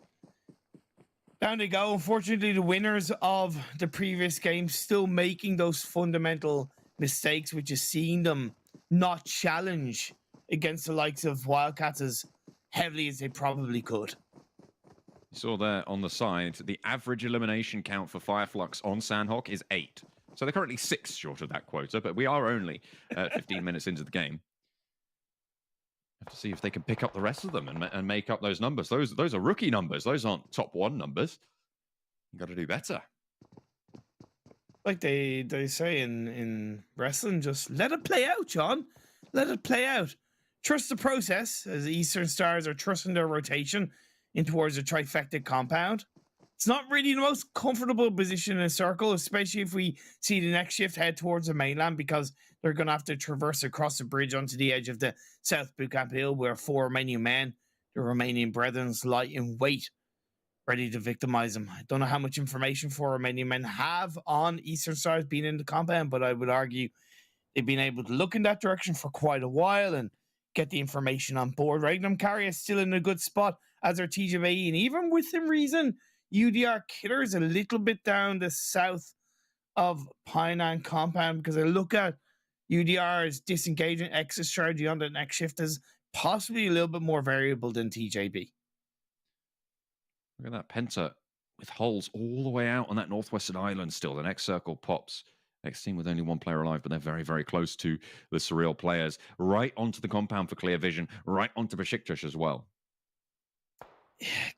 down they go. Unfortunately, the winners of the previous game still making those fundamental mistakes, which is seeing them not challenge against the likes of Wildcats as heavily as they probably could. You saw there on the side, the average elimination count for Fireflux on Sandhawk is 8. So they're currently 6 short of that quota, but we are only 15 minutes into the game. Have to see if they can pick up the rest of them and make up those numbers. Those are rookie numbers. Those aren't top 1 numbers. You got to do better. Like they say in wrestling, just let it play out, John. Let it play out. Trust the process, as the Eastern Stars are trusting their rotation in towards a trifecta compound. It's not really the most comfortable position in a circle, especially if we see the next shift head towards the mainland, because they're going to have to traverse across the bridge onto the edge of the South Bootcamp Hill, where 4 Romanian men, the Romanian brethren's light in weight, ready to victimize them. I don't know how much information 4 Romanian men have on Eastern Stars being in the compound, but I would argue they've been able to look in that direction for quite a while and get the information on board. REDOXbot is still in a good spot as our TJB, and even within reason, UDR Killer is a little bit down the south of Painan compound, because I look at UDR's disengagement exit strategy on the next shift as possibly a little bit more variable than TJB. Look at that Penta with holes all the way out on that northwestern island still. The next circle pops. Next team with only 1 player alive, but they're very, very close to the Surreal players. Right onto the compound for clear vision. Right onto Beşiktaş as well.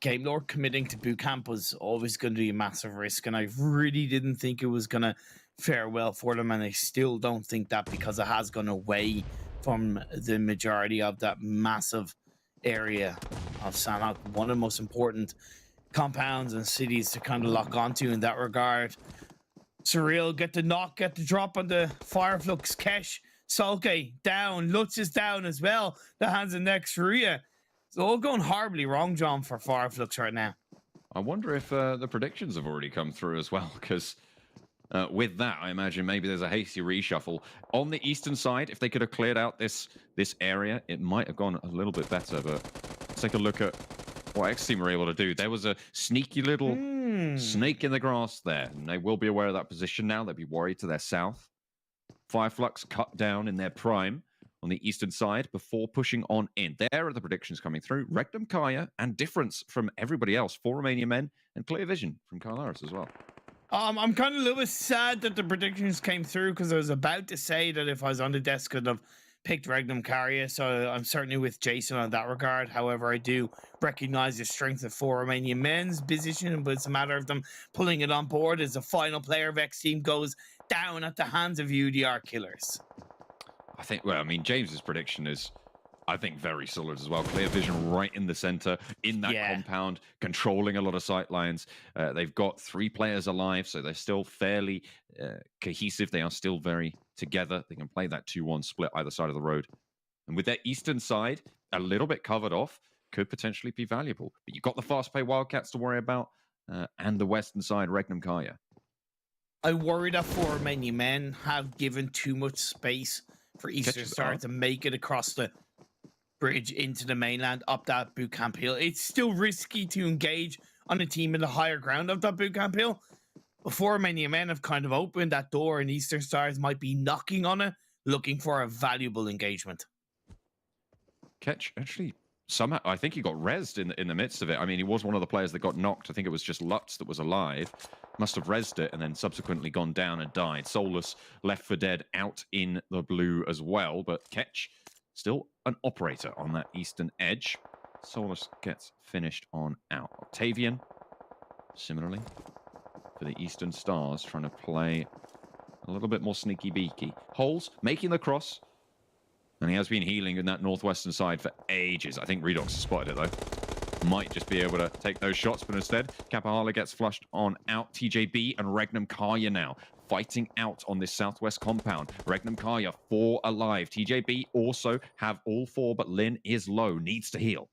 Game Lord committing to boot camp was always going to be a massive risk, and I really didn't think it was going to fare well for them, and I still don't think that, because it has gone away from the majority of that massive area of Sandhawk, one of the most important compounds and cities to kind of lock onto in that regard. Surreal get the knock, get the drop on the Fireflux. Kecth, Solkay down, Lutz is down as well. The hands and neck Ria. It's all going horribly wrong, John, for Fireflux right now. I wonder if the predictions have already come through as well, because with that, I imagine maybe there's a hasty reshuffle. On the eastern side, if they could have cleared out this area, it might have gone a little bit better, but let's take a look at what X Team were able to do. There was a sneaky little snake in the grass there, and they will be aware of that position now. They'll be worried to their south. Fireflux cut down in their prime on the eastern side before pushing on in. There are the predictions coming through. REDOXbot and difference from everybody else. 4 Romanian men and clear vision from Carlaris as well. I'm kind of a little bit sad that the predictions came through, because I was about to say that if I was on the desk, I'd have picked REDOXbot, so I'm certainly with Jason on that regard. However, I do recognize the strength of 4 Romanian men's position, but it's a matter of them pulling it on board as the final player of X Team goes down at the hands of UDR Killers. I think, well, I mean, James's prediction is, I think, very solid as well. Clear vision right in the center, in that compound, controlling a lot of sight lines. They've got 3 players alive, so they're still fairly cohesive. They are still very together. They can play that 2-1 split either side of the road. And with their eastern side a little bit covered off, could potentially be valuable. But you've got the fastPay Wildcats to worry about, and the western side, REDOXbot. I worry that 4 Romanian men have given too much space for Eastern Star to make it across the bridge into the mainland up that bootcamp hill. It's still risky to engage on a team in the higher ground of that bootcamp hill. Before many men have kind of opened that door, and Eastern Stars might be knocking on it, looking for a valuable engagement. Kecth actually somehow, I think he got rezzed in the midst of it. I mean, he was one of the players that got knocked. I think it was just Lutz that was alive. Must have rezzed it and then subsequently gone down and died. Soulless left for dead out in the blue as well, but Kecth still an operator on that eastern edge. Soulless gets finished on out. Octavian, similarly, for the Eastern Stars, trying to play a little bit more sneaky beaky. Holes, making the cross. And he has been healing in that northwestern side for ages. I think Redox spotted it, though. Might just be able to take those shots, but instead, Kapahala gets flushed on out. TJB and REDOXbot now fighting out on this southwest compound. REDOXbot 4 alive. TJB also have all 4, but Lin is low, needs to heal.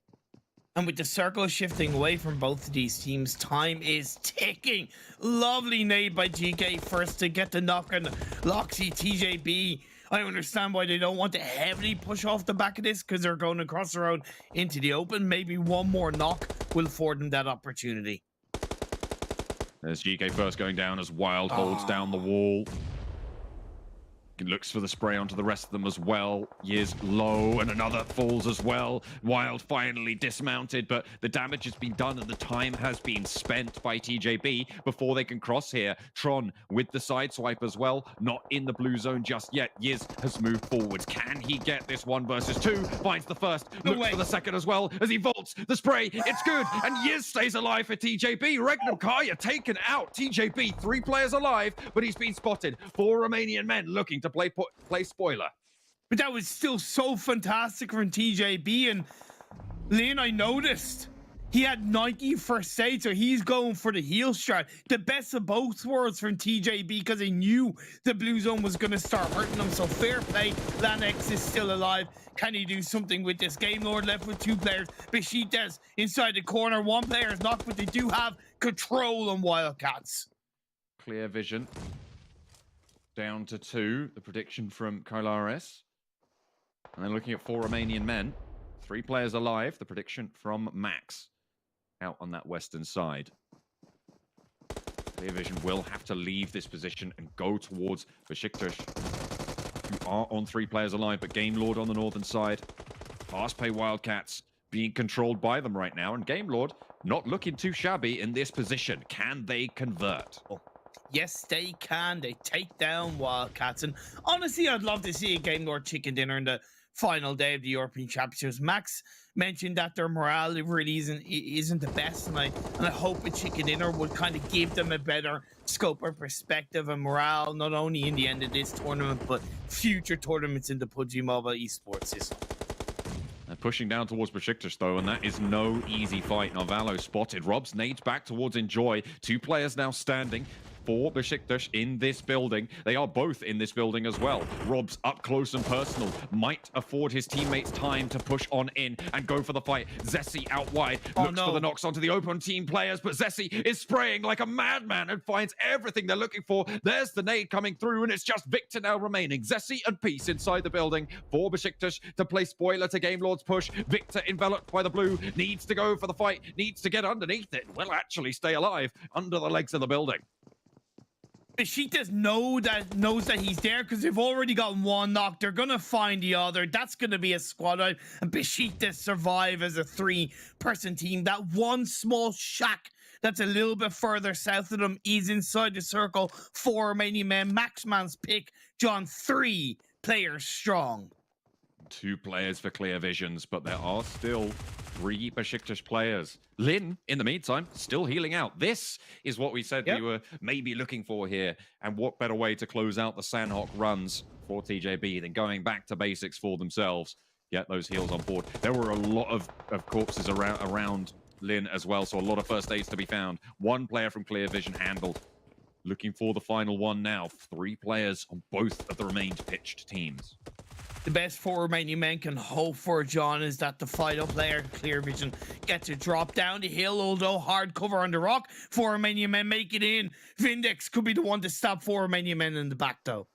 And with the circle shifting away from both of these teams, time is ticking. Lovely nade by GK first to get the knock on Loxy. TJB, I understand why they don't want to heavily push off the back of this, because they're going across the road into the open. Maybe one more knock will afford them that opportunity. There's GK first going down as Wild holds down the wall. Looks for the spray onto the rest of them as well. Years low, and another falls as well. Wild finally dismounted, but the damage has been done and the time has been spent by TJB before they can cross here. Tron with the side swipe as well. Not in the blue zone just yet. Yiz has moved forwards. Can he get this 1 versus 2? Finds the first, looks for the second as well as he vaults the spray. It's good, and Yiz stays alive for TJB. Regnum Kaya taken out. TJB, 3 players alive, but he's been spotted. 4 Romanian men looking to play spoiler. But that was still so fantastic from TJB. And Lynn, I noticed he had 90 first aid, so he's going for the heal strat. The best of both worlds from TJB because he knew the blue zone was going to start hurting him. So fair play. Lanx is still alive. Can he do something with this? Game Lord left with 2 players. Beşiktaş inside the corner. 1 player is knocked, but they do have control on Wildcats. Clear vision. Down to 2. The prediction from Kolares. And then looking at 4 Romanian men. 3 players alive. The prediction from Max. Out on that western side. Clear vision will have to leave this position and go towards Beşiktaş, who are on 3 players alive, but Game Lord on the northern side. fastPay Wildcats being controlled by them right now, and Game Lord not looking too shabby in this position. Can they convert? Yes, they can. They take down Wildcats. And honestly, I'd love to see a Game Lord chicken dinner in the final day of the European Championships. Max mentioned that their morale really isn't the best, and I hope a chicken dinner would kind of give them a better scope or perspective and morale, not only in the end of this tournament, but future tournaments in the PUBG Mobile esports system. They're pushing down towards Beşiktaş, though, and that is no easy fight. Narvalo spotted. Rob's nades back towards Enjoy. 2 players now standing for Beşiktaş in this building. They are both in this building as well. Rob's up close and personal. Might afford his teammates time to push on in and go for the fight. Zessy out wide. Looks for the knocks onto the open team players, but Zessy is spraying like a madman and finds everything they're looking for. There's the nade coming through, and it's just Victor now remaining. Zessy and Peace inside the building for Beşiktaş to play spoiler to Game Lord's push. Victor enveloped by the blue, needs to go for the fight, needs to get underneath it. Will actually stay alive under the legs of the building. Beşiktaş knows that he's there because they've already got 1 knock. They're going to find the other. That's going to be a squad out. And Beşiktaş survive as a 3-person team. That one small shack that's a little bit further south of them is inside the circle. 4 Romanian men. Maxman's pick. John, 3 players strong. 2 players for clear visions, but there are still 3 Beşiktaş players. Lynn, in the meantime, still healing out. This is what we said we were maybe looking for here. And what better way to close out the Sandhawk runs for TJB than going back to basics for themselves. Get those heals on board. There were a lot of corpses around Lynn as well, so a lot of first aids to be found. 1 player from clear vision handled. Looking for the final one now. 3 players on both of the remained pitched teams. The best 4 Romanian men can hope for, John, is that the final player, Clear Vision, gets a drop down the hill, although hard cover on the rock. 4 Romanian men make it in. VINDEX could be the one to stop 4 Romanian men in the back, though.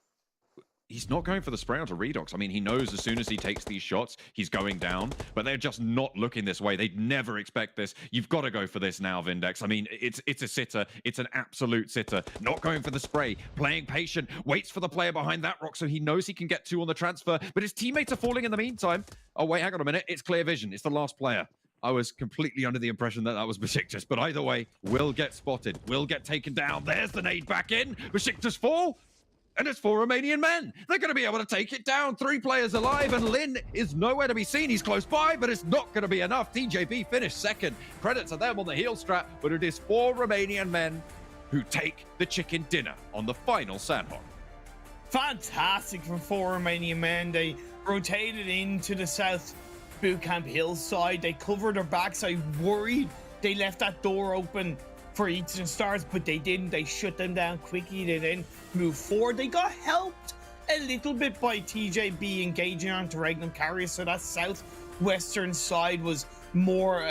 He's not going for the spray onto Redox. I mean, he knows as soon as he takes these shots, he's going down, but they're just not looking this way. They'd never expect this. You've got to go for this now, VINDEX. I mean, it's a sitter. It's an absolute sitter. Not going for the spray, playing patient, waits for the player behind that rock so he knows he can get 2 on the transfer, but his teammates are falling in the meantime. Oh, wait, hang on a minute. It's clear vision. It's the last player. I was completely under the impression that was Beşiktaş, but either way, will get spotted, will get taken down. There's the nade back in. Beşiktaş fall. And it's 4 Romanian men. They're going to be able to take it down. 3 players alive, and Lynn is nowhere to be seen. He's close by, but it's not going to be enough. TJB finished second. Credit to them on the heel strap, but it is 4 Romanian men who take the chicken dinner on the final Sandhawk. Fantastic from 4 Romanian men. They rotated into the south bootcamp hillside. They covered their backs. I worried they left that door open for Eastern Stars, but they didn't. They shut them down quickly. They then moved forward. They got helped a little bit by TJB engaging onto Regnum carriers, so that southwestern side was more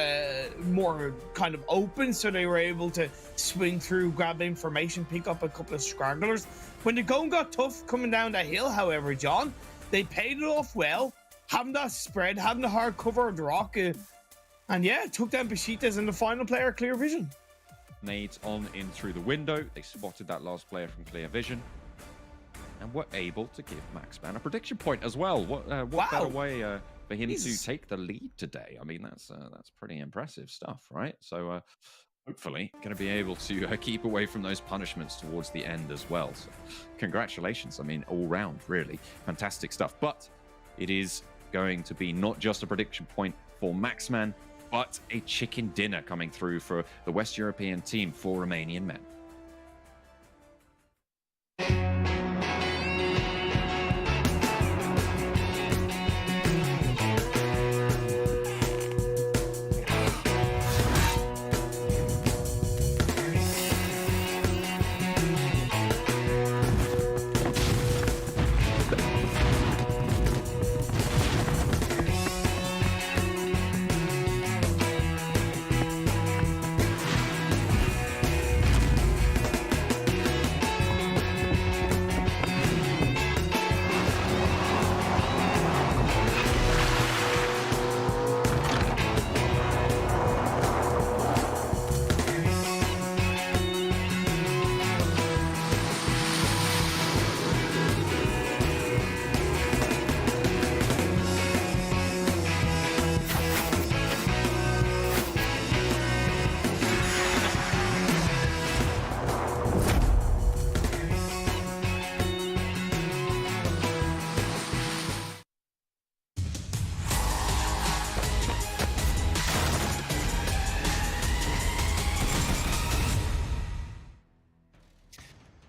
kind of open, so they were able to swing through, grab information, pick up a couple of stragglers. When the going got tough coming down that hill, however, John, they paid it off well, having that spread, having the hard cover of the rock, and yeah, took down Beşiktaş and the final player, Clear Vision. Nades on in through the window. They spotted that last player from clear vision. and were able to give Maxman a prediction point as well. What better way for him to take the lead today? I mean, that's pretty impressive stuff, right? So hopefully going to be able to keep away from those punishments towards the end as well. So congratulations. I mean, all round, really fantastic stuff. But it is going to be not just a prediction point for Maxman, but a chicken dinner coming through for the West European team for Romanian Men.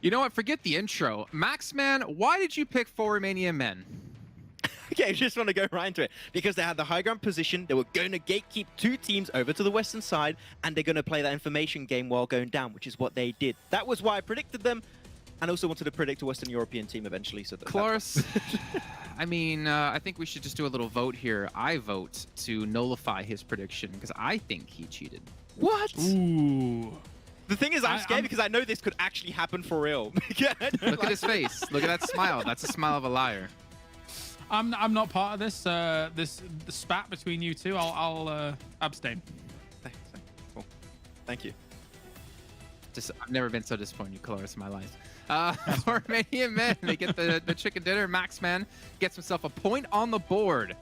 You know what? Forget the intro. Maxman, why did you pick 4 Romanian Men? Okay, I just want to go right into it. Because they had the high ground position, they were going to gatekeep 2 teams over to the western side, and they're going to play that information game while going down, which is what they did. That was why I predicted them, and also wanted to predict a Western European team eventually. So Close. I mean, I think we should just do a little vote here. I vote to nullify his prediction, because I think he cheated. What? Ooh. The thing is, I'm scared because I know this could actually happen for real. Look at his face. Look at that smile. That's a smile of a liar. I'm not part of this this spat between you two. I'll abstain. Cool. Thank you. I've never been so disappointed in Colaris in my life. For Romanian Men, they get the chicken dinner. Maxman gets himself a point on the board.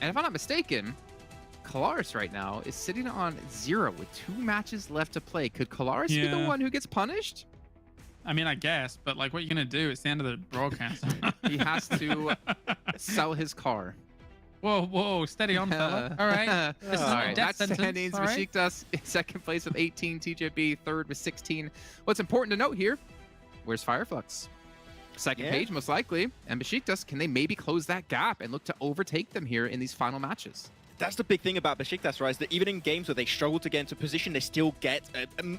And if I'm not mistaken, Colaris right now is sitting on 0 with 2 matches left to play. Could Colaris be the one who gets punished? I mean, I guess, but like, what are you gonna do? It's the end of the broadcast. He has to sell his car. Whoa, steady on, fella. All right. This is All right, death that's sentence. standings. Beşiktaş in second place with 18. TJB third with 16. What's important to note here, where's Fireflux? Second page, most likely. And Beşiktaş, can they maybe close that gap and look to overtake them here in these final matches? That's the big thing about Beşiktaş, right? Is that even in games where they struggle to get into position, they still get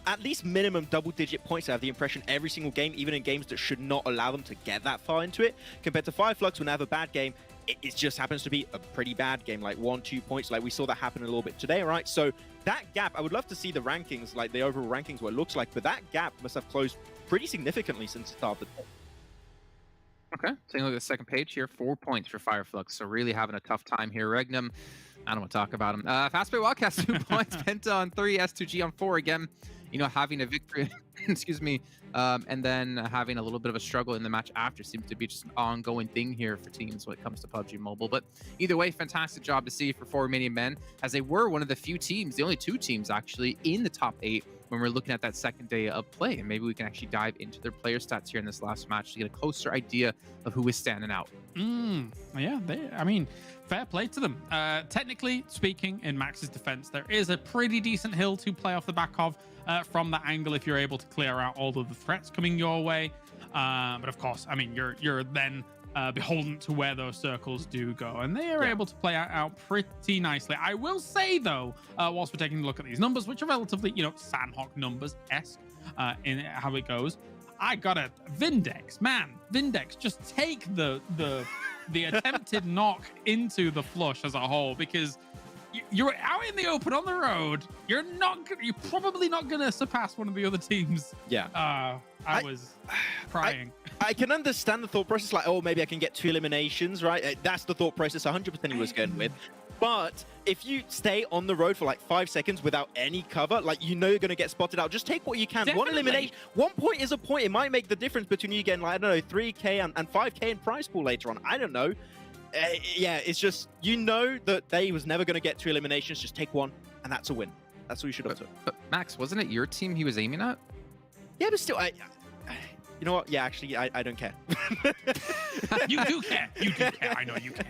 at least minimum double-digit points. I have the impression every single game, even in games that should not allow them to get that far into it. Compared to Fireflux, when they have a bad game, it just happens to be a pretty bad game, like 1-2 points. Like we saw that happen a little bit today, right? So that gap, I would love to see the rankings, like the overall rankings, what it looks like, but that gap must have closed pretty significantly since the start of the day. Okay, taking a look at the second page here, 4 points for Fireflux. So really having a tough time here. Regnum, I don't want to talk about him. fastPay Wildcats, 2 points. Penta on 3, S2G on 4 again. You know, having a victory, excuse me, and then having a little bit of a struggle in the match after seems to be just an ongoing thing here for teams when it comes to PUBG Mobile. But either way, fantastic job to see for 4 Romanian Men, as they were one of the few teams, the only 2 teams actually, in the top 8 when we're looking at that second day of play. And maybe we can actually dive into their player stats here in this last match to get a closer idea of who is standing out. Yeah, I mean, fair play to them. Technically speaking, in Max's defense, there is a pretty decent hill to play off the back of from that angle if you're able to clear out all of the threats coming your way. But of course, I mean, you're then beholden to where those circles do go, and they are able to play out pretty nicely. I will say though, whilst we're taking a look at these numbers, which are relatively, you know, Sandhawk numbers-esque in how it goes, I got a VINDEX, man. VINDEX, just take the attempted knock into the flush as a whole, because you're out in the open on the road. You're probably not gonna surpass one of the other teams. Yeah. I was crying. I can understand the thought process, like, oh, maybe I can get 2 eliminations, right? That's the thought process 100% he was going with. But if you stay on the road for like 5 seconds without any cover, like you know you're going to get spotted out, just take what you can. Definitely. One elimination, 1 point is a point. It might make the difference between you getting, like, I don't know, 3K and 5K in prize pool later on. I don't know. Yeah, it's just, you know that they was never going to get 2 eliminations. Just take 1, and that's a win. That's what you should have took. But Max, wasn't it your team he was aiming at? Yeah, but still, you know what? Yeah, actually, I don't care. You do care. You do care. I know you care.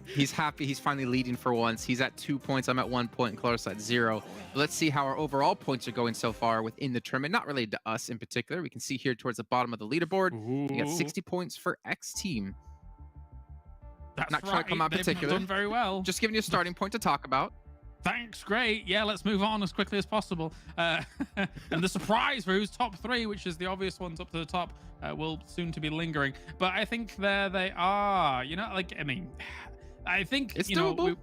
He's happy. He's finally leading for once. He's at 2 points. I'm at 1 point, and Clara's at 0. But let's see how our overall points are going so far within the tournament. Not related to us in particular. We can see here towards the bottom of the leaderboard, we got 60 points for X team. That's not trying to come out They've particular. done very well. Just giving you a starting point to talk about. Thanks, great. Yeah, let's move on as quickly as possible. And the surprise for who's top 3, which is the obvious ones up to the top, will soon to be lingering. But I think there they are. You know, like, I mean, I think it's doable. Know,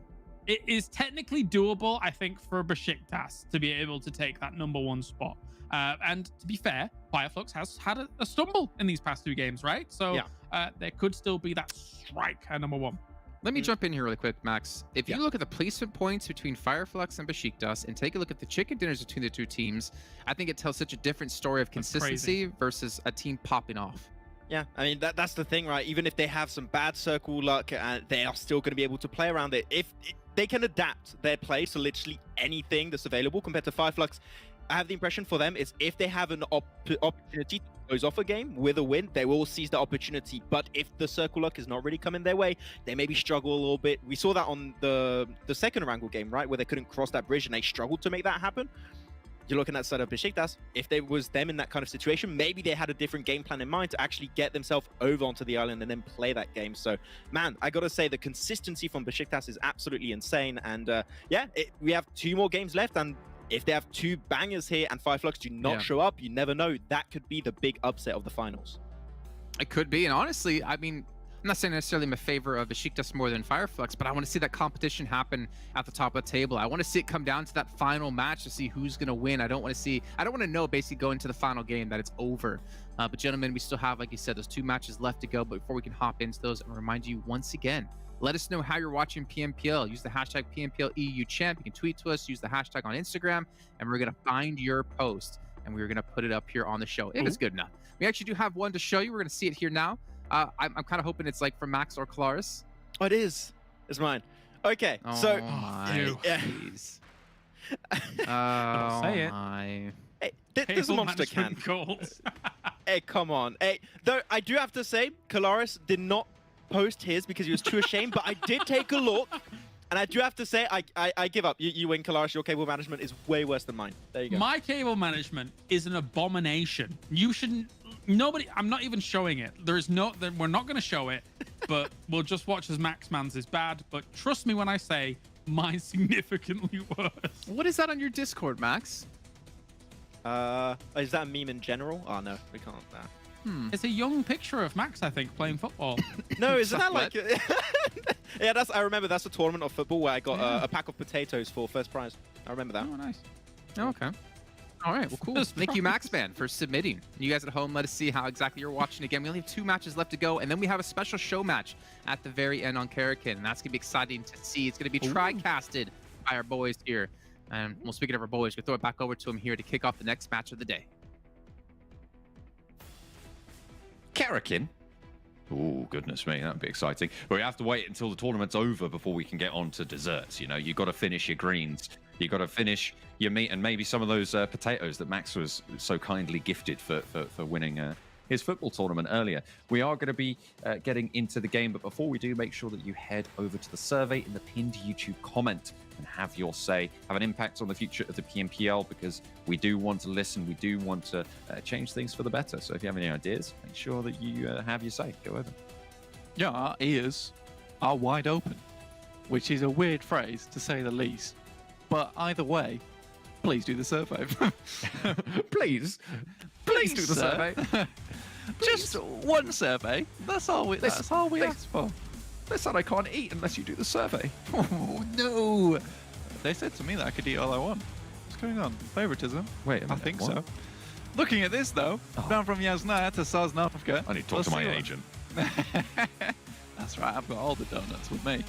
it is technically doable, I think, for Beşiktaş to be able to take that #1 spot. And to be fair, Fireflux has had a stumble in these past 2 games, right? So yeah. there could still be that strike at #1. Let me jump in here really quick, Max. If you look at the placement points between Fireflux and Beşiktaş and take a look at the chicken dinners between the 2 teams, I think it tells such a different story of consistency versus a team popping off. Yeah, I mean, that's the thing, right? Even if they have some bad circle luck, they are still going to be able to play around it. If they can adapt their play to literally anything that's available compared to Fireflux, I have the impression for them is if they have an opportunity to close off a game with a win, they will seize the opportunity. But if the circle luck is not really coming their way, they maybe struggle a little bit. We saw that on the second Wrangle game, right? Where they couldn't cross that bridge and they struggled to make that happen. You're looking at side of Beşiktaş. If there was them in that kind of situation, maybe they had a different game plan in mind to actually get themselves over onto the island and then play that game. So, man, I got to say the consistency from Beşiktaş is absolutely insane. And yeah, we have 2 more games left. And if they have 2 bangers here and Fireflux do not show up, you never know. That could be the big upset of the finals. It could be. And honestly, I mean, I'm not saying necessarily I'm a favor of Beşiktaş more than Fireflux, but I want to see that competition happen at the top of the table. I want to see it come down to that final match to see who's going to win. I don't want to know basically going into the final game that it's over. But gentlemen, we still have, like you said, those 2 matches left to go. But before we can hop into those, and remind you once again, let us know how you're watching PMPL. Use the hashtag PMPL EU Champ. You can tweet to us, use the hashtag on Instagram, and we're going to find your post, and we're going to put it up here on the show. If it's good enough. We actually do have one to show you. We're going to see it here now. I'm kind of hoping it's like from Max or Claris. Oh, it is. It's mine. Okay, so... Yeah. Say it. My. Hey, there's a monster can. Hey, come on. Hey, though I do have to say, Kalaris did not post his because he was too ashamed, but I did take a look, and I do have to say, I give up. You win, Kalaris. Your cable management is way worse than mine. There you go. My cable management is an abomination. You shouldn't... Nobody... I'm not even showing it. We're not going to show it, but we'll just watch as Max Man's is bad. But trust me when I say mine's significantly worse. What is that on your Discord, Max? Is that a meme in general? Oh, no. We can't. It's a young picture of Max, I think, playing football. No, isn't that like... Yeah, I remember that's a tournament of football where I got a pack of potatoes for first prize. I remember that. Oh, nice. Oh, okay. All right, well, cool. Thank you, Maxman, for submitting. You guys at home, let us see how exactly you're watching again. We only have 2 matches left to go, and then we have a special show match at the very end on Karakin, and that's going to be exciting to see. It's going to be tri-casted by our boys here. And well, speaking of our boys, we'll throw it back over to him here to kick off the next match of the day. Karakin? Oh, goodness me, that'd be exciting. But we have to wait until the tournament's over before we can get on to desserts. You know, you've got to finish your greens. You've got to finish your meat and maybe some of those potatoes that Max was so kindly gifted for winning his football tournament earlier. We are going to be getting into the game, but before we do, make sure that you head over to the survey in the pinned YouTube comment and have your say, have an impact on the future of the PMPL, because we do want to listen, we do want to change things for the better. So if you have any ideas, make sure that you have your say. Go over. Yeah, our ears are wide open, which is a weird phrase to say the least. But either way, please do the survey. Please do the survey. Just one survey. That's all we asked for. They said I can't eat unless you do the survey. Oh, no. They said to me that I could eat all I want. What's going on? Favoritism? Wait a minute, I think what? so. Looking at this, though, down from Yasnaya to Sosnovka. I need to talk to my agent. That's right, I've got all the donuts with me.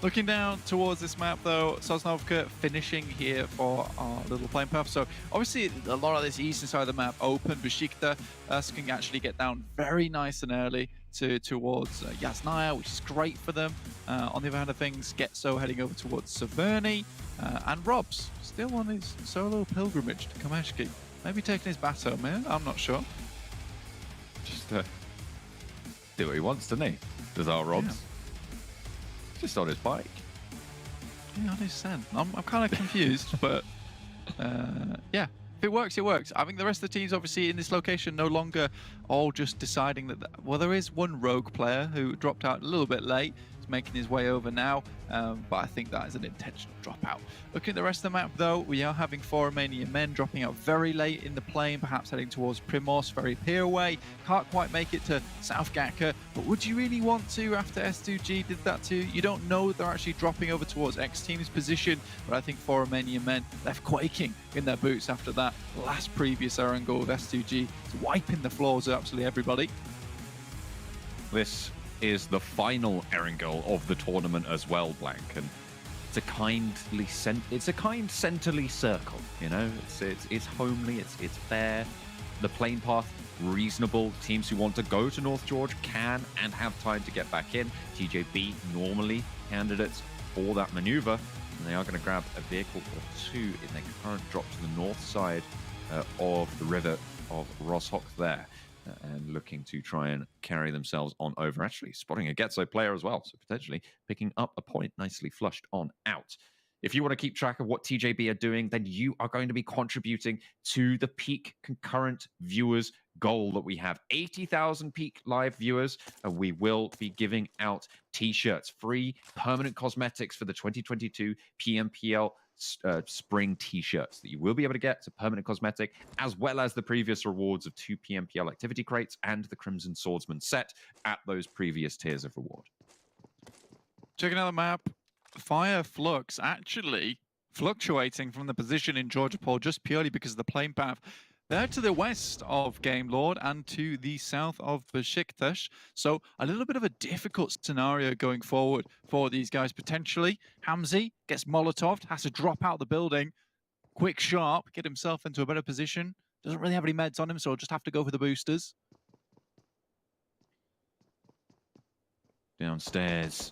Looking down towards this map though, Sosnovka finishing here for our little plane path. So obviously a lot of this eastern side of the map open. Beşiktaş can actually get down very nice and early towards Yasnaya, which is great for them. On the other hand of things, Getso heading over towards Severny, and Rob's still on his solo pilgrimage to Kameshki. Maybe taking his bat home here, I'm not sure. Just do what he wants, doesn't he? Does our Robs? Yeah. Just on his bike. Yeah, on his Sen. I'm kind of confused, but yeah, if it works, it works. I think the rest of the teams, obviously, in this location, no longer all just deciding that. Well, there is one rogue player who dropped out a little bit late. He's making his way over now, but I think that is an intentional dropout. Looking at the rest of the map, though, we are having 4 Romanian men dropping out very late in the plane, perhaps heading towards Primos, very peer away. Can't quite make it to South Gatka, but would you really want to after S2G did that too? You don't know they're actually dropping over towards X Team's position, but I think 4 Romanian men left quaking in their boots after that last previous Aaron goal of S2G. It's wiping the floors of absolutely everybody. This is the final Aaron goal of the tournament as well, Blank, and it's a kind centerly circle, you know. It's homely, it's fair. The plane path reasonable. Teams who want to go to North George can and have time to get back in. TJB normally candidates for that maneuver, and they are going to grab a vehicle or two in their current drop to the north side of the river of Roshok there. And looking to try and carry themselves on over. Actually spotting a Getso player as well, so potentially picking up a point nicely flushed on out. If you want to keep track of what TJB are doing, then you are going to be contributing to the peak concurrent viewers goal that we have. 80,000 peak live viewers, and we will be giving out t-shirts, free permanent cosmetics for the 2022 PMPL Spring t-shirts that you will be able to get. It's a permanent cosmetic, as well as the previous rewards of 2 PMPL activity crates and the Crimson Swordsman set at those previous tiers of reward. Checking out the map, Fire Flux actually fluctuating from the position in Georgia Pole just purely because of the plane path. They're to the west of Game Lord and to the south of Beşiktaş. So a little bit of a difficult scenario going forward for these guys potentially. Hamzy gets Molotoved, has to drop out the building. Quick Sharp, get himself into a better position. Doesn't really have any meds on him, so just have to go for the boosters. Downstairs.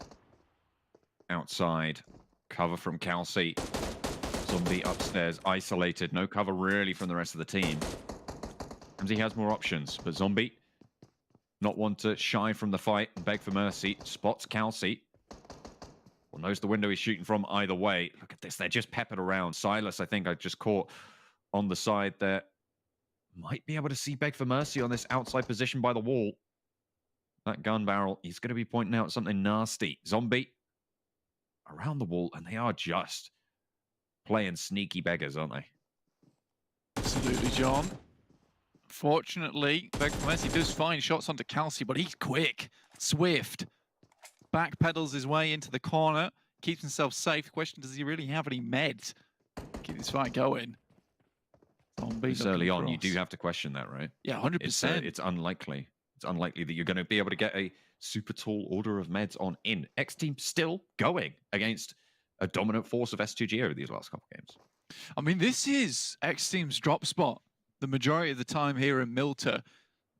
Outside. Cover from Kelsey. Zombie upstairs, isolated. No cover really from the rest of the team. Hamzy has more options, but Zombie not one to shy from the fight and beg for mercy. Spots Kelsey. Well, knows the window he's shooting from either way. Look at this. They're just peppered around. Silas, I think I just caught on the side there. Might be able to see beg for mercy on this outside position by the wall. That gun barrel, he's going to be pointing out something nasty. Zombie around the wall, and they are just playing sneaky beggars, aren't they? Absolutely, John. Fortunately, beg for mercy does find shots onto Kelsey, but he's quick, swift. Backpedals his way into the corner, keeps himself safe. Question, does he really have any meds? Keep this fight going. It's early on, you do have to question that, right? Yeah, 100%. It's unlikely. It's unlikely that you're going to be able to get a super tall order of meds on in. X Team still going against a dominant force of S2G over these last couple of games. I mean, this is X Team's drop spot the majority of the time here in Milta.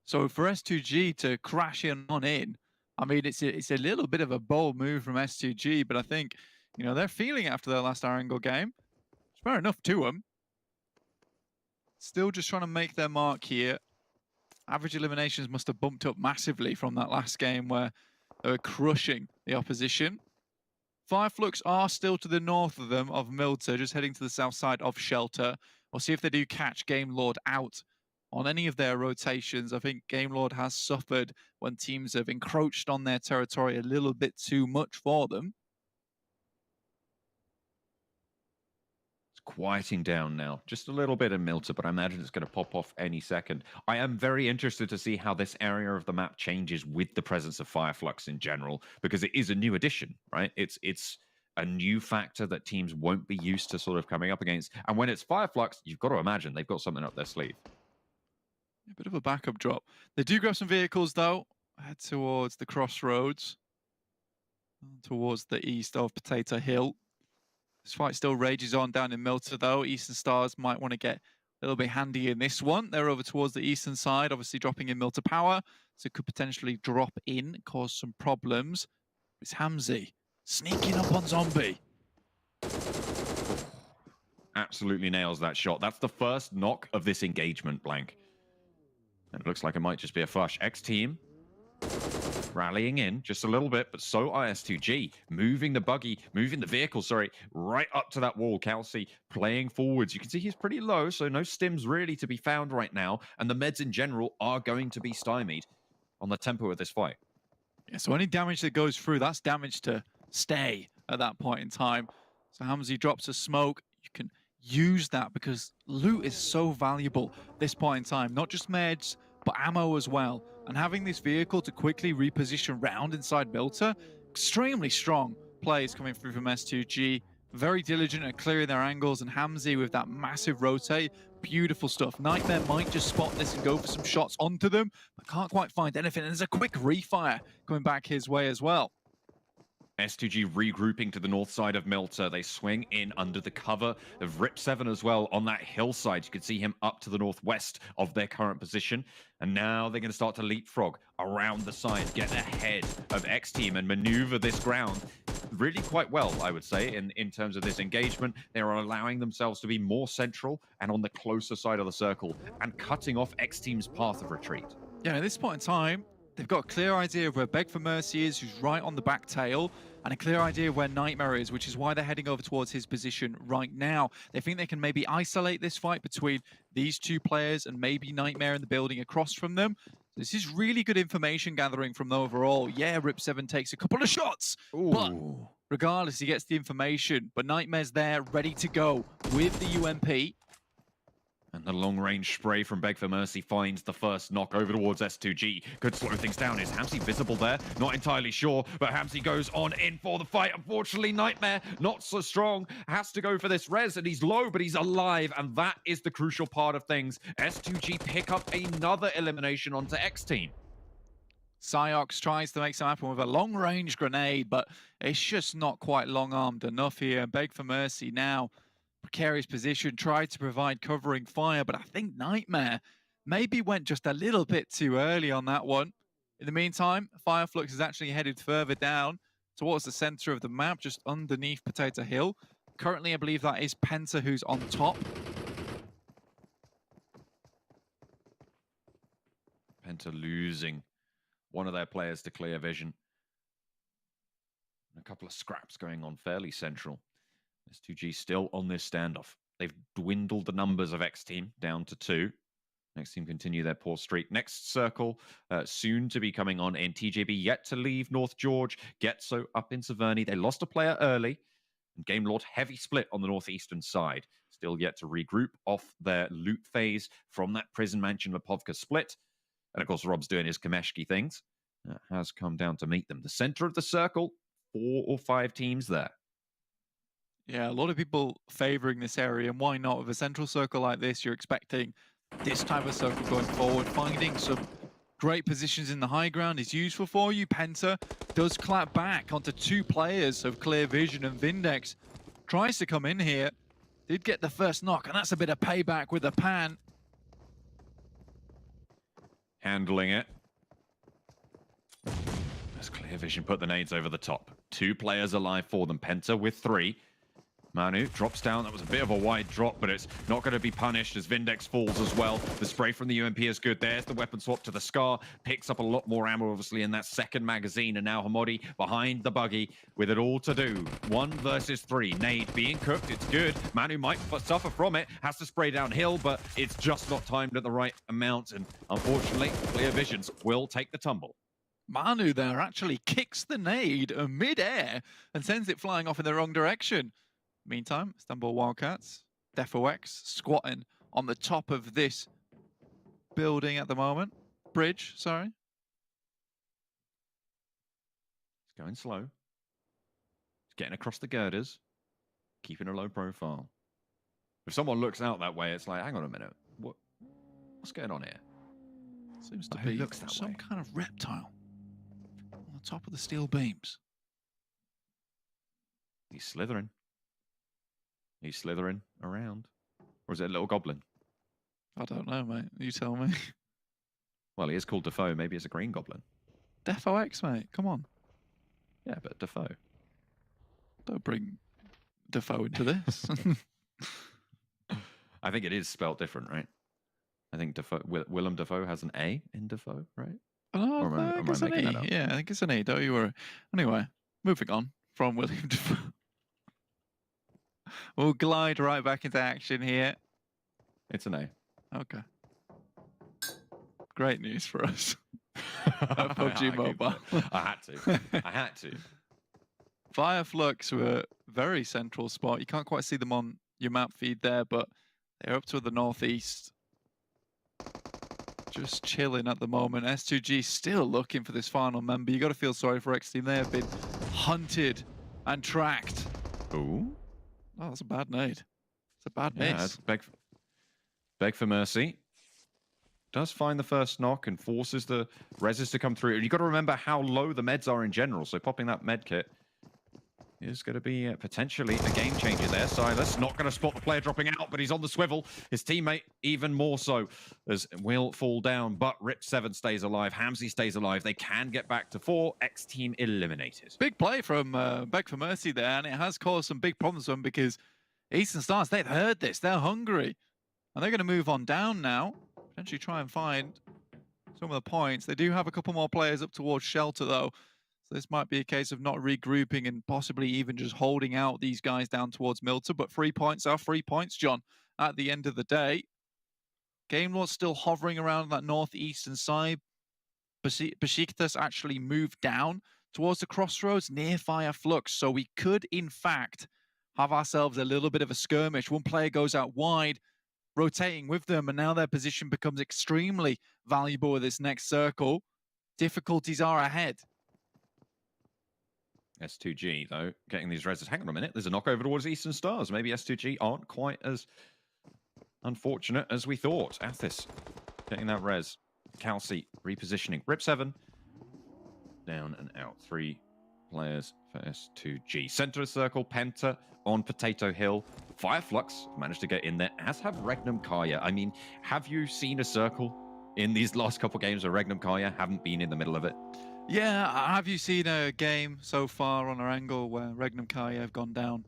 So for S2G to crash in on in, I mean, it's a little bit of a bold move from S2G, but I think, you know, they're feeling it after their last Arango game. It's fair enough to them. Still just trying to make their mark here. Average eliminations must have bumped up massively from that last game where they were crushing the opposition. Fireflux are still to the north of them, of Milta, just heading to the south side of Shelter. We'll see if they do catch Game Lord out on any of their rotations. I think Game Lord has suffered when teams have encroached on their territory a little bit too much for them. It's quieting down now. Just a little bit in Milta, but I imagine it's going to pop off any second. I am very interested to see how this area of the map changes with the presence of Fireflux in general, because it is a new addition, right? It's a new factor that teams won't be used to sort of coming up against. And when it's Fireflux, you've got to imagine they've got something up their sleeve. A bit of a backup drop. They do grab some vehicles, though. Head towards the crossroads. towards the east of Potato Hill. This fight still rages on down in Milta, though. Eastern Stars might want to get a little bit handy in this one. They're over towards the eastern side, obviously dropping in Milta Power, so it could potentially drop in, cause some problems. It's Hamzy sneaking up on Zombie. Absolutely nails that shot. That's the first knock of this engagement, Blank. And it looks like it might just be a flush. X-Team rallying in just a little bit, but so IS2G, moving the vehicle, right up to that wall. Kelsey playing forwards. You can see he's pretty low, so no stims really to be found right now, and the meds in general are going to be stymied on the tempo of this fight. Yeah, so any damage that goes through, that's damage to stay at that point in time. So Hamzy drops a smoke. You can use that because loot is so valuable at this point in time. Not just meds, but ammo as well. And having this vehicle to quickly reposition round inside Milta, extremely strong plays coming through from S2G. Very diligent at clearing their angles, and Hamzy with that massive rotate. Beautiful stuff. Nightmare might just spot this and go for some shots onto them, but can't quite find anything. And there's a quick refire coming back his way as well. S2G regrouping to the north side of Milta. They swing in under the cover of Rip7 as well on that hillside. You can see him up to the northwest of their current position. And now they're going to start to leapfrog around the side, get ahead of X-Team and maneuver this ground really quite well, I would say, in terms of this engagement. They are allowing themselves to be more central and on the closer side of the circle and cutting off X-Team's path of retreat. Yeah, at this point in time, they've got a clear idea of where Beg for Mercy is, who's right on the back tail, and a clear idea of where Nightmare is, which is why they're heading over towards his position right now. They think they can maybe isolate this fight between these two players and maybe Nightmare in the building across from them. This is really good information gathering from the overall. Yeah, Rip7 takes a couple of shots, but regardless, he gets the information. But Nightmare's there, ready to go with the UMP. And the long-range spray from Beg for Mercy finds the first knock over towards S2G. Could slow things down. Is Hamzy visible there? Not entirely sure, but Hamzy goes on in for the fight. Unfortunately, Nightmare, not so strong, has to go for this res, and he's low, but he's alive, and that is the crucial part of things. S2G pick up another elimination onto X-Team. Psyox tries to make some happen with a long-range grenade, but it's just not quite long-armed enough here. Beg for Mercy now. Precarious position, tried to provide covering fire, but I think Nightmare maybe went just a little bit too early on that one. In the meantime, Fireflux is actually headed further down towards the center of the map, just underneath Potato Hill. Currently, I believe that is Penta who's on top. Penta losing one of their players to clear vision. A couple of scraps going on fairly central. S2G still on this standoff. They've dwindled the numbers of X-Team down to 2. X-Team continue their poor streak. Next circle soon to be coming on in. TJB yet to leave North George. Getso up in Severny. They lost a player early. And Game Lord heavy split on the northeastern side. Still yet to regroup off their loot phase from that prison mansion Lepovka split. And of course, Rob's doing his Kameshki things. Has come down to meet them. The center of the circle, 4 or 5 teams there. Yeah, a lot of people favoring this area, and why not? With a central circle like this, you're expecting this type of circle going forward. Finding some great positions in the high ground is useful for you. Penta does clap back onto 2 players of Clear Vision, and VINDEX tries to come in here. Did get the first knock, and that's a bit of payback with a pan. Handling it. As Clear Vision put the nades over the top. 2 players alive for them. Penta with 3. Manu drops down. That was a bit of a wide drop, but it's not going to be punished as VINDEX falls as well. The spray from the UMP is good. There's the weapon swap to the Scar. Picks up a lot more ammo, obviously, in that second magazine. And now HAMODY behind the buggy with it all to do. 1 versus 3. Nade being cooked. It's good. Manu might suffer from it. Has to spray downhill, but it's just not timed at the right amount. And unfortunately, Clear Visions will take the tumble. Manu there actually kicks the nade mid-air and sends it flying off in the wrong direction. Meantime, Istanbul Wildcats, Defoex squatting on the top of this building at the moment. Bridge, sorry. It's going slow. It's getting across the girders, keeping a low profile. If someone looks out that way, it's like, hang on a minute. What's going on here? Seems to be some kind of reptile on the top of the steel beams. He's slithering. He's slithering around. Or is it a little goblin? I don't know, mate. You tell me. Well, he is called Defoe. Maybe it's a green goblin. Defoex, mate. Come on. Yeah, but Defoe. Don't bring Defoe into this. I think it is spelled different, right? I think Defoe, Willem Defoe has an A in Defoe, right? Oh, Or am I it's an making E. that up? Yeah, I think it's an E. Don't you worry. Anyway, moving on from William Defoe. We'll glide right back into action here. It's an A. Okay. Great news for us. PUBG Mobile. I had to. I had to. Flux were a very central spot. You can't quite see them on your map feed there, but they're up to the northeast. Just chilling at the moment. S2G still looking for this final member. You got to feel sorry for X Team. They have been hunted and tracked. Ooh. Oh, that's a bad nade. It's a bad Yeah, miss. beg for mercy. Does find the first knock and forces the reses to come through. You've got to remember how low the meds are in general. So popping that med kit is going to be potentially a game changer there. Soulless not going to spot the player dropping out, but he's on the swivel. His teammate even more so, as will fall down, but Rip7 stays alive. HAMODY stays alive. They can get back to 4. X team eliminated. Big play from Beg for Mercy there, and it has caused some big problems for them because Eastern Stars, they've heard this. They're hungry. And they're going to move on down now. Potentially try and find some of the points. They do have a couple more players up towards Shelter, though. So this might be a case of not regrouping and possibly even just holding out these guys down towards Milton. But 3 points are 3 points, John, at the end of the day. Game Lord's still hovering around that northeastern side. Beşiktaş actually moved down towards the crossroads near Flux. So we could, in fact, have ourselves a little bit of a skirmish. One player goes out wide, rotating with them, and now their position becomes extremely valuable with this next circle. Difficulties are ahead. S2G, though, getting these reses. Hang on a minute. There's a knock over towards Eastern Stars. Maybe S2G aren't quite as unfortunate as we thought. ATHIS getting that res. Kelsey repositioning. Rip7 down and out. 3 players for S2G. Center of circle, Penta on Potato Hill. Flux managed to get in there, as have Regnum Kaya. I mean, have you seen a circle in these last couple games where Regnum Kaya haven't been in the middle of it? Yeah, have you seen a game so far on our angle where Regnum Kaya have gone down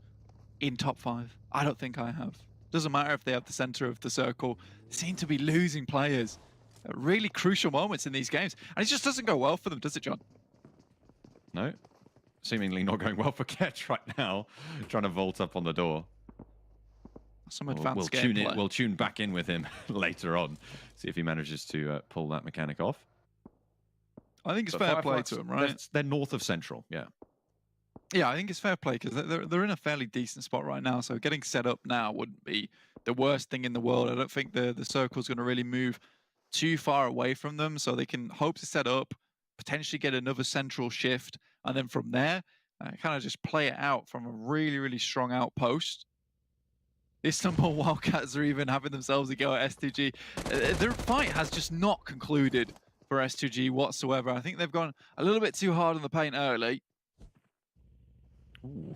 in top 5? I don't think I have. Doesn't matter if they have the center of the circle. They seem to be losing players at really crucial moments in these games. And it just doesn't go well for them, does it, John? No. Seemingly not going well for Kecth right now. Trying to vault up on the door. Some advanced gameplay. We'll tune back in with him later on. See if he manages to pull that mechanic off. I think it's fair play to him, right? They're north of Central, yeah. Yeah, I think it's fair play because they're in a fairly decent spot right now. So getting set up now wouldn't be the worst thing in the world. I don't think the circle's going to really move too far away from them. So they can hope to set up, potentially get another central shift. And then from there, kind of just play it out from a really, really strong outpost. Istanbul Wildcats are even having themselves a go at S2G. Their fight has just not concluded for S2G whatsoever. I think they've gone a little bit too hard on the paint early. Ooh.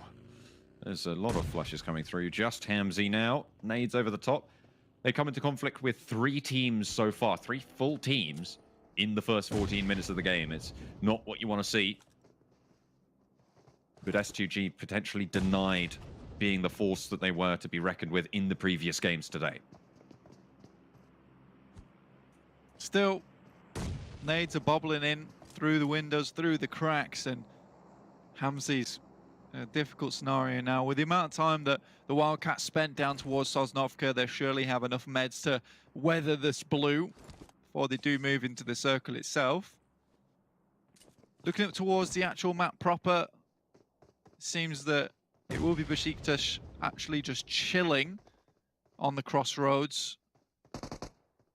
There's a lot of flushes coming through. Just HAMODY now. Nades over the top. They come into conflict with 3 teams so far. 3 full teams in the first 14 minutes of the game. It's not what you want to see. But S2G potentially denied being the force that they were to be reckoned with in the previous games today. Still, nades are bobbling in through the windows, through the cracks, and HAMODY's a difficult scenario now. With the amount of time that the Wildcats spent down towards Sosnovka, they surely have enough meds to weather this blue before they do move into the circle itself. Looking up towards the actual map proper, it seems that it will be Beşiktaş actually just chilling on the crossroads.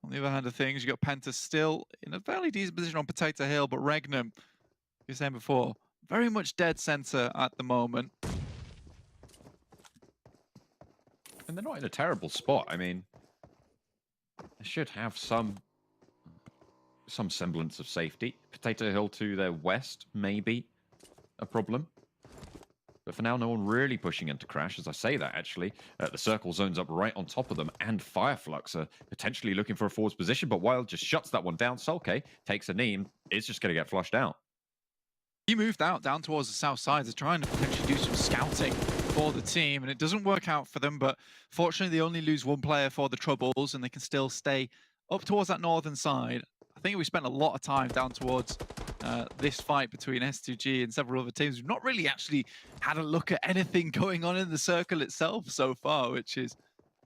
On the other hand of things, you've got Penta still in a fairly decent position on Potato Hill, but Regnum, you were saying before, very much dead center at the moment. And they're not in a terrible spot. I mean, they should have some semblance of safety. Potato Hill to their west, maybe a problem. But for now, no one really pushing into Crash. As I say that, actually, the circle zones up right on top of them, and Fireflux are potentially looking for a forward position, but Wild just shuts that one down. Solkay takes a knee, it's just going to get flushed out. He moved out down towards the south side. They're trying to potentially do some scouting for the team, and it doesn't work out for them, but fortunately they only lose one player for the Troubles, and they can still stay up towards that northern side. I think we spent a lot of time down towards this fight between S2G and several other teams. We've not really actually had a look at anything going on in the circle itself so far, which is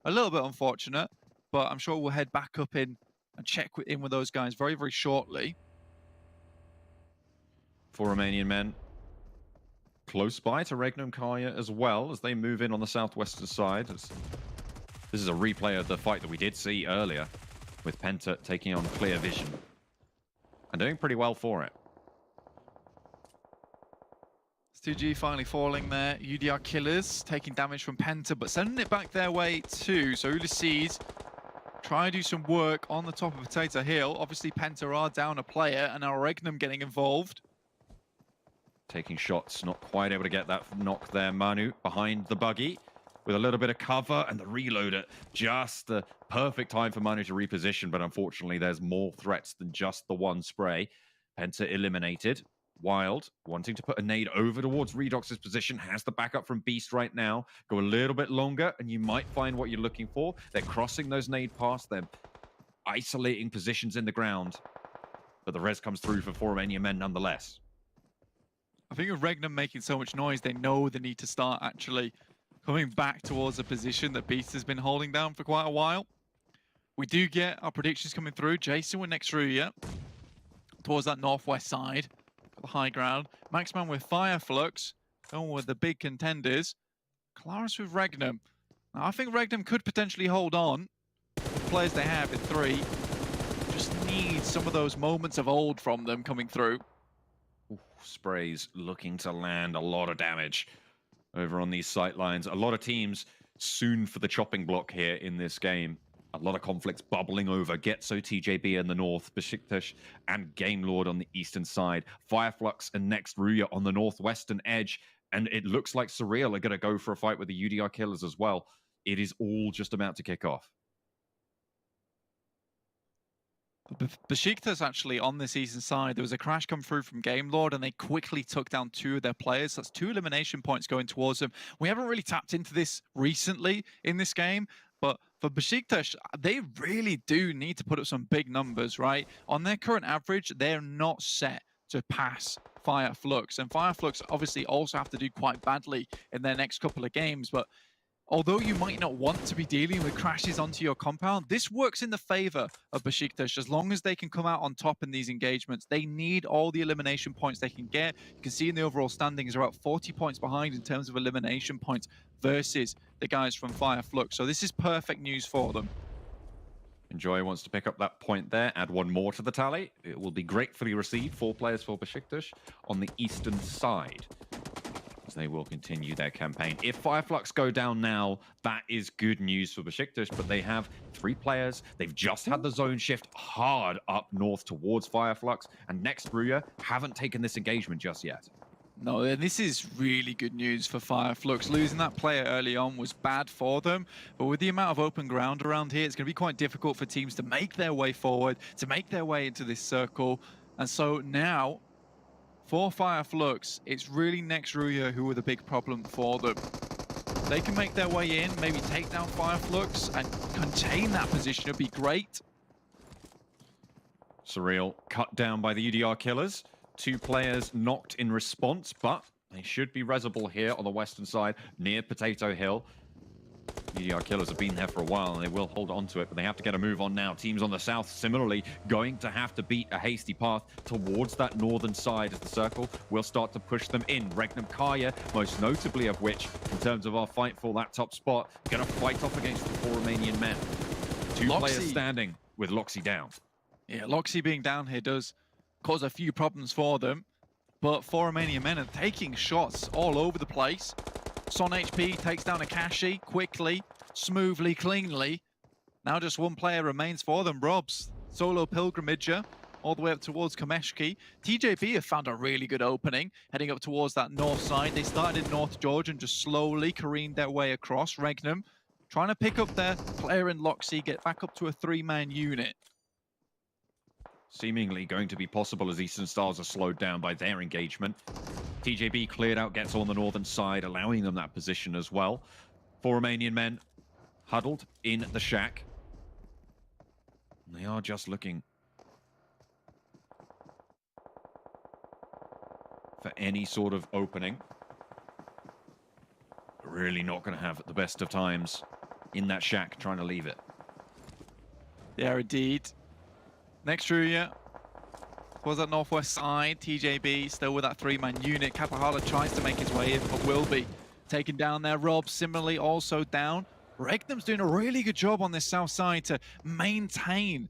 a little bit unfortunate, but I'm sure we'll head back up in and check in with those guys very, very shortly. For Romanian Men, close by to Regnum Kaya as well as they move in on the southwestern side. This is a replay of the fight that we did see earlier with Penta taking on Clear Vision and doing pretty well for it. 2G finally falling there. UDR Killers taking damage from Penta, but sending it back their way too. So Ulysses try to do some work on the top of Potato Hill. Obviously Penta are down a player, and now Regnum getting involved. Taking shots, not quite able to get that knock there. Manu behind the buggy with a little bit of cover, and the reload at just the perfect time for Manu to reposition, but unfortunately there's more threats than just the one spray. Penta eliminated. Wild wanting to put a nade over towards Redox's position, has the backup from Beast right now. Go a little bit longer and you might find what you're looking for. They're crossing those nade paths, they're isolating positions in the ground, but the res comes through for Romanian Men nonetheless. I think with Regnum making so much noise, they know they need to start actually coming back towards a position that Beast has been holding down for quite a while. We do get our predictions coming through. Jason with Xray towards that northwest side, the high ground. Maxman with Fireflux, going with the big contenders. Claris with Regnum. Now, I think Regnum could potentially hold on. The players they have in 3 just need some of those moments of old from them coming through. Ooh, sprays looking to land a lot of damage over on these sight lines. A lot of teams soon for the chopping block here in this game. A lot of conflicts bubbling over. Getso, TJB in the north, Beşiktaş and Game Lord on the eastern side, Fireflux and Xray on the northwestern edge, and it looks like Surreal are going to go for a fight with the UDR Killers as well. It is all just about to kick off. Beşiktaş actually on this eastern side, there was a crash come through from Game Lord and they quickly took down 2 of their players. That's 2 elimination points going towards them. We haven't really tapped into this recently in this game, but for Beşiktaş, they really do need to put up some big numbers, right? On their current average, they're not set to pass Fireflux, and Fireflux obviously also have to do quite badly in their next couple of games, but although you might not want to be dealing with crashes onto your compound, this works in the favor of Beşiktaş as long as they can come out on top in these engagements. They need all the elimination points they can get. You can see in the overall standings are about 40 points behind in terms of elimination points versus the guys from Fireflux. So this is perfect news for them. Enjoy wants to pick up that point there, add 1 more to the tally. It will be gratefully received. 4 players for Beşiktaş on the eastern side, as they will continue their campaign. If Fireflux go down now, that is good news for Beşiktaş, but they have 3 players. They've just had the zone shift hard up north towards Fireflux, and Xray haven't taken this engagement just yet. No, this is really good news for Fireflux. Losing that player early on was bad for them, but with the amount of open ground around here, it's going to be quite difficult for teams to make their way forward, to make their way into this circle. And so now, for Fireflux, it's really Xray who are the big problem for them. They can make their way in, maybe take down Fireflux and contain that position. It'd be great. Surreal cut down by the UDR Killers. 2 players knocked in response, but they should be resable here on the western side near Potato Hill. UDR Killers have been there for a while and they will hold on to it, but they have to get a move on now. Teams on the south similarly going to have to beat a hasty path towards that northern side as the circle will start to push them in. Regnum Kaya, most notably of which, in terms of our fight for that top spot, going to fight off against the 4 Romanian Men. 2 players standing with Loxy down. Yeah, Loxy being down here does cause a few problems for them, but 4 Romanian Men are taking shots all over the place. SonHP takes down a Kecthie quickly, smoothly, cleanly. Now just 1 player remains for them, Robs. Solo Pilgrimager all the way up towards Kameshki. TJB have found a really good opening, heading up towards that north side. They started in North Georgia and just slowly careened their way across. Regnum trying to pick up their player in Loxy, get back up to a 3-man unit. Seemingly going to be possible as Eastern Stars are slowed down by their engagement. TJB cleared out Getso on the northern side, allowing them that position as well. 4 Romanian men huddled in the shack. They are just looking for any sort of opening. Really not going to have the best of times in that shack trying to leave it. Yeah, indeed. Next Ruya was that northwest side. TJB still with that 3-man unit. Kapahala tries to make his way in, but will be taken down there. Rob similarly also down. Regnum's doing a really good job on this south side to maintain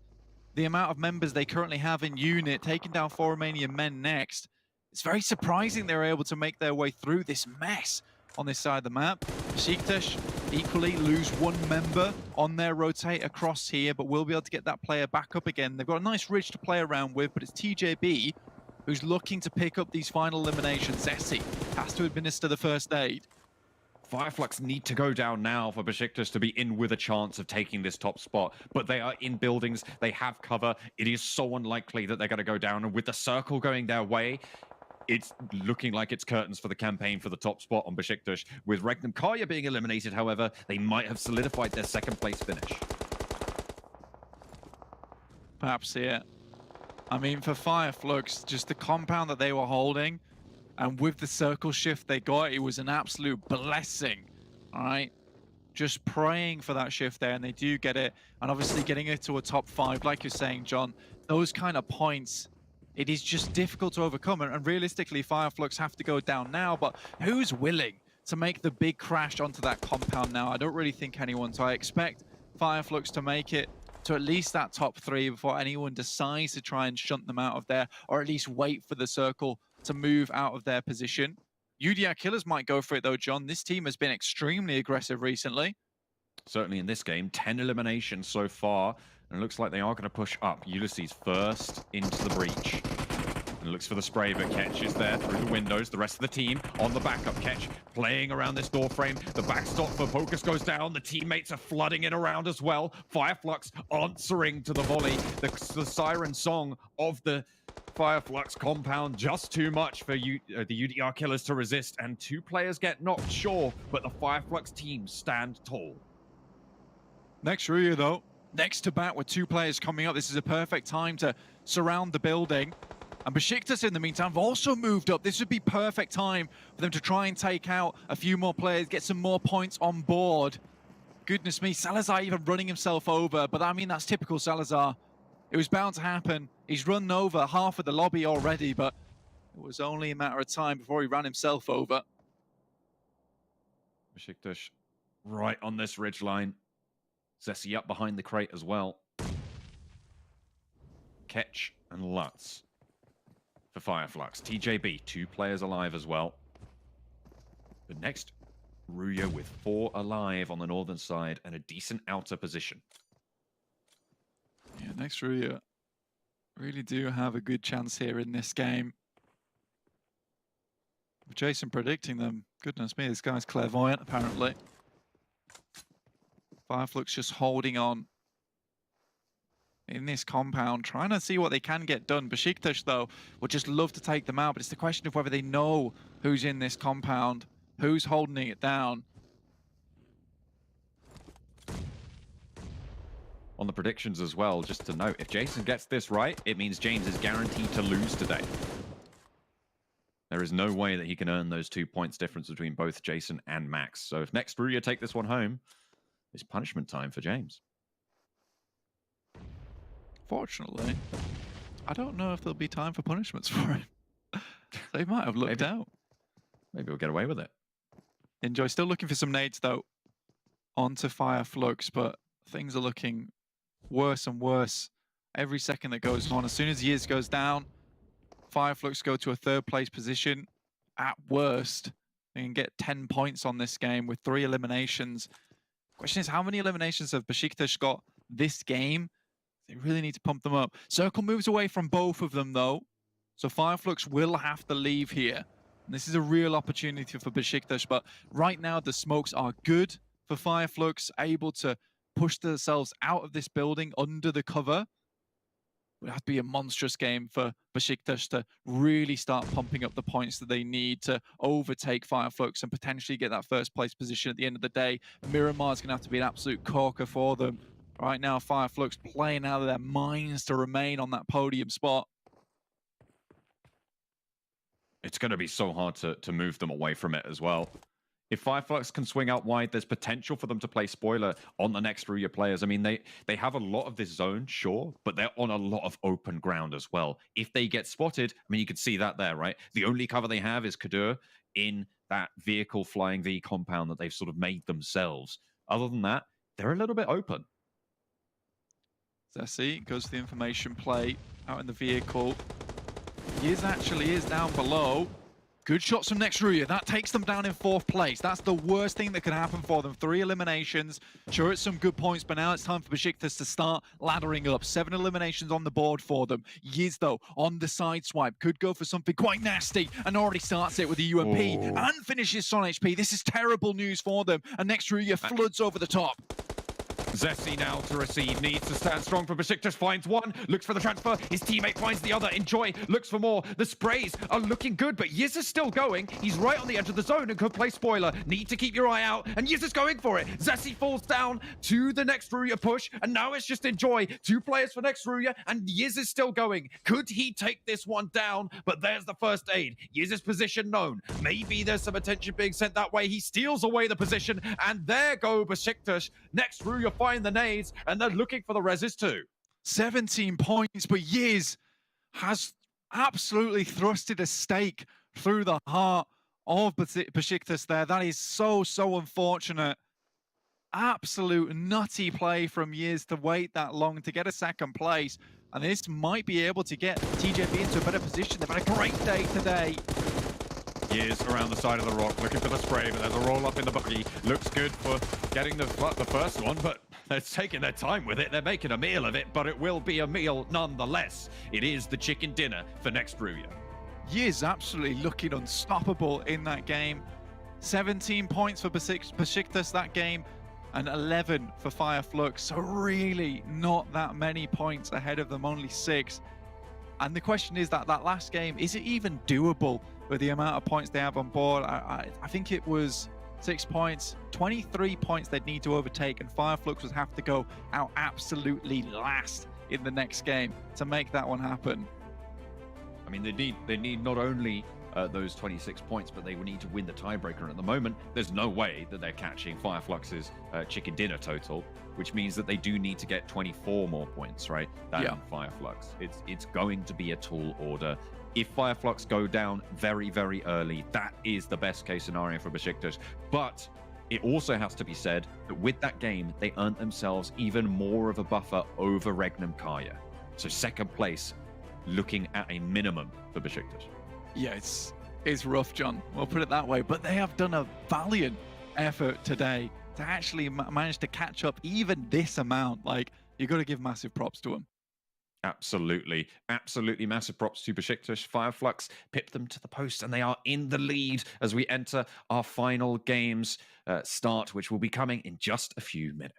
the amount of members they currently have in unit, taking down 4 Romanian men next. It's very surprising they were able to make their way through this mess on this side of the map. Beşiktaş equally lose 1 member on their rotate across here, but will be able to get that player back up again. They've got a nice ridge to play around with, but it's TJB who's looking to pick up these final eliminations. Zessy has to administer the first aid. Fireflux need to go down now for Beşiktaş to be in with a chance of taking this top spot, but they are in buildings, they have cover. It is so unlikely that they're going to go down, and with the circle going their way, it's looking like it's curtains for the campaign for the top spot on Beşiktaş. With Regnum Kaya being eliminated, however, they might have solidified their second place finish. Perhaps here. I mean, for Fireflux, just the compound that they were holding, and with the circle shift they got, it was an absolute blessing, all right? Just praying for that shift there, and they do get it. And obviously getting it to a top 5, like you're saying, John, those kind of points, it is just difficult to overcome. And realistically, Fireflux have to go down now, but who's willing to make the big crash onto that compound now? I don't really think anyone, so I expect Fireflux to make it to at least that top 3 before anyone decides to try and shunt them out of there, or at least wait for the circle to move out of their position. UDR Killers might go for it though, John. This team has been extremely aggressive recently. Certainly in this game, 10 eliminations so far, and it looks like they are going to push up. Ulysses first into the breach. And looks for the spray, but Kecth is there through the windows. The rest of the team on the backup. Kecth playing around this door frame. The backstop for Focus goes down. The teammates are flooding it around as well. Fireflux answering to the volley. The siren song of the Fireflux compound, just too much for the UDR Killers to resist, and 2 players get knocked, sure, but the Fireflux team stand tall. Next Ruya though, next to bat with 2 players coming up. This is a perfect time to surround the building. And Beşiktaş in the meantime have also moved up. This would be perfect time for them to try and take out a few more players, get some more points on board. Goodness me, Salazar even running himself over, but I mean, that's typical Salazar. It was bound to happen. He's run over half of the lobby already, but it was only a matter of time before he ran himself over. Beşiktaş right on this ridge line. Zessy up behind the crate as well. Kecth and Lutz for Fireflux. TJB, 2 players alive as well. The next Ruya with 4 alive on the northern side and a decent outer position. Yeah, next Ruya really do have a good chance here in this game. Jason predicting them. Goodness me, this guy's clairvoyant, apparently. Fireflux just holding on in this compound, trying to see what they can get done. Beşiktaş, though, would just love to take them out, but it's the question of whether they know who's in this compound, who's holding it down. On the predictions as well, just to note, if Jason gets this right, it means James is guaranteed to lose today. There is no way that he can earn those 2 points difference between both Jason and Max. So if next Ruya take this one home, it's punishment time for James. Fortunately, I don't know if there'll be time for punishments for him. They might have looked out. Maybe we'll get away with it. Enjoy. Still looking for some nades, though, onto Fireflux, but things are looking worse and worse every second that goes on. As soon as Yiz goes down, Fireflux go to a 3rd place position. At worst, they can get 10 points on this game with 3 eliminations. Question is, how many eliminations have Beşiktaş got this game? They really need to pump them up. Circle moves away from both of them, though. So Fireflux will have to leave here. And this is a real opportunity for Beşiktaş, but right now the smokes are good for Fireflux, able to push themselves out of this building under the cover. It would have to be a monstrous game for Beşiktaş to really start pumping up the points that they need to overtake Fireflux and potentially get that first place position at the end of the day. Miramar's going to have to be an absolute corker for them. Right now, Fireflux playing out of their minds to remain on that podium spot. It's going to be so hard to move them away from it as well. If Fireflux can swing out wide, there's potential for them to play spoiler on the next Ruya players. I mean, they have a lot of this zone, sure, but they're on a lot of open ground as well. If they get spotted, I mean, you could see that there, right? The only cover they have is Kecth in that vehicle flying V compound that they've sort of made themselves. Other than that, they're a little bit open. Zessy goes to the information play out in the vehicle. Yiz actually is down below. Good shots from next Ruya. That takes them down in 4th place. That's the worst thing that can happen for them. 3 eliminations. Sure, it's some good points, but now it's time for Beşiktaş to start laddering up. 7 eliminations on the board for them. Yiz, though, on the side swipe. Could go for something quite nasty and already starts it with a UMP and finishes SonHP. This is terrible news for them. And next Ruya floods over the top. Zessy now to receive, needs to stand strong for Beşiktaş, finds one, looks for the transfer, his teammate finds the other, Enjoy looks for more, the sprays are looking good, but Yiz is still going, he's right on the edge of the zone and could play spoiler, need to keep your eye out, and Yiz is going for it, Zessy falls down to the next Ruya push, and now it's just Enjoy, 2 players for next Ruya, and Yiz is still going, could he take this one down, but there's the first aid, Yiz's position known, maybe there's some attention being sent that way, he steals away the position, and there go Beşiktaş, next Ruya find the nades, and they're looking for the reses too. 17 points, but Yiz has absolutely thrusted a stake through the heart of Beşiktaş there. That is so unfortunate. Absolute nutty play from Yiz to wait that long to get a 2nd place. And this might be able to get TJP into a better position. They've had a great day today. Yiz around the side of the rock, looking for the spray, but there's a roll up in the buggy. Looks good for getting the first one, but they're taking their time with it. They're making a meal of it, but it will be a meal nonetheless. It is the chicken dinner for next Ruya. Yiz absolutely looking unstoppable in that game. 17 points for Beşiktaş that game, and 11 for Fireflux. So really not that many points ahead of them, only 6. And the question is that last game, is it even doable with the amount of points they have on board? I think it was 6 points, 23 points they'd need to overtake, and Fireflux would have to go out absolutely last in the next game to make that one happen. I mean, they need not only those 26 points, but they would need to win the tiebreaker. And at the moment, there's no way that they're catching Fireflux's chicken dinner total, which means that they do need to get 24 more points, right? Than Fireflux. It's going to be a tall order. If Fireflux go down very, very early, that is the best case scenario for Beşiktaş. But it also has to be said that with that game, they earned themselves even more of a buffer over Regnum Kaya. So 2nd place, looking at a minimum for Beşiktaş. Yeah, it's rough, John. We'll put it that way. But they have done a valiant effort today to actually manage to catch up even this amount. Like, you got to give massive props to them. Absolutely. Absolutely massive props to Beşiktaş. Fireflux pipped them to the post, and they are in the lead as we enter our final games start, which will be coming in just a few minutes.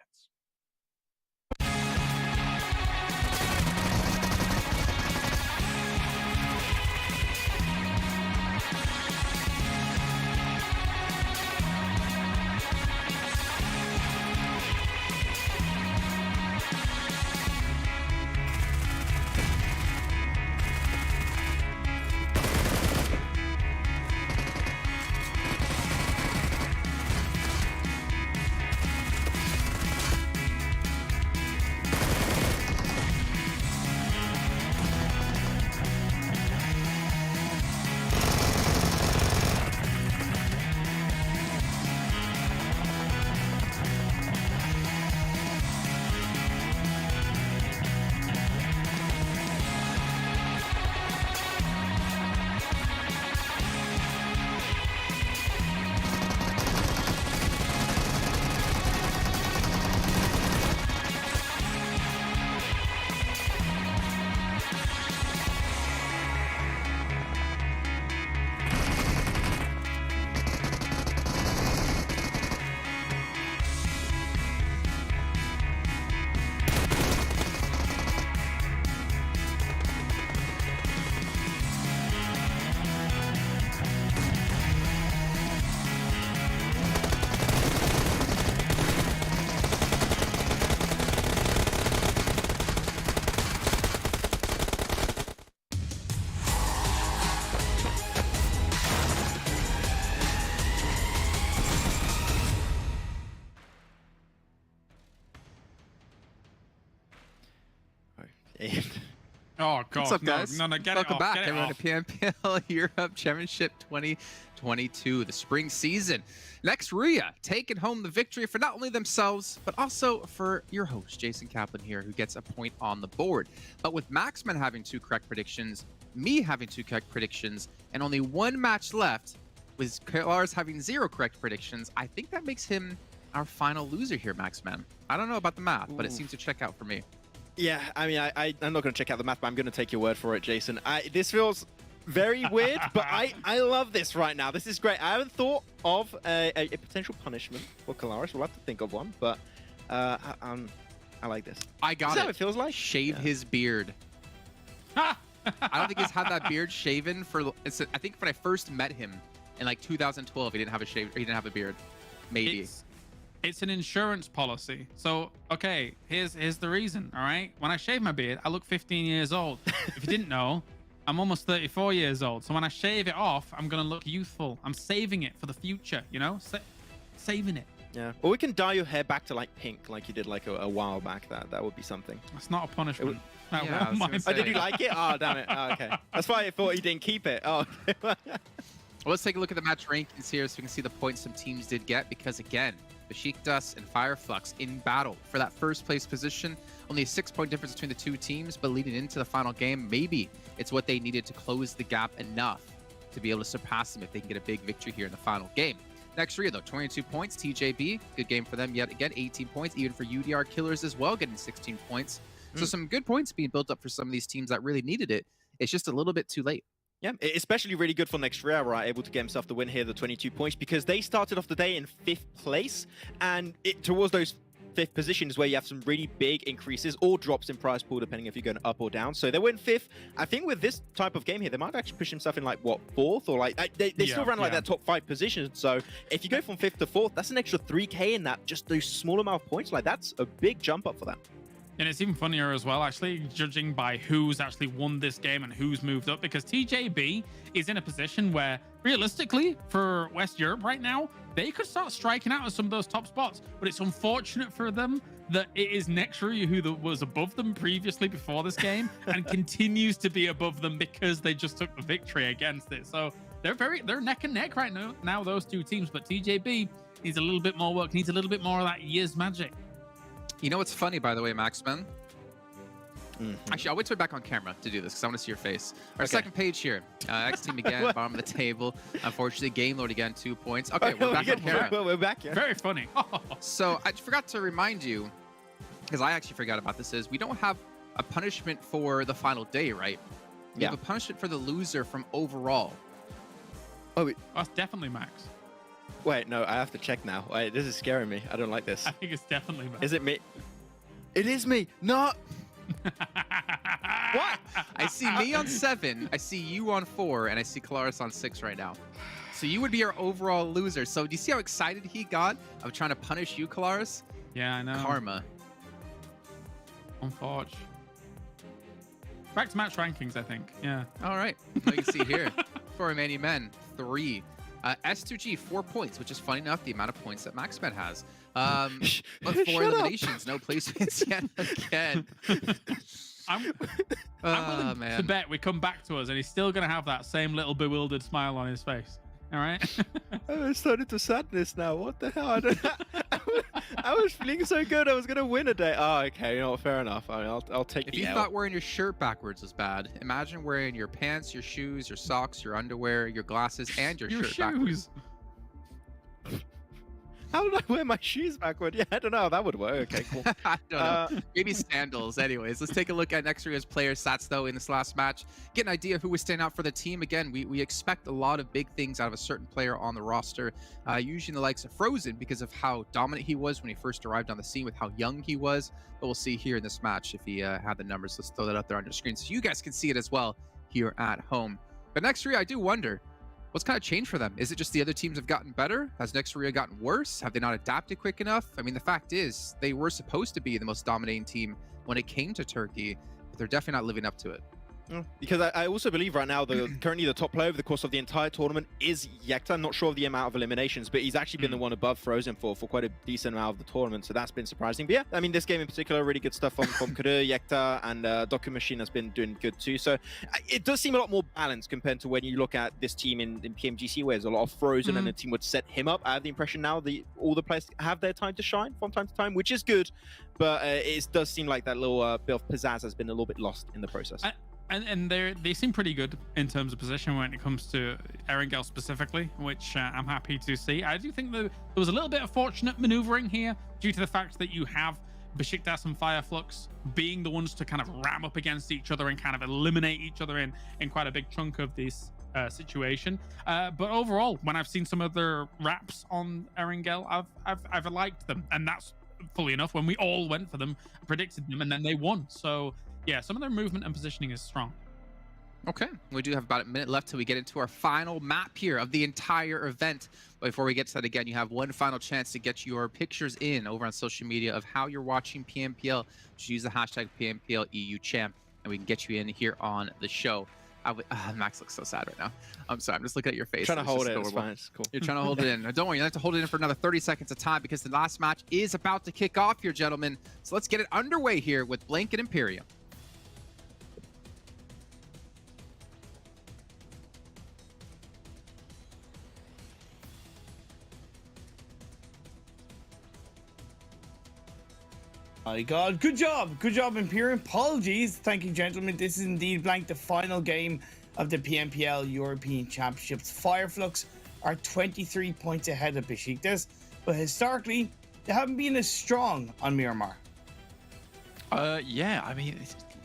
made. Oh god, What's up, no, guys? no, get Welcome it off, back, get it everyone, off. to PMPL Europe Championship 2022, the spring season. Xray taking home the victory for not only themselves, but also for your host, Jason Kaplan here, who gets a point on the board. But with Maxman having 2 correct predictions, me having 2 correct predictions, and only 1 match left, with Lars having 0 correct predictions, I think that makes him our final loser here, Maxman. I don't know about the math, but it seems to check out for me. Yeah, I mean, I'm not going to check out the math, but I'm going to take your word for it, Jason. This feels very weird, but I love this right now. This is great. I haven't thought of a potential punishment for Kalaris. We'll have to think of one, but I like this. I got it. How it feels like? Shave his beard. I don't think he's had that beard shaven for. I think when I first met him in like 2012, he didn't have a shave. He didn't have a beard. Maybe. It's an insurance policy. So, okay, here's the reason, all right? When I shave my beard, I look 15 years old. If you didn't know, I'm almost 34 years old. So when I shave it off, I'm going to look youthful. I'm saving it for the future, you know? Saving it. Yeah. Or we can dye your hair back to like pink, like you did like a while back. That would be something. That's not a punishment. Oh, did you like it? Oh, damn it. Oh, okay. That's why I thought you didn't keep it. Oh, okay. Well, let's take a look at the match rankings here so we can see the points some teams did get, because again, Beşiktaş and Flux in battle for that first place position. Only a 6-point difference between the 2 teams, but leading into the final game, maybe it's what they needed to close the gap enough to be able to surpass them if they can get a big victory here in the final game. Xray, though, 22 points. TJB, good game for them yet again, 18 points, even for UDR Killers as well, getting 16 points. So some good points being built up for some of these teams that really needed it. It's just a little bit too late. Yeah, especially really good for Xray, right? Able to get himself the win here, the 22 points, because they started off the day in 5th place, and towards those 5th positions where you have some really big increases or drops in prize pool, depending if you're going up or down. So they were in 5th. I think with this type of game here, they might actually push himself in like, what, 4th? Or like, they still ran like that top 5 positions. So if you go from 5th to 4th, that's an extra 3K in that, just those small amount of points. Like, that's a big jump up for them. And it's even funnier as well, actually, judging by who's actually won this game and who's moved up, because TJB is in a position where, realistically, for West Europe right now, they could start striking out at some of those top spots. But it's unfortunate for them that it is Xray who was above them previously before this game and continues to be above them because they just took the victory against it. So they're neck and neck right now, those 2 teams. But TJB needs a little bit more work, needs a little bit more of that year's magic. You know what's funny, by the way, Maxman? Actually, I'll wait till we're back on camera to do this because I want to see your face. Our second page here. X team again, bottom of the table. Unfortunately, Game Lord again, 2 points. Okay, we're back on camera. We're back, yeah. Very funny. So I forgot to remind you, because I actually forgot about this, is we don't have a punishment for the final day, right? We have a punishment for the loser from overall. Oh, that's definitely Max. Wait, no, I have to check now. Wait, this is scaring me. I don't like this. I think it's definitely Max. Is it me? It is me. No. What? I see me on 7, I see you on 4, and I see Kalaris on 6 right now. So you would be our overall loser. So do you see how excited he got of trying to punish you, Kalaris? Yeah, I know. Karma. Unfortunate. Back to match rankings, I think. Yeah. All right. Well, you can see here, for Romanian Men, 3. S2G, 4 points, which is funny enough the amount of points that MaxMed has. But 4 eliminations, no placements yet again. I'm willing to bet we come back to us and he's still going to have that same little bewildered smile on his face. All right? I started to sadness now. What the hell? I was feeling so good. I was going to win a day. Oh, okay. You know what? Fair enough. I mean, I'll take If the you L. thought wearing your shirt backwards was bad, imagine wearing your pants, your shoes, your socks, your underwear, your glasses, and your shirt backwards. How did I wear my shoes backward? Yeah, I don't know how that would work. Okay, cool. I don't know. Maybe sandals. Anyways, let's take a look at Xray's player stats, though, in this last match. Get an idea of who was standing out for the team. Again, we expect a lot of big things out of a certain player on the roster. Usually the likes of Frozen because of how dominant he was when he first arrived on the scene with how young he was. But we'll see here in this match if he had the numbers. Let's throw that up there on your screen so you guys can see it as well here at home. But Xray, I do wonder, what's kind of changed for them? Is it just the other teams have gotten better? Has Xray gotten worse? Have they not adapted quick enough? I mean, the fact is, they were supposed to be the most dominating team when it came to Turkey, but they're definitely not living up to it. Because I also believe right now currently the top player over the course of the entire tournament is Kecth. I'm not sure of the amount of eliminations, but he's actually been the one above Frozen for quite a decent amount of the tournament, so that's been surprising. But yeah, I mean, this game in particular, really good stuff from Kecth, Kecth, and Doku Machine has been doing good too. So it does seem a lot more balanced compared to when you look at this team in PMGC, where there's a lot of Frozen and the team would set him up. I have the impression now all the players have their time to shine from time to time, which is good, but it does seem like that little bit of pizzazz has been a little bit lost in the process. And they seem pretty good in terms of position when it comes to Erangel specifically, which I'm happy to see. I do think that there was a little bit of fortunate maneuvering here due to the fact that you have Beşiktaş and Flux being the ones to kind of ram up against each other and kind of eliminate each other in quite a big chunk of this situation. But overall, when I've seen some of their raps on Erangel, I've liked them, and that's fully enough when we all went for them, predicted them, and then they won. So yeah, some of their movement and positioning is strong. Okay, we do have about a minute left till we get into our final map here of the entire event. But before we get to that, again, you have one final chance to get your pictures in over on social media of how you're watching PMPL. Just use the hashtag PMPL EU Champ, and we can get you in here on the show. Max looks so sad right now. I'm sorry, I'm just looking at your face. Trying to hold it, it's fine, it's cool. You're trying to hold it in. Don't worry, you have to hold it in for another 30 seconds of time because the last match is about to kick off here, gentlemen. So let's get it underway here with Blink and Imperium. My God, good job, Imperium. Apologies, thank you, gentlemen. This is indeed Blank, the final game of the PMPL European Championships. Fireflux are 23 points ahead of Beşiktaş, but historically they haven't been as strong on Miramar. Yeah, I mean,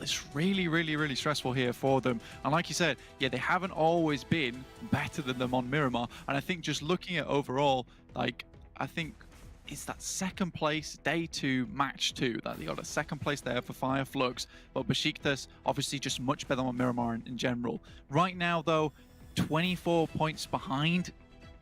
it's really stressful here for them. And like you said, yeah, they haven't always been better than them on Miramar. And I think just looking at overall, like, I think it's that second place, day 2, match 2, that they got a second place there for Fireflux. But Beşiktaş, obviously just much better on Miramar in general. Right now, though, 24 points behind.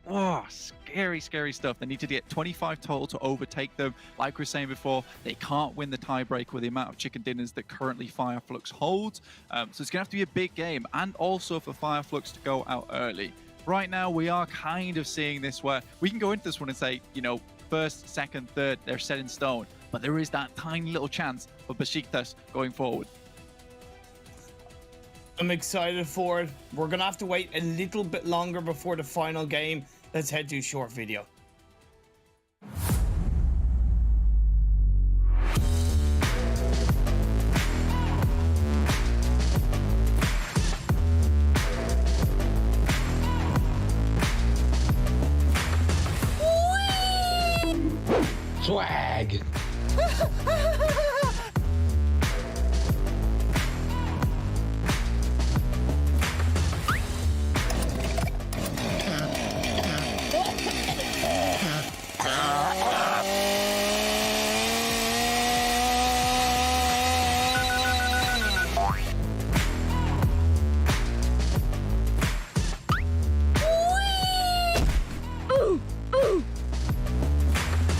Oh, scary stuff. They need to get 25 total to overtake them. Like we were saying before, they can't win the tiebreak with the amount of chicken dinners that currently Fireflux holds. So it's going to have to be a big game, and also for Fireflux to go out early. Right now, we are kind of seeing this where we can go into this one and say, you know, first, second, third, they're set in stone. But there is that tiny little chance for Beşiktaş going forward. I'm excited for it. We're going to have to wait a little bit longer before the final game. Let's head to a short video. Swag.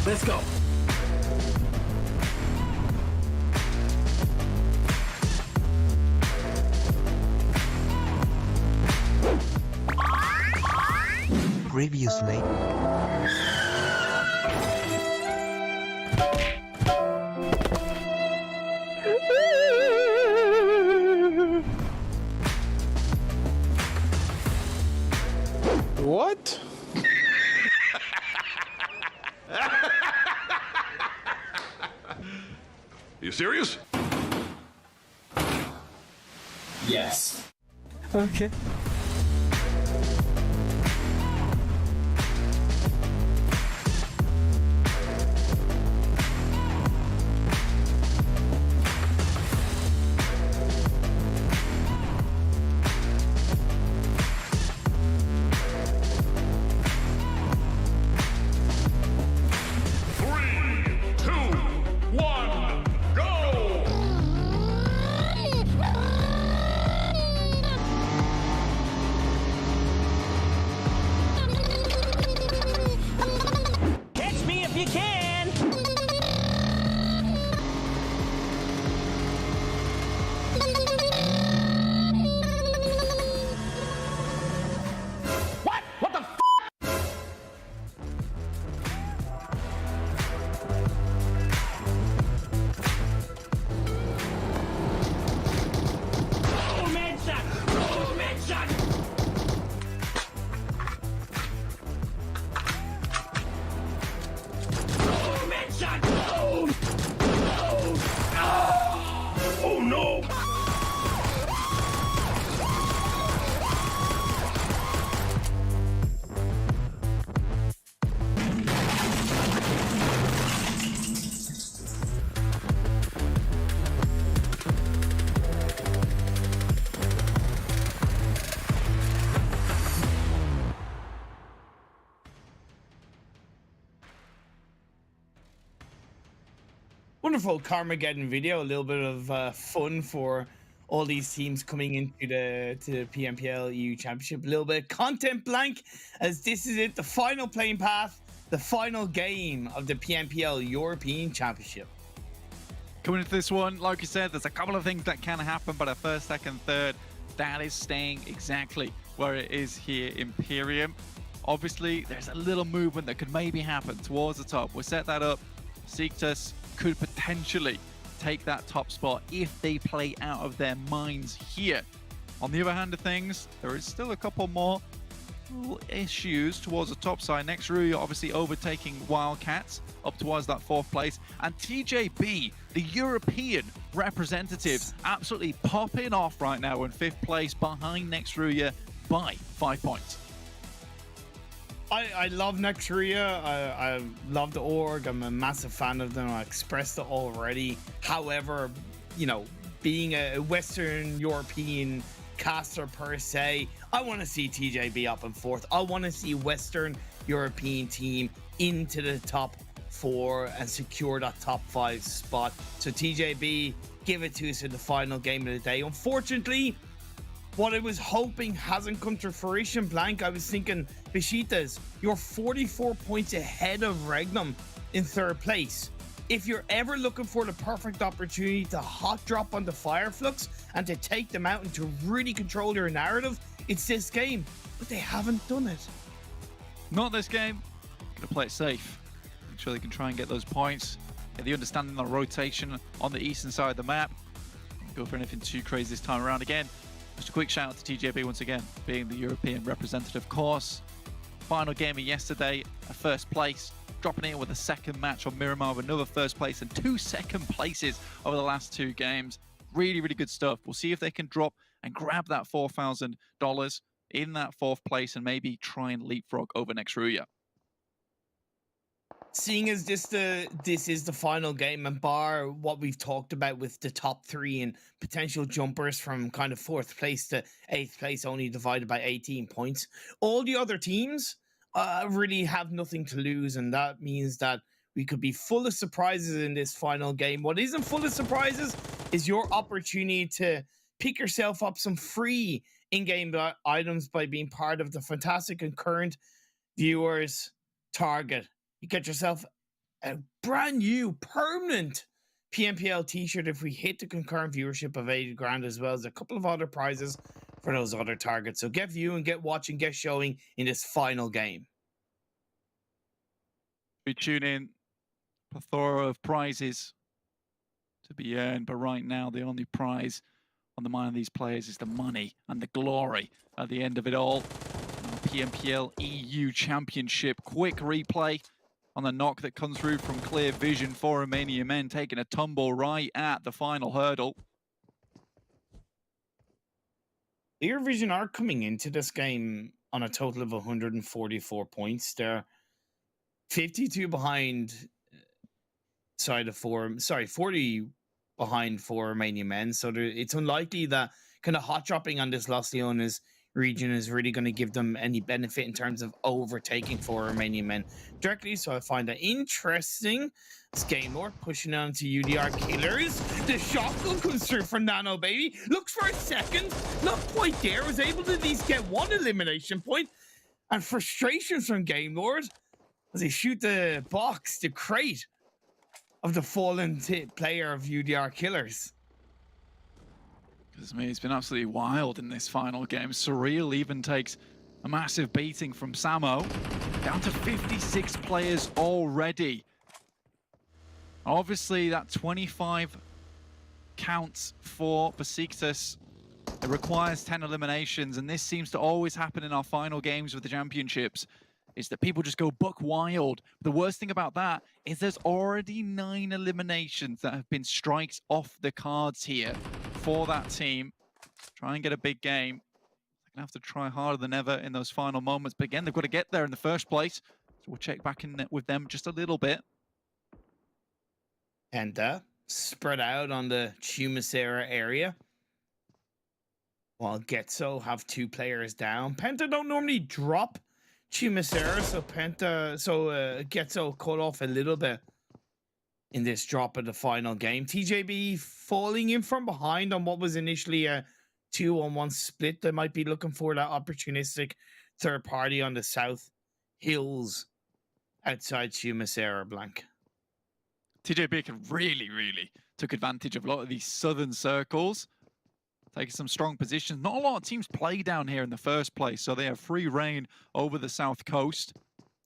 Let's go. Previously. What? You serious? Yes. Okay. wonderful Carmageddon video, a little bit of fun for all these teams coming into the PMPL EU Championship. A little bit of content blank, as this is it, the final playing path, the final game of the PMPL European Championship. Coming into this one, like you said, there's a couple of things that can happen, but at first, second, third, that is staying exactly where it is here in Imperium. Obviously, there's a little movement that could maybe happen towards the top. We'll set that up. Beşiktaş could potentially take that top spot if they play out of their minds here. On the other hand of things, there is still a couple more little issues towards the top side. Xray obviously overtaking Wildcats up towards that 4th place, and TJB, the European representative, absolutely popping off right now in 5th place behind Xray by 5 points. I love Xray. I love the org. I'm a massive fan of them. I expressed it already. However, you know, being a Western European caster per se, I want to see TJB up in 4th. I want to see Western European team into the top 4 and secure that top 5 spot. So TJB, give it to us in the final game of the day. Unfortunately, what I was hoping hasn't come to fruition. Blank, I was thinking, Beşiktaş, you're 44 points ahead of Regnum in 3rd place. If you're ever looking for the perfect opportunity to hot drop on the Flux and to take them out and to really control your narrative, it's this game. But they haven't done it. Not this game. Gonna play it safe. Make sure they can try and get those points. Get the understanding of the rotation on the eastern side of the map. Don't go for anything too crazy this time around again. Just a quick shout out to TJB once again, being the European representative, of course. Final game of yesterday, a 1st place, dropping in with a 2nd match on Miramar with another 1st place and 2 2nd places over the last 2 games. Really, really good stuff. We'll see if they can drop and grab that $4,000 in that 4th place and maybe try and leapfrog over Xray. Seeing as this is the final game, and bar what we've talked about with the top 3 and potential jumpers from kind of 4th place to 8th place, only divided by 18 points, all the other teams really have nothing to lose, and that means that we could be full of surprises in this final game. What isn't full of surprises is your opportunity to pick yourself up some free in-game items by being part of the fantastic and current viewers target. You get yourself a brand new permanent PMPL t-shirt if we hit the concurrent viewership of 80 grand, as well as a couple of other prizes for those other targets. So get viewing, get watching, get showing in this final game. We tune in, plethora of prizes to be earned, but right now the only prize on the mind of these players is the money and the glory at the end of it all. PMPL EU Championship, quick replay on the knock that comes through from Clear Vision for Romanian Men, taking a tumble right at the final hurdle. Clear Vision are coming into this game on a total of 144 points. They're 52 behind side of 40 behind for Romanian Men. So it's unlikely that kind of hot dropping on this Los Leones region is really going to give them any benefit in terms of overtaking for Romanian Men directly. So I find that interesting. This Game Lord pushing on to UDR Killers. The shotgun comes through for Nano Baby. Looks for a second. Not quite there. Was able to at least get 1 elimination point. And frustrations from Game Lord as they shoot the box, the crate of the fallen player of UDR Killers. Because it's been absolutely wild in this final game. Surreal even takes a massive beating from SAMO. Down to 56 players already. Obviously, that 25 counts for Beşiktaş. It requires 10 eliminations, and this seems to always happen in our final games with the championships, is that people just go buck wild. The worst thing about that is there's already 9 eliminations that have been strikes off the cards here for that team. Try and get a big game. They're gonna have to try harder than ever in those final moments, but again, they've got to get there in the first place. So we'll check back in with them just a little bit. Penta spread out on the Chumisera area, while Getso have 2 players down. Penta don't normally drop Chumisera, so Getso cut off a little bit. in this drop of the final game. TJB falling in from behind on what was initially a 2-on-1 split. They might be looking for that opportunistic third party on the south hills outside Chumasera Blank. TJB can really took advantage of a lot of these southern circles, taking some strong positions. Not a lot of teams play down here in the first place, so they have free reign over the south coast,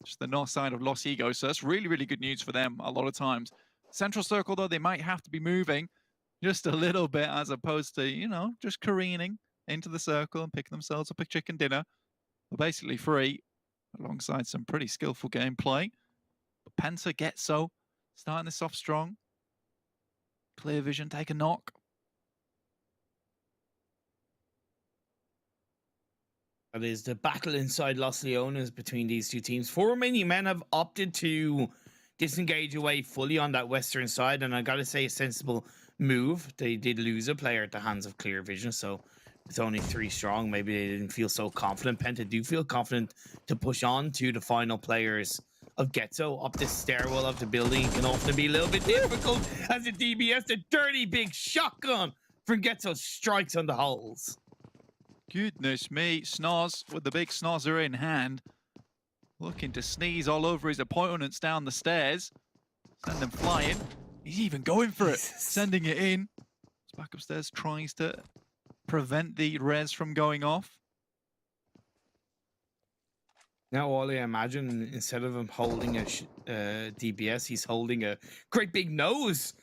just the north side of Los Higos. So that's really good news for them a lot of times. Central circle, though, they might have to be moving just a little bit as opposed to, you know, just careening into the circle and picking themselves up a chicken dinner. They're basically free alongside some pretty skillful gameplay. But Penta, Getso, starting this off strong. Clear vision, take a knock. That is the battle inside Los Leones between these two teams. 4 Romanian men have opted to disengage away fully on that western side, and I gotta say a sensible move. They did lose a player at the hands of Clear Vision, so with only 3 strong, maybe they didn't feel so confident. Penta do feel confident to push on to the final players of Getso up the stairwell of the building. It can often be a little bit difficult as the DBS, the dirty big shotgun from Getso, strikes on the holes. Goodness me, Snoz with the big snozzer in hand, looking to sneeze all over his opponents down the stairs. Send them flying. He's even going for it, sending it in. Back upstairs, tries to prevent the res from going off. Now, all I imagine, instead of him holding a DBS, he's holding a great big nose,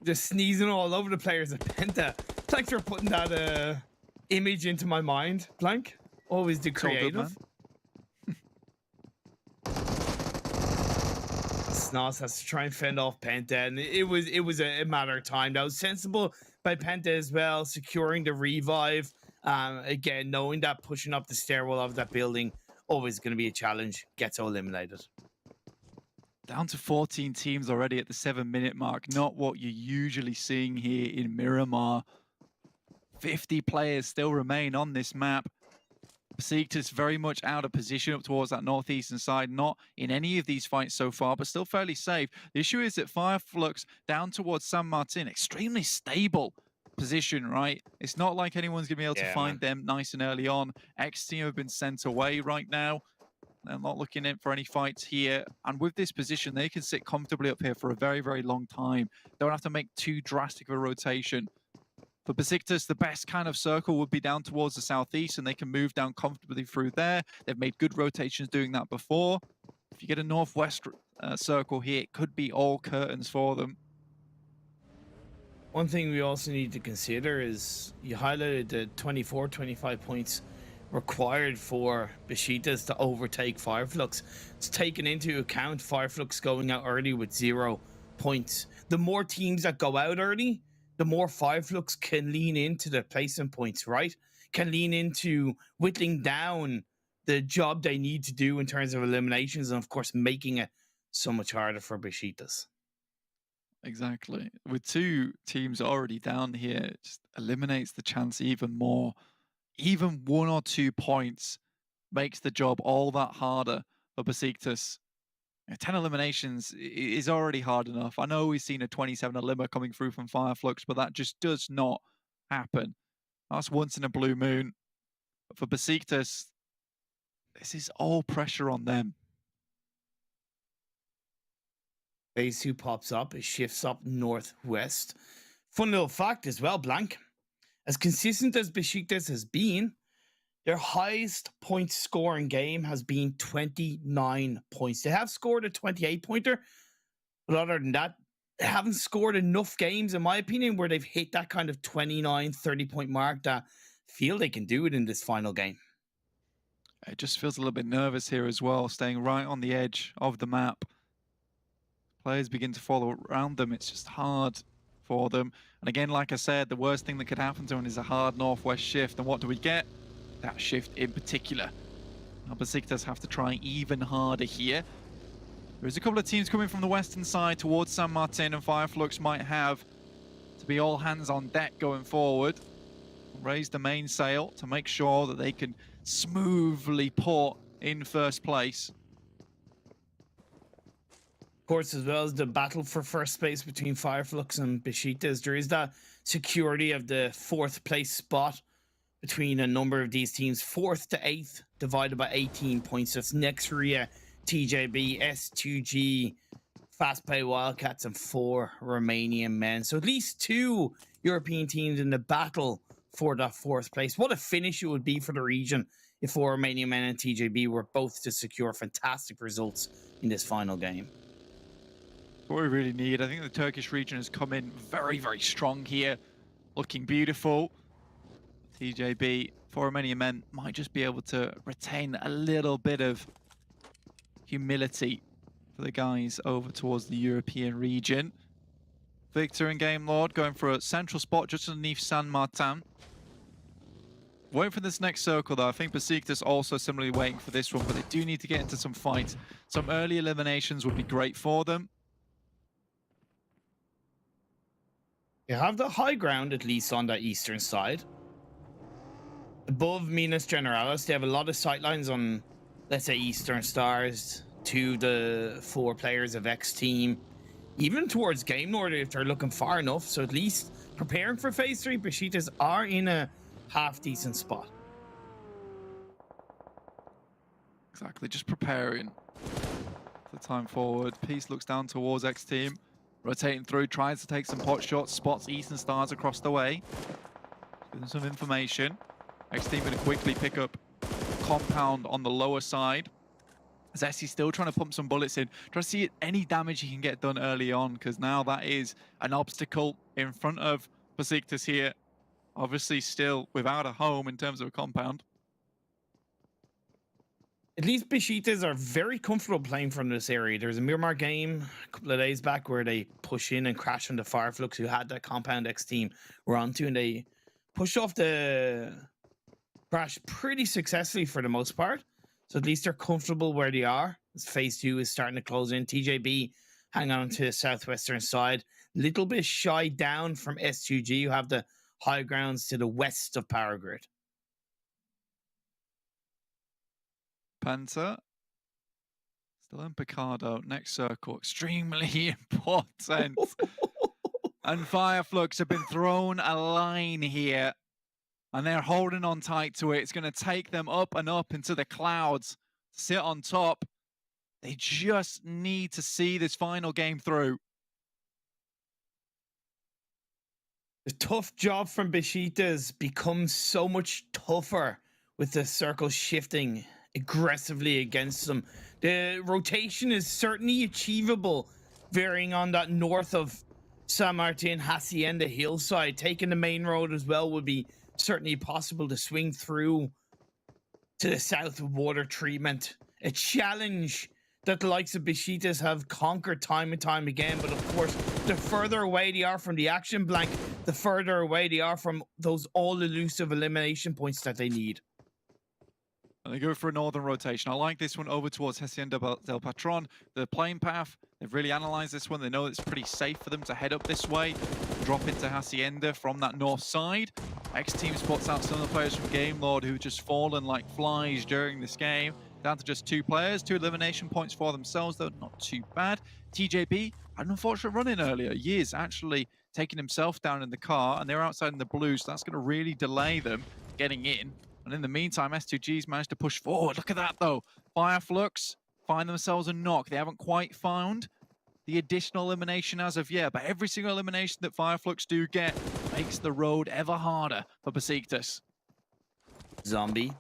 just sneezing all over the players of Penta. Thanks for putting that image into my mind, Blank. Always the creative. Snoz has to try and fend off Penta, and it was a matter of time. That was sensible by Penta as well, securing the revive. Again, knowing that pushing up the stairwell of that building always going to be a challenge. Gets eliminated. Down to 14 teams already at the 7-minute mark. Not what you're usually seeing here in Miramar. 50 players still remain on this map. Beşiktaş very much out of position up towards that northeastern side. Not in any of these fights so far, but still fairly safe. The issue is that Flux down towards San Martin, extremely stable position, right? It's not like anyone's going to be able to find them nice and early on. X team have been sent away right now. They're not looking in for any fights here. And with this position, they can sit comfortably up here for a very long time. Don't have to make too drastic of a rotation. For Beşiktaş, the best kind of circle would be down towards the southeast, and they can move down comfortably through there. They've made good rotations doing that before. If you get a northwest circle here, it could be all curtains for them. One thing we also need to consider is you highlighted the 24-25 points required for Beşiktaş to overtake Fireflux. It's taken into account Fireflux going out early with 0 points. The more teams that go out early, the more Fireflux can lean into the placement points, right? Can lean into whittling down the job they need to do in terms of eliminations, and of course making it so much harder for Beşiktaş. Exactly. With 2 teams already down here, it just eliminates the chance even more. Even 1 or 2 points makes the job all that harder for Beşiktaş. 10 eliminations is already hard enough. I know we've seen a 27 elimina coming through from Fireflux, but that just does not happen. That's once in a blue moon. But for Beşiktaş, this is all pressure on them. Phase 2 pops up, it shifts up northwest. Fun little fact as well, Blank. As consistent as Beşiktaş has been, their highest point scoring game has been 29 points. They have scored a 28-pointer, but other than that, they haven't scored enough games, in my opinion, where they've hit that kind of 29, 30-point mark that feel they can do it in this final game. It just feels a little bit nervous here as well, staying right on the edge of the map. Players begin to follow around them. It's just hard for them. And again, like I said, the worst thing that could happen to them is a hard northwest shift. And what do we get? That shift in particular. Now Beşiktaş have to try even harder here. There's a couple of teams coming from the western side towards San Martin, and Fireflux might have to be all hands on deck going forward. Raise the mainsail to make sure that they can smoothly port in first place. Of course, as well as the battle for first place between Fireflux and Beşiktaş, there is that security of the 4th place spot between a number of these teams. 4th to 8th, divided by 18 points. That's Xray, TJB, S2G, fastPay, Wildcats, and 4 Romanian Men. So at least 2 European teams in the battle for that 4th place. What a finish it would be for the region if 4 Romanian Men and TJB were both to secure fantastic results in this final game. What we really need. I think the Turkish region has come in very, very strong here, looking beautiful. TJB, 4 Romanian Men, might just be able to retain a little bit of humility for the guys over towards the European region. Victor and Game Lord going for a central spot just underneath San Martin. Waiting for this next circle though. I think Beşiktaş also similarly waiting for this one, but they do need to get into some fights. Some early eliminations would be great for them. You have the high ground, at least on the eastern side. Above Minas Generalis, they have a lot of sightlines on, let's say, Eastern Stars, to the 4 players of X team, even towards Game Lord if they're looking far enough. So at least preparing for phase 3, Beşiktaş are in a half decent spot. Exactly, just preparing for the time forward. Peace looks down towards X team, rotating through, tries to take some pot shots, spots Eastern Stars across the way. Give them some information. X team going to quickly pick up Compound on the lower side. Zessy still trying to pump some bullets in, trying to see any damage he can get done early on, because now that is an obstacle in front of Beşiktaş here. Obviously still without a home in terms of a Compound. At least Beşiktaş are very comfortable playing from this area. There was a Miramar game a couple of days back where they push in and crash into Fireflux, who had that Compound X team were onto, and they pushed off the crash pretty successfully for the most part. So at least they're comfortable where they are. As phase 2 is starting to close in. TJB hang on to the southwestern side. Little bit shy down from S2G, who have the high grounds to the west of Power Grid. Penta. Still in Picardo. Next circle. Extremely important. And Fireflux have been thrown a line here. And they're holding on tight to it. It's going to take them up and up into the clouds. Sit on top. They just need to see this final game through. The tough job from Beşiktaş becomes so much tougher with the circle shifting aggressively against them. The rotation is certainly achievable, varying on that north of San Martin, Hacienda hillside. Taking the main road as well would be certainly possible to swing through to the south of water treatment. A challenge that the likes of Beşiktaş have conquered time and time again. But of course, the further away they are from the action blank, the further away they are from those all-elusive elimination points that they need. And they go for a northern rotation. I like this one over towards Hacienda del Patron. The plane path, they've really analyzed this one. They know it's pretty safe for them to head up this way, drop into Hacienda from that north side. X-Team spots out some of the players from Game Lord who've just fallen like flies during this game. Down to just 2 players, 2 elimination points for themselves, though not too bad. TJB had an unfortunate run-in earlier. Years actually taking himself down in the car, and they're outside in the blue, so that's going to really delay them getting in. And in the meantime, S2G's managed to push forward. Look at that, though. Fireflux find themselves a knock. They haven't quite found the additional elimination as of yet, but every single elimination that Fireflux do get makes the road ever harder for Beşiktaş. Zombie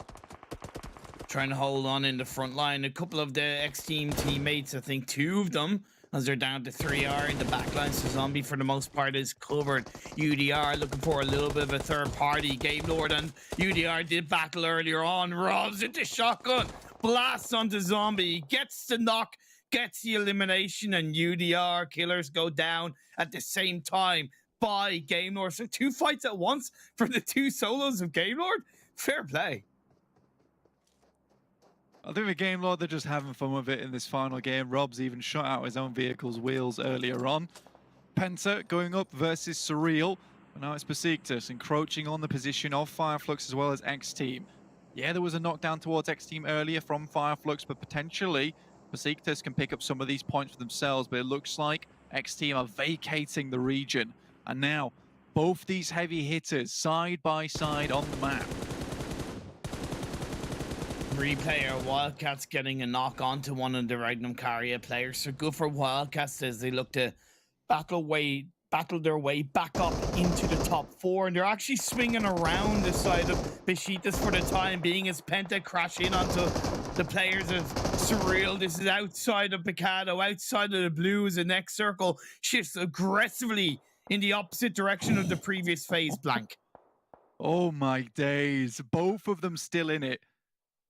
trying to hold on in the front line. A couple of the X-Team teammates, I think 2 of them, as they're down to 3 are in the back line. So Zombie, for the most part, is covered. UDR looking for a little bit of a third party. Game Lord and UDR did battle earlier on. Robs into shotgun. Blasts onto Zombie. Gets the knock. Gets the elimination. And UDR killers go down at the same time by Game Lord. So 2 fights at once for the 2 solos of Game Lord. Fair play. I think the Game Lord, they're just having fun with it in this final game. Rob's even shot out his own vehicle's wheels earlier on. Penta going up versus Surreal. But now it's Beşiktaş encroaching on the position of Fireflux as well as X-Team. Yeah, there was a knockdown towards X-Team earlier from Fireflux, but potentially Beşiktaş can pick up some of these points for themselves, but it looks like X Team are vacating the region. And now, both these heavy hitters side by side on the map. Replayer Wildcats getting a knock onto one of the Magnum Carrier players. So good for Wildcats as they look to battle their way back up into the top 4, and they're actually swinging around the side of Beşiktaş for the time being as Penta crash in onto the players of Surreal. This is outside of Picado, outside of the Blues. The next circle shifts aggressively in the opposite direction of the previous phase. Blank. Oh my days, both of them still in it.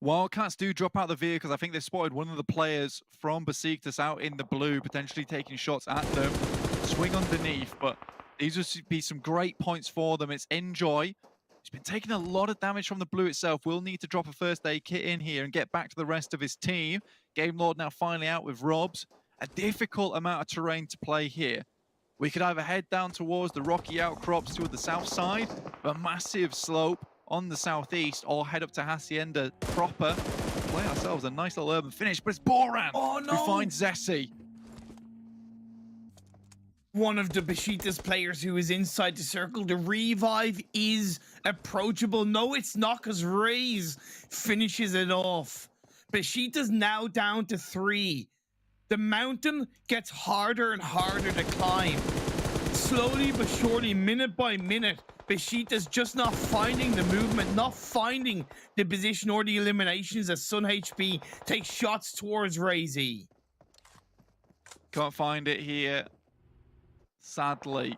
Wildcats do drop out the vehicles. I think they've spotted one of the players from Beşiktaş out in the blue, potentially taking shots at them. Swing underneath, but these would be some great points for them. It's Enjoy. He's been taking a lot of damage from the blue itself. Will need to drop a first aid kit in here and get back to the rest of his team. Game Lord now finally out with Robs. A difficult amount of terrain to play here. We could either head down towards the rocky outcrops to the south side, a massive slope on the southeast, or head up to Hacienda proper. Play ourselves a nice little urban finish, but it's Boran who finds Zessy. One of the Beşiktaş players who is inside the circle. The revive is approachable. No, it's not, because Rays finishes it off. Beşiktaş now down to 3. The mountain gets harder and harder to climb. Slowly but surely, minute by minute, Beşiktaş just not finding the movement, not finding the position or the eliminations as SonHP takes shots towards Razy. Can't find it here. Sadly,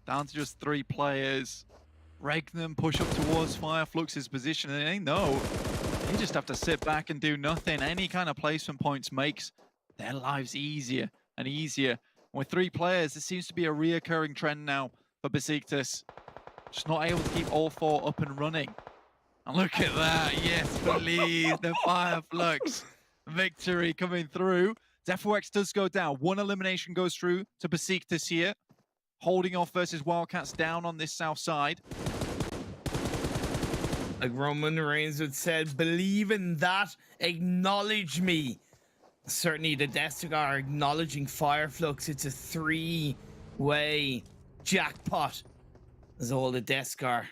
down to just 3 players. Regnum push up towards Fireflux's position, and they know they just have to sit back and do nothing. Any kind of placement points makes their lives easier and easier. With 3 players, it seems to be a reoccurring trend now for Beşiktaş. Just not able to keep all 4 up and running. And look at that, yes, please, the Fireflux victory coming through. Defoex does go down. 1 elimination goes through to Beşiktaş here. Holding off versus Wildcats down on this south side. Like Roman Reigns would said, believe in that, acknowledge me. Certainly the Desk are acknowledging Fireflux. It's a 3-way jackpot as all the Desk are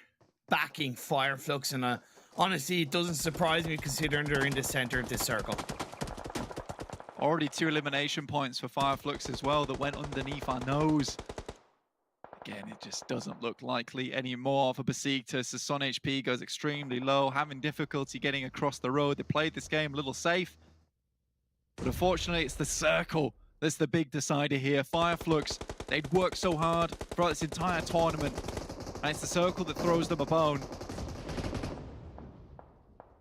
backing Fireflux, and honestly it doesn't surprise me considering they're in the center of the circle. Already 2 elimination points for Fireflux as well that went underneath our nose. Again, it just doesn't look likely anymore for Beşiktaş. The SonHP goes extremely low, having difficulty getting across the road. They played this game a little safe, but unfortunately it's the circle that's the big decider here. Fireflux, they'd worked so hard throughout this entire tournament, and it's the circle that throws them a bone.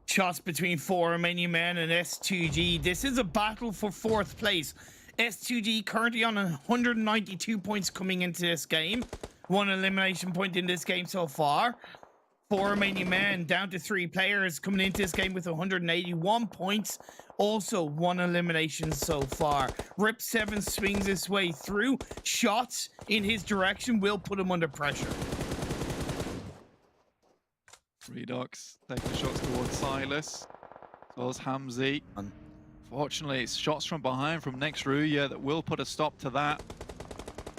Shots between 4 Romanian Men and S2G. This is a battle for 4th place. S2G currently on 192 points coming into this game. 1 elimination point in this game so far. 4 Romanian Men down to 3 players coming into this game with 181 points. Also 1 elimination so far. Rip7 swings his way through. Shots in his direction will put him under pressure. Redox taking shots towards Soulless, as well as Hamzy. Fortunately, it's shots from behind from Xray that will put a stop to that.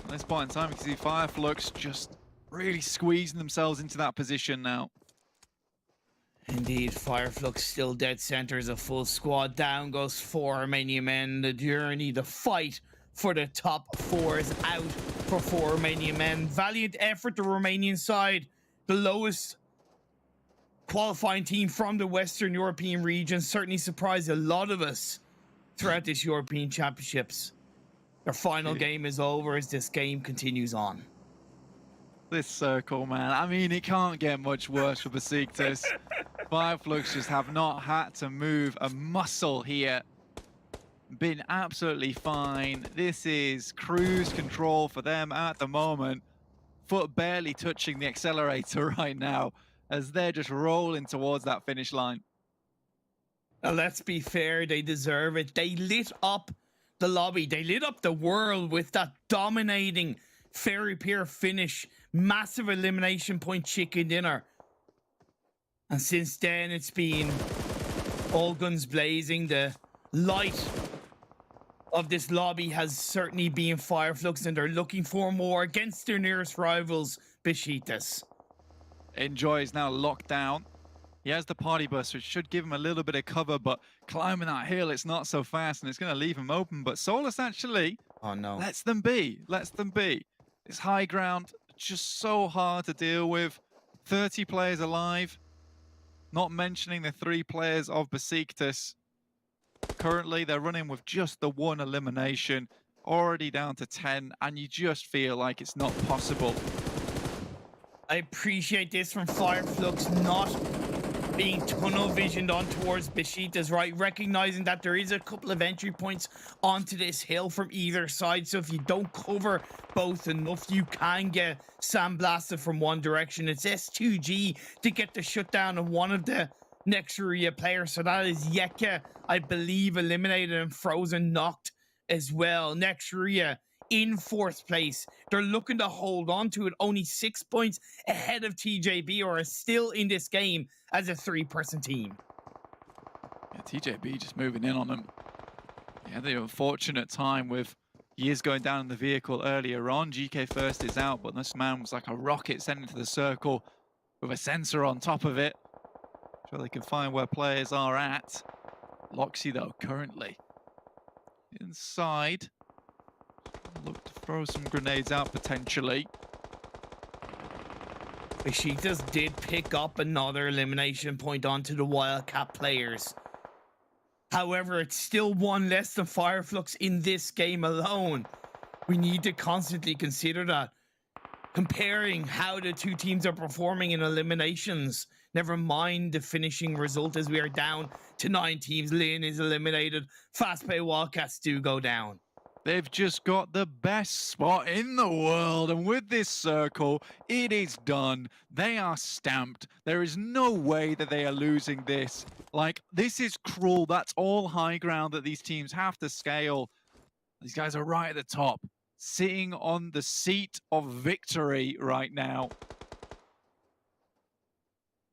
At this point in time, you can see Fireflux just really squeezing themselves into that position now. Indeed, Fireflux still dead center as a full squad. Down goes 4 Romanian Men. The journey, the fight for the top 4 is out for 4 Romanian Men. Valiant effort, the Romanian side. The lowest qualifying team from the Western European region. Certainly surprised a lot of us throughout this European Championships. Their final game is over as this game continues on. This circle, man. I mean, it can't get much worse for Beşiktaş. Fireflux just have not had to move a muscle here. Been absolutely fine. This is cruise control for them at the moment. Foot barely touching the accelerator right now, as they're just rolling towards that finish line. Now, let's be fair, they deserve it. They lit up the lobby. They lit up the world with that dominating Fairy Pier finish. Massive elimination point chicken dinner. And since then, it's been all guns blazing. The light of this lobby has certainly been Fireflux, and they're looking for more against their nearest rivals, Beşiktaş. Enjoy is now locked down. He has the party bus, which should give him a little bit of cover, but climbing that hill, it's not so fast, and it's going to leave him open. But Solkay actually lets them be. It's high ground, just so hard to deal with. 30 players alive, not mentioning the 3 players of Beşiktaş. Currently, they're running with just the 1 elimination, already down to 10, and you just feel like it's not possible. I appreciate this from Fireflux, not being tunnel visioned on towards Beşiktaş, right? Recognizing that there is a couple of entry points onto this hill from either side. So if you don't cover both enough, you can get sandblasted from one direction. It's S2G to get the shutdown of one of the Xray players. So that is Yeka, I believe, eliminated, and Frozen knocked as well. Xray in 4th place. They're looking to hold on to it, only 6 points ahead of TJB, or are still in this game as a 3-person team. Yeah, TJB just moving in on them. Yeah, the unfortunate time with Years going down in the vehicle earlier on. GK first is out, but this man was like a rocket sent into the circle with a sensor on top of it. So they can find where players are at. Loxy though, currently inside. Look to throw some grenades out potentially. Beşiktaş did pick up another elimination point onto the Wildcat players. However, it's still 1 less than Fireflux in this game alone. We need to constantly consider that. Comparing how the 2 teams are performing in eliminations, never mind the finishing result, as we are down to 9 teams. Lynn is eliminated. fastPay Wildcats do go down. They've just got the best spot in the world, and with this circle, it is done. They are stamped. There is no way that they are losing this. Like, this is cruel. That's all high ground that these teams have to scale. These guys are right at the top, sitting on the seat of victory right now.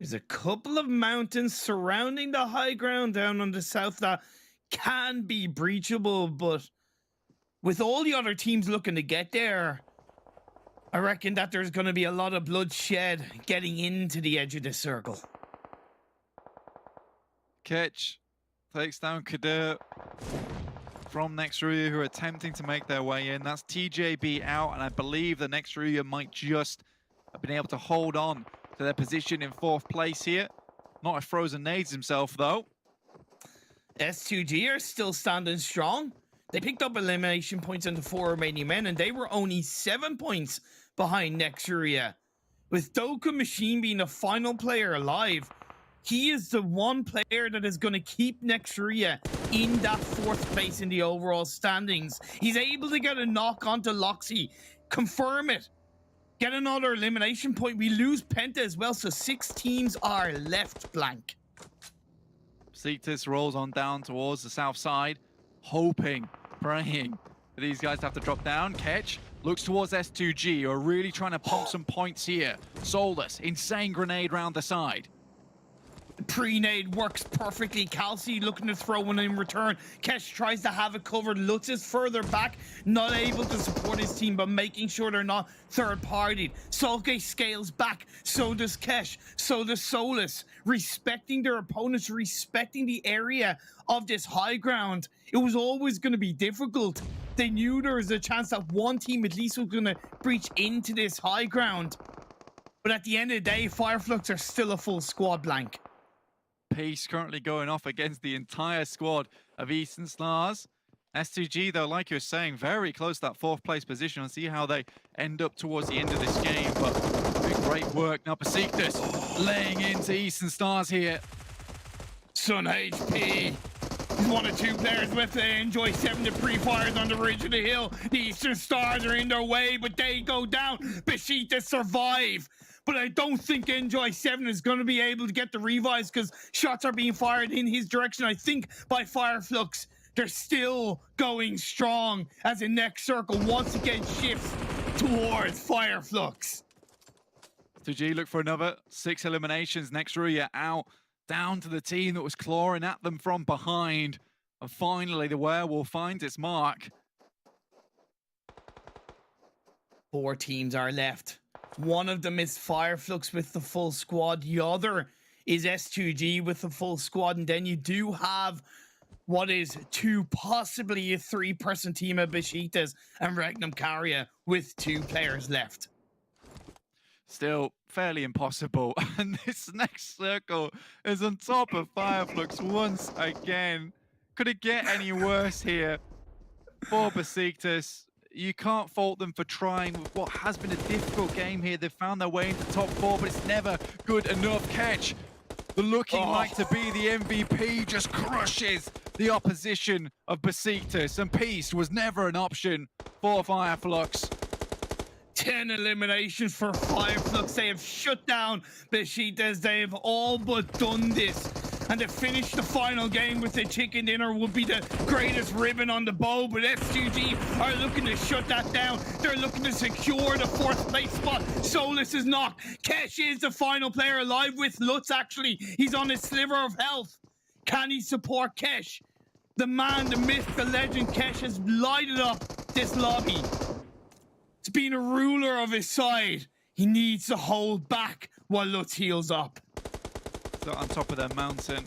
There's a couple of mountains surrounding the high ground down on the south that can be breachable, but with all the other teams looking to get there, I reckon that there's going to be a lot of bloodshed getting into the edge of the circle. Kecth takes down Kecth from Xray, who are attempting to make their way in. That's TJB out, and I believe the Xray might just have been able to hold on to their position in 4th place here. Not if Frozen nades himself, though. S2G are still standing strong. They picked up elimination points on the 4 Romanian Men, and they were only 7 points behind Xray. With Doka Machine being the final player alive, he is the one player that is going to keep Xray in that 4th place in the overall standings. He's able to get a knock onto Loxy, confirm it, get another elimination point. We lose Penta as well, so 6 teams are left blank. Beşiktaş rolls on down towards the south side, hoping, praying for these guys to have to drop down. Kecth looks towards S2G, who are really trying to pump some points here. Solkay, insane grenade round the side. Pre-nade works perfectly. Kelsey looking to throw one in return. Kecth tries to have it covered. Lutz is further back, not able to support his team, but making sure they're not third-partied. Solkay scales back. So does Kecth. So does Solkay. Respecting their opponents, respecting the area of this high ground. It was always going to be difficult. They knew there was a chance that one team at least was going to breach into this high ground. But at the end of the day, Fireflux are still a full squad blank. Peace currently going off against the entire squad of Eastern Stars. S2G, though, like you were saying, very close to that 4th place position. I'll see how they end up towards the end of this game, but doing great work. Now Beşiktaş laying into Eastern Stars here. SonHP is 1 of 2 players with the Enjoy 7 to pre-fires on the ridge of the hill. The Eastern Stars are in their way, but they go down. Beşiktaş survive. But I don't think Enjoy 7 is going to be able to get the revives because shots are being fired in his direction, I think, by Fireflux. They're still going strong as the next circle once again shifts towards Fireflux. S2G look for another 6 eliminations. Xray out, down to the team that was clawing at them from behind. And finally, the werewolf finds its mark. 4 teams are left. One of them is Fireflux with the full squad. The other is S2G with the full squad. And then you do have what is 2, possibly a 3-person team of Beşiktaş and Regnum Karya with 2 players left. Still fairly impossible. And this next circle is on top of Fireflux once again. Could it get any worse here for Beşiktaş? You can't fault them for trying what has been a difficult game here. They've found their way into top 4, but it's never good enough. Kecth, the looking like to be the MVP, just crushes the opposition of Beşiktaş, and peace was never an option for Fireflux. 10 eliminations for Fireflux. They have shut down Beşiktaş. They have all but done this. And to finish the final game with the chicken dinner would be the greatest ribbon on the bow, but S2G are looking to shut that down. They're looking to secure the 4th place spot. Solkay is knocked. Kecth is the final player alive with Lutz, actually. He's on a sliver of health. Can he support Kecth? The man, the myth, the legend, Kecth has lighted up this lobby. It's been a ruler of his side. He needs to hold back while Lutz heals up. On top of their mountain,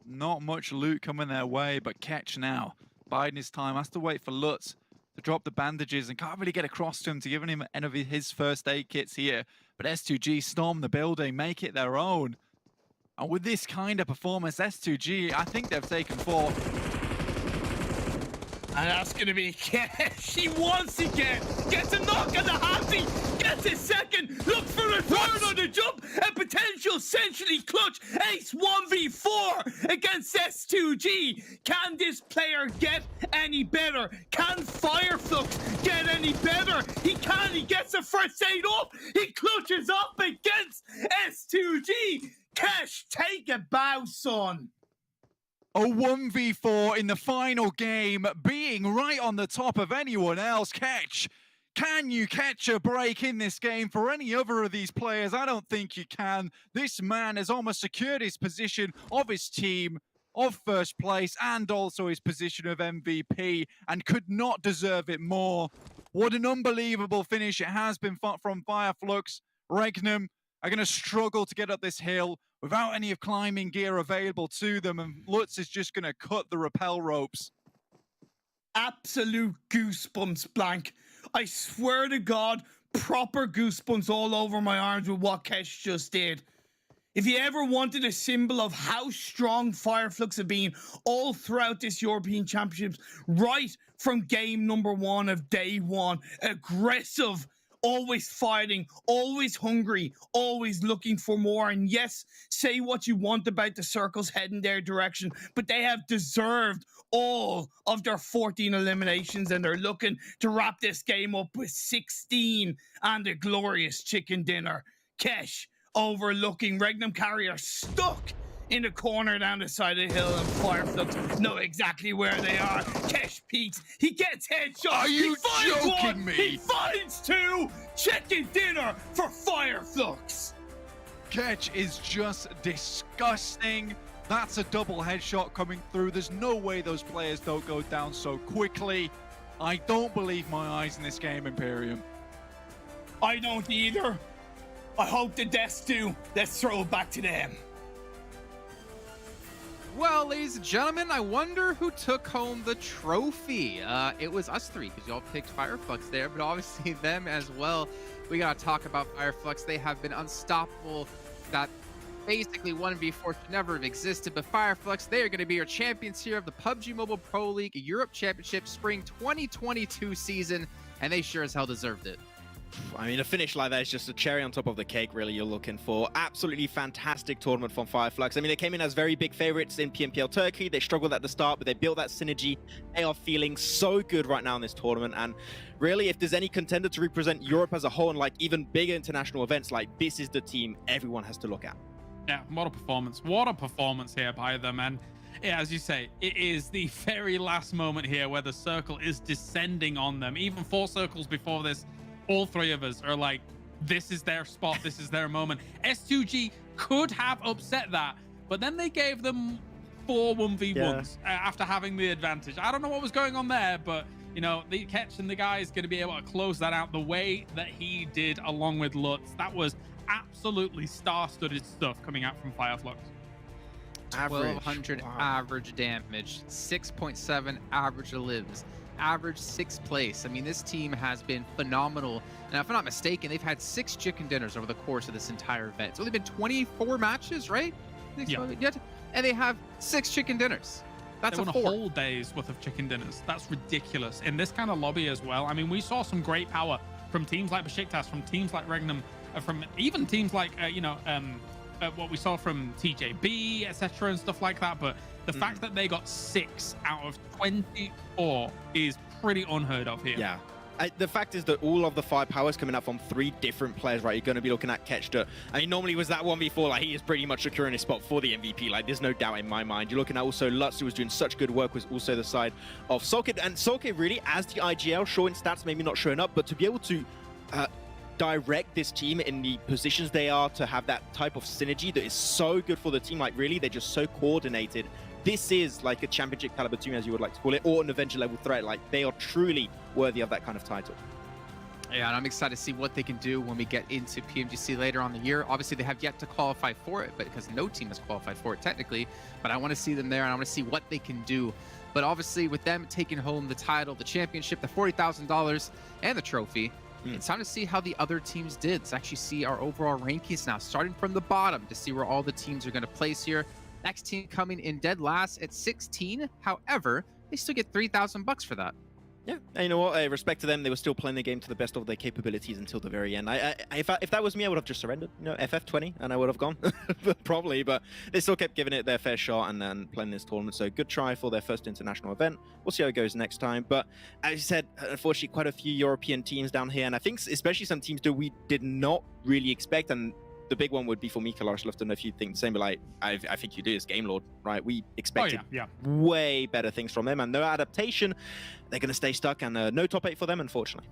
not much loot coming their way, but Kecth now biding his time, has to wait for Lutz to drop the bandages and can't really get across to him to give him any of his first aid kits here. But S2G storm the building, make it their own, and with this kind of performance, S2G, I think they've taken 4. And that's going to be Kecth. He once again gets a knock on the Hamzy, gets his second, looks for a third on the jump, a potential essentially clutch ace 1v4 against S2G. Can this player get any better? Can Fireflux get any better? He can, he gets a first aid off, he clutches up against S2G. Kecth, take a bow, son. A 1v4 in the final game, being right on the top of anyone else. Kecth, can you catch a break in this game for any other of these players? I don't think you can. This man has almost secured his position of his team of first place and also his position of MVP, and could not deserve it more. What an unbelievable finish it has been from Fireflux. Regnum are going to struggle to get up this hill without any of climbing gear available to them, and Lutz is just going to cut the rappel ropes. Absolute goosebumps, Blank. I swear to God, proper goosebumps all over my arms with what Kecth just did. If you ever wanted a symbol of how strong Fireflux have been all throughout this European Championships, right from game number 1 of day 1, aggressive, always fighting, always hungry, always looking for more. And yes, say what you want about the circles heading their direction, but they have deserved all of their 14 eliminations, and they're looking to wrap this game up with 16 and a glorious chicken dinner. Kecth overlooking Regnum Karya stuck in the corner down the side of the hill, and Fireflux know exactly where they are. Kecth peeks, he gets headshots. Are you joking one, me? He finds 2. Chicken dinner for Fireflux. Kecth is just disgusting. That's a double headshot coming through. There's no way those players don't go down so quickly. I don't believe my eyes in this game, Imperium. I don't either. I hope the Deaths do. Let's throw it back to them. Well, ladies and gentlemen, I wonder who took home the trophy. It was us 3, because y'all picked Fireflux there, but obviously them as well. We gotta talk about Fireflux. They have been unstoppable. That basically 1v4 should never have existed, but Fireflux, they are going to be your champions here of the PUBG Mobile Pro League Europe Championship Spring 2022 season, and they sure as hell deserved it. I mean, a finish like that is just a cherry on top of the cake, really, you're looking for. Absolutely fantastic tournament from Fireflux. I mean, they came in as very big favorites in PMPL Turkey. They struggled at the start, but they built that synergy. They are feeling so good right now in this tournament. And really, if there's any contender to represent Europe as a whole and like even bigger international events, like this is the team everyone has to look at. Yeah, what a performance. What a performance here by them. And yeah, as you say, it is the very last moment here where the circle is descending on them. Even 4 circles before this, all 3 of us are like, this is their spot, this is their moment. S2G could have upset that, but then they gave them 4 1v1s after having the advantage. I don't know what was going on there, but you know, the Kecth and the guys going to be able to close that out the way that he did along with Lutz. That was absolutely star-studded stuff coming out from Fireflux. 1200 average damage, 6.7 average lives, average 6th place. I mean, this team has been phenomenal. Now, if I'm not mistaken, they've had 6 chicken dinners over the course of this entire event. It's only been 24 matches, right? Yeah. And they have 6 chicken dinners. That's they a won a whole day's worth of chicken dinners. That's ridiculous. In this kind of lobby as well. I mean, we saw some great power from teams like Beşiktaş, from teams like Regnum, from even teams like, what we saw from TJB, etc. and stuff like that. But the fact that they got 6 out of 24 is pretty unheard of here. Yeah. The fact is that all of the firepower is coming out from 3 different players, right? You're going to be looking at Kecth. I mean, normally was that 1v4, like, he is pretty much securing his spot for the MVP. Like, there's no doubt in my mind. You're looking at also Lutz, who was doing such good work, was also the side of Solkay. And Solkay really, as the IGL, showing stats, maybe not showing up, but to be able to direct this team in the positions they are, to have that type of synergy that is so good for the team. Like, really, they're just so coordinated. This is like a championship caliber team, as you would like to call it, or an Avenger level threat. Like, they are truly worthy of that kind of title. Yeah, and I'm excited to see what they can do when we get into PMGC later on in the year. Obviously, they have yet to qualify for it, but because no team has qualified for it technically. But I want to see them there, and I want to see what they can do. But obviously, with them taking home the title, the championship, the $40,000, and the trophy, it's time to see how the other teams did. Let's actually see our overall rankings now, starting from the bottom to see where all the teams are going to place here. Next team coming in dead last at 16. However, they still get $3,000 for that. Yeah, and you know what? Respect to them. They were still playing the game to the best of their capabilities until the very end. If that was me, I would have just surrendered. You know, FF20, and I would have gone probably. But they still kept giving it their fair shot and then playing this tournament. So good try for their first international event. We'll see how it goes next time. But as you said, unfortunately, quite a few European teams down here, and I think especially some teams that we did not really expect. And the big one would be for me, Kalash. I'd love to know if you think the same, but like, I think you do as Game Lord, right? We expected way better things from them, and no adaptation. They're going to stay stuck, and no top 8 for them, unfortunately.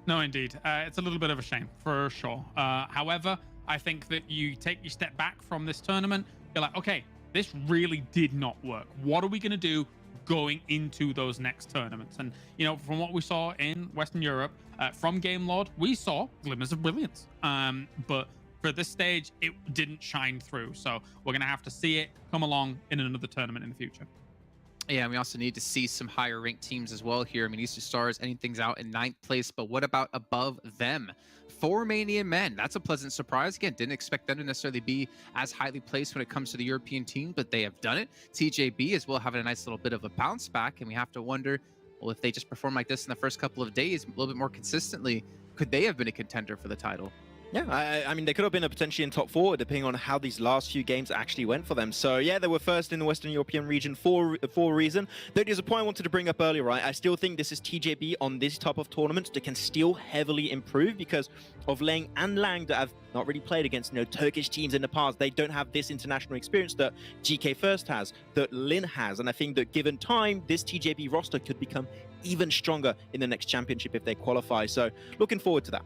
No, indeed. It's a little bit of a shame, for sure. However, I think that you take your step back from this tournament. You're like, okay, this really did not work. What are we going to do going into those next tournaments? And, you know, from what we saw in Western Europe, from Game Lord, we saw glimmers of brilliance. But for this stage, it didn't shine through. So we're going to have to see it come along in another tournament in the future. Yeah, and we also need to see some higher ranked teams as well here. I mean, Easter Stars ending things out in 9th place, but what about above them? 4 Romanian Men. That's a pleasant surprise. Again, didn't expect them to necessarily be as highly placed when it comes to the European team, but they have done it. TJB as well having a nice little bit of a bounce back, and we have to wonder, well, if they just perform like this in the first couple of days, a little bit more consistently, could they have been a contender for the title? Yeah, I mean, they could have been potentially in top 4, depending on how these last few games actually went for them. So, yeah, they were first in the Western European region for a reason. There is a point I wanted to bring up earlier, right? I still think this is TJB on this type of tournaments that can still heavily improve because of Leng and Lang that have not really played against, you know, Turkish teams in the past. They don't have this international experience that GK First has, that Lin has. And I think that given time, this TJB roster could become even stronger in the next championship if they qualify. So, looking forward to that.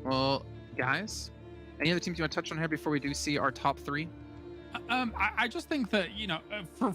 Well, guys, any other teams you want to touch on here before we do see our top 3? I just think that, you know,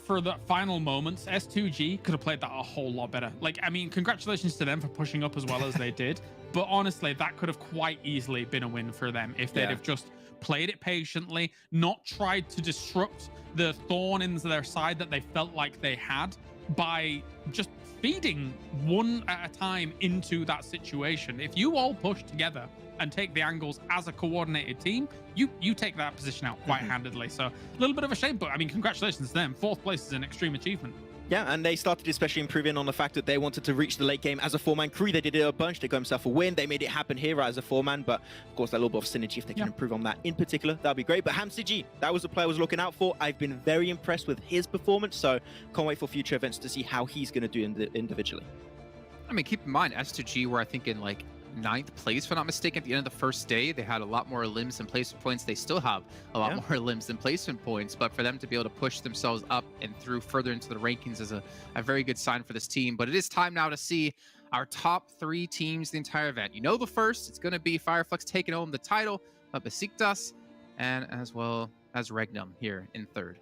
for the final moments, S2G could have played that a whole lot better. Like, I mean, congratulations to them for pushing up as well as they did. But honestly, that could have quite easily been a win for them if they'd have just played it patiently, not tried to disrupt the thorn in their side that they felt like they had by just feeding one at a time into that situation. If you all push together and take the angles as a coordinated team, you take that position out quite handedly. So a little bit of a shame, but I mean, congratulations to them. 4th place is an extreme achievement. Yeah, and they started especially improving on the fact that they wanted to reach the late game as a 4-man crew. They did it a bunch. They got themselves a win. They made it happen here as a 4-man, but of course, that little bit of synergy, if they can improve on that in particular, that'd be great. But HAMCG, that was the player I was looking out for. I've been very impressed with his performance, so can't wait for future events to see how he's going to do individually. I mean, keep in mind, S2G were, I think, in like 9th place, if I'm not mistaken, at the end of the first day. They had a lot more limbs and placement points. They still have a lot more limbs than placement points, but for them to be able to push themselves up and through further into the rankings is a very good sign for this team. But it is time now to see our top 3 teams the entire event. You know, the first, it's going to be Fireflux taking home the title, but Beşiktaş and as well as Regnum here in third.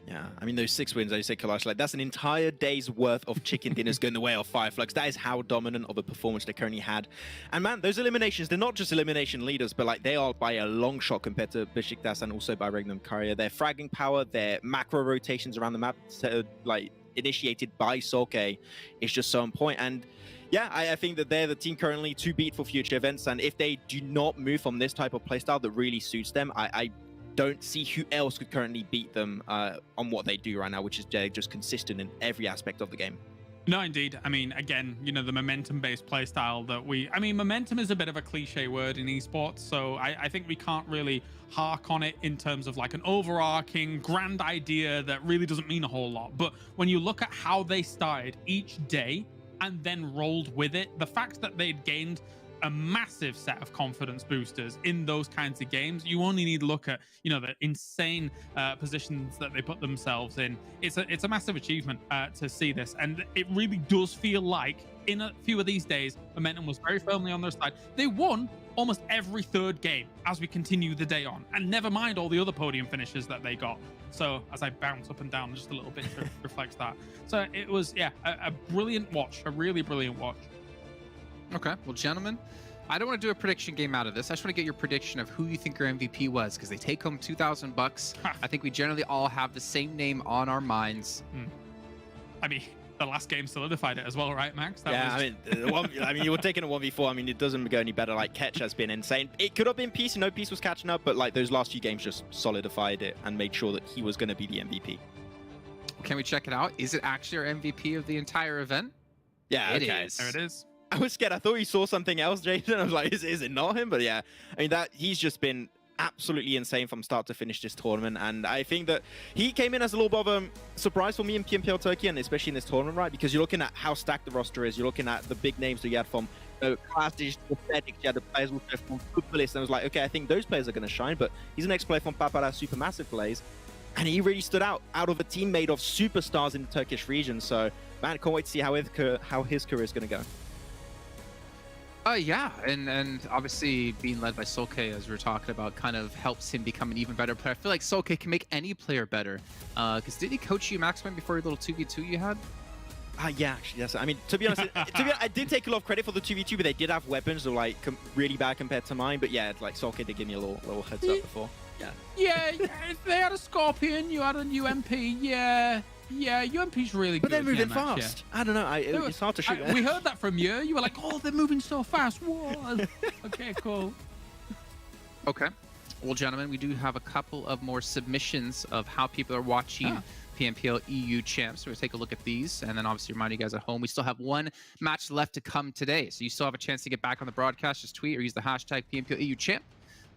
Yeah, I mean, those 6 wins, as you said, Kalash, like that's an entire day's worth of chicken dinners going the way of Fireflux. That is how dominant of a performance they currently had. And man, those eliminations, they're not just elimination leaders, but like they are by a long shot compared to Beşiktaş and also by Regnum Courier. Their fragging power, their macro rotations around the map, like initiated by Solkay, is just so on point. And yeah, I think that they're the team currently to beat for future events. And if they do not move from this type of playstyle that really suits them, I don't see who else could currently beat them on what they do right now, which is just consistent in every aspect of the game. No, indeed. I mean, again, you know, the momentum-based playstyle that I mean, momentum is a bit of a cliche word in esports, so I think we can't really hark on it in terms of like an overarching grand idea that really doesn't mean a whole lot. But when you look at how they started each day and then rolled with it, the fact that they'd gained a massive set of confidence boosters in those kinds of games, you only need to look at, you know, the insane positions that they put themselves in. It's a massive achievement to see this, and it really does feel like in a few of these days momentum was very firmly on their side. They won almost every third game as we continue the day on, and never mind all the other podium finishes that they got. So as I bounce up and down just a little bit to reflect that. So it was, yeah, a brilliant watch, a really brilliant watch. Okay, well, gentlemen, I don't want to do a prediction game out of this. I just want to get your prediction of who you think your MVP was, because they take home $2,000. I think we generally all have the same name on our minds. I mean, the last game solidified it as well, right, Max? That I mean, you were taking a 1v4. I mean, it doesn't go any better. Like, Kecth has been insane. It could have been Peace. You know, Peace was catching up, but like those last few games just solidified it and made sure that he was going to be the MVP. Can we check it out? Is it actually our MVP of the entire event? Yeah, it okay. is. There it is. I was scared. I thought you saw something else, Jason. I was like, is it not him? But yeah, I mean, he's just been absolutely insane from start to finish this tournament. And I think that he came in as a little bit of a surprise for me in PMPL Turkey, and especially in this tournament, right? Because you're looking at how stacked the roster is. You're looking at the big names that you had from Classic, Pathetic, you had the players also from Footballist, and I was like, okay, I think those players are going to shine. But he's an ex-player from Kapahala Supermassive plays, and he really stood out of a team made of superstars in the Turkish region. So, man, can't wait to see how his career is going to go. Yeah, and obviously being led by Solkay, as we were talking about, kind of helps him become an even better player. I feel like Solkay can make any player better. Because did he coach you maximum before your little 2v2 you had? Yeah, actually, yes. I mean, to be honest, I did take a lot of credit for the 2v2, but they did have weapons that were like really bad compared to mine. But yeah, like Solkay did give me a little heads up before. Yeah, they had a Scorpion, you had a UMP, yeah, UMP's really good. But they're moving match, fast. Yeah. I don't know, it's hard to shoot. We heard that from you. You were like, oh, they're moving so fast. What? Okay, cool. Okay. Well, gentlemen, we do have a couple of more submissions of how people are watching PMPL EU Champs. So we'll take a look at these, and then obviously remind you guys at home, we still have one match left to come today. So you still have a chance to get back on the broadcast. Just tweet or use the hashtag PMPL EU Champ.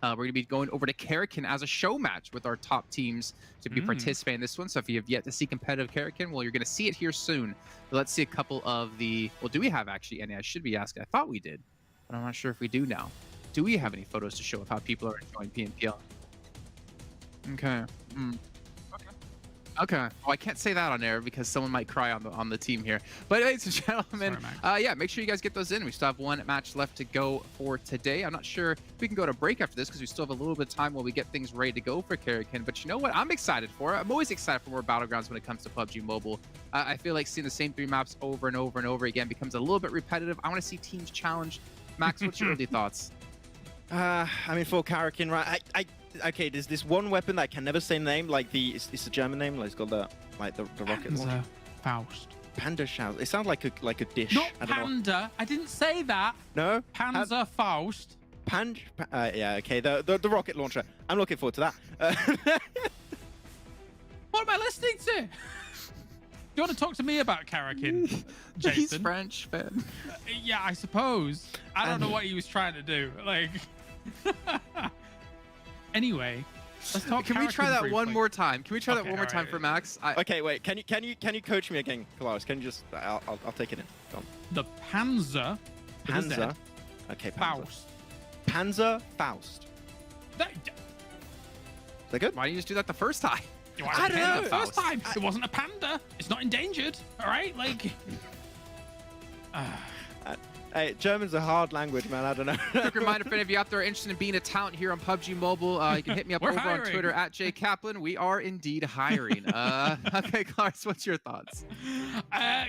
We're going to be going over to Karakin as a show match with our top teams to be participating in this one. So if you have yet to see competitive Karakin, well, you're going to see it here soon. But let's see a couple of the... Well, do we have actually any? I should be asking. I thought we did, but I'm not sure if we do now. Do we have any photos to show of how people are enjoying PMPL? Okay. Okay. Well, I can't say that on air because someone might cry on the team here. But ladies and gentlemen, yeah, make sure you guys get those in. We still have one match left to go for today. I'm not sure if we can go to break after this because we still have a little bit of time while we get things ready to go for Karakin. But you know what? I'm excited for it. I'm always excited for more Battlegrounds when it comes to PUBG Mobile. I feel like seeing the same 3 maps over and over and over again becomes a little bit repetitive. I want to see teams challenge. Max, what's your early thoughts? I mean, for Karakin, right? Okay, there's this one weapon that I can never say the name, like it's a German name, like it's got the rocket launcher. Faust. Panda Shout. It sounds like a dish. Not Panda. I didn't say that. No. Panzer Faust. Yeah. Okay. The rocket launcher. I'm looking forward to that. What am I listening to? Do you want to talk to me about Karakin, Jason? He's French, man. Yeah, I suppose. I don't know what he was trying to do. Like. Anyway, let's talk. Can we try that one more time? Can we try that one more time for Max? Okay, wait. Can you coach me again, Kalaris? Can you just? I'll take it in. Go on. The Panzer. Panzer. Okay. Faust. Panzer Faust. Is that good? Why didn't you just do that the first time? I don't know. The first time, it wasn't a panda. It's not endangered. All right, like. Hey, German's a hard language, man. I don't know. Quick reminder for any of you out there interested in being a talent here on PUBG Mobile, you can hit me up over on Twitter at @JKaplan. We are indeed hiring. Okay, Clarks, what's your thoughts?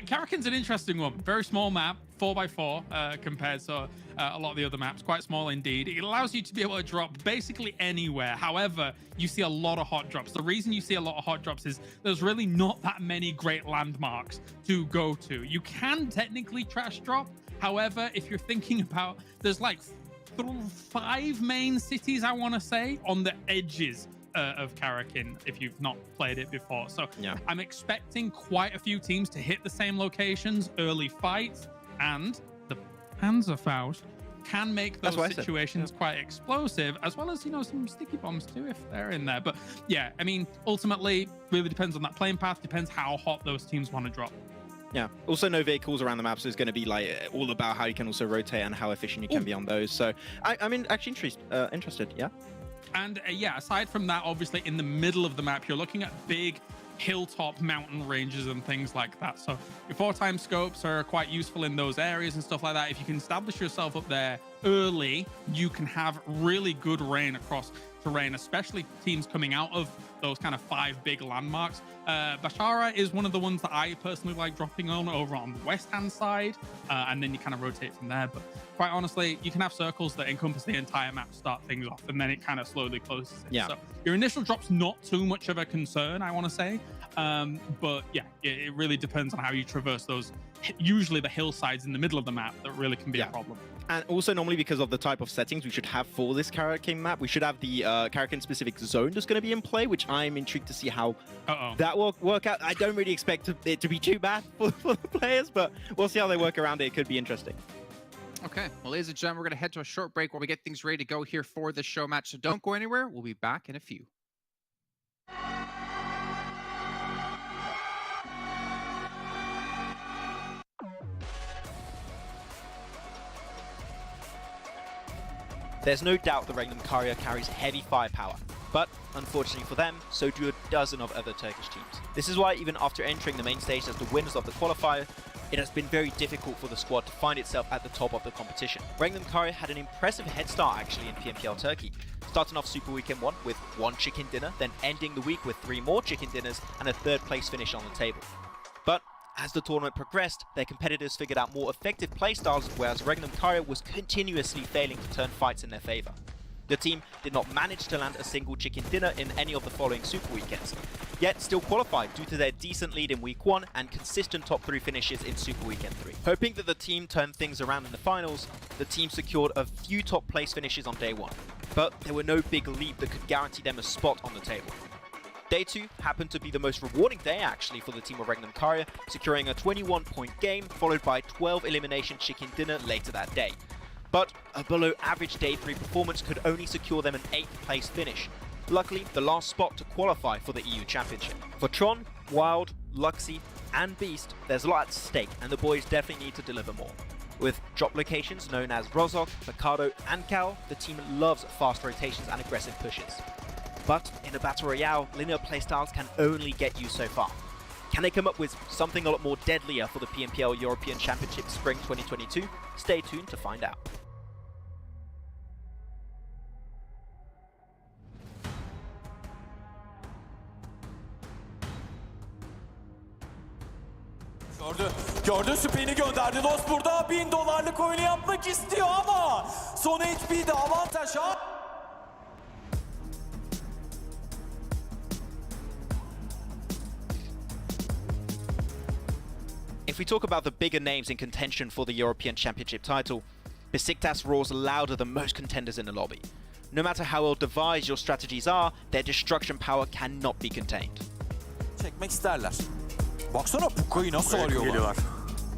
Karakin's an interesting one. Very small map, 4x4 compared to a lot of the other maps. Quite small indeed. It allows you to be able to drop basically anywhere. However, you see a lot of hot drops. The reason you see a lot of hot drops is there's really not that many great landmarks to go to. You can technically trash drop. However, if you're thinking about, there's like 5 main cities, I want to say, on the edges of Karakin, if you've not played it before. So yeah, I'm expecting quite a few teams to hit the same locations, early fights, and the Panzerfaust can make those situations quite explosive, as well as, you know, some sticky bombs too if they're in there. But yeah, I mean, ultimately, really depends on that playing path, depends how hot those teams want to drop. Yeah. Also, no vehicles around the map, so it's going to be like all about how you can also rotate and how efficient you can be on those. So, I mean, actually interested. Yeah. And yeah, aside from that, obviously in the middle of the map, you're looking at big hilltop mountain ranges and things like that. So your 4x scopes are quite useful in those areas and stuff like that. If you can establish yourself up there early, you can have really good rain across terrain, especially teams coming out of those kind of 5 big landmarks. Bashara is one of the ones that I personally like dropping on over on the west hand side, and then you kind of rotate from there. But quite honestly, you can have circles that encompass the entire map to start things off, and then it kind of slowly closes it. Yeah. So your initial drop's not too much of a concern, I want to say, but yeah, it really depends on how you traverse those, usually the hillsides in the middle of the map, that really can be a problem. And also, normally, because of the type of settings we should have for this Karakin map, we should have the Karakin-specific zone that's going to be in play, which I'm intrigued to see how that will work out. I don't really expect it to be too bad for the players, but we'll see how they work around it. It could be interesting. Okay, well, ladies and gentlemen, we're going to head to a short break while we get things ready to go here for the show match. So don't go anywhere. We'll be back in a few. There's no doubt the Regnum Courier carries heavy firepower, but unfortunately for them, so do a dozen of other Turkish teams. This is why even after entering the main stage as the winners of the qualifier, it has been very difficult for the squad to find itself at the top of the competition. Regnum Courier had an impressive head start actually in PMPL Turkey, starting off Super Weekend 1 with 1 chicken dinner, then ending the week with 3 more chicken dinners and a 3rd place finish on the table. But as the tournament progressed, their competitors figured out more effective playstyles, whereas Regnum Courier was continuously failing to turn fights in their favor. The team did not manage to land a single chicken dinner in any of the following Super Weekends, yet still qualified due to their decent lead in Week 1 and consistent top 3 finishes in Super Weekend 3. Hoping that the team turned things around in the finals, the team secured a few top place finishes on day 1, but there were no big leap that could guarantee them a spot on the table. Day 2 happened to be the most rewarding day actually for the team of Regnum Courier, securing a 21-point game followed by 12 elimination chicken dinner later that day. But a below average day 3 performance could only secure them an 8th place finish. Luckily, the last spot to qualify for the EU Championship. For Tron, Wild, Luxy and Beast, there's a lot at stake and the boys definitely need to deliver more. With drop locations known as Rozok, Mikado and Cal, the team loves fast rotations and aggressive pushes. But in a Battle Royale, linear playstyles can only get you so far. Can they come up with something a lot more deadlier for the PMPL European Championship Spring 2022? Stay tuned to find out. Gördü spin'i gönderdi. Dost burada $1000'lık oyunu yapmak istiyor ama SonHP'de avantaj. If we talk about the bigger names in contention for the European Championship title, Beşiktaş roars louder than most contenders in the lobby. No matter how well devised your strategies are, their destruction power cannot be contained. Çekmek isterler. Baksana Puka'yı nasıl arıyorlar.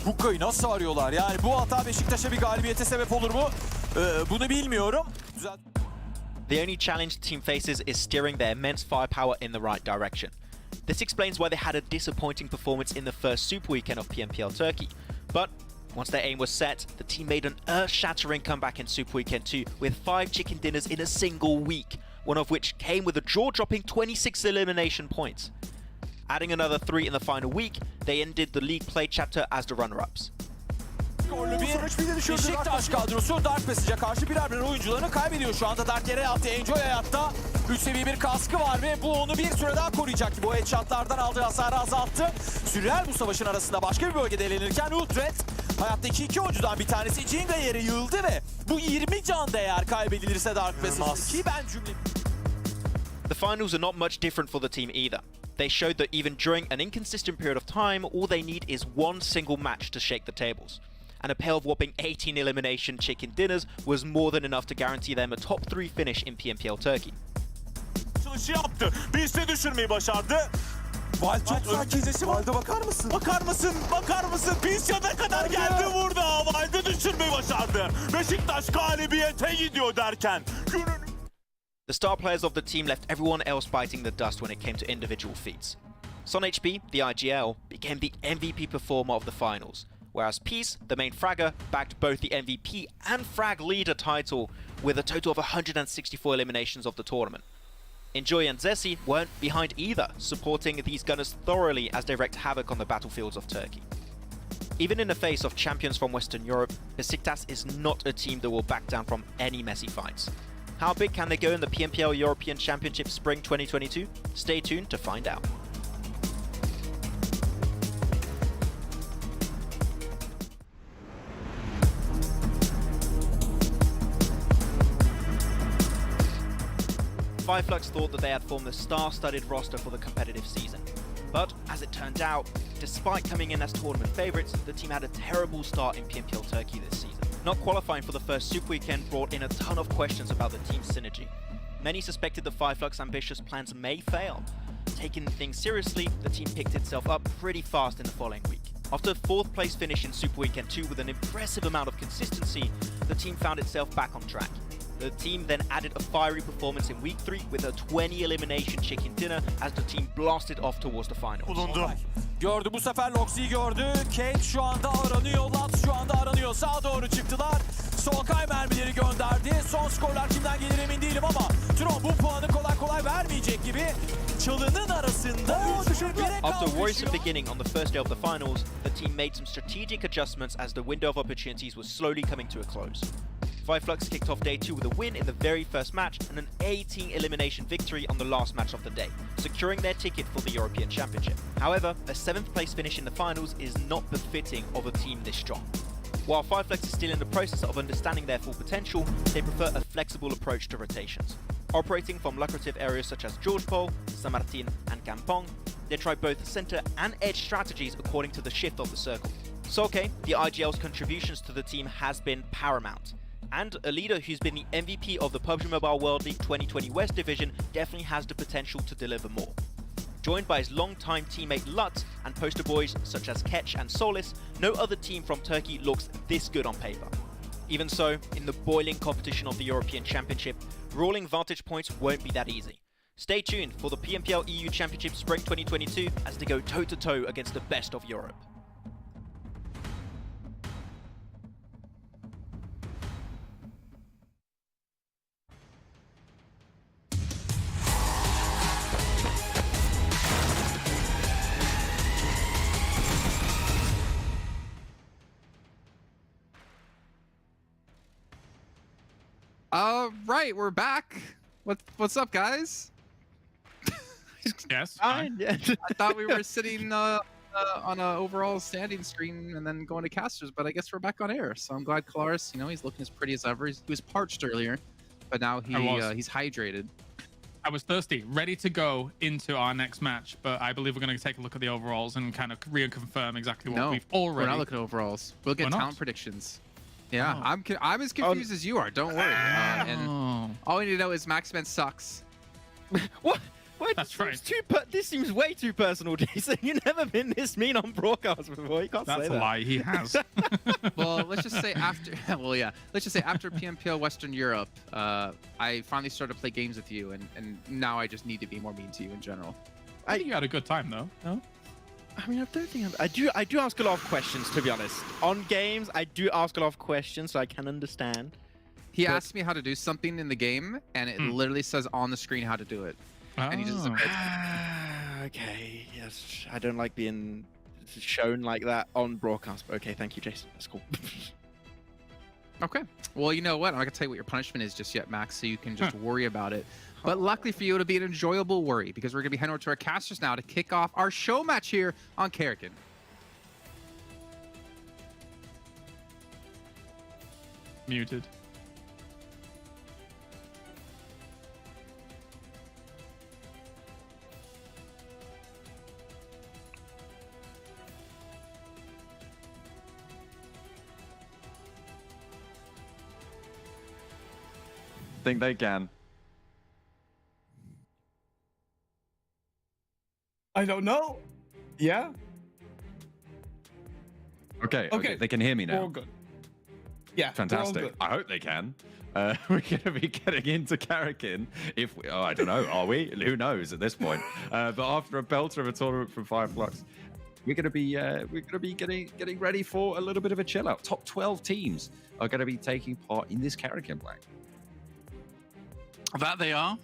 Puka'yı nasıl arıyorlar? Yani bu hata Beşiktaş'a bir galibiyete sebep olur mu? Bunu bilmiyorum. The only challenge the team faces is steering their immense firepower in the right direction. This explains why they had a disappointing performance in the first Super Weekend of PMPL Turkey. But once their aim was set, the team made an earth-shattering comeback in Super Weekend 2 with 5 chicken dinners in a single week, one of which came with a jaw-dropping 26 elimination points. Adding another 3 in the final week, they ended the league play chapter as the runner-ups. Skorlu bir Beşiktaş kadrosu Dark Passage'a karşı birer oyuncularını kaybediyor. Şu anda Dark yere yattı. Enjoy hayatta. 3 seviye bir kaskı var ve bu onu bir süre daha koruyacak gibi. O headshotlardan aldığı hasarı azalttı. Sürreal bu savaşın arasında başka bir bölgede elenirken Ultred hayattaki 2 oyuncudan bir tanesi Jinga yere yığıldı ve bu 20 can değer kaybedilirse Dark Passage ki ben cümle... The finals are not much different for the team either. They showed that even during an inconsistent period of time, all they need is one single match to shake the tables. And a pair of whopping 18 elimination chicken dinners was more than enough to guarantee them a top 3 finish in PMPL Turkey. Çalışı yaptı. Beast'e düşürmeyi başardı. Wild çok sakin. Wild'a bakar mısın? Bakar mısın? Bakar mısın? Beast yana kadar geldi burada. Wild'ı düşürmeyi başardı. Beşiktaş galibiyete gidiyor derken. The star players of the team left everyone else biting the dust when it came to individual feats. SonHP, the IGL, became the MVP performer of the finals, whereas Peace, the main fragger, bagged both the MVP and frag leader title with a total of 164 eliminations of the tournament. Enjoy and Zessy weren't behind either, supporting these gunners thoroughly as they wreaked havoc on the battlefields of Turkey. Even in the face of champions from Western Europe, Beşiktaş is not a team that will back down from any messy fights. How big can they go in the PMPL European Championship Spring 2022? Stay tuned to find out. Flux thought that they had formed the star-studded roster for the competitive season. But, as it turned out, despite coming in as tournament favourites, the team had a terrible start in PMPL Turkey this season. Not qualifying for the first Super Weekend brought in a ton of questions about the team's synergy. Many suspected the Flux ambitious plans may fail. Taking things seriously, the team picked itself up pretty fast in the following week. After a 4th place finish in Super Weekend 2 with an impressive amount of consistency, the team found itself back on track. The team then added a fiery performance in Week 3 with a 20 elimination chicken dinner as the team blasted off towards the finals. Bulundu. Gördü bu sefer Loxi'yi gördü. Kecth şu anda aranıyor. Lats şu anda aranıyor. Sağa doğru çıktılar. Solkay mermileri gönderdi. Son skorlar kimden gelir emin değilim ama Tron bu puanı kolay kolay vermeyecek gibi. Çalının arasında After a worrisome beginning on the first day of the finals, the team made some strategic adjustments as the window of opportunities was slowly coming to a close. Flux kicked off day 2 with a win in the very first match and an 18 elimination victory on the last match of the day, securing their ticket for the European Championship. However, a 7th place finish in the finals is not befitting of a team this strong. While Flux is still in the process of understanding their full potential, they prefer a flexible approach to rotations. Operating from lucrative areas such as Georgepol, San Martin and Kampong, they try both center and edge strategies according to the shift of the circle. Solkay, the IGL's contributions to the team has been paramount. And a leader who's been the MVP of the PUBG Mobile World League 2020 West Division definitely has the potential to deliver more. Joined by his long-time teammate Lutz and poster boys such as Kecth and Solkay, no other team from Turkey looks this good on paper. Even so, in the boiling competition of the European Championship, rolling vantage points won't be that easy. Stay tuned for the PMPL EU Championship Spring 2022 as they go toe-to-toe against the best of Europe. Right, we're back. What's up, guys? Yes. Fine. Yeah. I thought we were sitting on an overall standing screen and then going to casters, but I guess we're back on air. So I'm glad Kalaris, he's looking as pretty as ever. He was parched earlier, but now he's hydrated. I was thirsty, ready to go into our next match, but I believe we're going to take a look at the overalls and kind of reconfirm exactly what we've already... We're not looking at overalls. We'll get talent predictions. Yeah, Oh. I'm as confused as you are. Don't worry. And all we need to know is Maxman sucks. What? Wait, That's right. This seems way too personal, Jason. You've never been this mean on broadcast before. You can't say that. That's a lie. He has. Well, let's just say after. Well, yeah. Let's just say after PMPL Western Europe, I finally started to play games with you, and now I just need to be more mean to you in general. I think you had a good time though. No? I mean, I don't think I do ask a lot of questions, to be honest. On games, I do ask a lot of questions, so I can understand. He asked me how to do something in the game, and it literally says on the screen how to do it. And he just Okay, yes, I don't like being shown like that on broadcast. But okay, thank you, Jason. That's cool. Okay. Well, you know what? I'm not going to tell you what your punishment is just yet, Max, so you can just worry about it. But luckily for you, it'll be an enjoyable worry because we're going to be heading over to our casters now to kick off our show match here on Karrakin. Muted. Think they can. I don't know. Yeah. Okay. They can hear me now. We're all good. Yeah. Fantastic. I hope they can. We're going to be getting into Karrakin if we, I don't know, are we? Who knows at this point? But after a belter of a tournament from Flux, we're going to be getting ready for a little bit of a chill out. Top 12 teams are going to be taking part in this Karrakin, Black. That they are,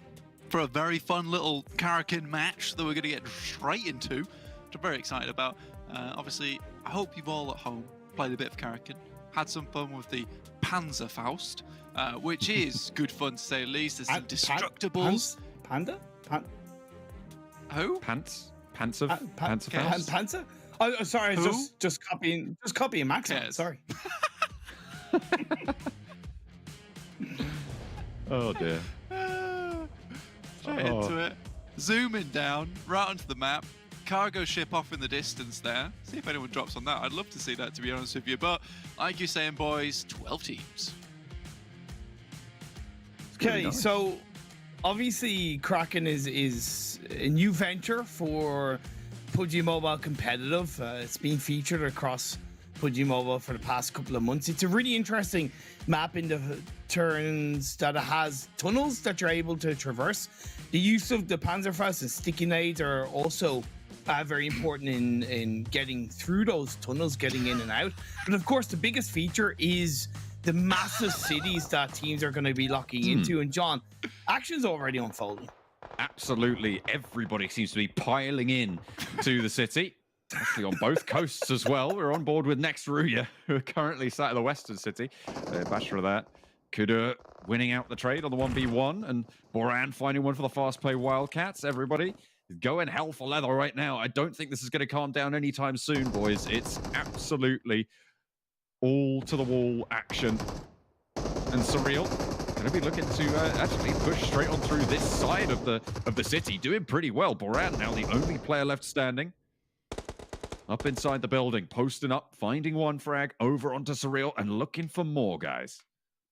for a very fun little Karrakin match that we're going to get straight into, which I'm very excited about. Obviously, I hope you've all at home played a bit of Karrakin, had some fun with the Panzerfaust, which is good fun to say the least. There's some destructibles. Panda? Who? Panzer? Panzer? Oh, sorry, I was just copying Max. Sorry. Oh dear. Straight into it. Zooming down, right onto the map. Cargo ship off in the distance there. See if anyone drops on that. I'd love to see that, to be honest with you. But like you're saying, boys, 12 teams. Okay, nice. So obviously Kraken is a new venture for PUBG Mobile competitive. It's been featured across PUBG Mobile for the past couple of months. It's a really interesting map in the turns that it has tunnels that you're able to traverse. The use of the Panzerfaust and sticky nades are also very important in getting through those tunnels, getting in and out. But of course, the biggest feature is the massive cities that teams are going to be locking into. And John, action's already unfolding. Absolutely. Everybody seems to be piling in to the city. Actually, on both coasts as well. We're on board with Xray, who are currently sat in the western city. Bachelor of that. Kuda winning out the trade on the 1v1, and Boran finding one for the fastPay Wildcats. Everybody is going hell for leather right now. I don't think this is going to calm down anytime soon, boys. It's absolutely all to the wall action. And Surreal going to be looking to actually push straight on through this side of the city, doing pretty well. Boran now the only player left standing. Up inside the building, posting up, finding one frag, over onto Surreal, and looking for more, guys.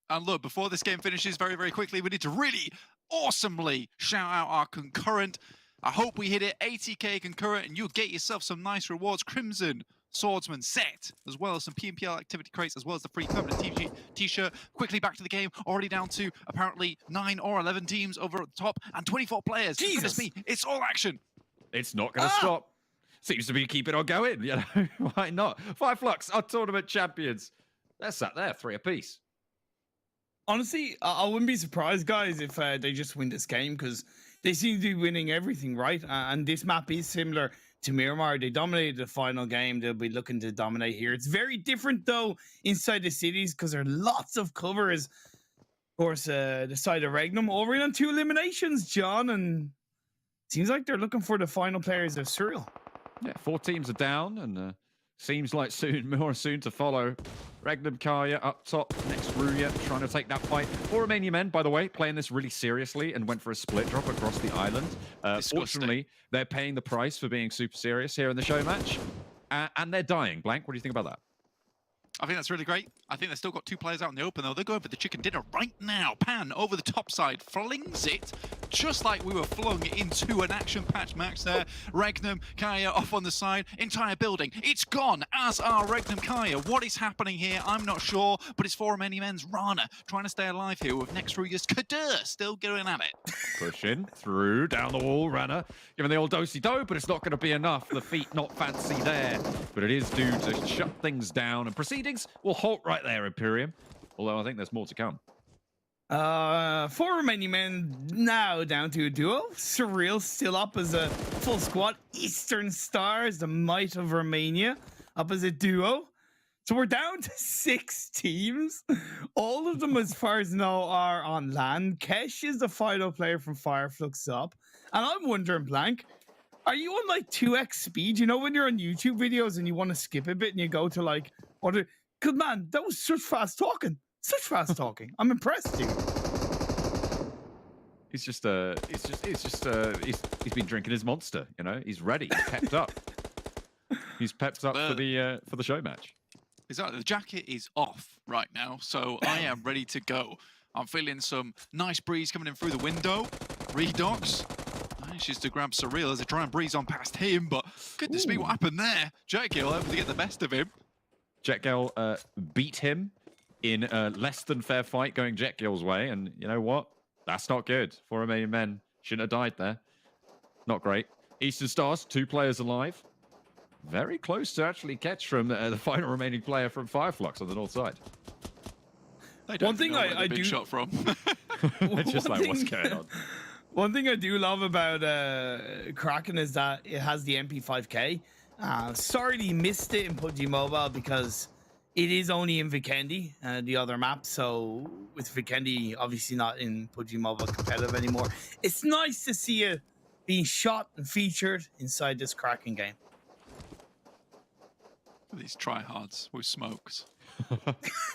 And look, before this game finishes very, very quickly, we need to really awesomely shout out our concurrent. I hope we hit it 80k concurrent, and you'll get yourself some nice rewards. Crimson Swordsman set, as well as some PMPL activity crates, as well as the free permanent t-shirt. Quickly back to the game, already down to apparently 9 or 11 teams over at the top, and 24 players. Jesus! Me, it's all action. It's not going to stop. Seems to be keeping on going, you know. Why not? Flux, our tournament champions. They're sat there, 3 apiece. Honestly, I wouldn't be surprised, guys, if they just win this game, because they seem to be winning everything, right? And this map is similar to Miramar. They dominated the final game. They'll be looking to dominate here. It's very different, though, inside the cities, because there are lots of covers. Of course, the side of Regnum over in on 2 eliminations, John, and seems like they're looking for the final players of Surreal. Yeah, 4 teams are down, and seems like more soon to follow. Regnum Kaya up top, Xray trying to take that fight. 4 Romanian Men, by the way, playing this really seriously and went for a split drop across the island. Fortunately, they're paying the price for being super serious here in the show match, and they're dying. Blank, what do you think about that? I think that's really great. I think they've still got 2 players out in the open, though. They're going for the chicken dinner right now. Pan over the top side, flings it, just like we were flung into an action-packed match there. Regnum, Kaya off on the side, entire building. It's gone, as are Regnum, Kaya. What is happening here? I'm not sure, but it's 4 Romanian Men's Rana trying to stay alive here with Xray's Kecth still going at it. Pushing through, down the wall, Rana. Giving the old do-si-do, but it's not going to be enough. The feet not fancy there, but it is due to shut things down, and proceedings will halt right there, Imperium. Although I think there's more to come. For Romanian Men now down to a duo. Surreal still up as a full squad. Eastern Stars, the might of Romania, up as a duo. So we're down to 6 teams. All of them, as far as I know, are on land. Kecth is the final player from Flux up. And I'm wondering, Blank, are you on like 2x speed? You know when you're on YouTube videos and you want to skip a bit and you go to like, because man, that was such fast talking. Such fast talking. I'm impressed, dude. He's been drinking his monster, you know? He's ready. He's pepped up. He's pepped up for the show match. Exactly. The jacket is off right now, so I am ready to go. I'm feeling some nice breeze coming in through the window. Redox manages to grab Surreal as they try and breeze on past him, but goodness me, what happened there? Jetgill able to get the best of him. Jetgill beat him in a less than fair fight going Jetgill's way, and you know what? That's not good. For Romanian Men shouldn't have died there. Not great. Eastern Stars, 2 players alive. Very close to actually catch from the final remaining player from Flux on the north side. One thing I do shot from. It's just like what's going on. One thing I do love about Kraken is that it has the MP5K. Sorry he missed it in PUBG Mobile because it is only in Vikendi, the other map. So with Vikendi obviously not in PUBG Mobile competitive anymore, it's nice to see it being shot and featured inside this Kraken game. These tryhards with smokes.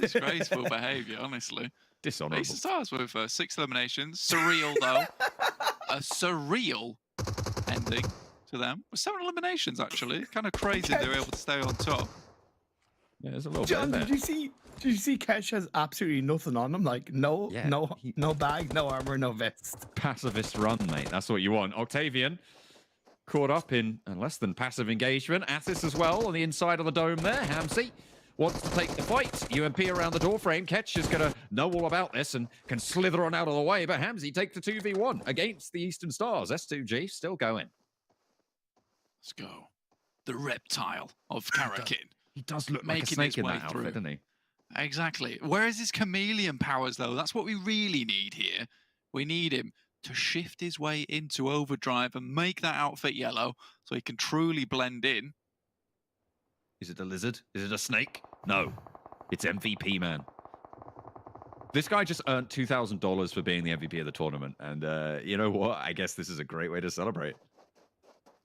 Disgraceful behaviour, honestly. Dishonourable. Eastern Stars with 6 eliminations. Surreal, though. A surreal ending to them. With 7 eliminations, actually. Kind of crazy they were able to stay on top. Yeah, there's a little John, bit in there. did you see Kecth has absolutely nothing on him? Like, no bag, no armor, no vest. Pacifist run, mate. That's what you want. Octavian caught up in a less than passive engagement. ATHIS as well on the inside of the dome there. Hamzy wants to take the fight. UMP around the door frame. Kecth is going to know all about this and can slither on out of the way. But Hamzy takes the 2v1 against the Eastern Stars. S2G still going. Let's go. The reptile of Karakin. He does look like a snake in that outfit, doesn't he? Exactly. Where is his chameleon powers, though? That's what we really need here. We need him to shift his way into overdrive and make that outfit yellow so he can truly blend in. Is it a lizard? Is it a snake? No. It's MVP, man. This guy just earned $2,000 for being the MVP of the tournament. And you know what? I guess this is a great way to celebrate.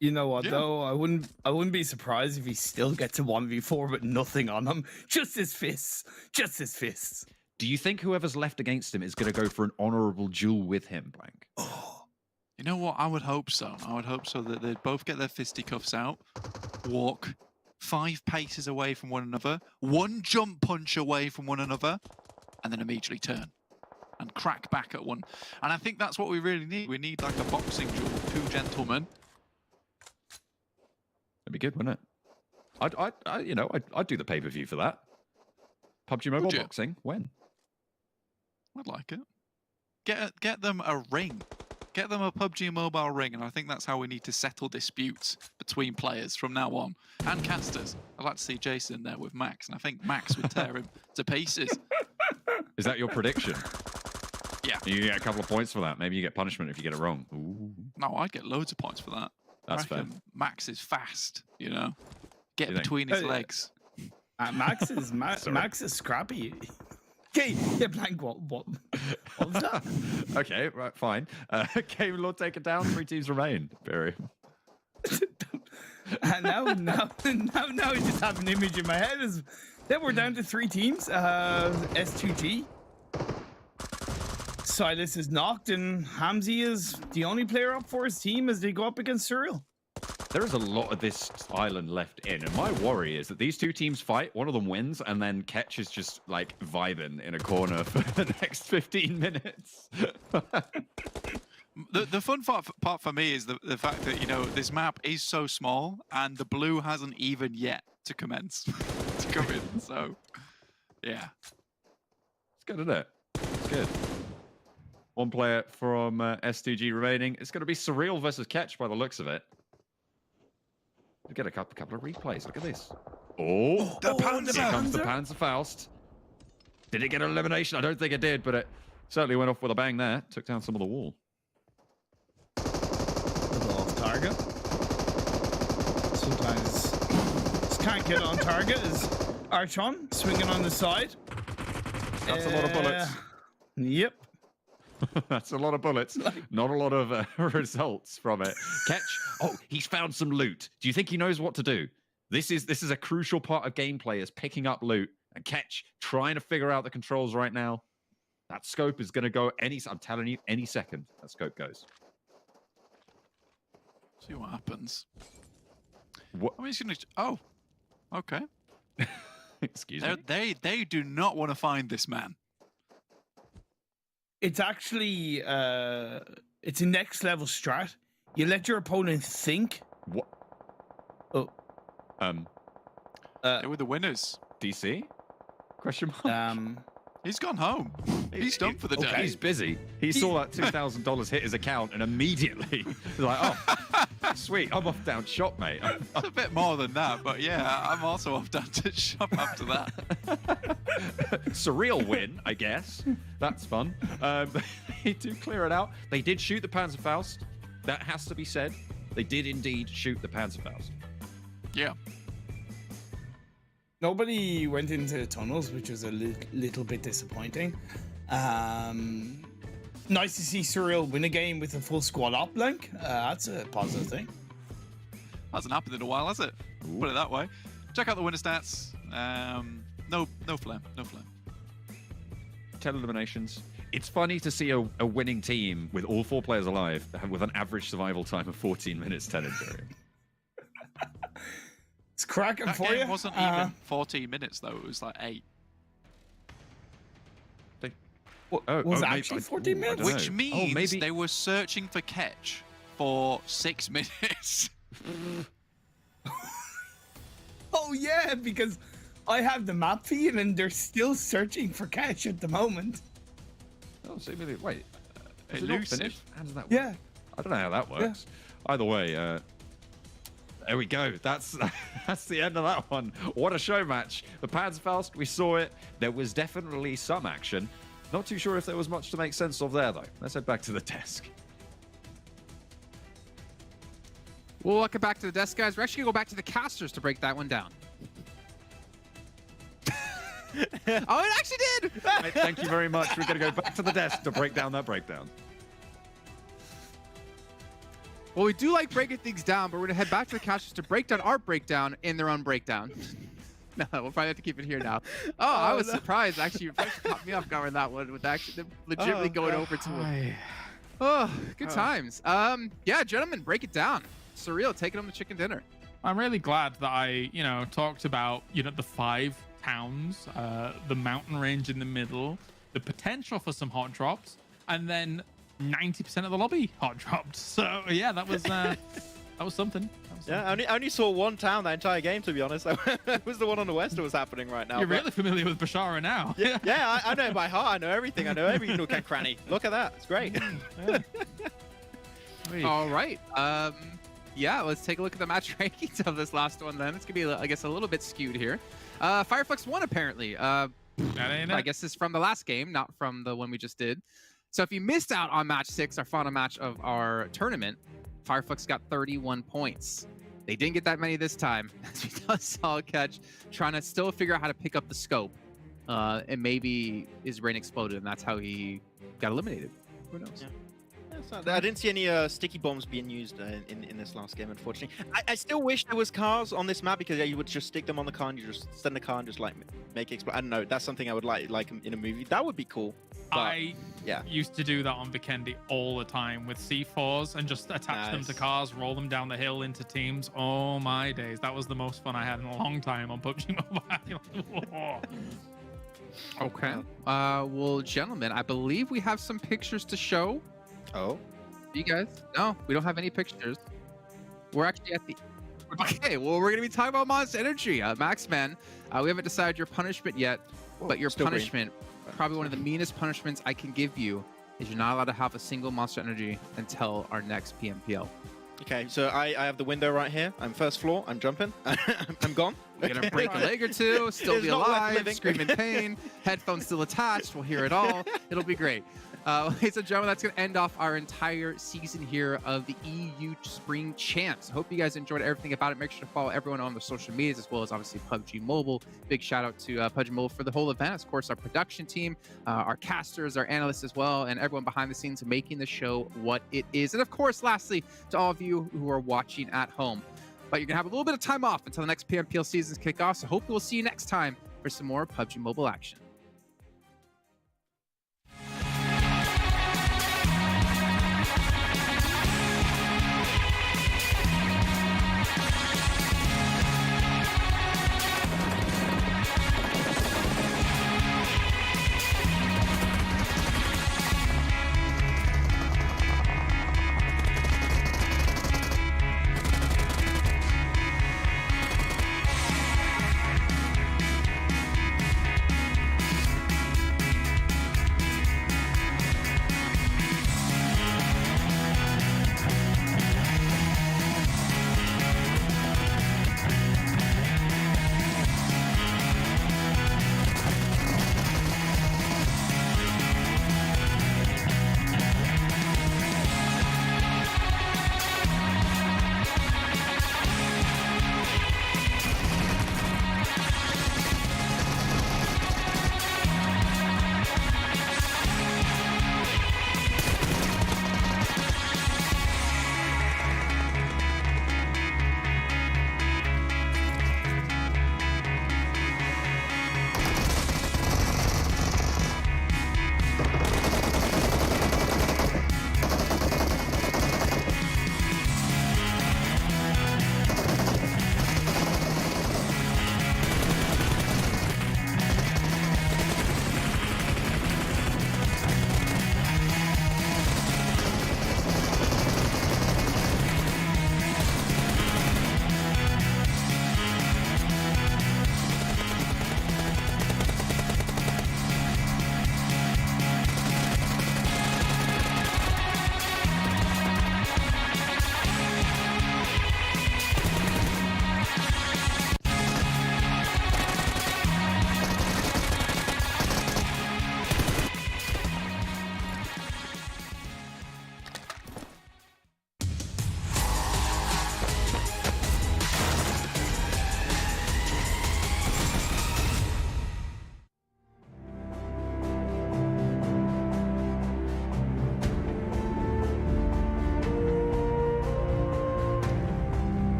You know what, though? I wouldn't be surprised if he still gets a 1v4 but nothing on him. Just his fists. Just his fists. Do you think whoever's left against him is going to go for an honorable duel with him, Blank? Oh, you know what? I would hope so. I would hope so that they'd both get their fisticuffs out, walk 5 paces away from one another, 1 jump punch away from one another, and then immediately turn and crack back at one. And I think that's what we really need. We need like a boxing duel, 2 gentlemen. That'd be good, wouldn't it? I'd do the pay-per-view for that. PUBG Mobile boxing, when? I'd like it. Get them a ring. Get them a PUBG Mobile ring, and I think that's how we need to settle disputes between players from now on. And casters. I'd like to see Jason there with Max, and I think Max would tear him to pieces. Is that your prediction? Yeah. You get a couple of points for that. Maybe you get punishment if you get it wrong. Ooh. No, I'd get loads of points for that. That's fair. Max is fast, you know? Get between his legs. Max is scrappy. Okay, yeah, Blank, what was that? Okay, right, fine. Game Lord take it down. 3 teams remain. Barry. And now I just have an image in my head. Then we're down to 3 teams. S2G. Soulless is knocked, and Hamzy is the only player up for his team as they go up against Surreal. There is a lot of this island left in, and my worry is that these 2 teams fight, one of them wins, and then Kecth is just like vibing in a corner for the next 15 minutes. The fun part for me is the fact that, you know, this map is so small, and the blue hasn't even yet to commence to come in. So, yeah, it's good, isn't it? It's good. 1 player from S2G remaining. It's going to be Surreal versus Kecth by the looks of it. We get a couple of replays. Look at this. Oh, the Panzer! Here comes the Panzer Faust. Did it get an elimination? I don't think it did, but it Certainly went off with a bang there. Took down some of the wall. A little off target. Sometimes just can't get on target. Is Archon swinging on the side? That's a lot of bullets. Yep. That's a lot of bullets. Not a lot of results from it. Kecth. Oh, he's found some loot. Do you think he knows what to do? This is a crucial part of gameplay, is picking up loot. And Kecth trying to figure out the controls right now. That scope is going to go I'm telling you, any second that scope goes. See what happens. What? I mean, he's gonna. Oh, okay. Excuse me. They do not want to find this man. It's actually it's a next level strat. You let your opponent think. What? Oh. They were the winners. DC? Question mark. He's gone home. He's done for the day. He's busy. He saw that $2,000 hit his account and immediately was like, oh, sweet, I'm off down shop, mate. It's a bit more than that, but yeah, I'm also off down to shop after that. Surreal win, I guess. That's fun. They do clear it out. They did shoot the Panzerfaust. That has to be said. They did indeed shoot the Panzerfaust. Yeah. Nobody went into the tunnels, which was a little bit disappointing. Nice to see Surreal win a game with a full squad up link. That's a positive thing. Hasn't happened in a while, has it? Put it that way. Check out the winner stats. No flame. 10 eliminations. It's funny to see a winning team with all 4 players alive with an average survival time of 14 minutes, 10 injury. It's cracking that for game you. Wasn't even 14 minutes though. It was like 8. Was it actually 14 minutes? Which means they were searching for Kecth for 6 minutes. Oh yeah, because I have the map feed and they're still searching for Kecth at the moment. Oh, so wait. Is it not Elusive. finished? How does that work? Yeah. I don't know how that works. Either way, there we go. That's the end of that one. What a show match. The Panzerfaust, we saw it. There was definitely some action. Not too sure if there was much to make sense of there, though. Let's head back to the desk. Well, welcome back to the desk, guys. We're actually going to go back to the casters to break that one down. Oh, it actually did! Right, thank you very much. We're going to go back to the desk to break down that breakdown. Well, we do like breaking things down, but we're going to head back to the casters to break down our breakdown in their own breakdown. No, we'll probably have to keep it here now. Oh, I was surprised. Actually, you actually caught me off guard with that one, with actually legitimately going over to him. Oh, good times. Yeah, gentlemen, break it down. Surreal, taking home the chicken dinner. I'm really glad that I, talked about, the 5 towns, the mountain range in the middle, the potential for some hot drops, and then 90% of the lobby hot dropped. So yeah, that was something. Yeah, I only saw one town that entire game, to be honest. It was the one on the west that was happening right now. You're really familiar with Bashara now. Yeah, I know it by heart. I know everything. I know every nook and cranny. Look at that. It's great. All right. Yeah, let's take a look at the match rankings of this last one then. It's going to be, I guess, a little bit skewed here. Fireflux won, apparently. I guess this is from the last game, not from the one we just did. So if you missed out on match 6, our final match of our tournament, Fireflux got 31 points. They didn't get that many this time, as we saw Kecth trying to still figure out how to pick up the scope. And maybe his brain exploded, and that's how he got eliminated. Who knows? Yeah. I didn't see any sticky bombs being used in this last game, unfortunately. I still wish there was cars on this map, because you would just stick them on the car and you just send the car and just like make it explode. I don't know. That's something I would like in a movie. That would be cool. But, I used to do that on Vikendi all the time with C4s and just attach them to cars, roll them down the hill into teams. Oh my days. That was the most fun I had in a long time on PUBG Mobile. Okay. Well, gentlemen, I believe we have some pictures to show. Oh, you guys? No, we don't have any pictures. We're actually at the... Okay, well, we're going to be talking about Monster Energy. Maxman, we haven't decided your punishment yet, but your punishment, probably one of the meanest punishments I can give you, is you're not allowed to have a single Monster Energy until our next PMPL. Okay, so I have the window right here. I'm first floor. I'm jumping. I'm gone. You're gonna break a leg or two, still It's be not worth alive, living. scream in pain, headphones still attached, we'll hear it all. It'll be great. Ladies and gentlemen, that's gonna end off our entire season here of the EU Spring Champs. Hope you guys enjoyed everything about it. Make sure to follow everyone on the social medias, as well as obviously PUBG Mobile. Big shout out to PUBG Mobile for the whole event. Of course, our production team, our casters, our analysts as well, and everyone behind the scenes making the show what it is. And of course, lastly, to all of you who are watching at home. But you're gonna have a little bit of time off until the next PMPL seasons kick off, so hopefully we'll see you next time for some more PUBG Mobile action.